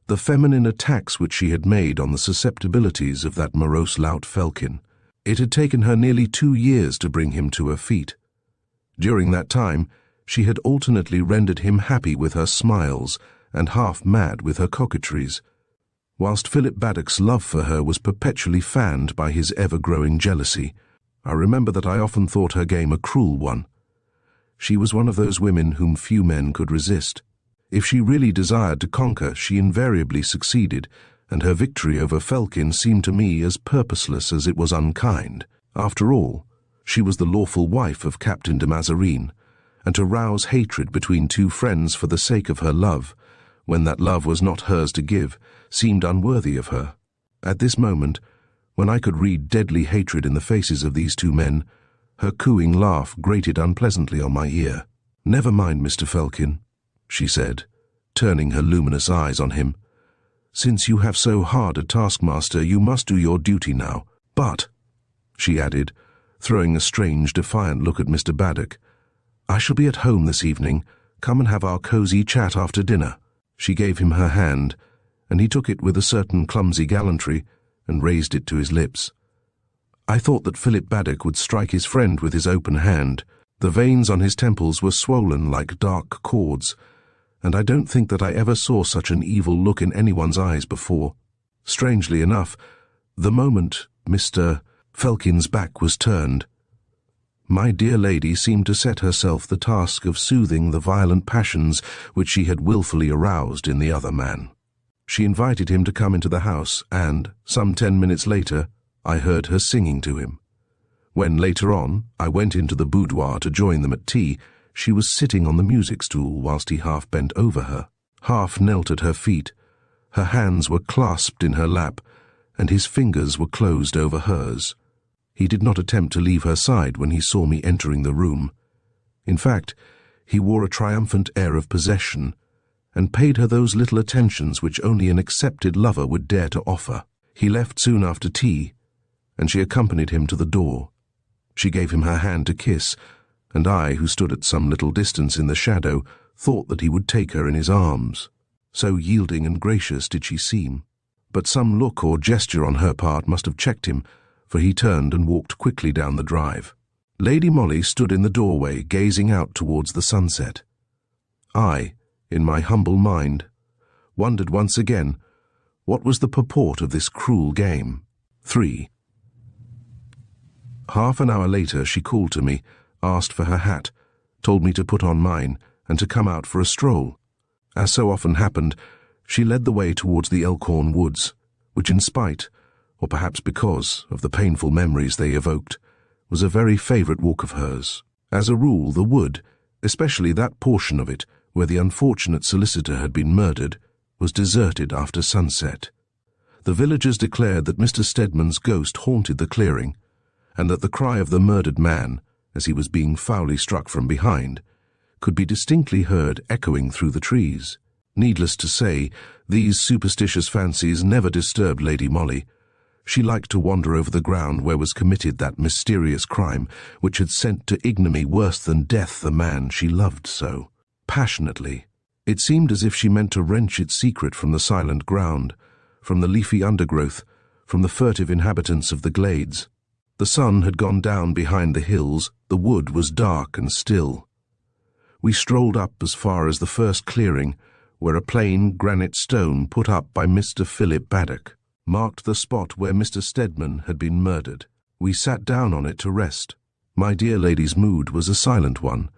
the feminine attacks which she had made on the susceptibilities of that morose lout Felkin. It had taken her nearly 2 years to bring him to her feet. During that time, she had alternately rendered him happy with her smiles and half mad with her coquetries, whilst Philip Baddock's love for her was perpetually fanned by his ever-growing jealousy. I remember that I often thought her game a cruel one. She was one of those women whom few men could resist. If she really desired to conquer, she invariably succeeded, and her victory over Felkin seemed to me as purposeless as it was unkind. After all, she was the lawful wife of Captain de Mazarine, and to rouse hatred between two friends for the sake of her love, when that love was not hers to give, seemed unworthy of her. At this moment, when I could read deadly hatred in the faces of these two men, her cooing laugh grated unpleasantly on my ear. "Never mind, Mr. Felkin," she said, turning her luminous eyes on him. "Since you have so hard a taskmaster, you must do your duty now. But," she added, throwing a strange, defiant look at Mr. Baddock, "I shall be at home this evening. Come and have our cosy chat after dinner." She gave him her hand, and he took it with a certain clumsy gallantry and raised it to his lips. I thought that Philip Baddock would strike his friend with his open hand. The veins on his temples were swollen like dark cords, and I don't think that I ever saw such an evil look in anyone's eyes before. Strangely enough, the moment Mr. Felkin's back was turned, my dear lady seemed to set herself the task of soothing the violent passions which she had wilfully aroused in the other man. She invited him to come into the house, and, some 10 minutes later, I heard her singing to him. When, later on, I went into the boudoir to join them at tea, she was sitting on the music stool whilst he half bent over her, half knelt at her feet. Her hands were clasped in her lap, and his fingers were closed over hers. He did not attempt to leave her side when he saw me entering the room. In fact, he wore a triumphant air of possession, and paid her those little attentions which only an accepted lover would dare to offer. He left soon after tea, and she accompanied him to the door. She gave him her hand to kiss, and I, who stood at some little distance in the shadow, thought that he would take her in his arms. So yielding and gracious did she seem. But some look or gesture on her part must have checked him, for he turned and walked quickly down the drive. Lady Molly stood in the doorway, gazing out towards the sunset. I, in my humble mind, wondered once again what was the purport of this cruel game. 3. Half an hour later she called to me, asked for her hat, told me to put on mine, and to come out for a stroll. As so often happened, she led the way towards the Elkhorn woods, which in spite, or perhaps because, of the painful memories they evoked, was a very favourite walk of hers. As a rule, the wood, especially that portion of it where the unfortunate solicitor had been murdered, was deserted after sunset. The villagers declared that Mr. Stedman's ghost haunted the clearing, and that the cry of the murdered man, as he was being foully struck from behind, could be distinctly heard echoing through the trees. Needless to say, these superstitious fancies never disturbed Lady Molly. She liked to wander over the ground where was committed that mysterious crime which had sent to ignominy worse than death the man she loved so passionately. It seemed as if she meant to wrench its secret from the silent ground, from the leafy undergrowth, from the furtive inhabitants of the glades. The sun had gone down behind the hills, the wood was dark and still. We strolled up as far as the first clearing, where a plain granite stone put up by Mr. Philip Baddock marked the spot where Mr. Stedman had been murdered. We sat down on it to rest. My dear lady's mood was a silent one.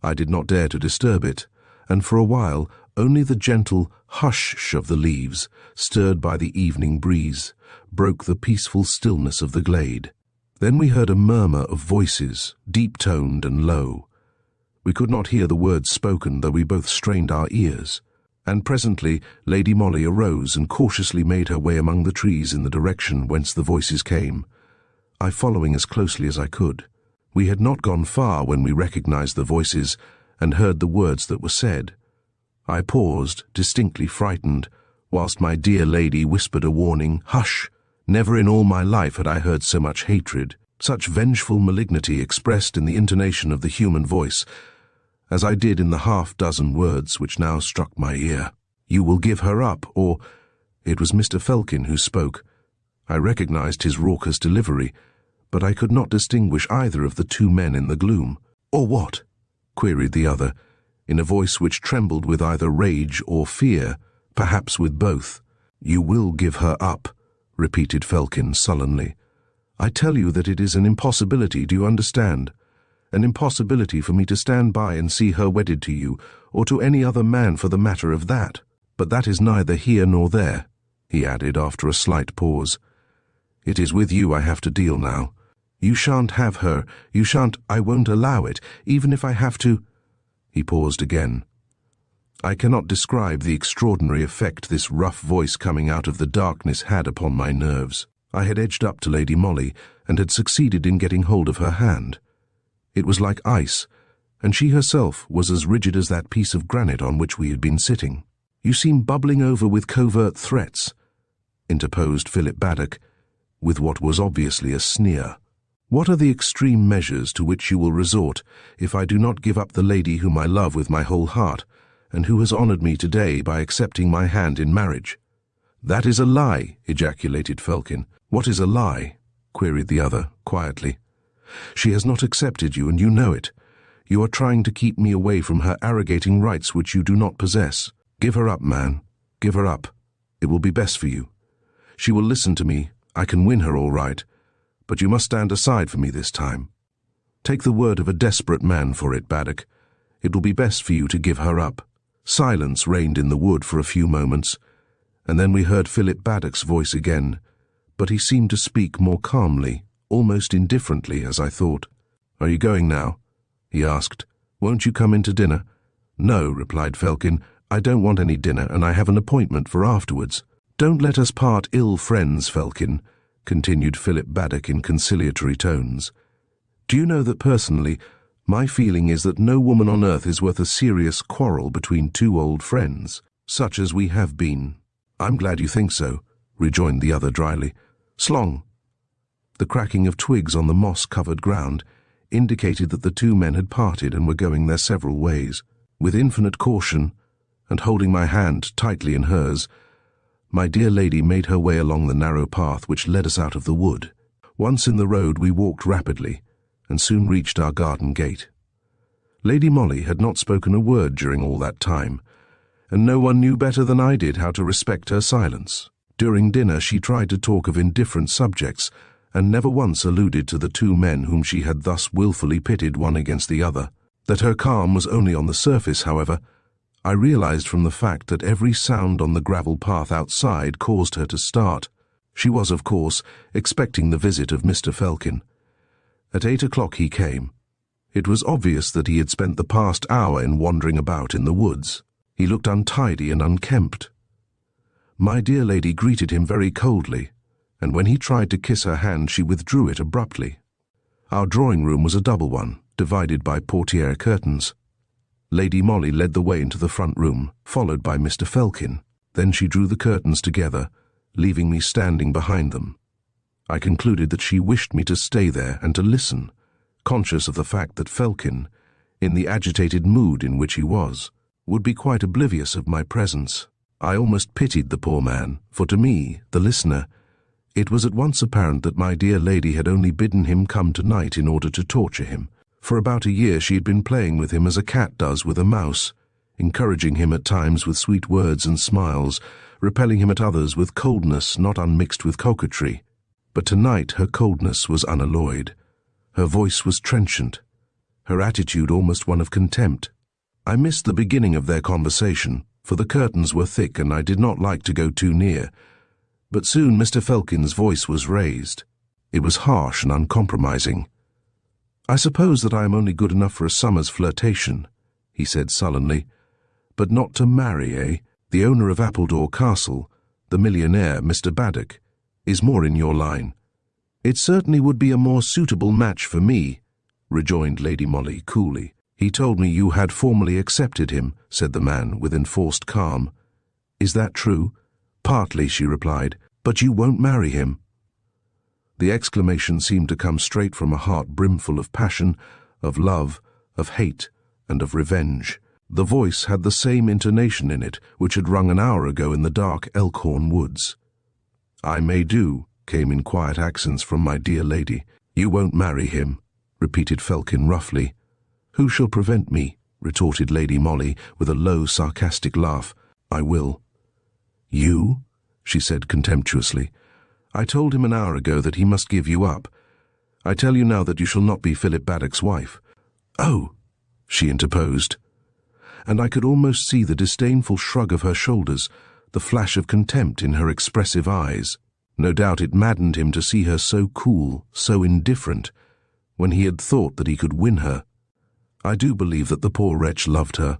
I did not dare to disturb it, and for a while only the gentle hush of the leaves, stirred by the evening breeze, broke the peaceful stillness of the glade. Then we heard a murmur of voices, deep-toned and low. We could not hear the words spoken, though we both strained our ears. And presently Lady Molly arose and cautiously made her way among the trees in the direction whence the voices came, I following as closely as I could. We had not gone far when we recognized the voices and heard the words that were said. I paused, distinctly frightened, whilst my dear lady whispered a warning, "Hush!" Never in all my life had I heard so much hatred, such vengeful malignity expressed in the intonation of the human voice, as I did in the half-dozen words which now struck my ear. "You will give her up, or—" It was Mr. Felkin who spoke. I recognized his raucous delivery, but I could not distinguish either of the two men in the gloom. "Or what?" queried the other, in a voice which trembled with either rage or fear, perhaps with both. "You will give her up," repeated Felkin sullenly. "I tell you that it is an impossibility, do you understand? An impossibility for me to stand by and see her wedded to you, or to any other man for the matter of that. But that is neither here nor there," he added after a slight pause. "It is with you I have to deal now. You shan't have her, you shan't, I won't allow it, even if I have to—" He paused again. I cannot describe the extraordinary effect this rough voice coming out of the darkness had upon my nerves. I had edged up to Lady Molly, and had succeeded in getting hold of her hand. It was like ice, and she herself was as rigid as that piece of granite on which we had been sitting. You seem bubbling over with covert threats, interposed Philip Baddock, with what was obviously a sneer. What are the extreme measures to which you will resort if I do not give up the lady whom I love with my whole heart, and who has honoured me today by accepting my hand in marriage? That is a lie, ejaculated Felkin. What is a lie? Queried the other, quietly. She has not accepted you, and you know it. You are trying to keep me away from her arrogating rights which you do not possess. Give her up, man. Give her up. It will be best for you. She will listen to me. I can win her all right. But you must stand aside for me this time. Take the word of a desperate man for it, Baddock. It will be best for you to give her up. Silence reigned in the wood for a few moments, and then we heard Philip Baddock's voice again, but he seemed to speak more calmly, almost indifferently, as I thought. Are you going now? He asked. Won't you come in to dinner? No, replied Felkin. I don't want any dinner, and I have an appointment for afterwards. Don't let us part ill friends, Felkin, continued Philip Baddock in conciliatory tones. Do you know that personally, my feeling is that no woman on earth is worth a serious quarrel between two old friends, such as we have been. I'm glad you think so, rejoined the other dryly. Slong. The cracking of twigs on the moss-covered ground indicated that the two men had parted and were going their several ways. With infinite caution, and holding my hand tightly in hers, my dear lady made her way along the narrow path which led us out of the wood. Once in the road we walked rapidly, and soon reached our garden gate. Lady Molly had not spoken a word during all that time, and no one knew better than I did how to respect her silence. During dinner she tried to talk of indifferent subjects, and never once alluded to the two men whom she had thus wilfully pitted one against the other. That her calm was only on the surface, however, I realized from the fact that every sound on the gravel path outside caused her to start. She was, of course, expecting the visit of Mr. Felkin. At 8 o'clock he came. It was obvious that he had spent the past hour in wandering about in the woods. He looked untidy and unkempt. My dear lady greeted him very coldly, and when he tried to kiss her hand she withdrew it abruptly. Our drawing-room was a double one, divided by portiere curtains. Lady Molly led the way into the front room, followed by Mr. Felkin. Then she drew the curtains together, leaving me standing behind them. I concluded that she wished me to stay there and to listen, conscious of the fact that Felkin, in the agitated mood in which he was, would be quite oblivious of my presence. I almost pitied the poor man, for to me, the listener, it was at once apparent that my dear lady had only bidden him come tonight in order to torture him. For about a year she had been playing with him as a cat does with a mouse, encouraging him at times with sweet words and smiles, repelling him at others with coldness not unmixed with coquetry. But tonight her coldness was unalloyed. Her voice was trenchant, her attitude almost one of contempt. I missed the beginning of their conversation, for the curtains were thick and I did not like to go too near. But soon Mr. Felkin's voice was raised. It was harsh and uncompromising. I suppose that I am only good enough for a summer's flirtation, he said sullenly. But not to marry, eh? The owner of Appledore Castle, the millionaire Mr. Baddock, is more in your line. It certainly would be a more suitable match for me, rejoined Lady Molly coolly. He told me you had formally accepted him, said the man with enforced calm. Is that true? Partly, she replied, but you won't marry him. The exclamation seemed to come straight from a heart brimful of passion, of love, of hate, and of revenge. The voice had the same intonation in it which had rung an hour ago in the dark Elkhorn woods. I may do, came in quiet accents from my dear lady. You won't marry him, repeated Felkin roughly. Who shall prevent me? Retorted Lady Molly with a low, sarcastic laugh. I will. You? She said contemptuously. I told him an hour ago that he must give you up. I tell you now that you shall not be Philip Baddock's wife. Oh, she interposed. And I could almost see the disdainful shrug of her shoulders, the flash of contempt in her expressive eyes. No doubt it maddened him to see her so cool, so indifferent, when he had thought that he could win her. I do believe that the poor wretch loved her.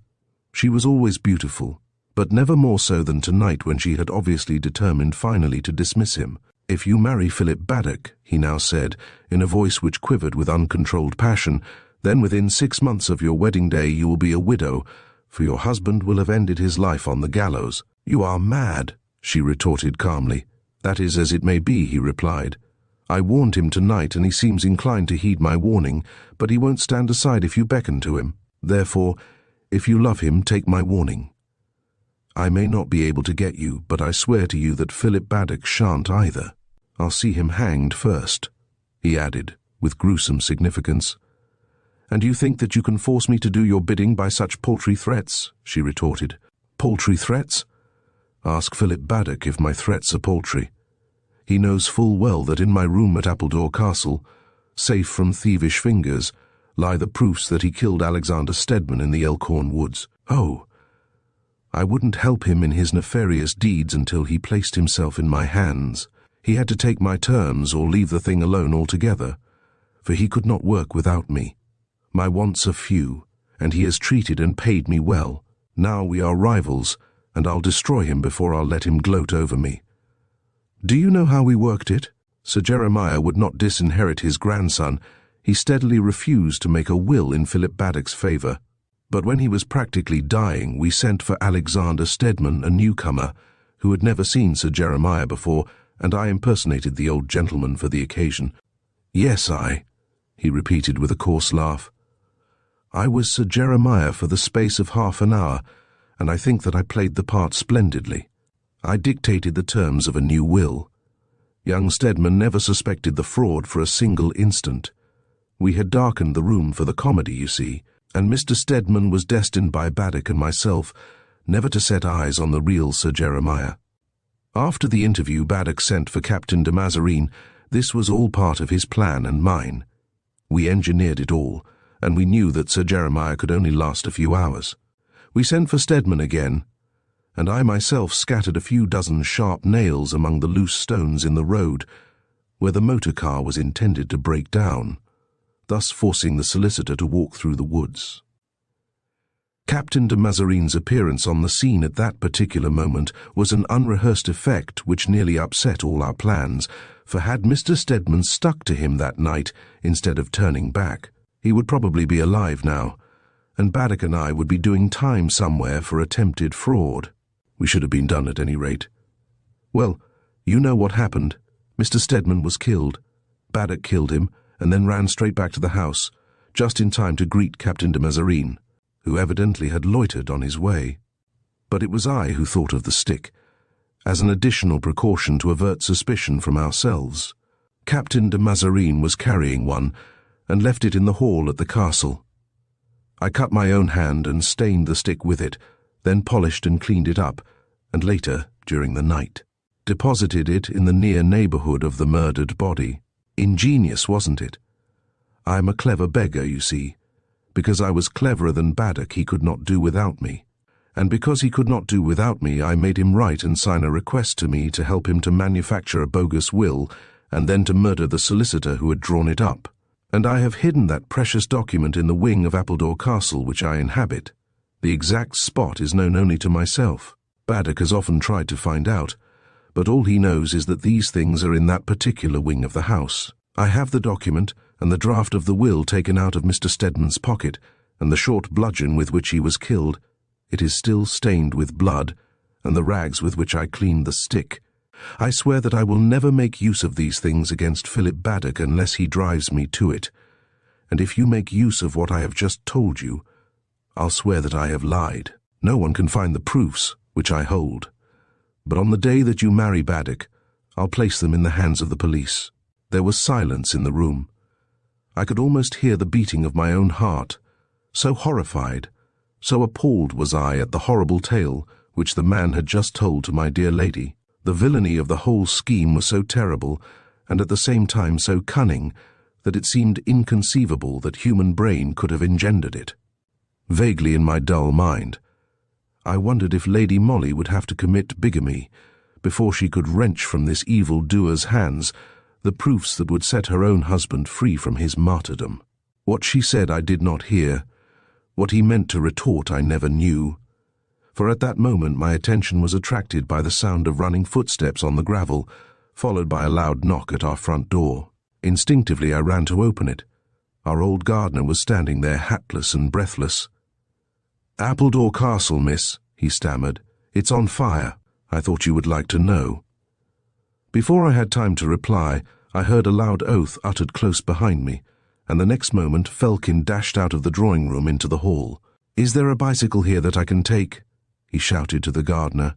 She was always beautiful, but never more so than tonight when she had obviously determined finally to dismiss him. If you marry Philip Baddock, he now said, in a voice which quivered with uncontrolled passion, then within 6 months of your wedding day you will be a widow, for your husband will have ended his life on the gallows." "You are mad," she retorted calmly. "That is as it may be," he replied. "I warned him tonight, and he seems inclined to heed my warning, but he won't stand aside if you beckon to him. Therefore, if you love him, take my warning. I may not be able to get you, but I swear to you that Philip Baddock shan't either. I'll see him hanged first," he added, with gruesome significance. "And you think that you can force me to do your bidding by such paltry threats?" she retorted. "Paltry threats? Ask Philip Baddock if my threats are paltry. He knows full well that in my room at Appledore Castle, safe from thievish fingers, lie the proofs that he killed Alexander Stedman in the Elkhorn woods. Oh, I wouldn't help him in his nefarious deeds until he placed himself in my hands. He had to take my terms or leave the thing alone altogether, for he could not work without me. My wants are few, and he has treated and paid me well. Now we are rivals, and I'll destroy him before I'll let him gloat over me. Do you know how we worked it? Sir Jeremiah would not disinherit his grandson. He steadily refused to make a will in Philip Baddock's favour. But when he was practically dying, we sent for Alexander Stedman, a newcomer, who had never seen Sir Jeremiah before, and I impersonated the old gentleman for the occasion. Yes, he repeated with a coarse laugh. I was Sir Jeremiah for the space of half an hour, and I think that I played the part splendidly. I dictated the terms of a new will. Young Stedman never suspected the fraud for a single instant. We had darkened the room for the comedy, you see, and Mr. Stedman was destined by Baddock and myself never to set eyes on the real Sir Jeremiah. After the interview Baddock sent for Captain de Mazarine, this was all part of his plan and mine. We engineered it all, and we knew that Sir Jeremiah could only last a few hours. We sent for Stedman again, and I myself scattered a few dozen sharp nails among the loose stones in the road, where the motor car was intended to break down, thus forcing the solicitor to walk through the woods. Captain de Mazarine's appearance on the scene at that particular moment was an unrehearsed effect which nearly upset all our plans, for had Mr. Stedman stuck to him that night instead of turning back, he would probably be alive now, and Baddock and I would be doing time somewhere for attempted fraud. We should have been done at any rate. Well, you know what happened. Mr. Stedman was killed. Baddock killed him, and then ran straight back to the house, just in time to greet Captain de Mazarine, who evidently had loitered on his way. But it was I who thought of the stick, as an additional precaution to avert suspicion from ourselves. Captain de Mazarine was carrying one, and left it in the hall at the castle. I cut my own hand and stained the stick with it, then polished and cleaned it up, and later, during the night, deposited it in the near neighbourhood of the murdered body. Ingenious, wasn't it? I am a clever beggar, you see. Because I was cleverer than Baddock, he could not do without me. And because he could not do without me, I made him write and sign a request to me to help him to manufacture a bogus will, and then to murder the solicitor who had drawn it up. And I have hidden that precious document in the wing of Appledore Castle which I inhabit. The exact spot is known only to myself. Baddock has often tried to find out, but all he knows is that these things are in that particular wing of the house. I have the document and the draft of the will taken out of Mr. Stedman's pocket, and the short bludgeon with which he was killed. It is still stained with blood, and the rags with which I cleaned the stick. I swear that I will never make use of these things against Philip Baddock unless he drives me to it. And if you make use of what I have just told you, I'll swear that I have lied. No one can find the proofs, which I hold. But on the day that you marry Baddock, I'll place them in the hands of the police. There was silence in the room. I could almost hear the beating of my own heart. So horrified, so appalled was I at the horrible tale which the man had just told to my dear lady. The villainy of the whole scheme was so terrible, and at the same time so cunning, that it seemed inconceivable that human brain could have engendered it. Vaguely in my dull mind, I wondered if Lady Molly would have to commit bigamy before she could wrench from this evil-doer's hands the proofs that would set her own husband free from his martyrdom. What she said I did not hear. What he meant to retort I never knew. For at that moment my attention was attracted by the sound of running footsteps on the gravel, followed by a loud knock at our front door. Instinctively I ran to open it. Our old gardener was standing there hatless and breathless. "Appledore Castle, miss," he stammered. "It's on fire. I thought you would like to know." Before I had time to reply, I heard a loud oath uttered close behind me, and the next moment Felkin dashed out of the drawing-room into the hall. "Is there a bicycle here that I can take?" he shouted to the gardener.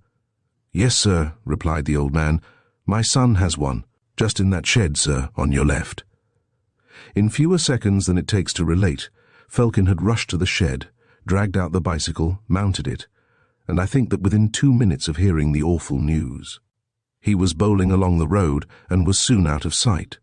"Yes, sir," replied the old man. "My son has one, just in that shed, sir, on your left." In fewer seconds than it takes to relate, Felkin had rushed to the shed, dragged out the bicycle, mounted it, and I think that within 2 minutes of hearing the awful news, he was bowling along the road and was soon out of sight.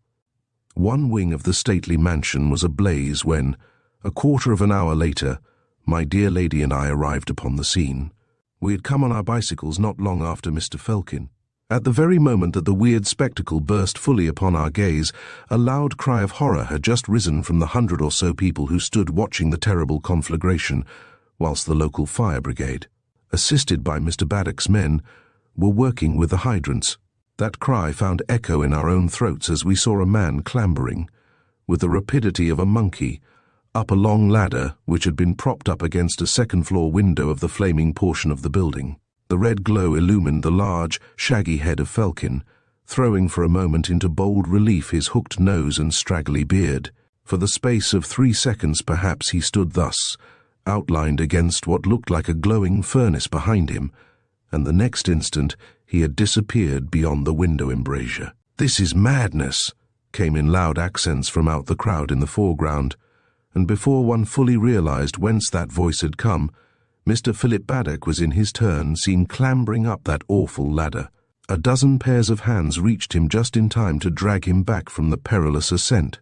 One wing of the stately mansion was ablaze when, a quarter of an hour later, my dear lady and I arrived upon the scene. We had come on our bicycles not long after Mr. Felkin. At the very moment that the weird spectacle burst fully upon our gaze, a loud cry of horror had just risen from the 100 or so people who stood watching the terrible conflagration, whilst the local fire brigade, assisted by Mr. Baddock's men, were working with the hydrants. That cry found echo in our own throats as we saw a man clambering, with the rapidity of a monkey, up a long ladder which had been propped up against a second-floor window of the flaming portion of the building. The red glow illumined the large, shaggy head of Felkin, throwing for a moment into bold relief his hooked nose and straggly beard. For the space of 3 seconds perhaps he stood thus, outlined against what looked like a glowing furnace behind him, and the next instant he had disappeared beyond the window embrasure. "This is madness," came in loud accents from out the crowd in the foreground, and before one fully realized whence that voice had come, Mr. Philip Baddock was in his turn seen clambering up that awful ladder. A dozen pairs of hands reached him just in time to drag him back from the perilous ascent.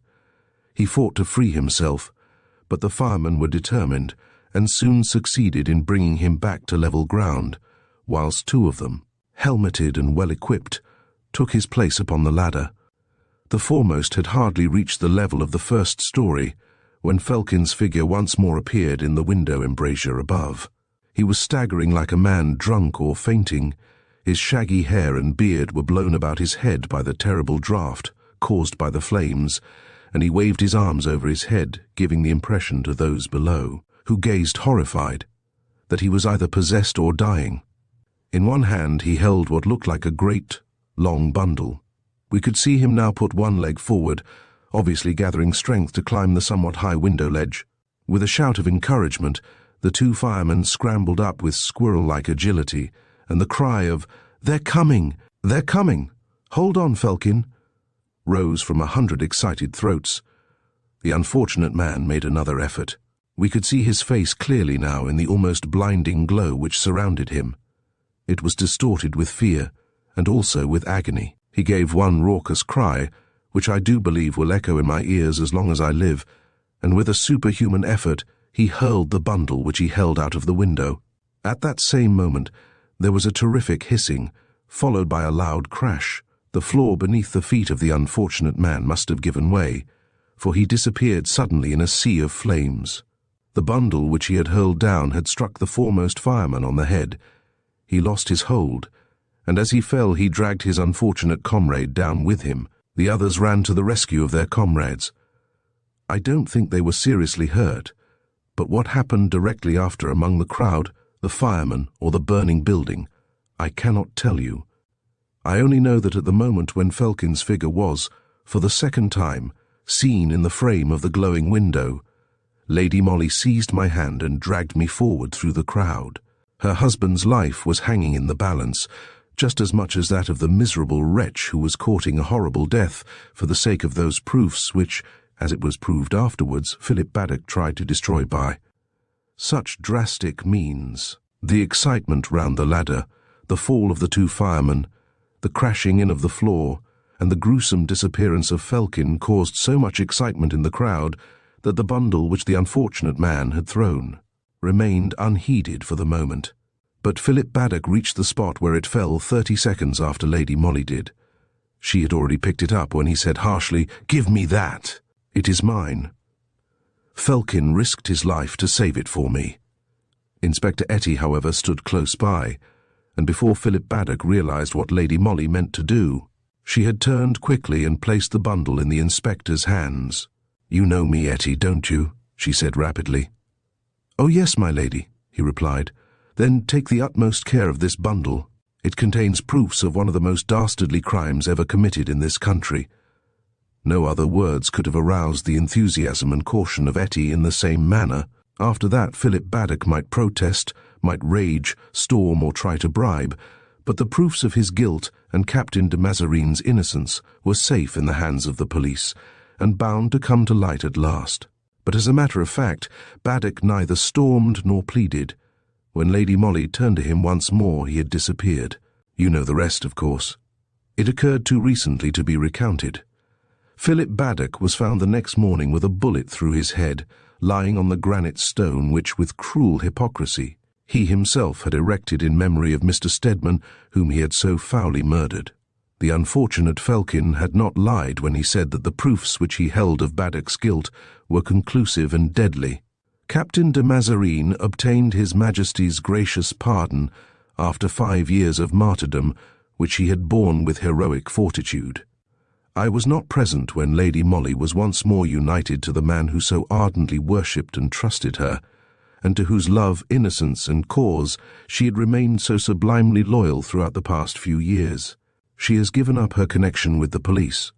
He fought to free himself, but the firemen were determined, and soon succeeded in bringing him back to level ground, whilst 2 of them, helmeted and well-equipped, took his place upon the ladder. The foremost had hardly reached the level of the first story, when Felkin's figure once more appeared in the window embrasure above. He was staggering like a man drunk or fainting. His shaggy hair and beard were blown about his head by the terrible draught caused by the flames, and he waved his arms over his head, giving the impression to those below, who gazed horrified, that he was either possessed or dying. In one hand he held what looked like a great, long bundle. We could see him now put one leg forward, obviously gathering strength to climb the somewhat high window ledge. With a shout of encouragement, the 2 firemen scrambled up with squirrel-like agility, and the cry of, "They're coming! They're coming! Hold on, Felkin!" rose from 100 excited throats. The unfortunate man made another effort. We could see his face clearly now in the almost blinding glow which surrounded him. It was distorted with fear, and also with agony. He gave one raucous cry, which I do believe will echo in my ears as long as I live, and with a superhuman effort he hurled the bundle which he held out of the window. At that same moment there was a terrific hissing, followed by a loud crash. The floor beneath the feet of the unfortunate man must have given way, for he disappeared suddenly in a sea of flames. The bundle which he had hurled down had struck the foremost fireman on the head. He lost his hold, and as he fell he dragged his unfortunate comrade down with him. The others ran to the rescue of their comrades. I don't think they were seriously hurt, but what happened directly after among the crowd, the firemen, or the burning building, I cannot tell you. I only know that at the moment when Felkin's figure was, for the second time, seen in the frame of the glowing window, Lady Molly seized my hand and dragged me forward through the crowd. Her husband's life was hanging in the balance, just as much as that of the miserable wretch who was courting a horrible death for the sake of those proofs which, as it was proved afterwards, Philip Baddock tried to destroy by such drastic means. The excitement round the ladder, the fall of the 2 firemen, the crashing in of the floor, and the gruesome disappearance of Felkin caused so much excitement in the crowd that the bundle which the unfortunate man had thrown remained unheeded for the moment. But Philip Baddock reached the spot where it fell 30 seconds after Lady Molly did. She had already picked it up when he said harshly, "Give me that! It is mine." Felkin risked his life to save it for me. Inspector Etty, however, stood close by, and before Philip Baddock realized what Lady Molly meant to do, she had turned quickly and placed the bundle in the inspector's hands. "You know me, Etty, don't you?" she said rapidly. "Oh yes, my lady," he replied. "Then take the utmost care of this bundle. It contains proofs of one of the most dastardly crimes ever committed in this country." No other words could have aroused the enthusiasm and caution of Etty in the same manner. After that, Philip Baddock might protest, might rage, storm, or try to bribe, but the proofs of his guilt and Captain de Mazarine's innocence were safe in the hands of the police, and bound to come to light at last. But as a matter of fact, Baddock neither stormed nor pleaded. When Lady Molly turned to him once more, he had disappeared. You know the rest, of course. It occurred too recently to be recounted. Philip Baddock was found the next morning with a bullet through his head, lying on the granite stone which, with cruel hypocrisy, he himself had erected in memory of Mr. Stedman, whom he had so foully murdered. The unfortunate Felkin had not lied when he said that the proofs which he held of Baddock's guilt were conclusive and deadly. Captain de Mazarine obtained His Majesty's gracious pardon after 5 years of martyrdom, which he had borne with heroic fortitude. I was not present when Lady Molly was once more united to the man who so ardently worshipped and trusted her, and to whose love, innocence, and cause she had remained so sublimely loyal throughout the past few years. She has given up her connection with the police.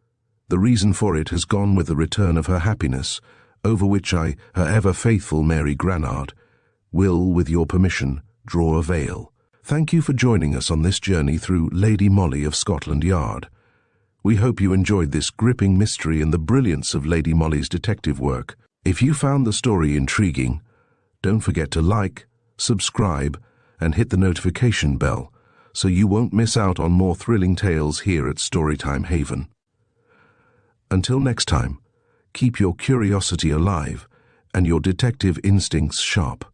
The reason for it has gone with the return of her happiness, over which I, her ever-faithful Mary Granard, will, with your permission, draw a veil. Thank you for joining us on this journey through Lady Molly of Scotland Yard. We hope you enjoyed this gripping mystery and the brilliance of Lady Molly's detective work. If you found the story intriguing, don't forget to like, subscribe, and hit the notification bell so you won't miss out on more thrilling tales here at Storytime Haven. Until next time, keep your curiosity alive and your detective instincts sharp.